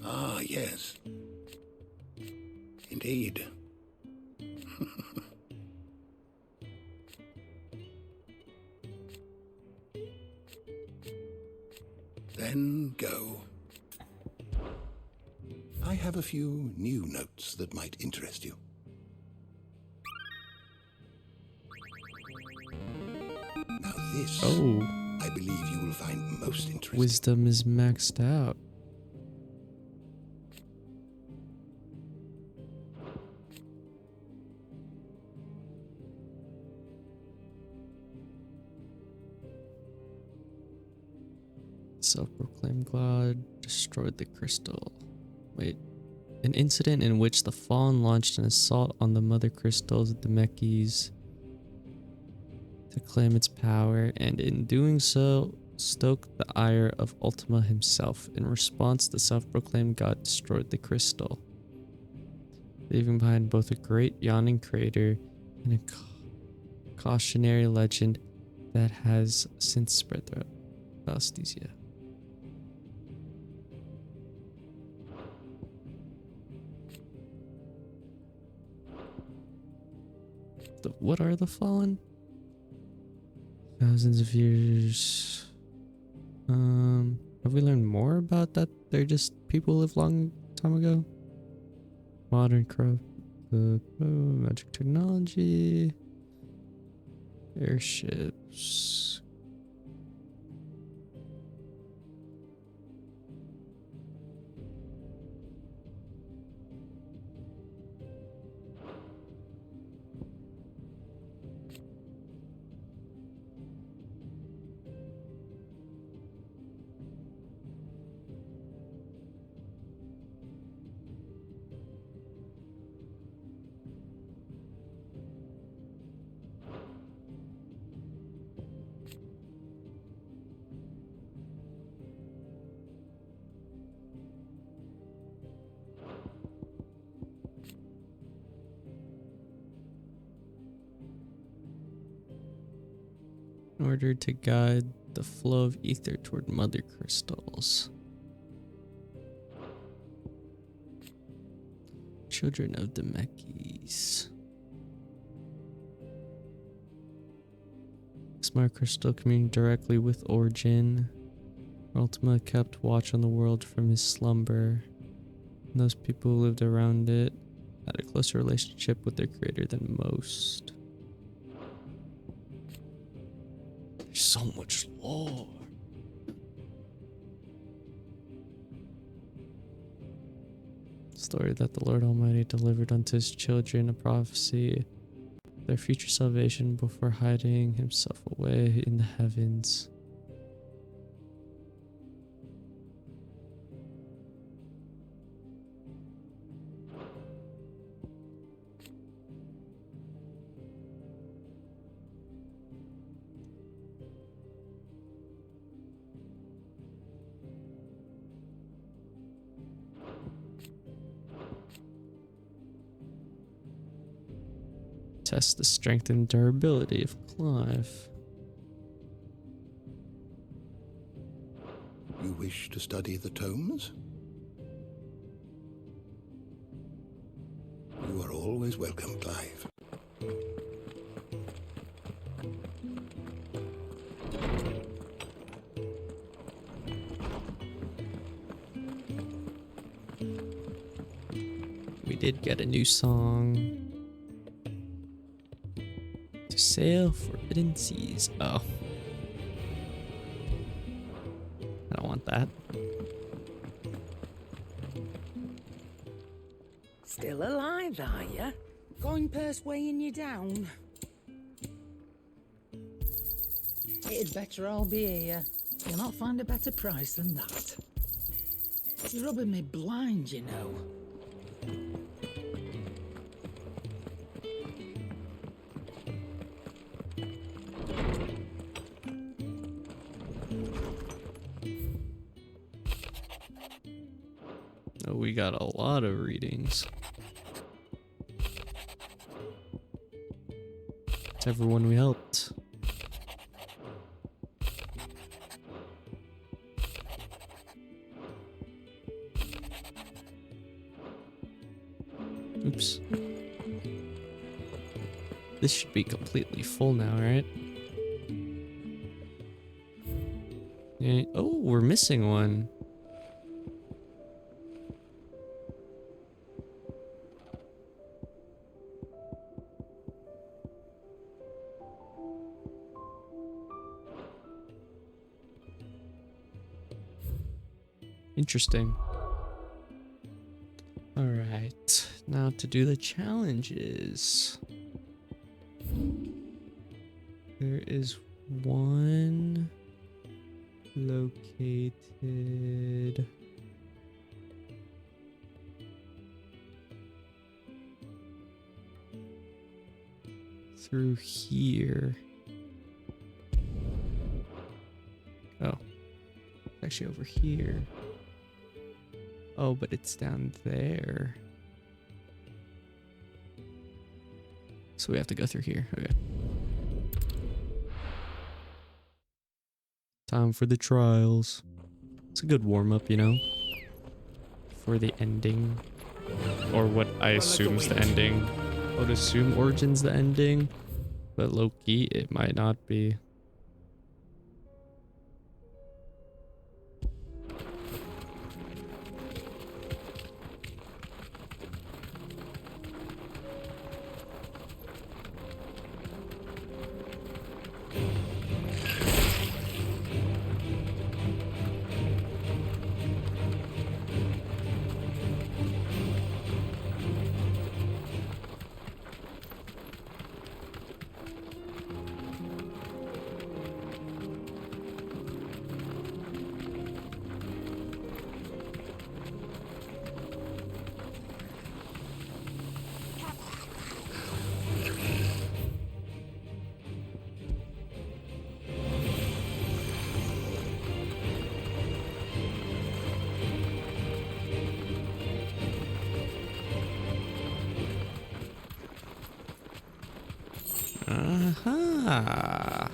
Ah, yes. Indeed. Then go. I have a few new notes that might interest you. Now this, I believe you will find most interesting. Wisdom is maxed out. Self-proclaimed god destroyed the crystal. Wait. An incident in which the Fallen launched an assault on the mother crystals of Demekes to claim its power, and in doing so, stoked the ire of Ultima himself. In response, the self-proclaimed god destroyed the crystal, leaving behind both a great yawning crater and a cautionary legend that has since spread throughout Valstesia. What are the Fallen? Thousands of years. Have we learned more about that? They're just people who lived long time ago. Modern craft, magic technology, airships. In order to guide the flow of ether toward mother crystals. Children of Demekes. Smart Crystal communing directly with Origin. Ultima kept watch on the world from his slumber. And those people who lived around it had a closer relationship with their creator than most. There's so much lore. Story that the Lord Almighty delivered unto his children, a prophecy of their future salvation before hiding himself away in the heavens. Test the strength and durability of Clive. You wish to study the tomes? You are always welcome, Clive. We did get a new song. To sail forbidden seas. Oh. I don't want that. Still alive, are you? Coin purse weighing you down? It'd better all be here. You'll not find a better price than that. It's rubbing me blind, you know. Oh, we got a lot of readings. It's everyone we helped. Oops. This should be completely full now, right? Yeah. Oh, we're missing one. Interesting. Alright, now to do the challenges. There is one located through here. Oh, it's actually over here. Oh, but it's down there. So we have to go through here. Okay. Time for the trials. It's a good warm-up, you know? For the ending. Or what I assume is the ending. I would assume Origin's the ending. But low-key, it might not be. Aha!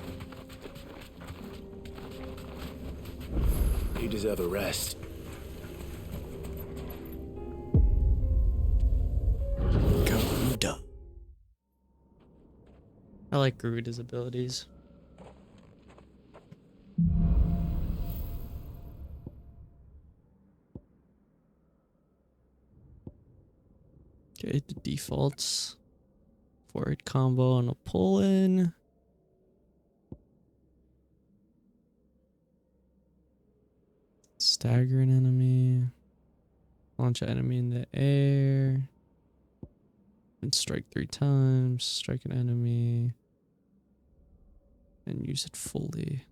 You deserve a rest. Garuda. I like Garuda's abilities. Okay, the defaults. Forward combo on a pull-in. Stagger an enemy. Launch an enemy in the air. And strike 3 times. Strike an enemy. And use it fully.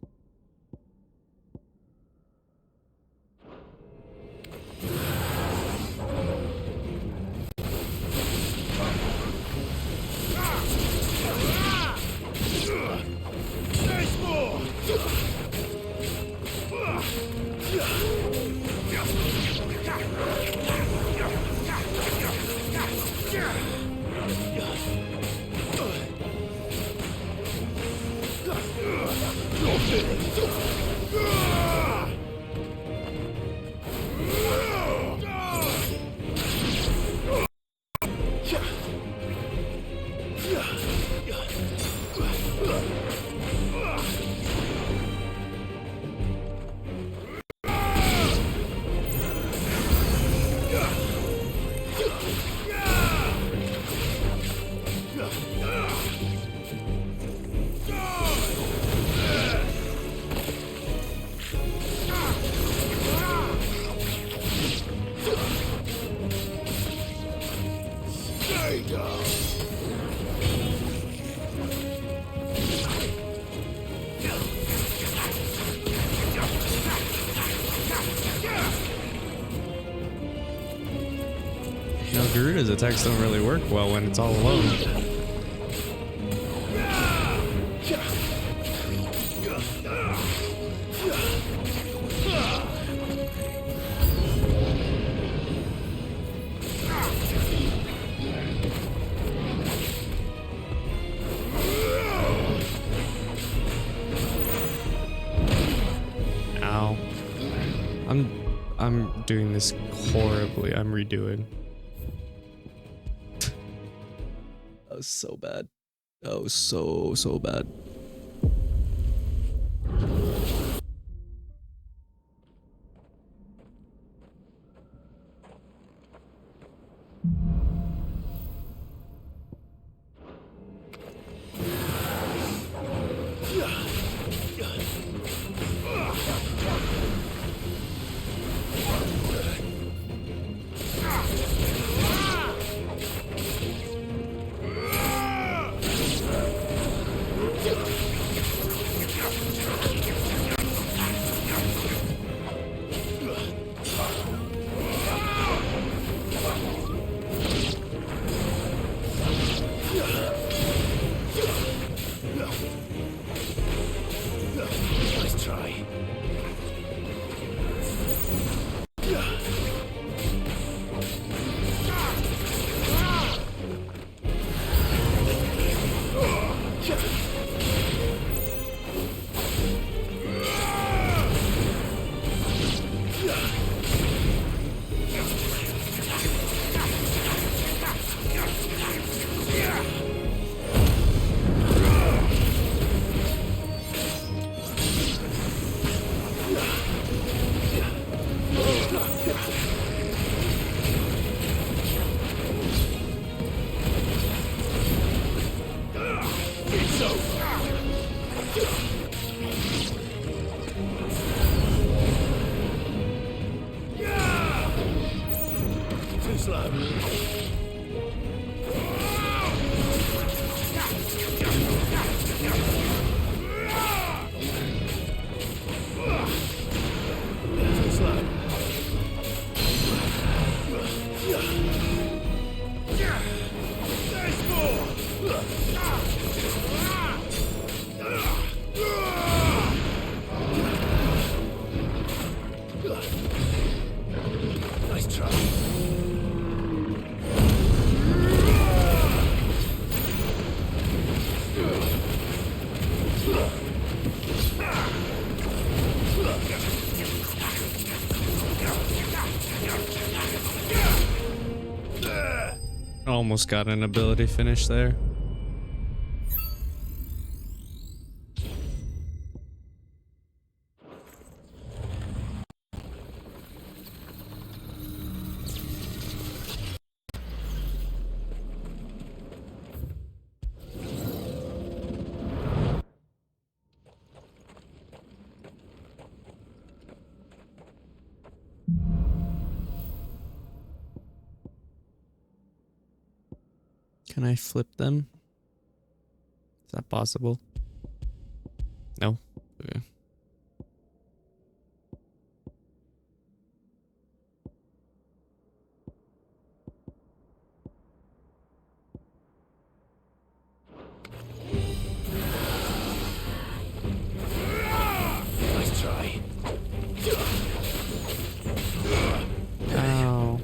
No, Garuda's attacks don't really work well when it's all alone. Ow. I'm doing this horribly. I'm redoing. That was so bad. That was so bad. Nice try. Too slow. Too slow. There's more. Nice try. Almost got an ability finish there. Can I flip them? Is that possible? No? Okay. Nice try. Ow.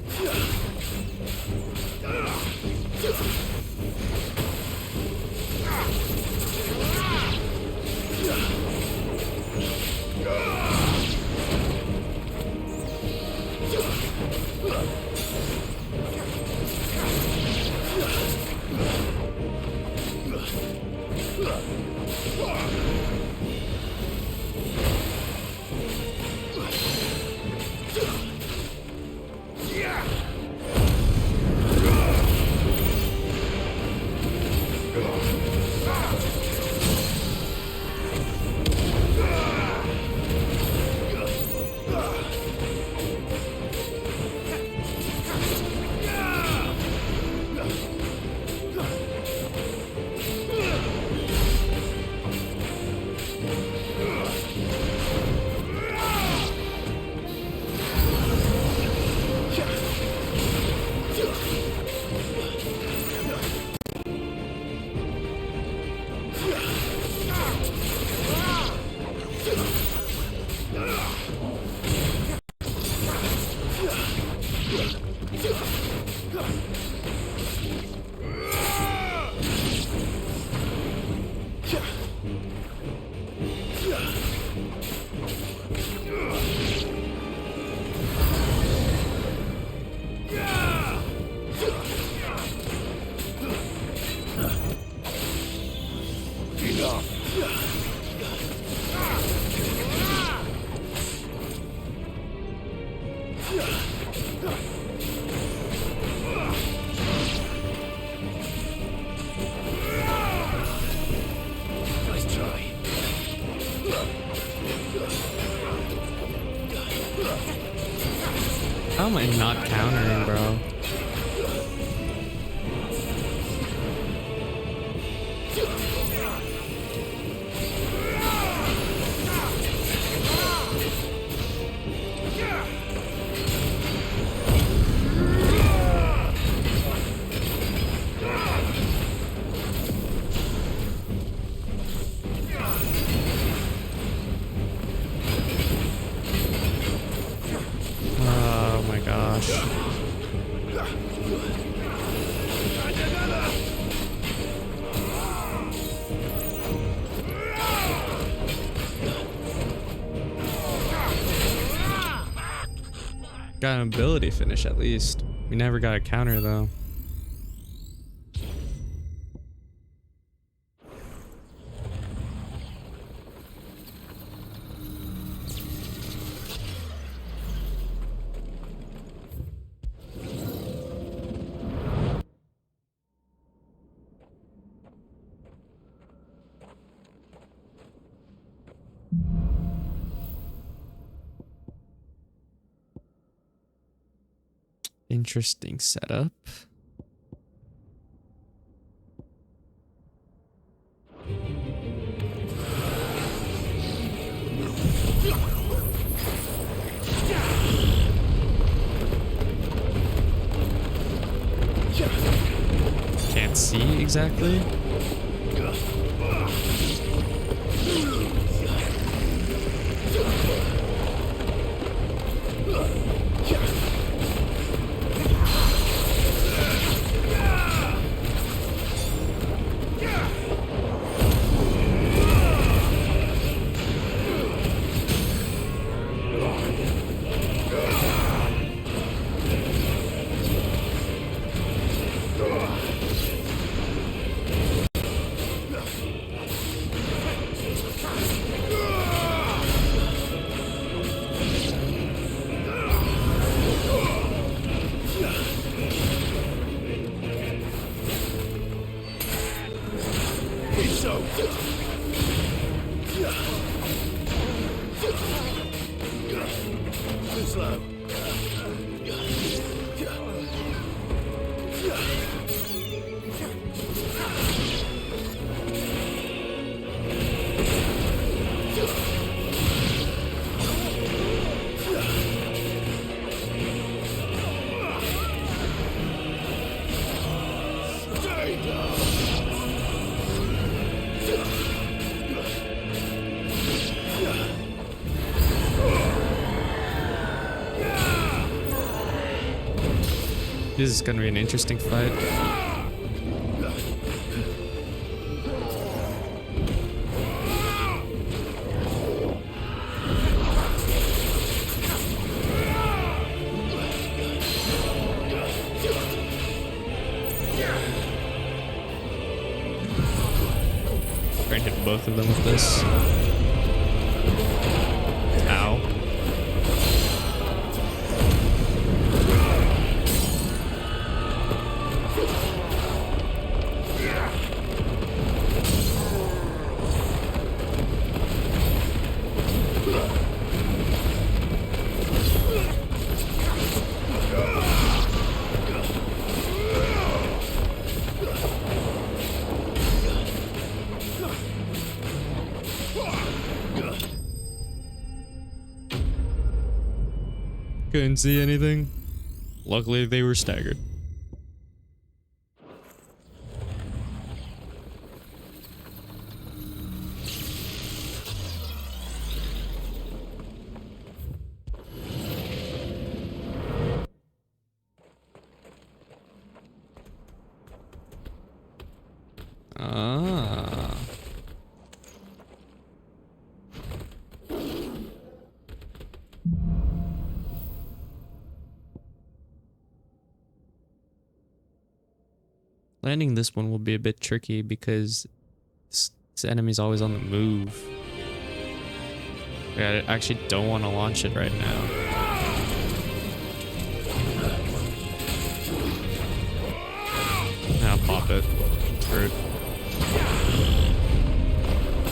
How am I not countering, bro? Oh my gosh. Got an ability finish at least. We never got a counter though. Interesting setup. Can't see exactly. This is gonna be an interesting fight. Try and hit both of them with this. Ow. Couldn't see anything. Luckily, they were staggered. Ah. Landing this one will be a bit tricky because this enemy's always on the move. Yeah, I actually don't want to launch it right now. I'll pop it. Screwed.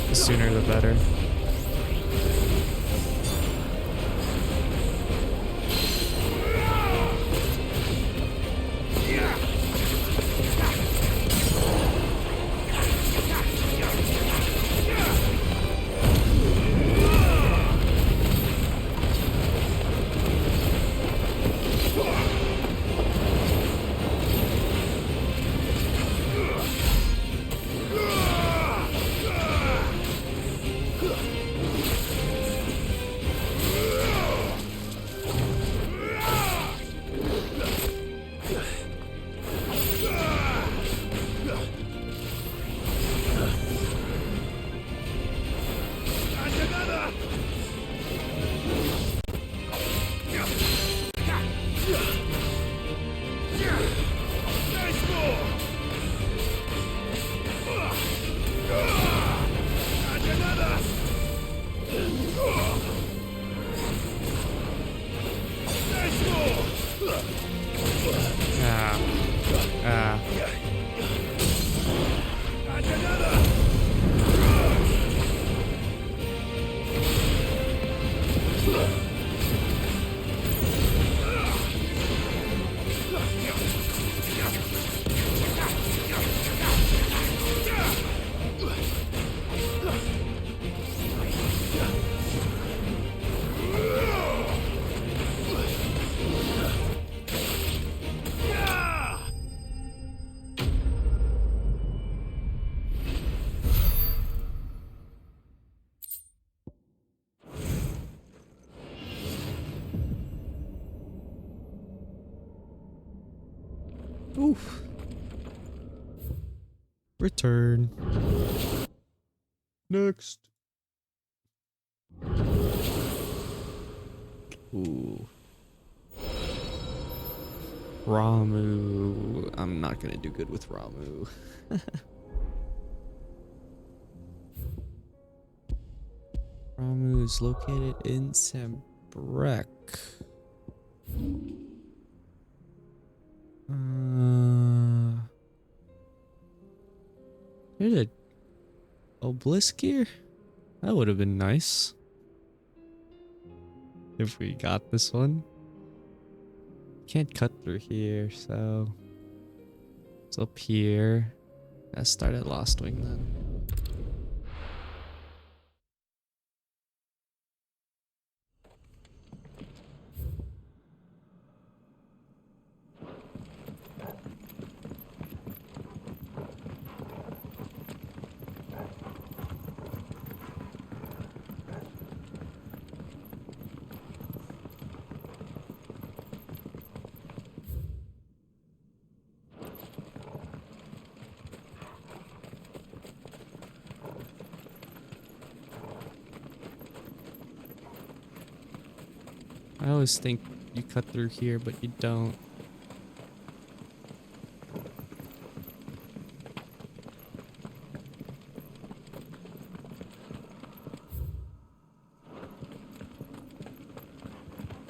The sooner the better. Oof. Return. Next. Ooh. Ramu. I'm not gonna do good with Ramu. Ramu is located in Sambrek. There's a obelisk here? That would have been nice. If we got this one. Can't cut through here, so it's up here. Let's start at Lost Wing then. I always think you cut through here, but you don't.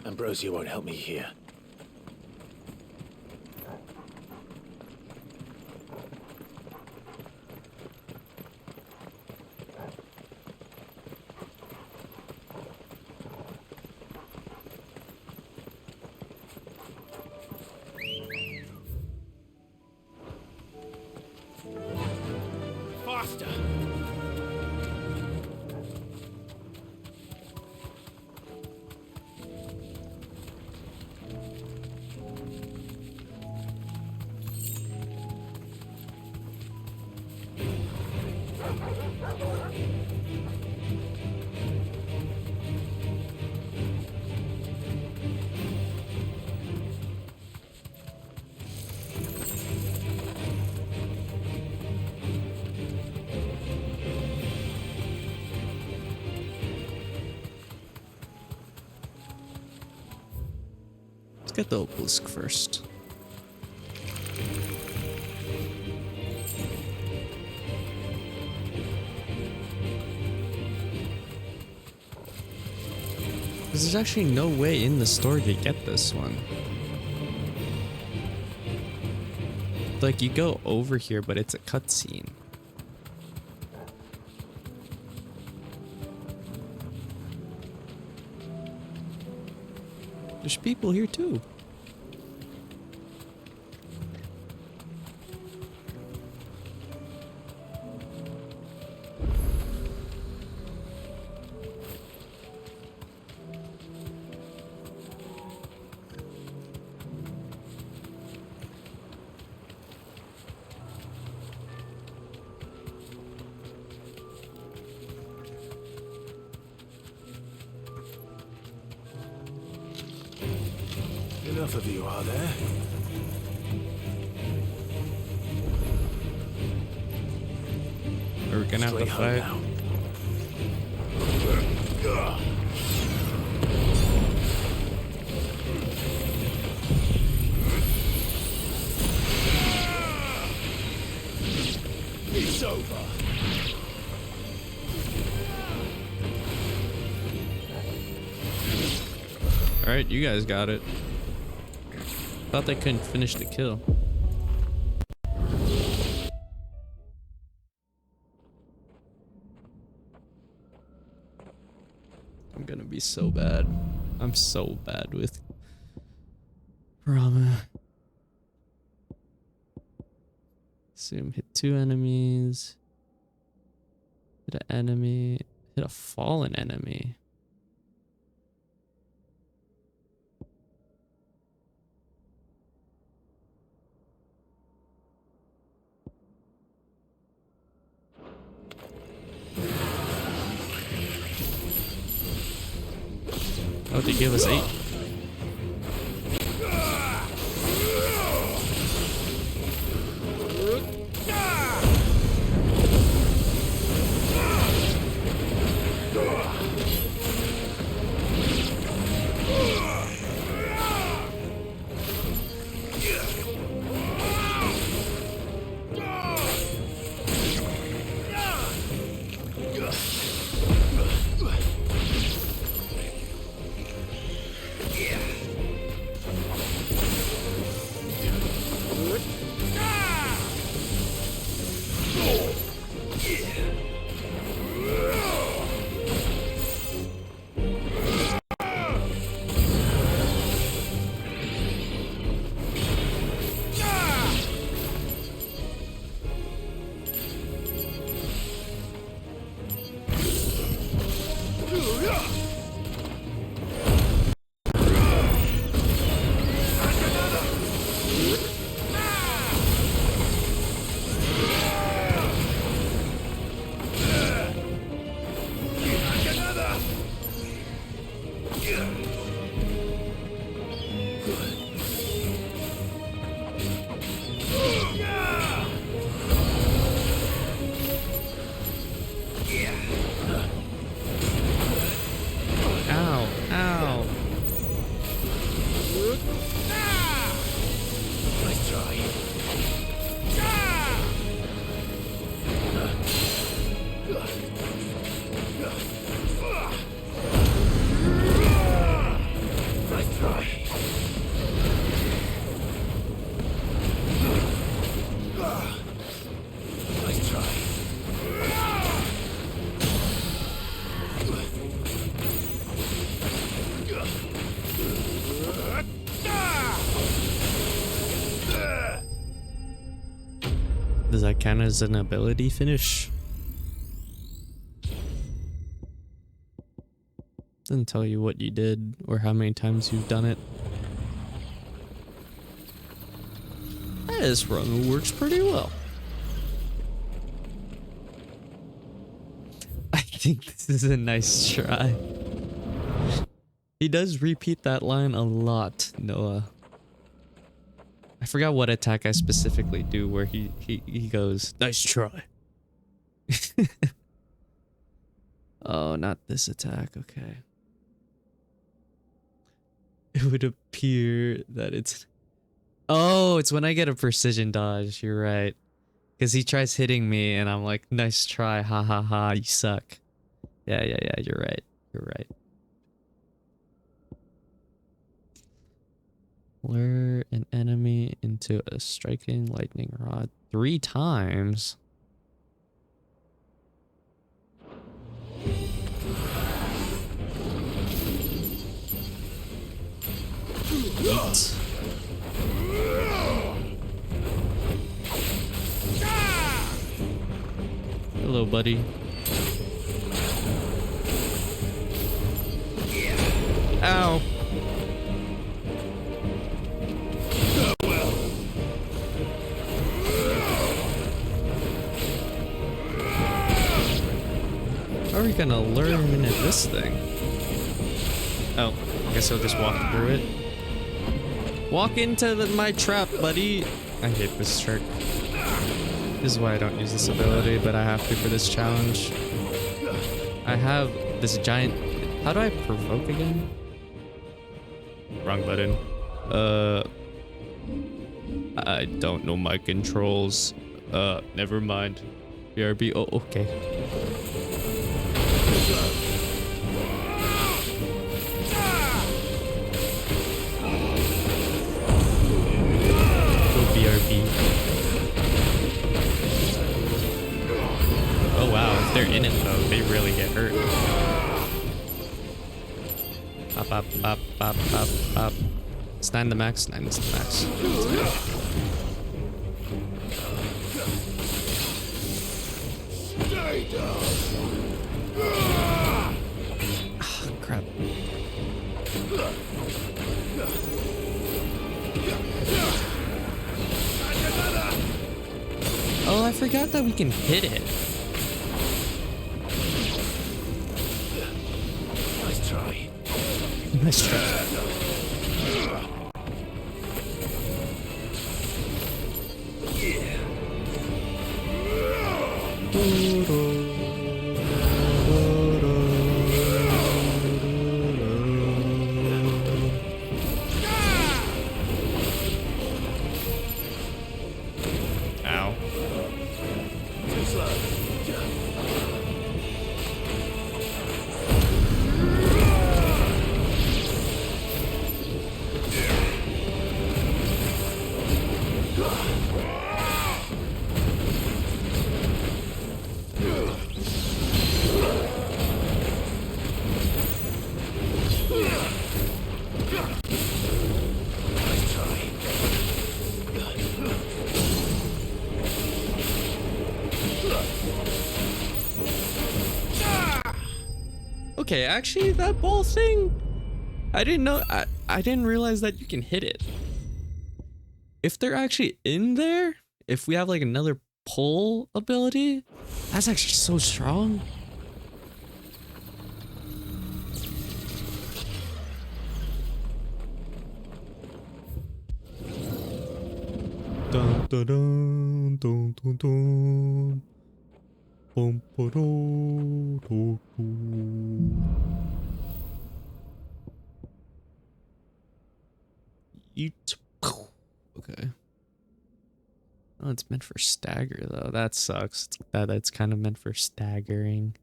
Ambrosia won't help me here. Faster! Let's get the obelisk first. There's actually no way in the story to get this one. Like, you go over here, but it's a cutscene. There's people here too. Enough of you, are there? Are we gonna have to fight? It's over. Alright, you guys got it. Thought they couldn't finish the kill. I'm gonna be so bad. I'm so bad with Rama. Assume hit 2 enemies. Hit an enemy. Hit a fallen enemy. Oh, they give us 8. Does that count as an ability finish? Doesn't tell you what you did or how many times you've done it. This run works pretty well. I think this is a nice try. He does repeat that line a lot, Noah. I forgot what attack I specifically do where he goes, "Nice try." Oh, not this attack, okay. It would appear that it's... Oh, it's when I get a precision dodge, you're right. Because he tries hitting me and I'm like, "Nice try, ha ha ha, you suck." Yeah, you're right, you're right. Lure an enemy into a striking lightning rod 3 times. Neat. Hello, buddy. Ow. How are we gonna lure him into this thing? Oh, I guess I'll just walk through it. Walk into my trap, buddy. I hate this trick. This is why I don't use this ability, but I have to for this challenge. I have this giant... How do I provoke again? Wrong button. I don't know my controls. Never mind. BRB. Oh, okay. Go BRB. Oh wow, if they're in it though, they really get hurt. Pop, pop, pop, pop, pop, pop. It's 9 the max, 9 is the max. Ah, crap. Oh, I forgot that we can hit it. Nice try. Nice try. Ow. Okay, actually, that ball thing, I didn't know. I didn't realize that you can hit it. If they're actually in there, if we have like another pull ability, that's actually so strong. Dun, dun, dun, dun, dun, dun. Bum, ba, do, do, do. Eat. Okay. Oh, it's meant for stagger though. That sucks. That's kind of meant for staggering.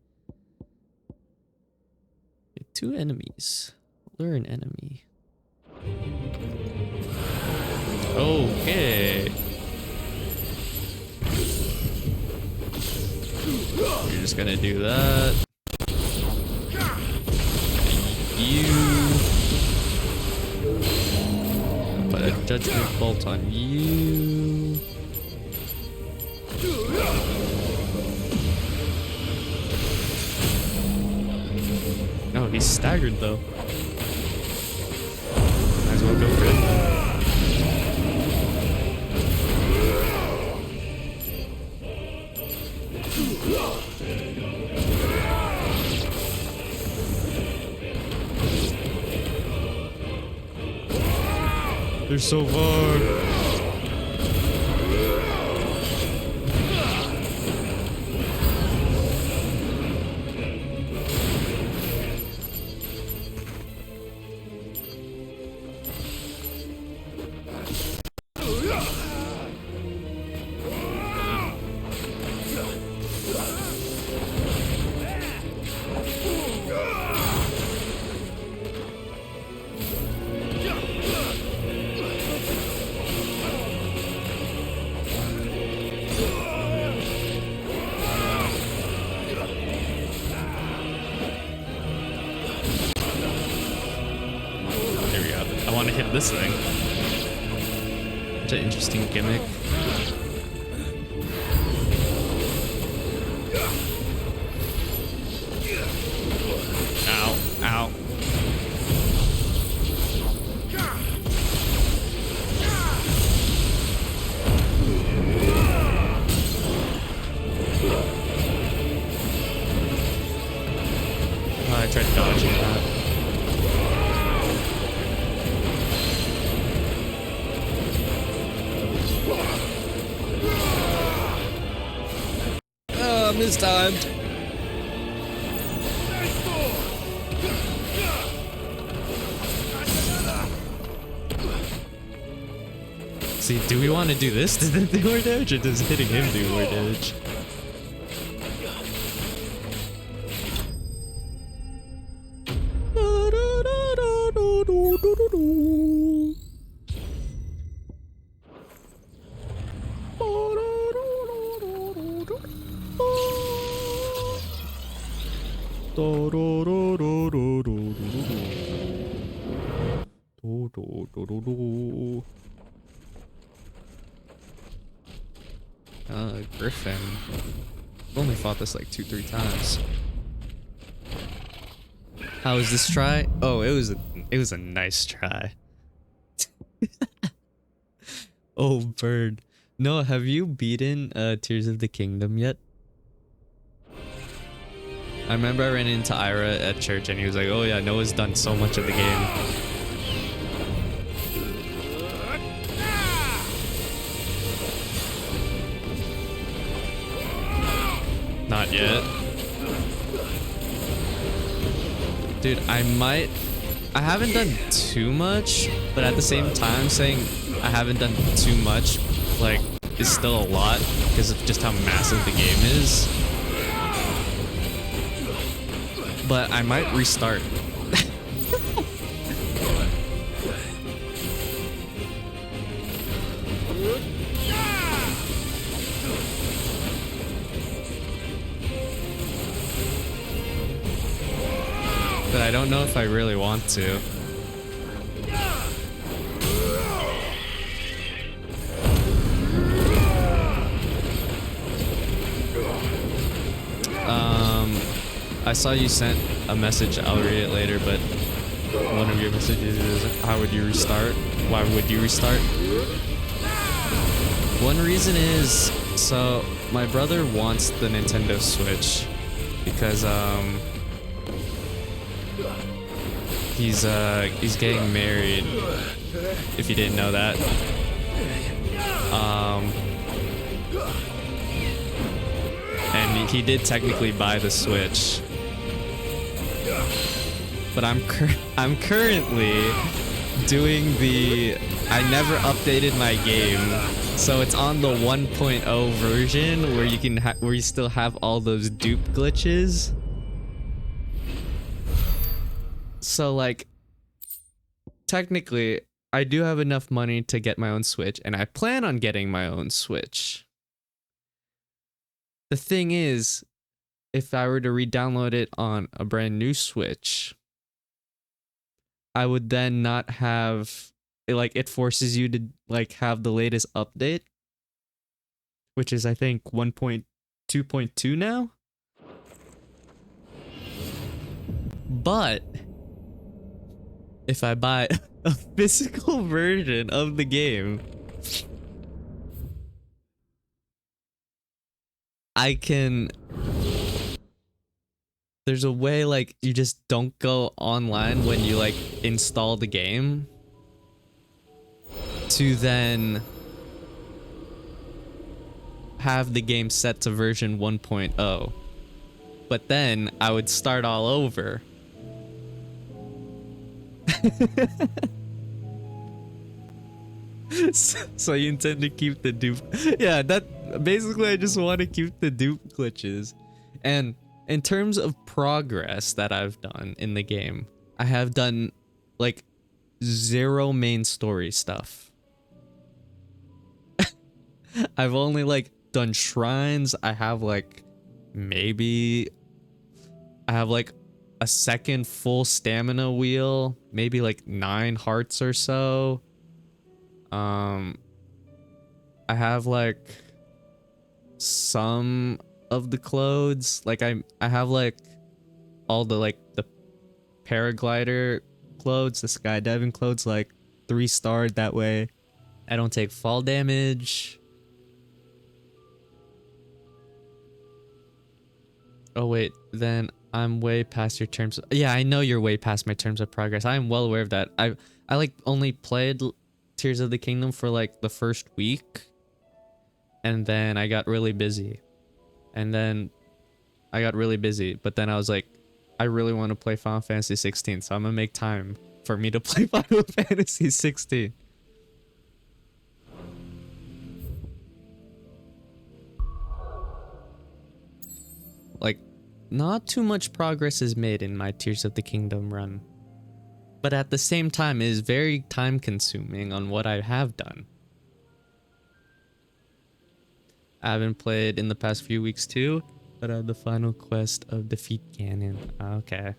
Okay, 2 enemies. Lure an enemy. Okay. You're just gonna do that. You put a judgment bolt on you. Oh, he's staggered though. Might as well go for it. They're so far. This thing. Such an interesting gimmick. Ow, ow. Oh, I tried dodging that. Mistimed. See, do we want to do this? Does it do more damage, or does hitting him do more damage? Griffin. I've only fought this like 2-3 times. How was this try? Oh, it was a nice try. Oh, bird. Noah, have you beaten Tears of the Kingdom yet? I remember I ran into Ira at church and he was like, oh yeah, Noah's done so much of the game. Not yet. Dude, I haven't done too much, but at the same time saying I haven't done too much, like, is still a lot because of just how massive the game is. But I might restart. But I don't know if I really want to. I saw you sent a message, I'll read it later, but one of your messages is, how would you restart? Why would you restart? One reason is, so my brother wants the Nintendo Switch because he's getting married, if you didn't know that. And he did technically buy the Switch. But I'm currently doing the, I never updated my game, so it's on the 1.0 version where you can where you still have all those dupe glitches. So like, technically, I do have enough money to get my own Switch, and I plan on getting my own Switch. The thing is, if I were to re-download it on a brand new Switch, I would then not have, like, it forces you to like have the latest update. which is I think 1.2.2 now. But if I buy a physical version of the game, I can... There's a way like you just don't go online when you like install the game to then have the game set to version 1.0. But then I would start all over. So you intend to keep the dupe? Yeah, that basically I just want to keep the dupe glitches. And in terms of progress that I've done in the game, I have done like 0 main story stuff. I've only like done shrines. I have like maybe I have like a second full stamina wheel, maybe like 9 hearts or so. I have like some of the clothes, like I have like all the like the paraglider clothes, the skydiving clothes, like 3-starred, that way I don't take fall damage. Oh wait, then I'm way past your terms. Yeah, I know you're way past my terms of progress. I am well aware of that. I like only played Tears of the Kingdom for like the first week, and then I got really busy. But then I was like, I really want to play Final Fantasy 16, so I'm gonna make time for me to play Final Fantasy 16. Like, not too much progress is made in my Tears of the Kingdom run. But at the same time, it is very time consuming on what I have done. I haven't played in the past few weeks too, but I have the final quest of Defeat Ganon. Okay.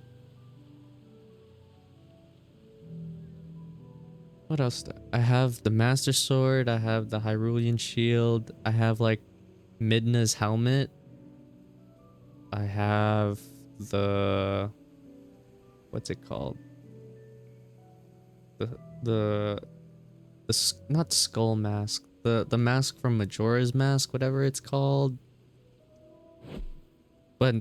What else? I have the Master Sword, I have the Hyrulean Shield, I have like Midna's helmet. I have the... what's it called? The not skull mask, the mask from Majora's Mask, whatever it's called. But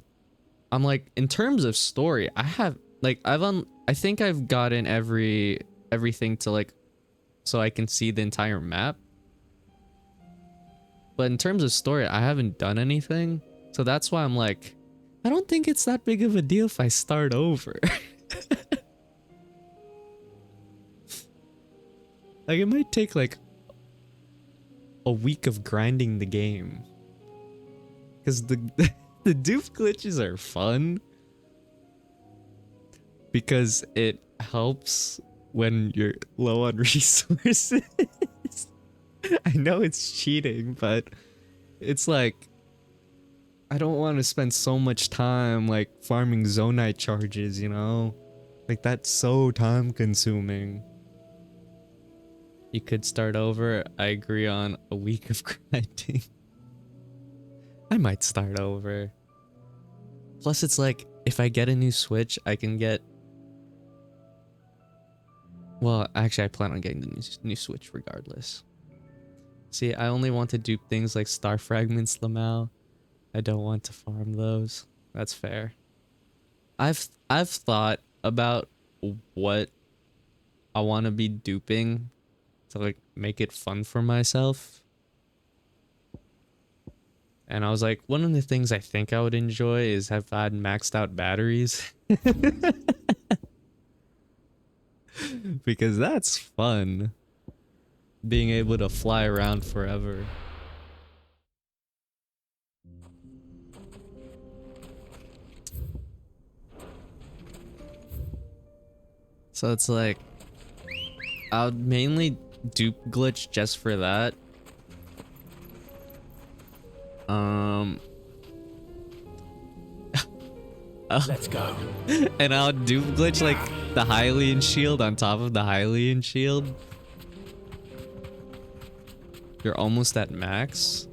I'm like, in terms of story, I have like I think I've gotten everything to like, so I can see the entire map. But in terms of story, I haven't done anything, so that's why I'm like, I don't think it's that big of a deal if I start over. Like, it might take like a week of grinding the game, because the dupe glitches are fun because it helps when you're low on resources. I know it's cheating, but it's like, I don't want to spend so much time like farming Zonite charges, you know? Like, that's so time consuming. You could start over. I agree on a week of grinding. I might start over. Plus, it's like, if I get a new Switch, I can get... Well, actually, I plan on getting the new Switch regardless. See, I only want to dupe things like Star Fragments, Lamau. I don't want to farm those. That's fair. I've thought about what I want to be duping to like make it fun for myself. And I was like, one of the things I think I would enjoy is have had maxed out batteries. Because that's fun. Being able to fly around forever. So it's like, I would mainly dupe glitch just for that. Let's go. And I'll dupe glitch like the Hylian shield on top of the Hylian shield. You're almost at max.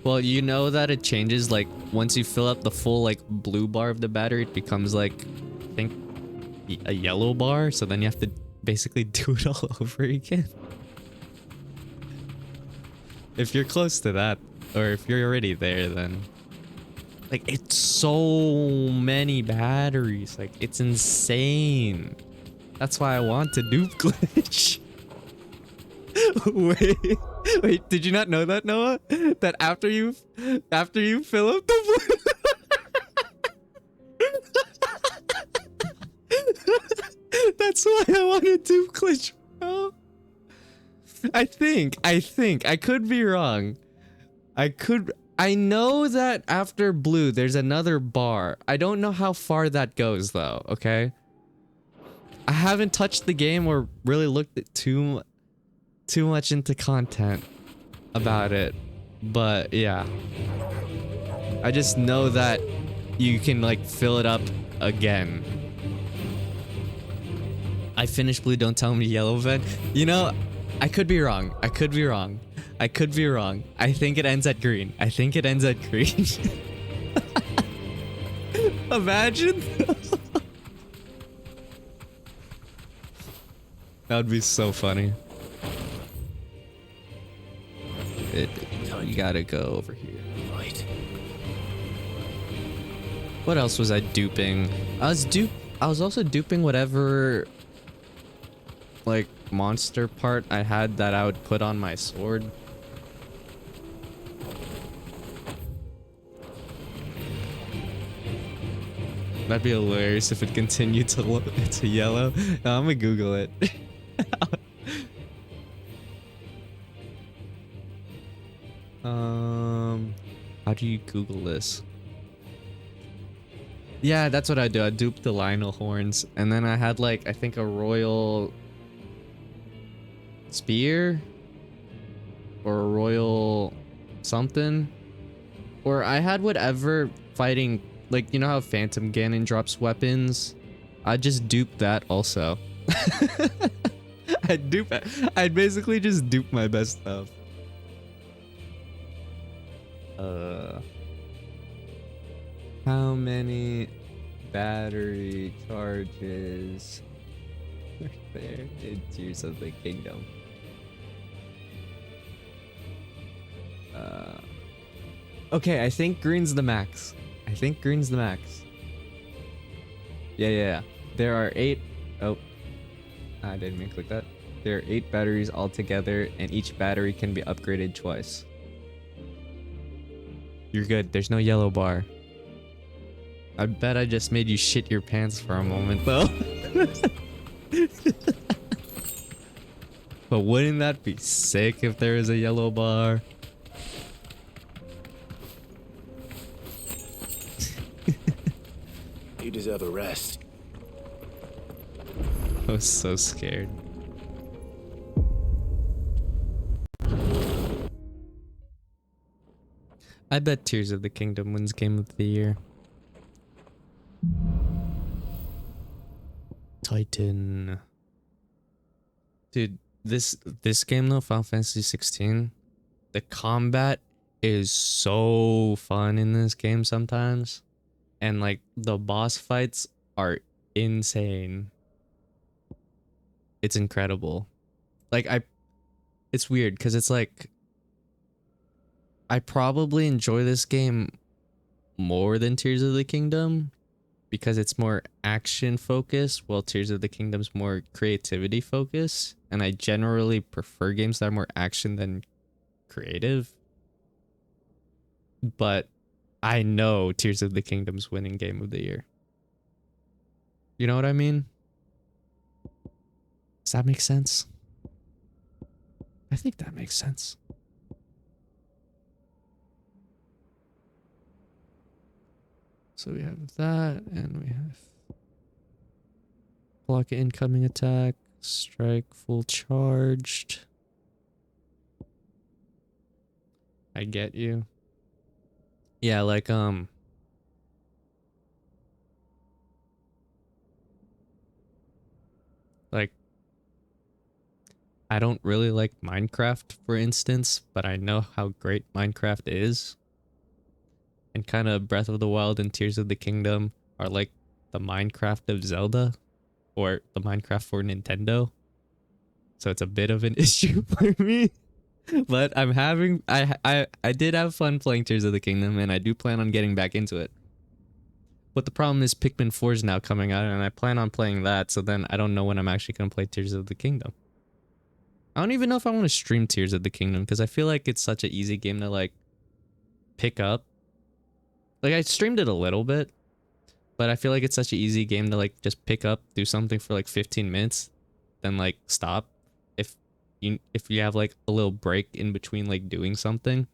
Well, you know that it changes, like, once you fill up the full, like, blue bar of the battery, it becomes, like, I think, a yellow bar, so then you have to basically do it all over again. If you're close to that, or if you're already there, then... Like, it's so many batteries, like, it's insane. That's why I want to dupe glitch. Wait, did you not know that, Noah? That after you fill up the that's why I want to dupe glitch, bro. I think, I could be wrong. I know that after blue, there's another bar. I don't know how far that goes, though, okay? I haven't touched the game or really looked at too much into content about it. But, yeah. I just know that you can, like, fill it up again. I finished blue, don't tell me yellow vent. You know, I could be wrong. I think it ends at green. Imagine. That would be so funny. You gotta go over here. Right. What else was I duping? I was also duping whatever, like, monster part I had that I would put on my sword. That'd be hilarious if it continued to yellow. No, I'm gonna Google it. How do you Google this? Yeah, that's what I do. I duped the Lionel horns, and then I had, like, I think a royal spear or a royal something, or I had whatever fighting, like, you know how Phantom Ganon drops weapons? I just duped that also. I'd basically just dupe my best stuff. How many battery charges are there in Tears of the Kingdom? Okay, I think green's the max. Yeah. There are 8. Oh, I didn't mean to click that. There are 8 batteries altogether, and each battery can be upgraded twice. You're good. There's no yellow bar. I bet I just made you shit your pants for a moment, though. But wouldn't that be sick if there was a yellow bar? You deserve a rest. I was so scared. I bet Tears of the Kingdom wins Game of the Year. Titan. Dude, this game though, Final Fantasy 16, the combat is so fun in this game sometimes. And, like, the boss fights are insane. It's incredible. Like, it's weird because it's like, I probably enjoy this game more than Tears of the Kingdom because it's more action focused, while Tears of the Kingdom's more creativity focused. And I generally prefer games that are more action than creative. But I know Tears of the Kingdom's winning Game of the Year. You know what I mean? Does that make sense? I think that makes sense. So we have that, and we have block incoming attack, strike full charged. I get you. Yeah, like, I don't really like Minecraft, for instance, but I know how great Minecraft is. And kind of Breath of the Wild and Tears of the Kingdom are like the Minecraft of Zelda, or the Minecraft for Nintendo. So it's a bit of an issue for me. But I'm having I did have fun playing Tears of the Kingdom, and I do plan on getting back into it. But the problem is Pikmin 4 is now coming out, and I plan on playing that, so then I don't know when I'm actually going to play Tears of the Kingdom. I don't even know if I want to stream Tears of the Kingdom, because I feel like it's such an easy game to, like, pick up. Like, I streamed it a little bit, but I feel like it's such an easy game to, like, just pick up, do something for, like, 15 minutes, then, like, stop. If you have, like, a little break in between, like, doing something.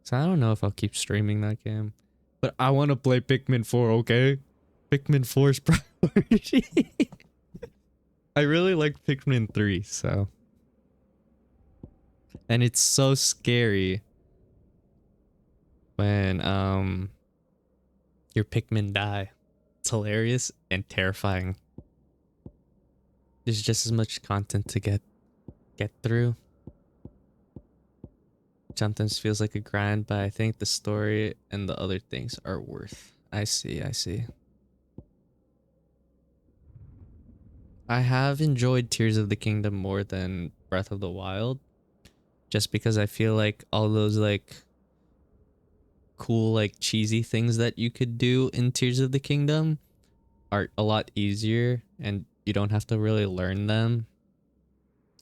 So I don't know if I'll keep streaming that game. But I want to play Pikmin 4, okay? Pikmin 4's priority. I really like Pikmin 3, so. And it's so scary when your Pikmin die. It's hilarious and terrifying. There's just as much content to get through. Sometimes feels like a grind, but I think the story and the other things are worth. I see. I have enjoyed Tears of the Kingdom more than Breath of the Wild, just because I feel like all those like cool, like cheesy things that you could do in Tears of the Kingdom are a lot easier, and you don't have to really learn them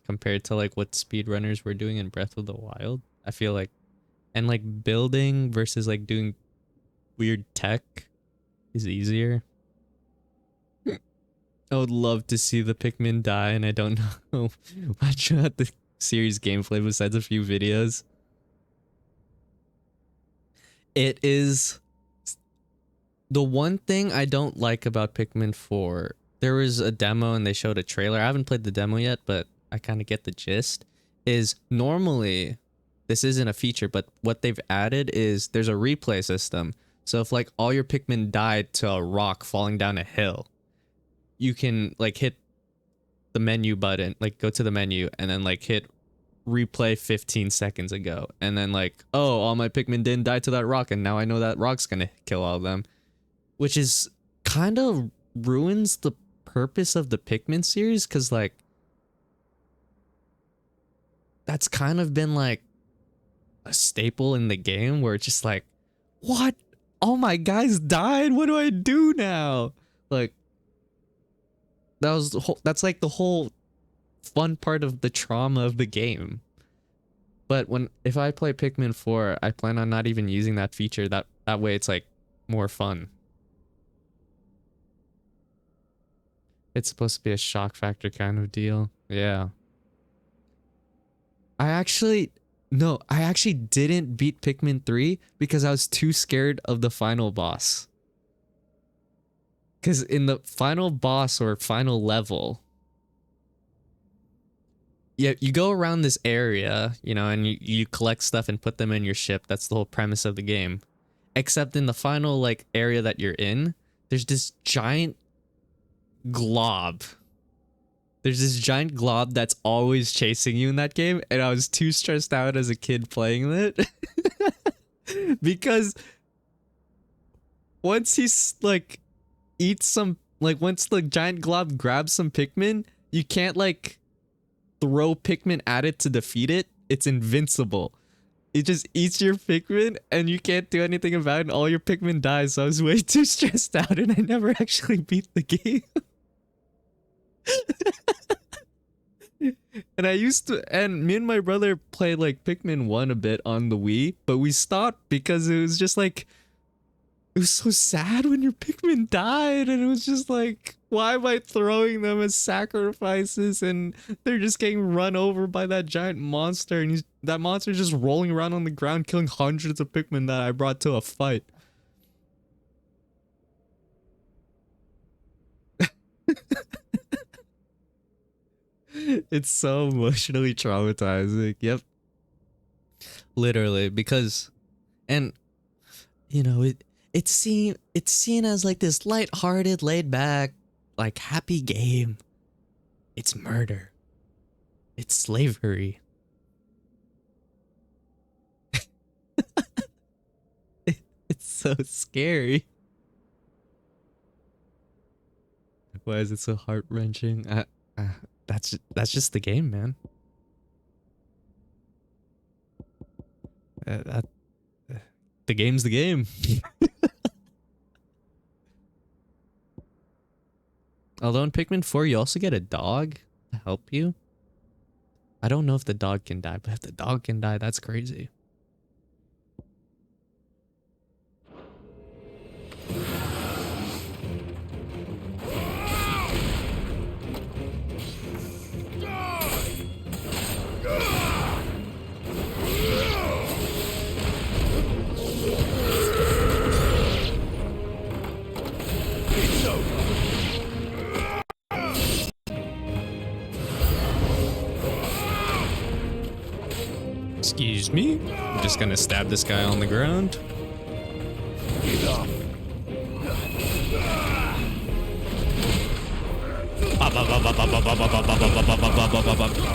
compared to like what speedrunners were doing in Breath of the Wild. I feel like, and like building versus like doing weird tech is easier. I would love to see the Pikmin die, and I don't know much about the series gameplay besides a few videos. It is the one thing I don't like about Pikmin 4. There was a demo and they showed a trailer. I haven't played the demo yet, but I kind of get the gist. Is normally this isn't a feature, but what they've added is there's a replay system. So if like all your Pikmin died to a rock falling down a hill, you can like hit the menu button, like go to the menu and then like hit replay 15 seconds ago. And then like, oh, all my Pikmin didn't die to that rock, and now I know that rock's gonna kill all of them. Which is kind of ruins the purpose of the Pikmin series, because like that's kind of been like a staple in the game where it's just like, what? All my guys died? What do I do now? Like that's like the whole fun part of the trauma of the game. But if I play Pikmin 4, I plan on not even using that feature. That way it's like more fun. It's supposed to be a shock factor kind of deal. Yeah. I actually didn't beat Pikmin 3 because I was too scared of the final boss. Because in the final boss or final level, yeah, you go around this area, you know, and you collect stuff and put them in your ship. That's the whole premise of the game. Except in the final like area that you're in, there's this giant glob. There's this giant glob that's always chasing you in that game, and I was too stressed out as a kid playing it. Because once he's like eats some, like once the giant glob grabs some Pikmin, you can't like throw Pikmin at it to defeat it. It's invincible. It just eats your Pikmin and you can't do anything about it, and all your Pikmin die. So I was way too stressed out and I never actually beat the game. And me and my brother played like Pikmin 1 a bit on the Wii, but we stopped because it was just like, it was so sad when your Pikmin died, and it was just like, why am I throwing them as sacrifices and they're just getting run over by that giant monster, and that monster just rolling around on the ground killing hundreds of Pikmin that I brought to a fight. It's so emotionally traumatizing. Yep. Literally, because, and you know, it's seen as like this light-hearted, laid-back, like happy game. It's murder. It's slavery. It's so scary. Why is it so heart-wrenching? That's just the game, man. The game's the game. Although in Pikmin 4, you also get a dog to help you. I don't know if the dog can die, but if the dog can die, that's crazy. Excuse me? I'm just gonna stab this guy on the ground.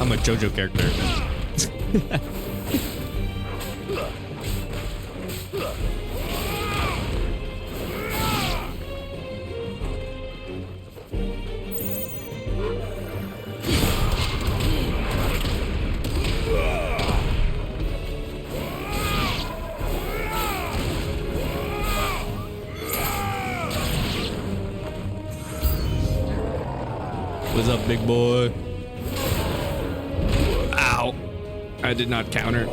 I'm a JoJo character. What's up, big boy? Ow. I did not counter.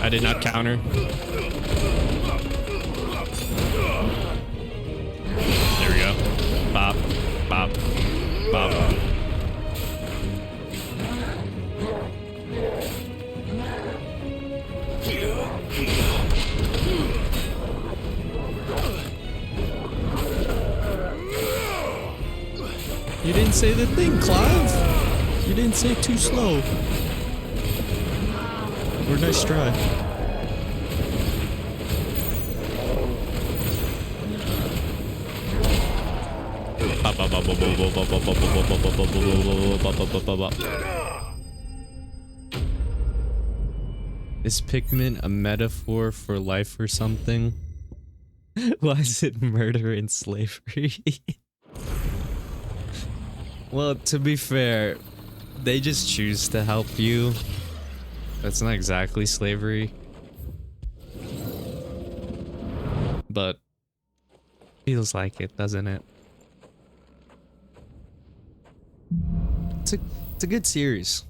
I did not counter. There we go. Bop, bop, bop. You didn't say the thing, Clive. You didn't say it too slow. Or nice try. Is Pikmin a metaphor for life or something? Why is it murder and slavery? Well, to be fair, they just choose to help you. That's not exactly slavery. But feels like it, doesn't it? It's a good series.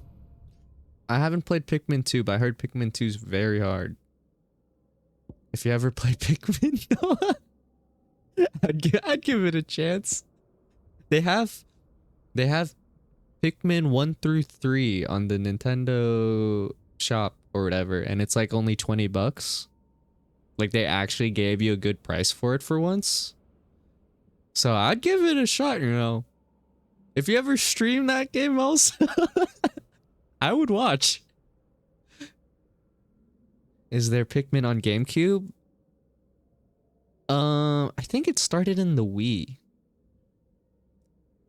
I haven't played Pikmin 2, but I heard Pikmin 2 is very hard. If you ever play Pikmin, I'd give it a chance. They have Pikmin 1 through 3 on the Nintendo shop or whatever, and it's like only $20. Like they actually gave you a good price for it for once. So I'd give it a shot, you know. If you ever stream that game also, I would watch. Is there Pikmin on GameCube? I think it started in the Wii.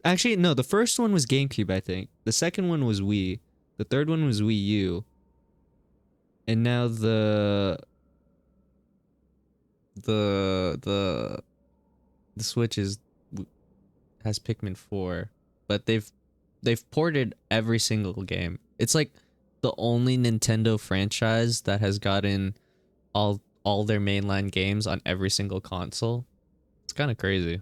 Actually, no, the first one was GameCube, I think. The second one was Wii. The third one was Wii U. And now the Switch has Pikmin 4, but they've ported every single game. It's like the only Nintendo franchise that has gotten all their mainline games on every single console. It's kind of crazy.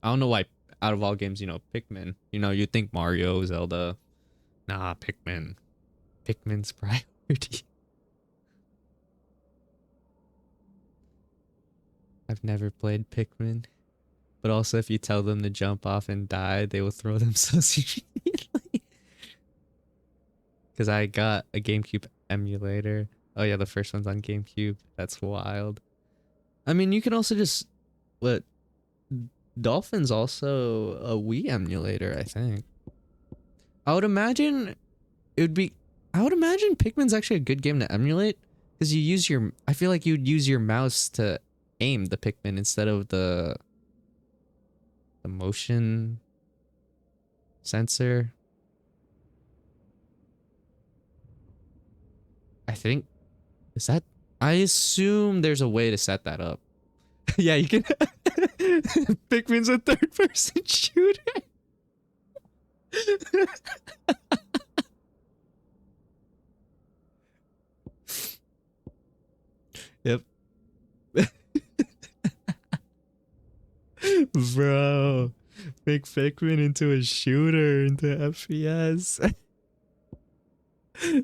I don't know why out of all games, you know, Pikmin. You know, you'd think Mario, Zelda. Nah, Pikmin. Pikmin's priority. I've never played Pikmin. But also, if you tell them to jump off and die, they will throw themselves immediately. Because I got a GameCube emulator. Oh yeah, the first one's on GameCube. That's wild. I mean, you can also just... What? Dolphin's also a Wii emulator, I think. I would imagine Pikmin's actually a good game to emulate. Because you use your... I feel like you'd use your mouse to aim the Pikmin instead of the The motion sensor. I think, is that, I assume there's a way to set that up. Yeah, you can. Pikmin's a third-person shooter. Yep. Bro, make Pikmin into a shooter, into FPS.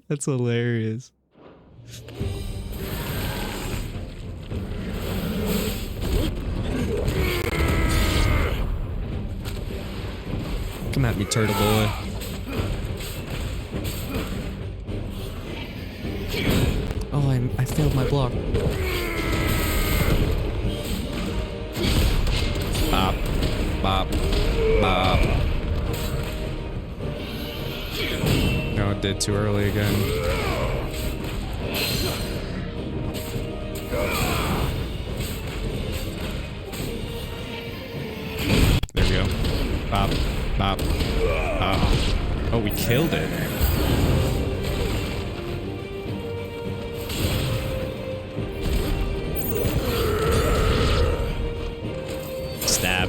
That's hilarious. Come at me, turtle boy. Oh, I failed my block. Bop, bop, bop. No, it did too early again. There we go. Bop, bop, bop. Oh, we killed it. Stab.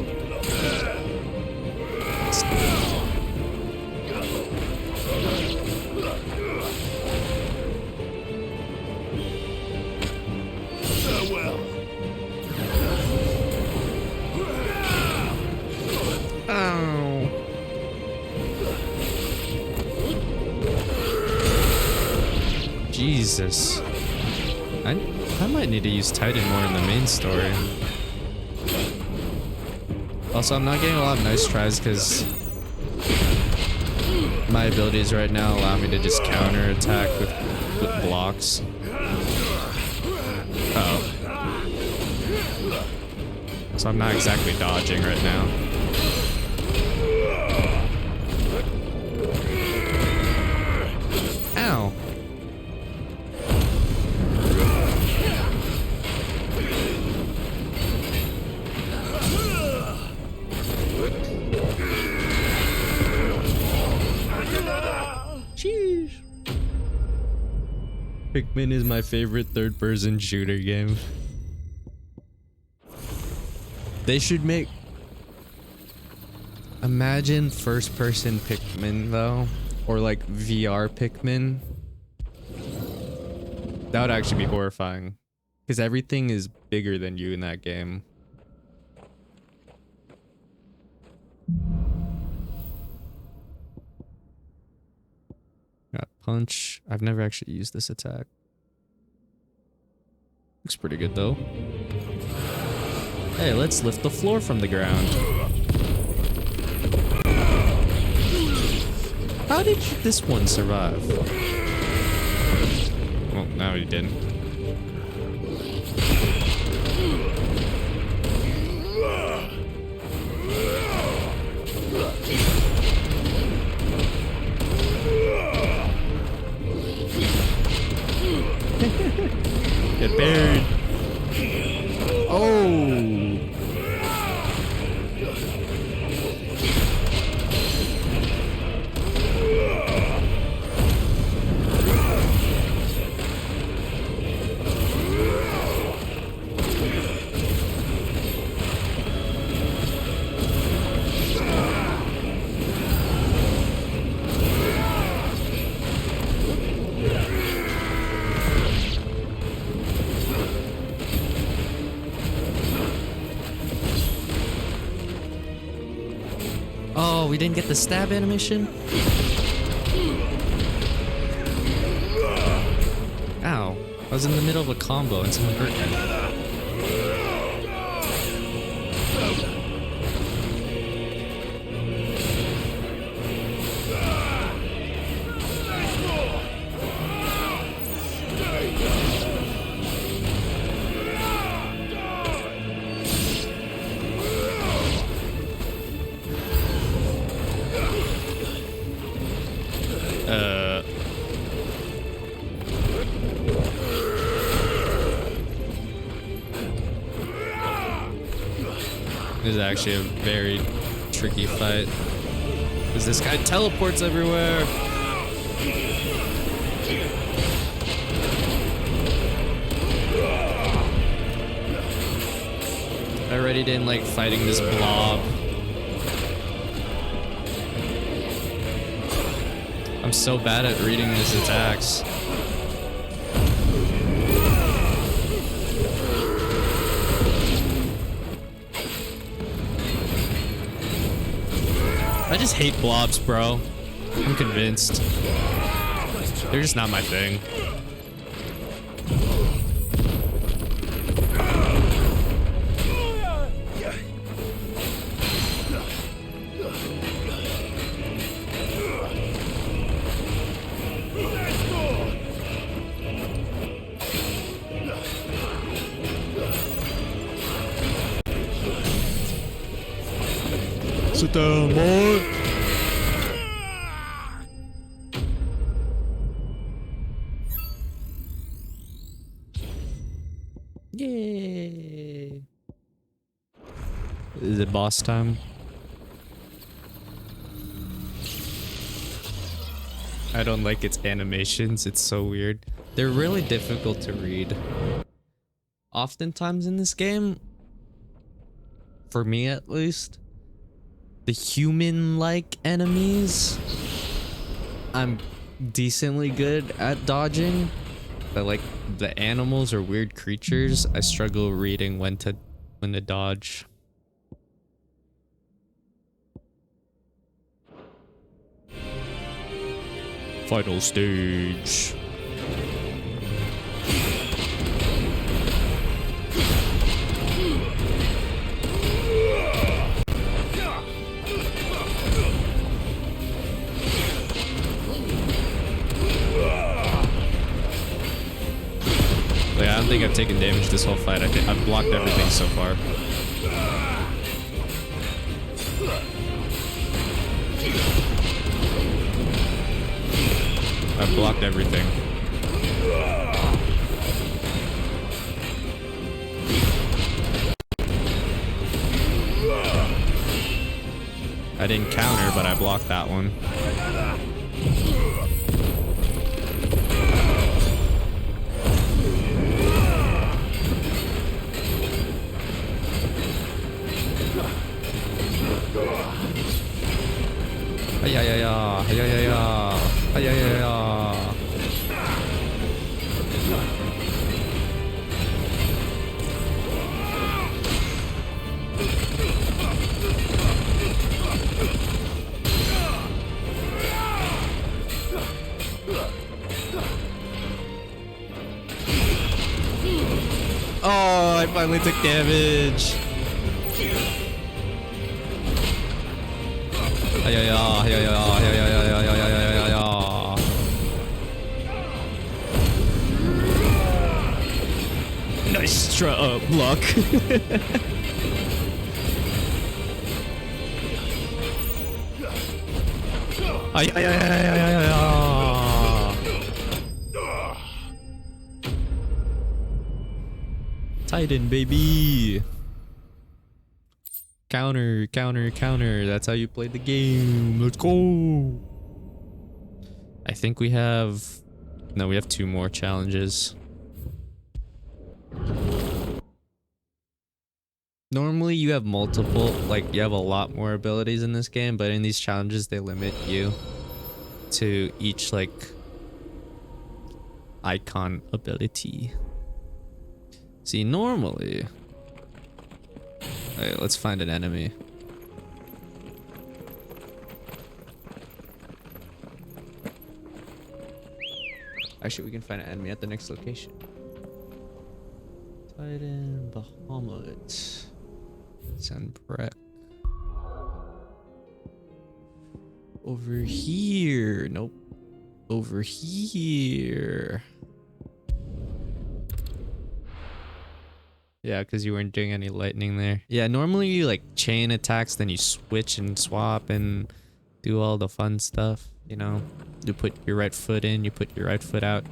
Farewell. Ow. Jesus. I might need to use Titan more in the main story. Also, I'm not getting a lot of nice tries because my abilities right now allow me to just counter attack with blocks. Uh-oh. So I'm not exactly dodging right now. Ow. Sheesh. Pikmin is my favorite third-person shooter game. They should make... Imagine first-person Pikmin, though. Or, like, VR Pikmin. That would actually be horrifying. Because everything is bigger than you in that game. Got punch. I've never actually used this attack. Looks pretty good though. Hey, let's lift the floor from the ground. How did this one survive? Well, now he didn't. Get buried. Oh. Oh, we didn't get the stab animation? Ow. I was in the middle of a combo and someone hurt me. This is actually a very tricky fight. Because this guy teleports everywhere. I already didn't like fighting this blob. I'm so bad at reading his attacks. I just hate blobs, bro. I'm convinced. They're just not my thing. Sit down, boy. Yay. Is it boss time? I don't like its animations. It's so weird. They're really difficult to read. Oftentimes in this game, for me at least, the human-like enemies, I'm decently good at dodging, but like the animals or weird creatures, I struggle reading when to dodge. Final stage. I don't think I've taken damage this whole fight. I've blocked everything so far. I've blocked everything. I didn't counter, but I blocked that one. Oh, I finally took damage. Nice block. Titan, baby. Counter, counter, counter. That's how you play the game. Let's go. I think we have... No, we have 2 more challenges. Normally you have multiple, like you have a lot more abilities in this game, but in these challenges they limit you to each like icon ability. See, normally... Alright, let's find an enemy. Actually, we can find an enemy at the next location. Titan, Bahamut, Sanbrek. Over here. Nope. Over here. Yeah, because you weren't doing any lightning there. Yeah, normally you like chain attacks, then you switch and swap and do all the fun stuff. You know, you put your right foot in, you put your right foot out.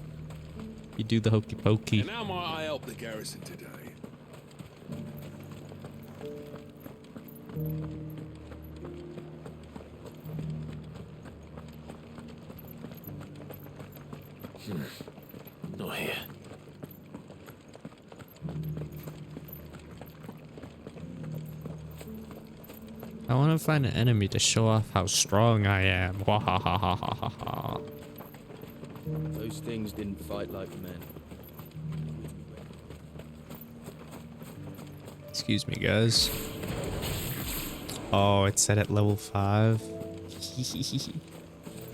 You do the hokey pokey. And how might I help the garrison today? Not here. I want to find an enemy to show off how strong I am. Wah ha ha ha ha ha ha. Those things didn't fight like men. Excuse me, guys. Oh, it's set at level 5.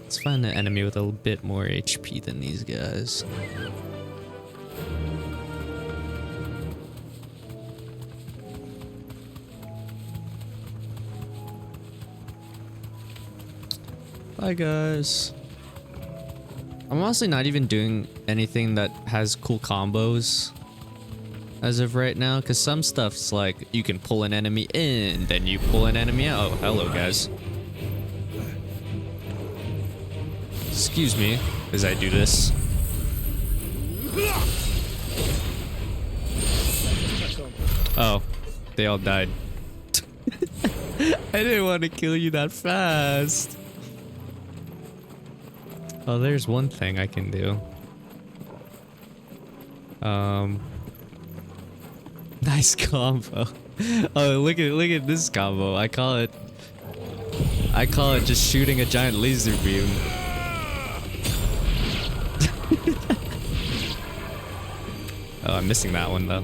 Let's find an enemy with a little bit more HP than these guys. Bye, guys. I'm honestly not even doing anything that has cool combos as of right now, because some stuff's like you can pull an enemy in, then you pull an enemy out. Oh, hello, guys. Excuse me as I do this. Oh, they all died. I didn't want to kill you that fast. Oh, there's one thing I can do. Nice combo. Oh, look at this combo. I call it just shooting a giant laser beam. Oh, I'm missing that one though.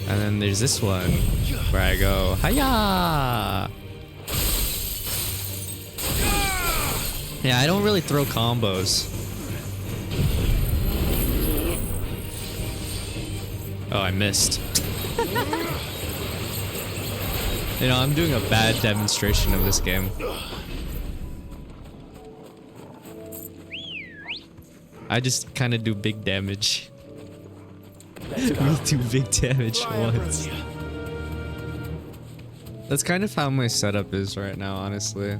And then there's this one where I go, hiya! Yeah, I don't really throw combos. Oh, I missed. You know, I'm doing a bad demonstration of this game. I just kind of do big damage. We do big damage once. That's kind of how my setup is right now, honestly.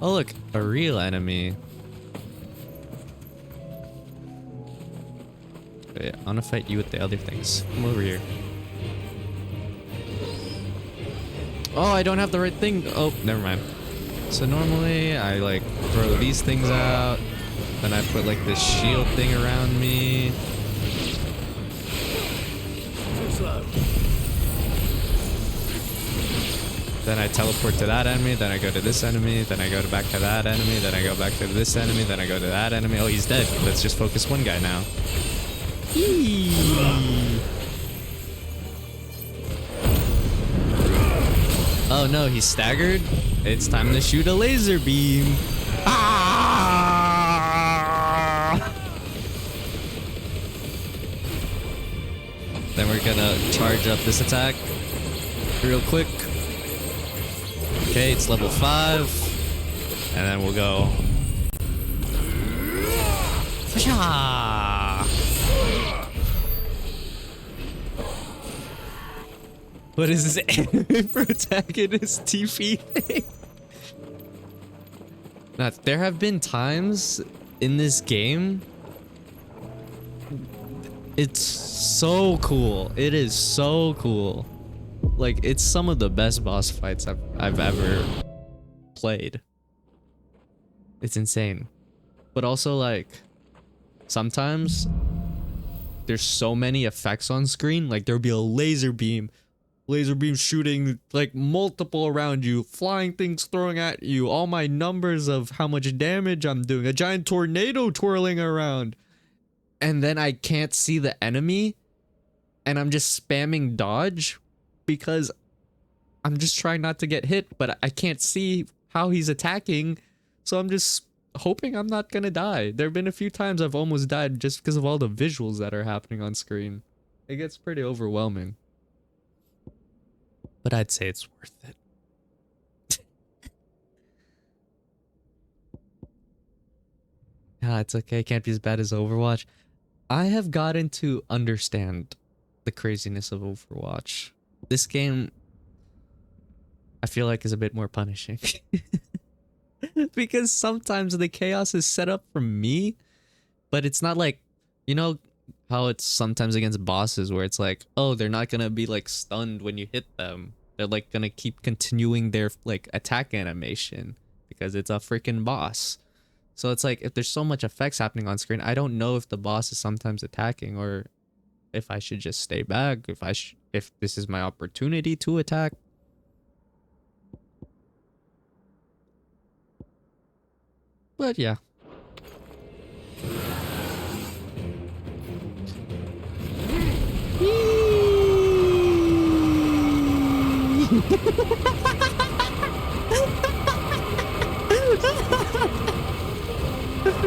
Oh look, a real enemy. Wait, I wanna fight you with the other things. Come over here. Oh, I don't have the right thing. Oh, never mind. So normally I like throw these things out, then I put like this shield thing around me. Too slow. Then I teleport to that enemy, then I go to this enemy, then I go back to that enemy, then I go back to this enemy, then I go to that enemy. Oh, he's dead. Let's just focus one guy now. Oh no, he's staggered. It's time to shoot a laser beam. Ah! Then we're gonna charge up this attack real quick. Okay, it's level 5. And then we'll go. What is this enemy protagonist TP thing? Now, there have been times in this game. It's so cool. It is so cool. Like, it's some of the best boss fights I've ever played. It's insane. But also, like, sometimes there's so many effects on screen. Like, there'll be a laser beam shooting, like, multiple around you, flying things throwing at you, all my numbers of how much damage I'm doing, a giant tornado twirling around. And then I can't see the enemy, and I'm just spamming dodge because I'm just trying not to get hit, but I can't see how he's attacking, so I'm just hoping I'm not gonna die. There have been a few times I've almost died just because of all the visuals that are happening on screen. It gets pretty overwhelming. But I'd say it's worth it. Yeah, it's okay. It can't be as bad as Overwatch. I have gotten to understand the craziness of Overwatch. This game, I feel like, is a bit more punishing. Because sometimes the chaos is set up for me, but it's not like, you know how it's sometimes against bosses where it's like, oh, they're not gonna be like stunned when you hit them. They're like gonna keep continuing their like attack animation because it's a freaking boss. So it's like, if there's so much effects happening on screen, I don't know if the boss is sometimes attacking or if I should just stay back, if this is my opportunity to attack. But yeah.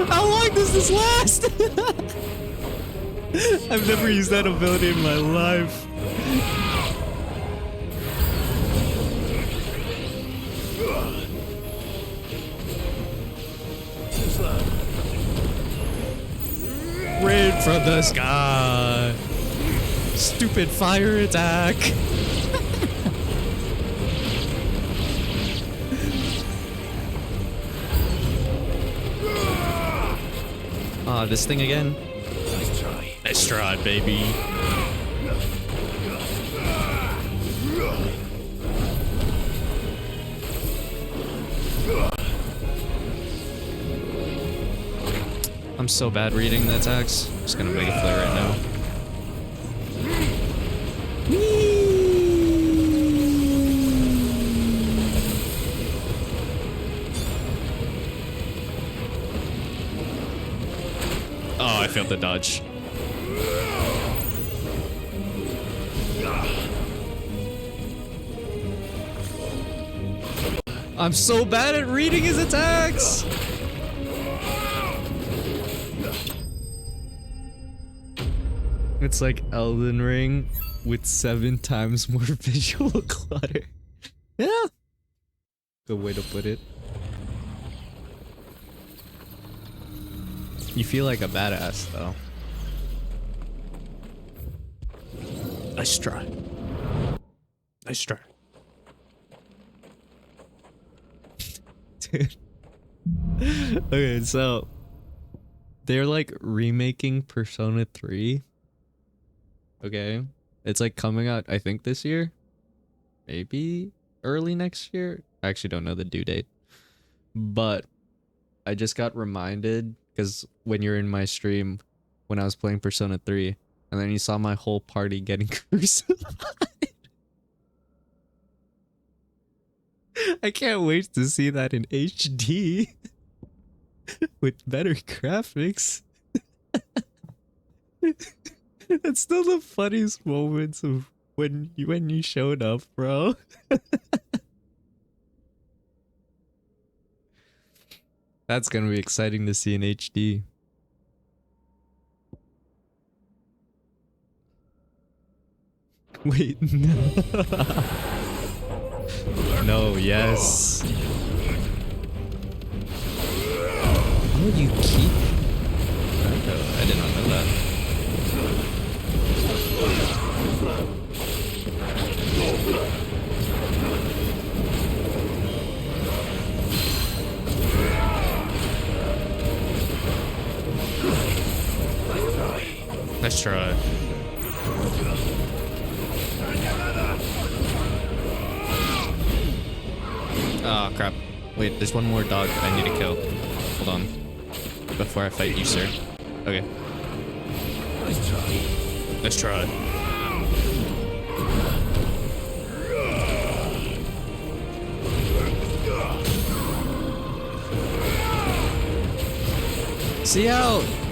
How long does this last? I've never used that ability in my life. Rain from the sky. Stupid fire attack. Ah, this thing again. Nice try. Nice try, baby. I'm so bad reading the attacks. I'm just gonna make a flare right now. Oh, I failed the dodge. I'm so bad at reading his attacks. It's like Elden Ring with 7 times more visual clutter. Yeah. Good way to put it. You feel like a badass, though. Nice try. Nice try. Dude. Okay, so they're like remaking Persona 3. Okay. It's like coming out, I think, this year. Maybe early next year. I actually don't know the due date. But I just got reminded because when you're in my stream when I was playing Persona 3 and then you saw my whole party getting crucified. I can't wait to see that in HD with better graphics. That's still the funniest moments of when you showed up, bro. That's gonna be exciting to see in HD. Wait, no. No, yes. Oh, you keep... I did not know that. Nice try. Oh crap. Wait, there's one more dog I need to kill. Hold on. Before I fight you, sir. Okay. Nice try. Nice try.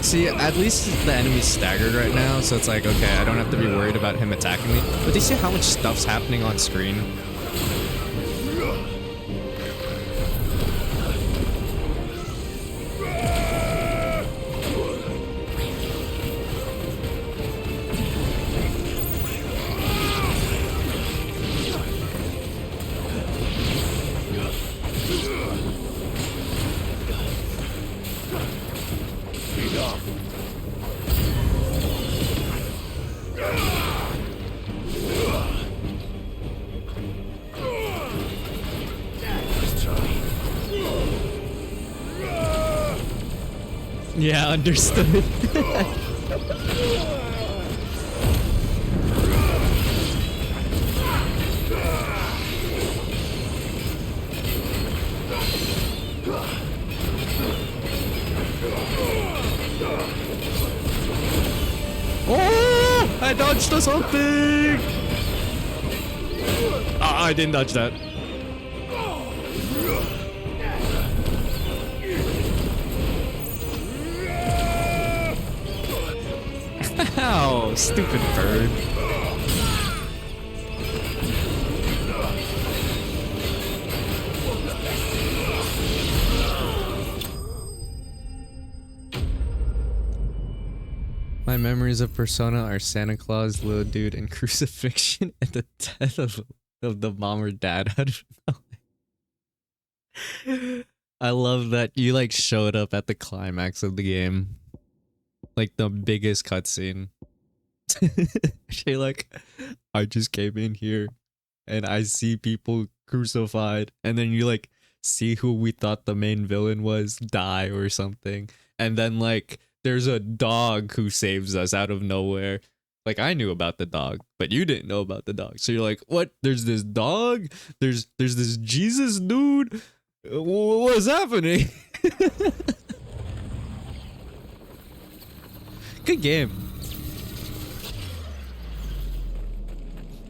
See, at least the enemy's staggered right now, so it's like, okay, I don't have to be worried about him attacking me. But do you see how much stuff's happening on screen? Yeah, understood. dodged something! I didn't dodge that. Ow, stupid bird. My memories of Persona are Santa Claus, little dude, and crucifixion and the death of the mom or dad. I don't know. I love that you like showed up at the climax of the game. Like the biggest cutscene. You're like, I just came in here and I see people crucified, and then you like see who we thought the main villain was die or something, and then like there's a dog who saves us out of nowhere. Like I knew about the dog, but you didn't know about the dog. So you're like, what? There's this dog? There's this Jesus dude? What's happening? Good game.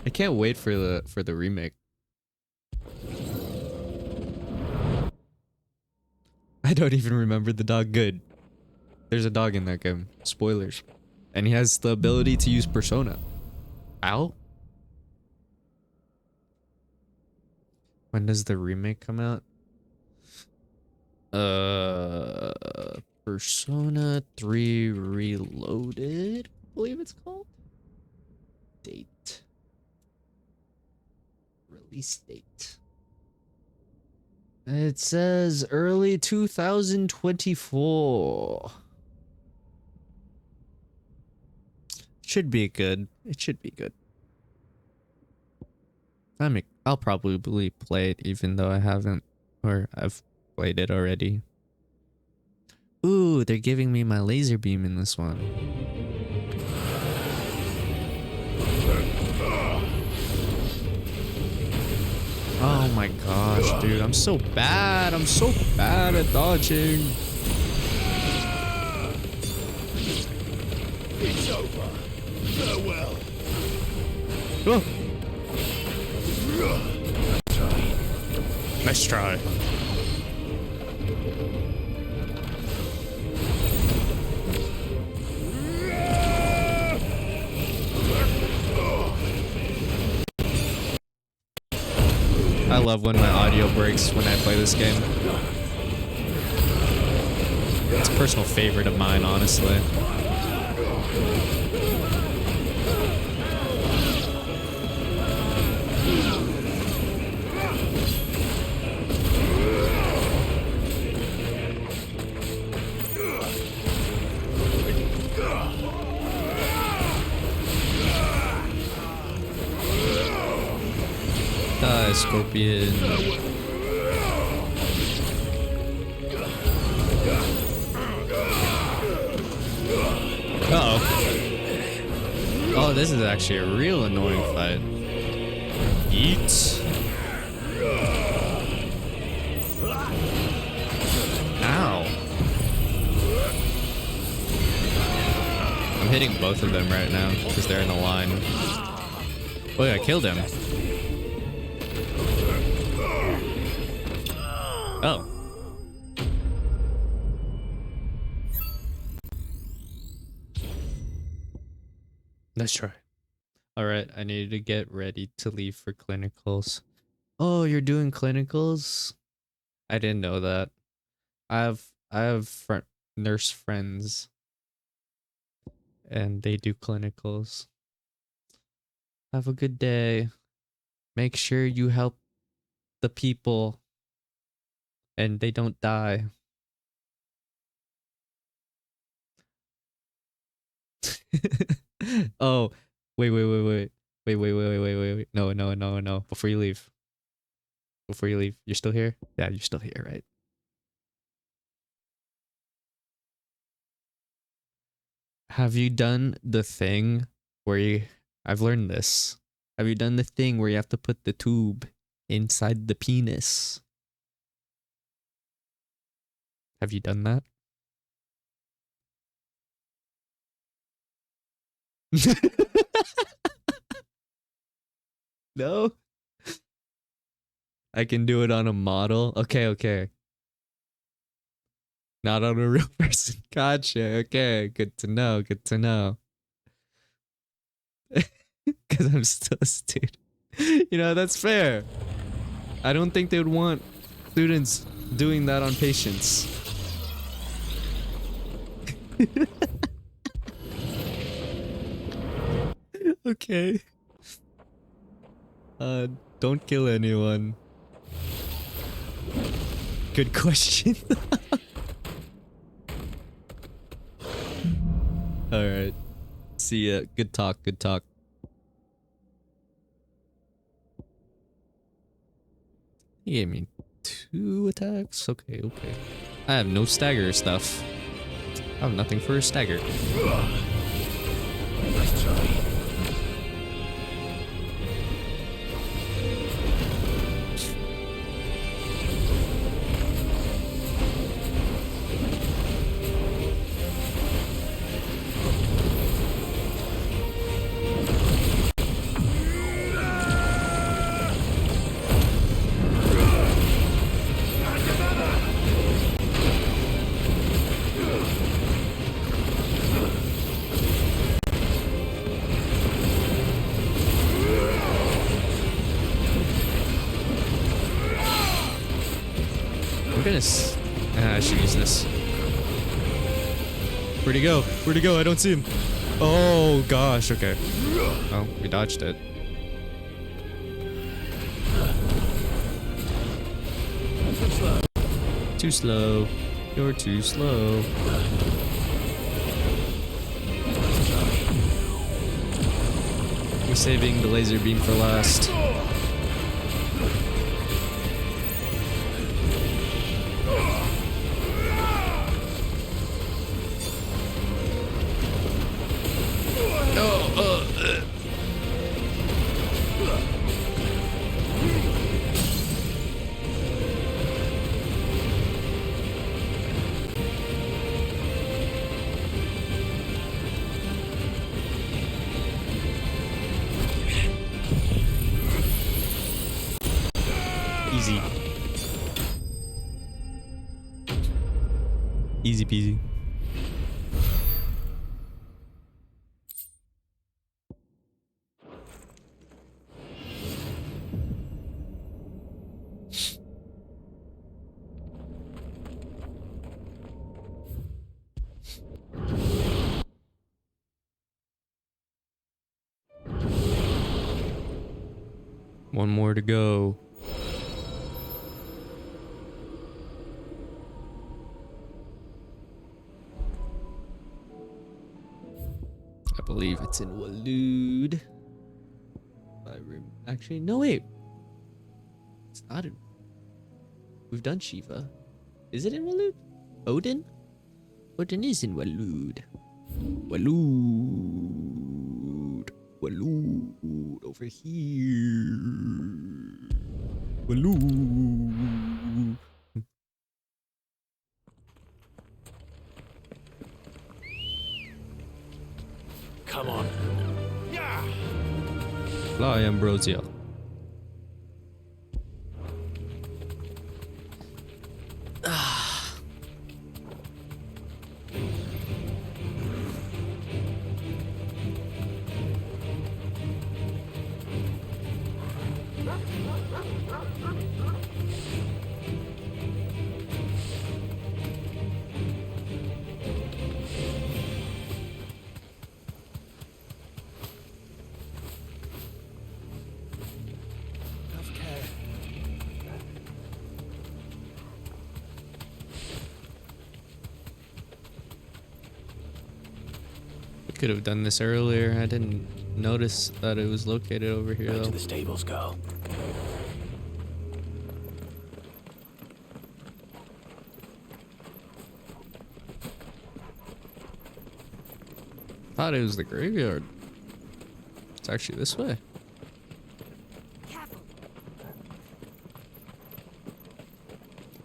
I can't wait for the remake. I don't even remember the dog. Good. There's a dog in that game. Spoilers. And he has the ability to use Persona. Ow? When does the remake come out? Persona 3 Reloaded, I believe it's called. Date. Release date. It says early 2024. Should be good. It should be good. I'll probably play it even though I haven't, or I've played it already. Ooh, they're giving me my laser beam in this one. Oh my gosh, dude, I'm so bad. I'm so bad at dodging. It's over. Farewell. Oh. Nice try. I love when my audio breaks when I play this game. It's a personal favorite of mine, honestly. Scorpion. Uh-oh. Oh, this is actually a real annoying fight. Eat. Ow. I'm hitting both of them right now because they're in a line. Oh yeah, I killed him. Oh. Let's try. Alright, I need to get ready to leave for clinicals. Oh, you're doing clinicals? I didn't know that. I have nurse friends. And they do clinicals. Have a good day. Make sure you help the people. And they don't die. Oh, wait. No. Before you leave. You're still here? Yeah, you're still here, right? Have you done the thing where I've learned this. Have you done the thing where you have to put the tube inside the penis? Have you done that? No. I can do it on a model. Okay, okay. Not on a real person. Gotcha. Okay, good to know. Good to know. Because I'm still a student. You know, that's fair. I don't think they would want students doing that on patients. Okay. Don't kill anyone. Good question. Alright. See ya. Good talk, good talk. He gave me 2 attacks? Okay, okay. I have no stagger stuff. I have nothing for a stagger. Nice try. I should use this. Where'd he go? Where'd he go? I don't see him. Oh gosh, okay. Oh, we dodged it. Too slow. You're too slow. We're saving the laser beam for last. Easy. Easy peasy. One more to go. I believe it's in Waloed. Actually, no wait. It's not in. We've done Shiva. Is it in Waloed? Odin? Odin is in Waloed. Waloed. Waloed. Over here. Waloed. Come on. Fly, Ambrosio. Could have done this earlier. I didn't notice that it was located over here. Back to the stables, go. Thought it was the graveyard. It's actually this way.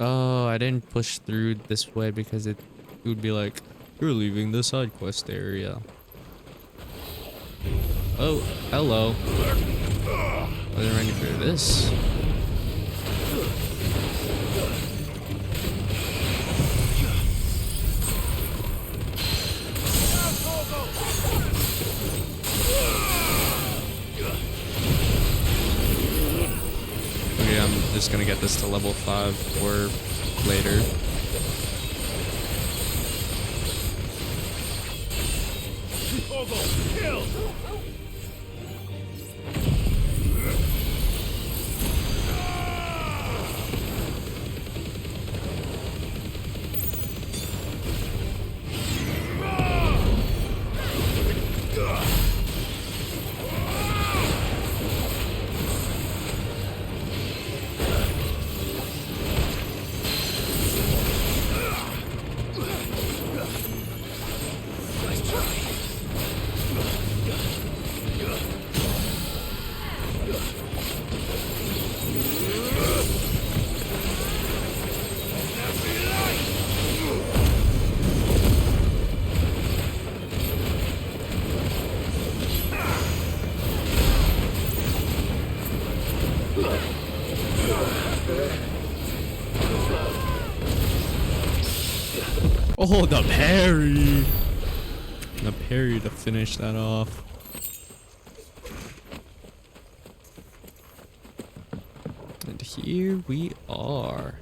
Oh, I didn't push through this way because it would be like, you're leaving the side quest area. Oh, hello. Wasn't ready for this. Okay, I'm just gonna get this to level 5 or later. Kill! Oh, the parry! The parry to finish that off. And here we are.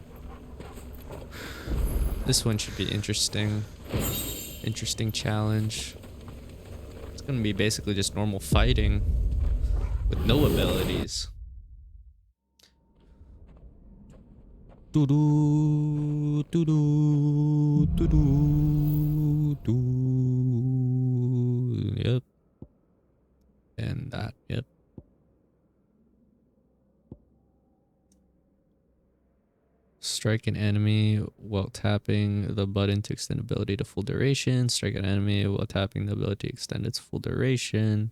This one should be interesting. Interesting challenge. It's gonna be basically just normal fighting with no abilities. Doo-doo, doo-doo, doo-doo, doo. Yep. And that, yep. Strike an enemy while tapping the button to extend ability to full duration. Strike an enemy while tapping the ability to extend its full duration.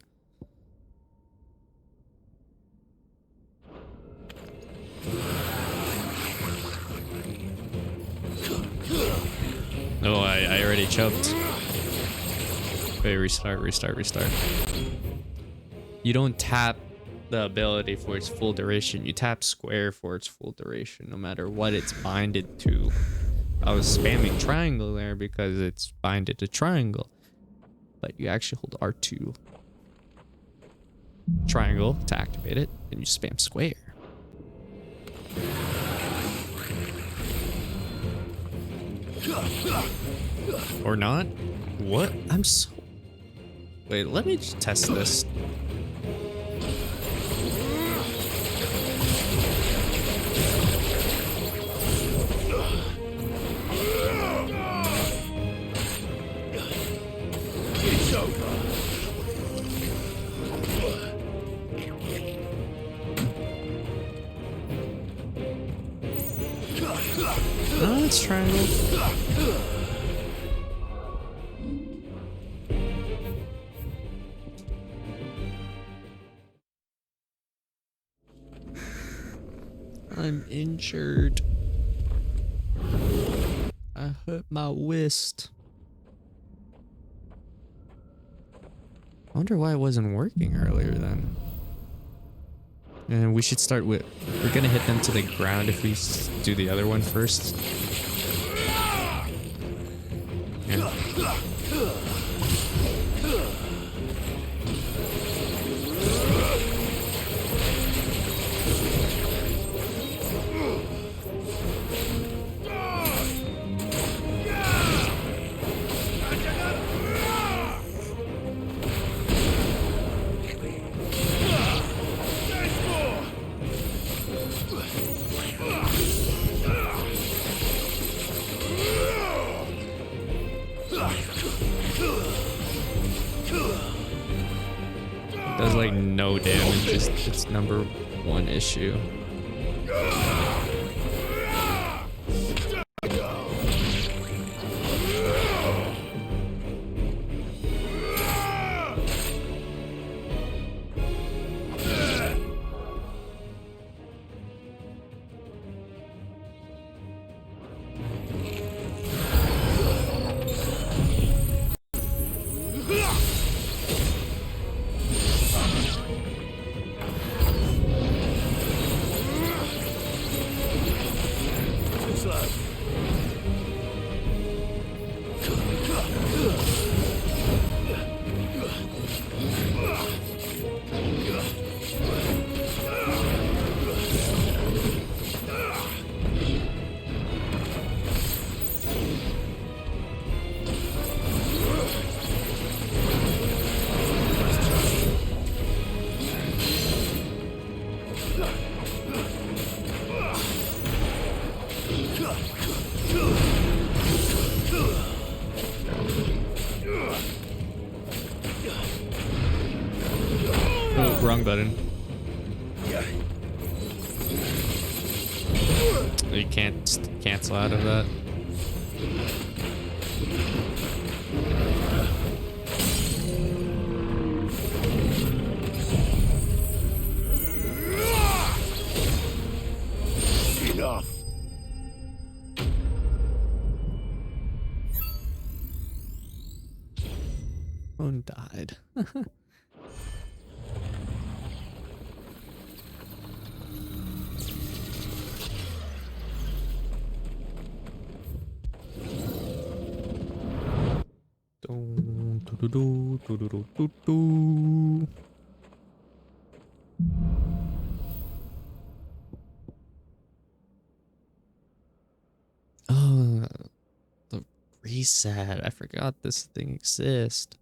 Oh, I already choked. Wait, restart. You don't tap the ability for its full duration. You tap square for its full duration, no matter what it's binded to. I was spamming triangle there because it's binded to triangle. But you actually hold R2 triangle to activate it, and you spam square. Or not? What? I'm so... Wait, let me just test this. It's over. Oh, it's triangle. I'm injured. I hurt my wrist. I wonder why it wasn't working earlier then. And we should start with... We're gonna hit them to the ground if we do the other one first. Yeah. Does like no damage, just its number one issue. button. You can't cancel out of that. Enough. Phone died. Oh, the reset. I forgot this thing exists.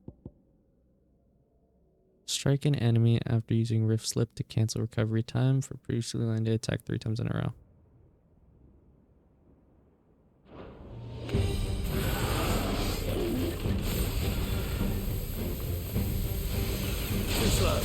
Strike an enemy after using Rift Slip to cancel recovery time for previously landed attack 3 times in a row. Too slow.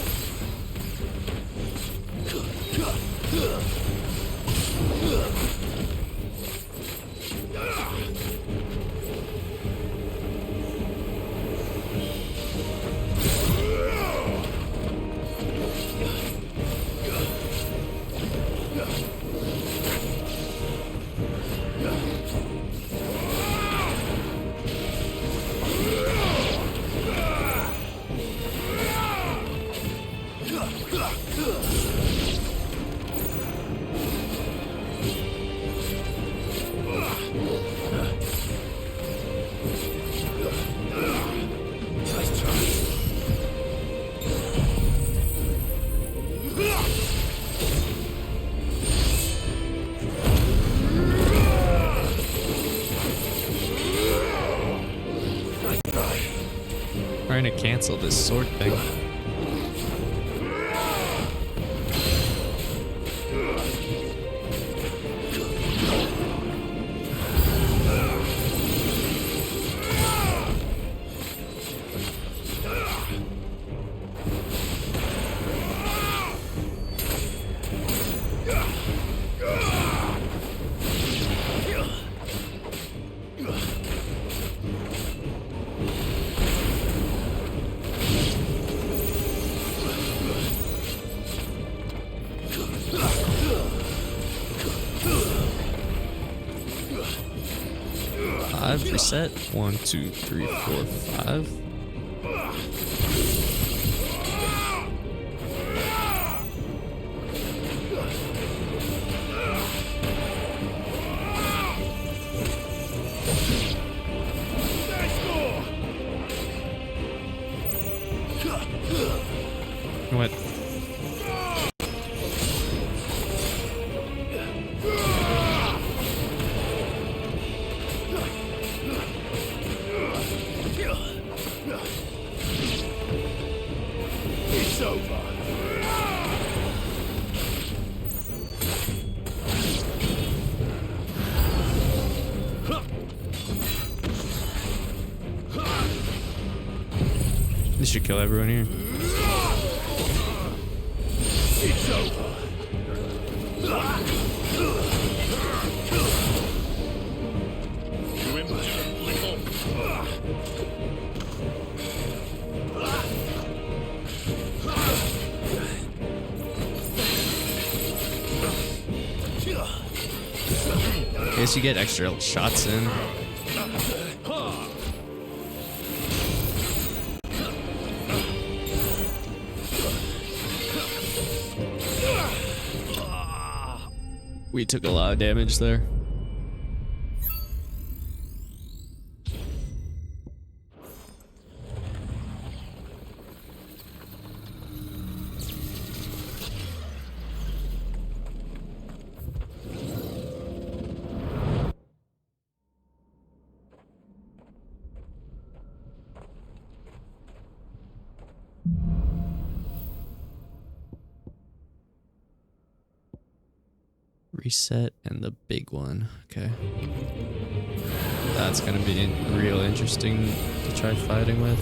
Trying to cancel this sword thing. Reset. 1, 2, 3, 4, 5. What? It's over. This should kill everyone here. It's over. I guess you get extra shots in. We took a lot of damage there. Reset and the big one. Okay. That's gonna be real interesting to try fighting with.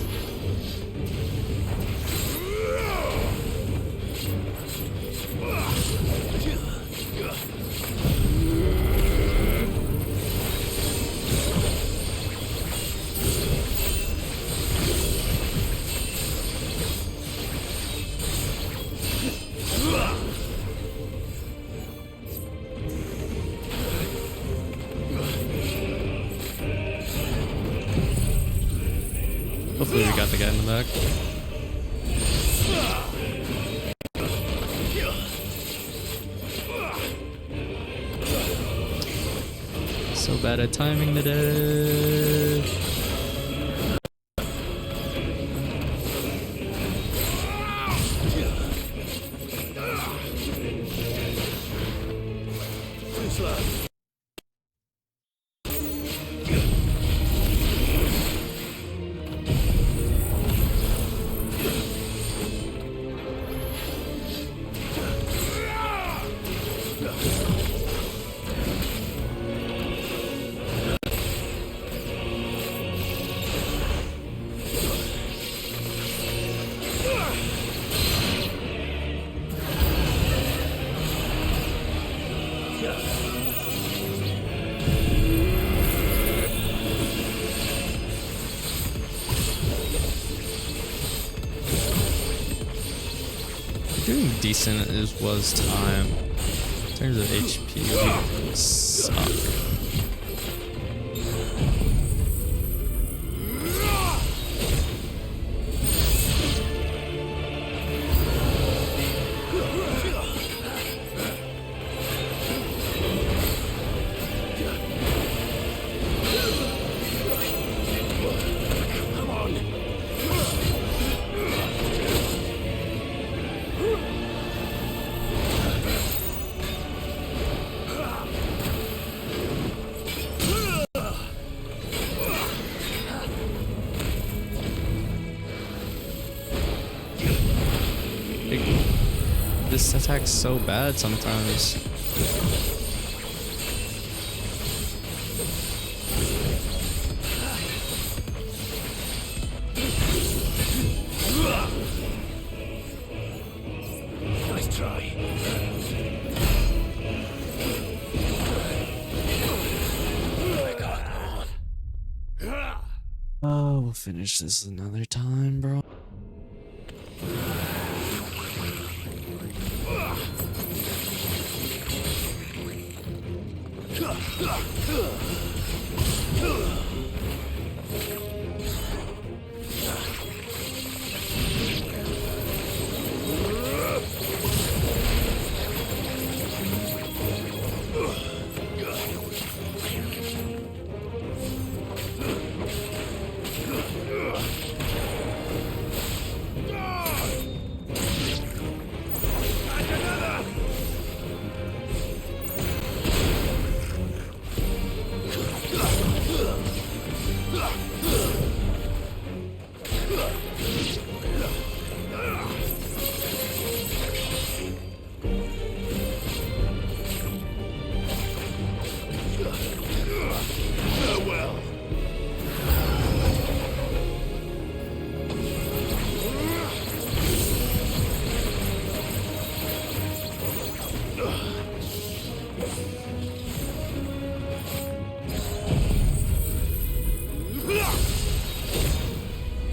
Hopefully we got the guy in the back. So bad at timing today. Doing decent as was time. In terms of HP, we suck. This attack's so bad sometimes. Nice try. Oh, we'll finish this another time, bro.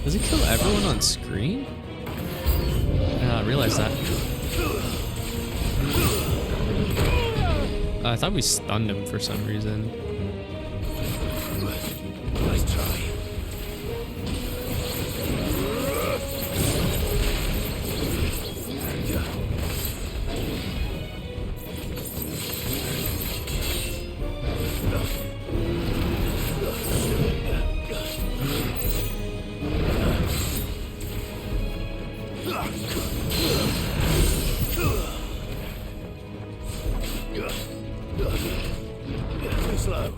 Does he kill everyone on screen? I did not realize that. I thought we stunned him for some reason. Nice try. Too slow.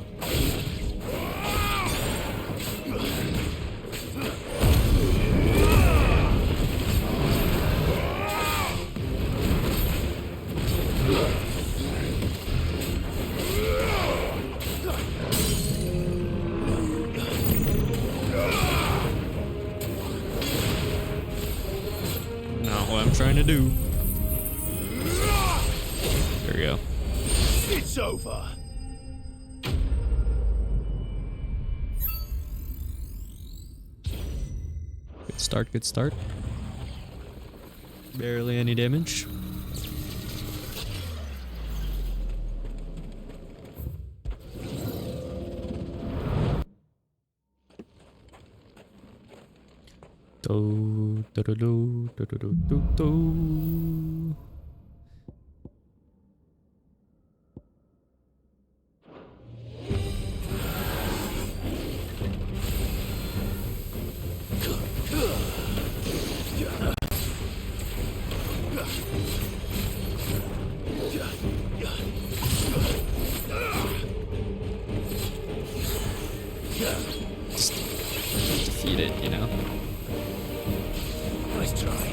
Not what I'm trying to do. There we go. It's over. Good start, good start. Barely any damage. Do, do, do, do, do, do, do, do. Just defeat it, you know? Nice try.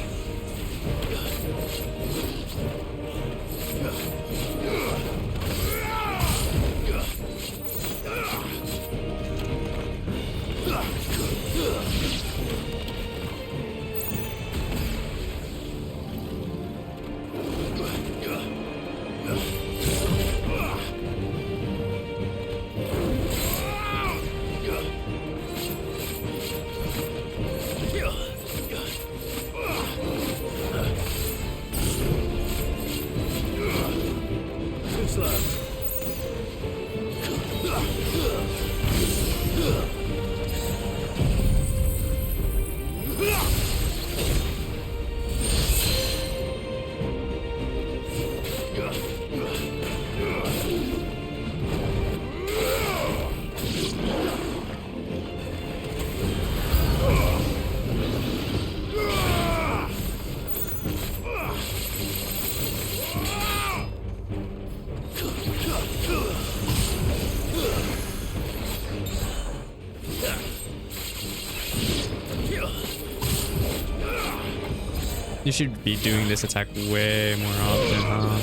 You should be doing this attack way more often, huh?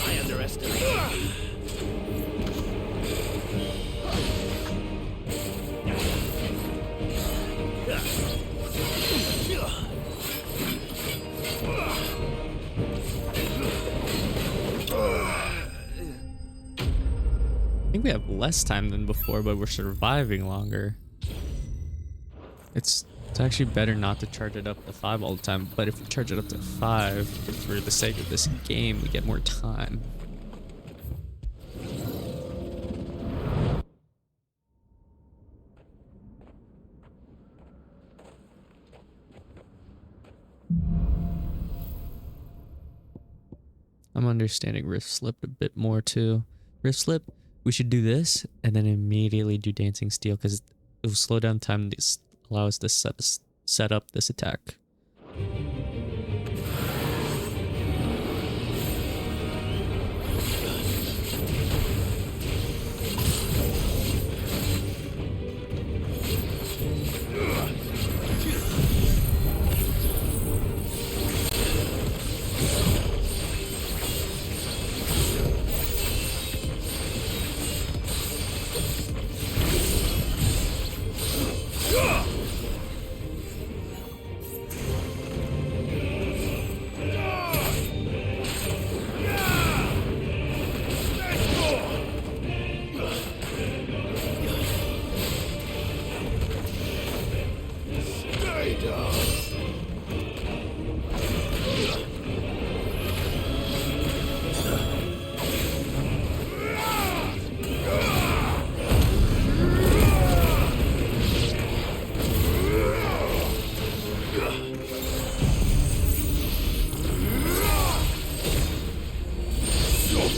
I underestimated you. I think we have less time than before, but we're surviving longer. It's actually better not to charge it up to 5 all the time, but if we charge it up to 5 for the sake of this game, we get more time. I'm understanding Rift Slip a bit more too. Rift Slip, we should do this and then immediately do Dancing Steel because it will slow down time. This allow us to set up this attack.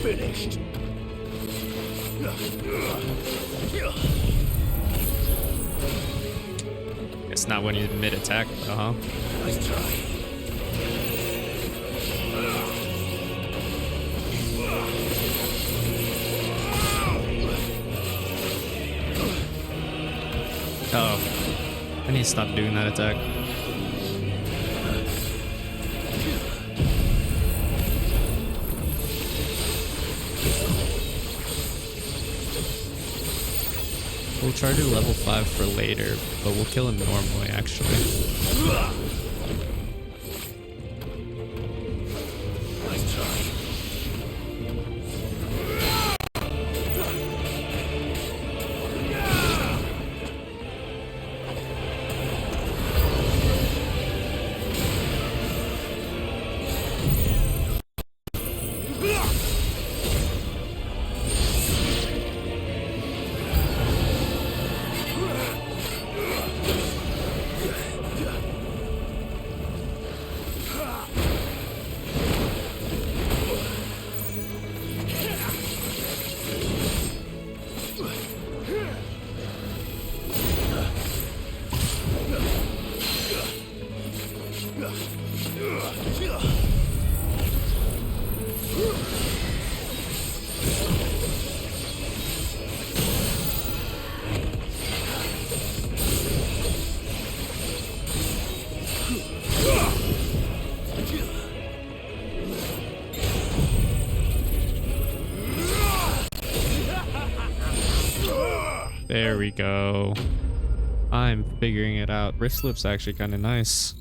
Finished. It's not when you mid-attack, though, huh? Nice try. Oh, I need to stop doing that attack. We'll try to do level 5 for later, but we'll kill him normally, actually. Nice try. There we go. I'm figuring it out. Wrist slip's actually kind of nice.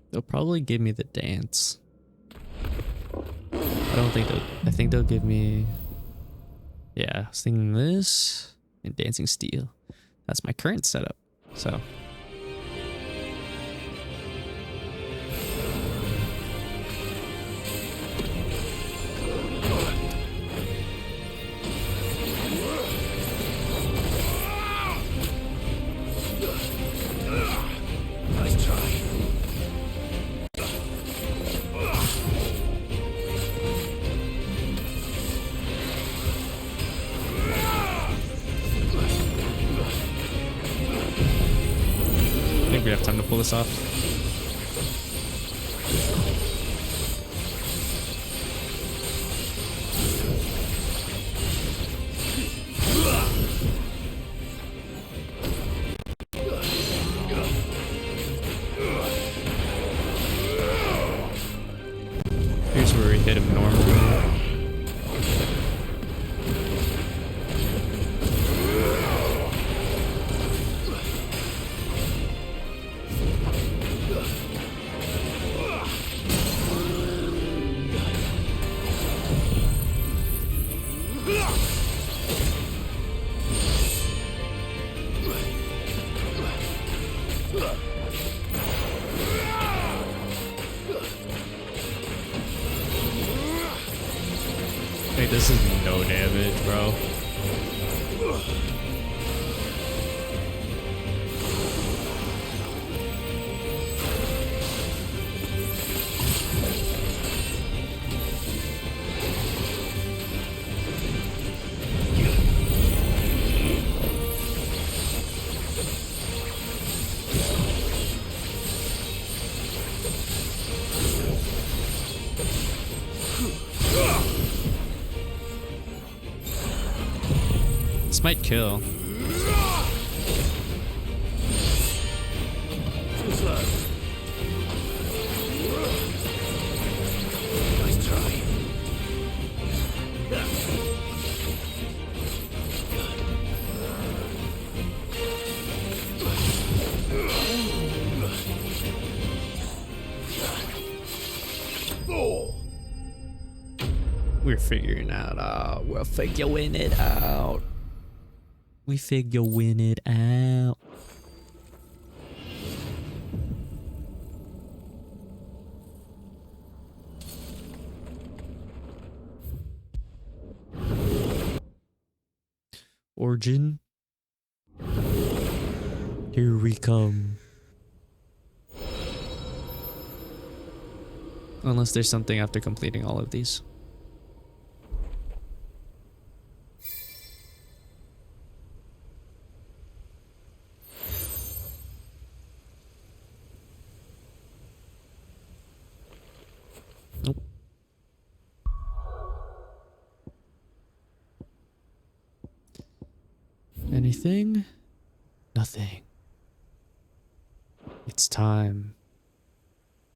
They'll probably give me the dance. I don't think they'll... I think they'll give me... Yeah, I was thinking this and Dancing Steel. That's my current setup, so... Nice try. I think we have time to pull this off. Here's where we hit him normally. Hey, this is no damage, bro. This might kill. Too slow. Nice try. We're figuring it out. We're figuring it out. We figuring it out. Origin. Here we come. Unless there's something after completing all of these. Nope. Anything? Nothing. It's time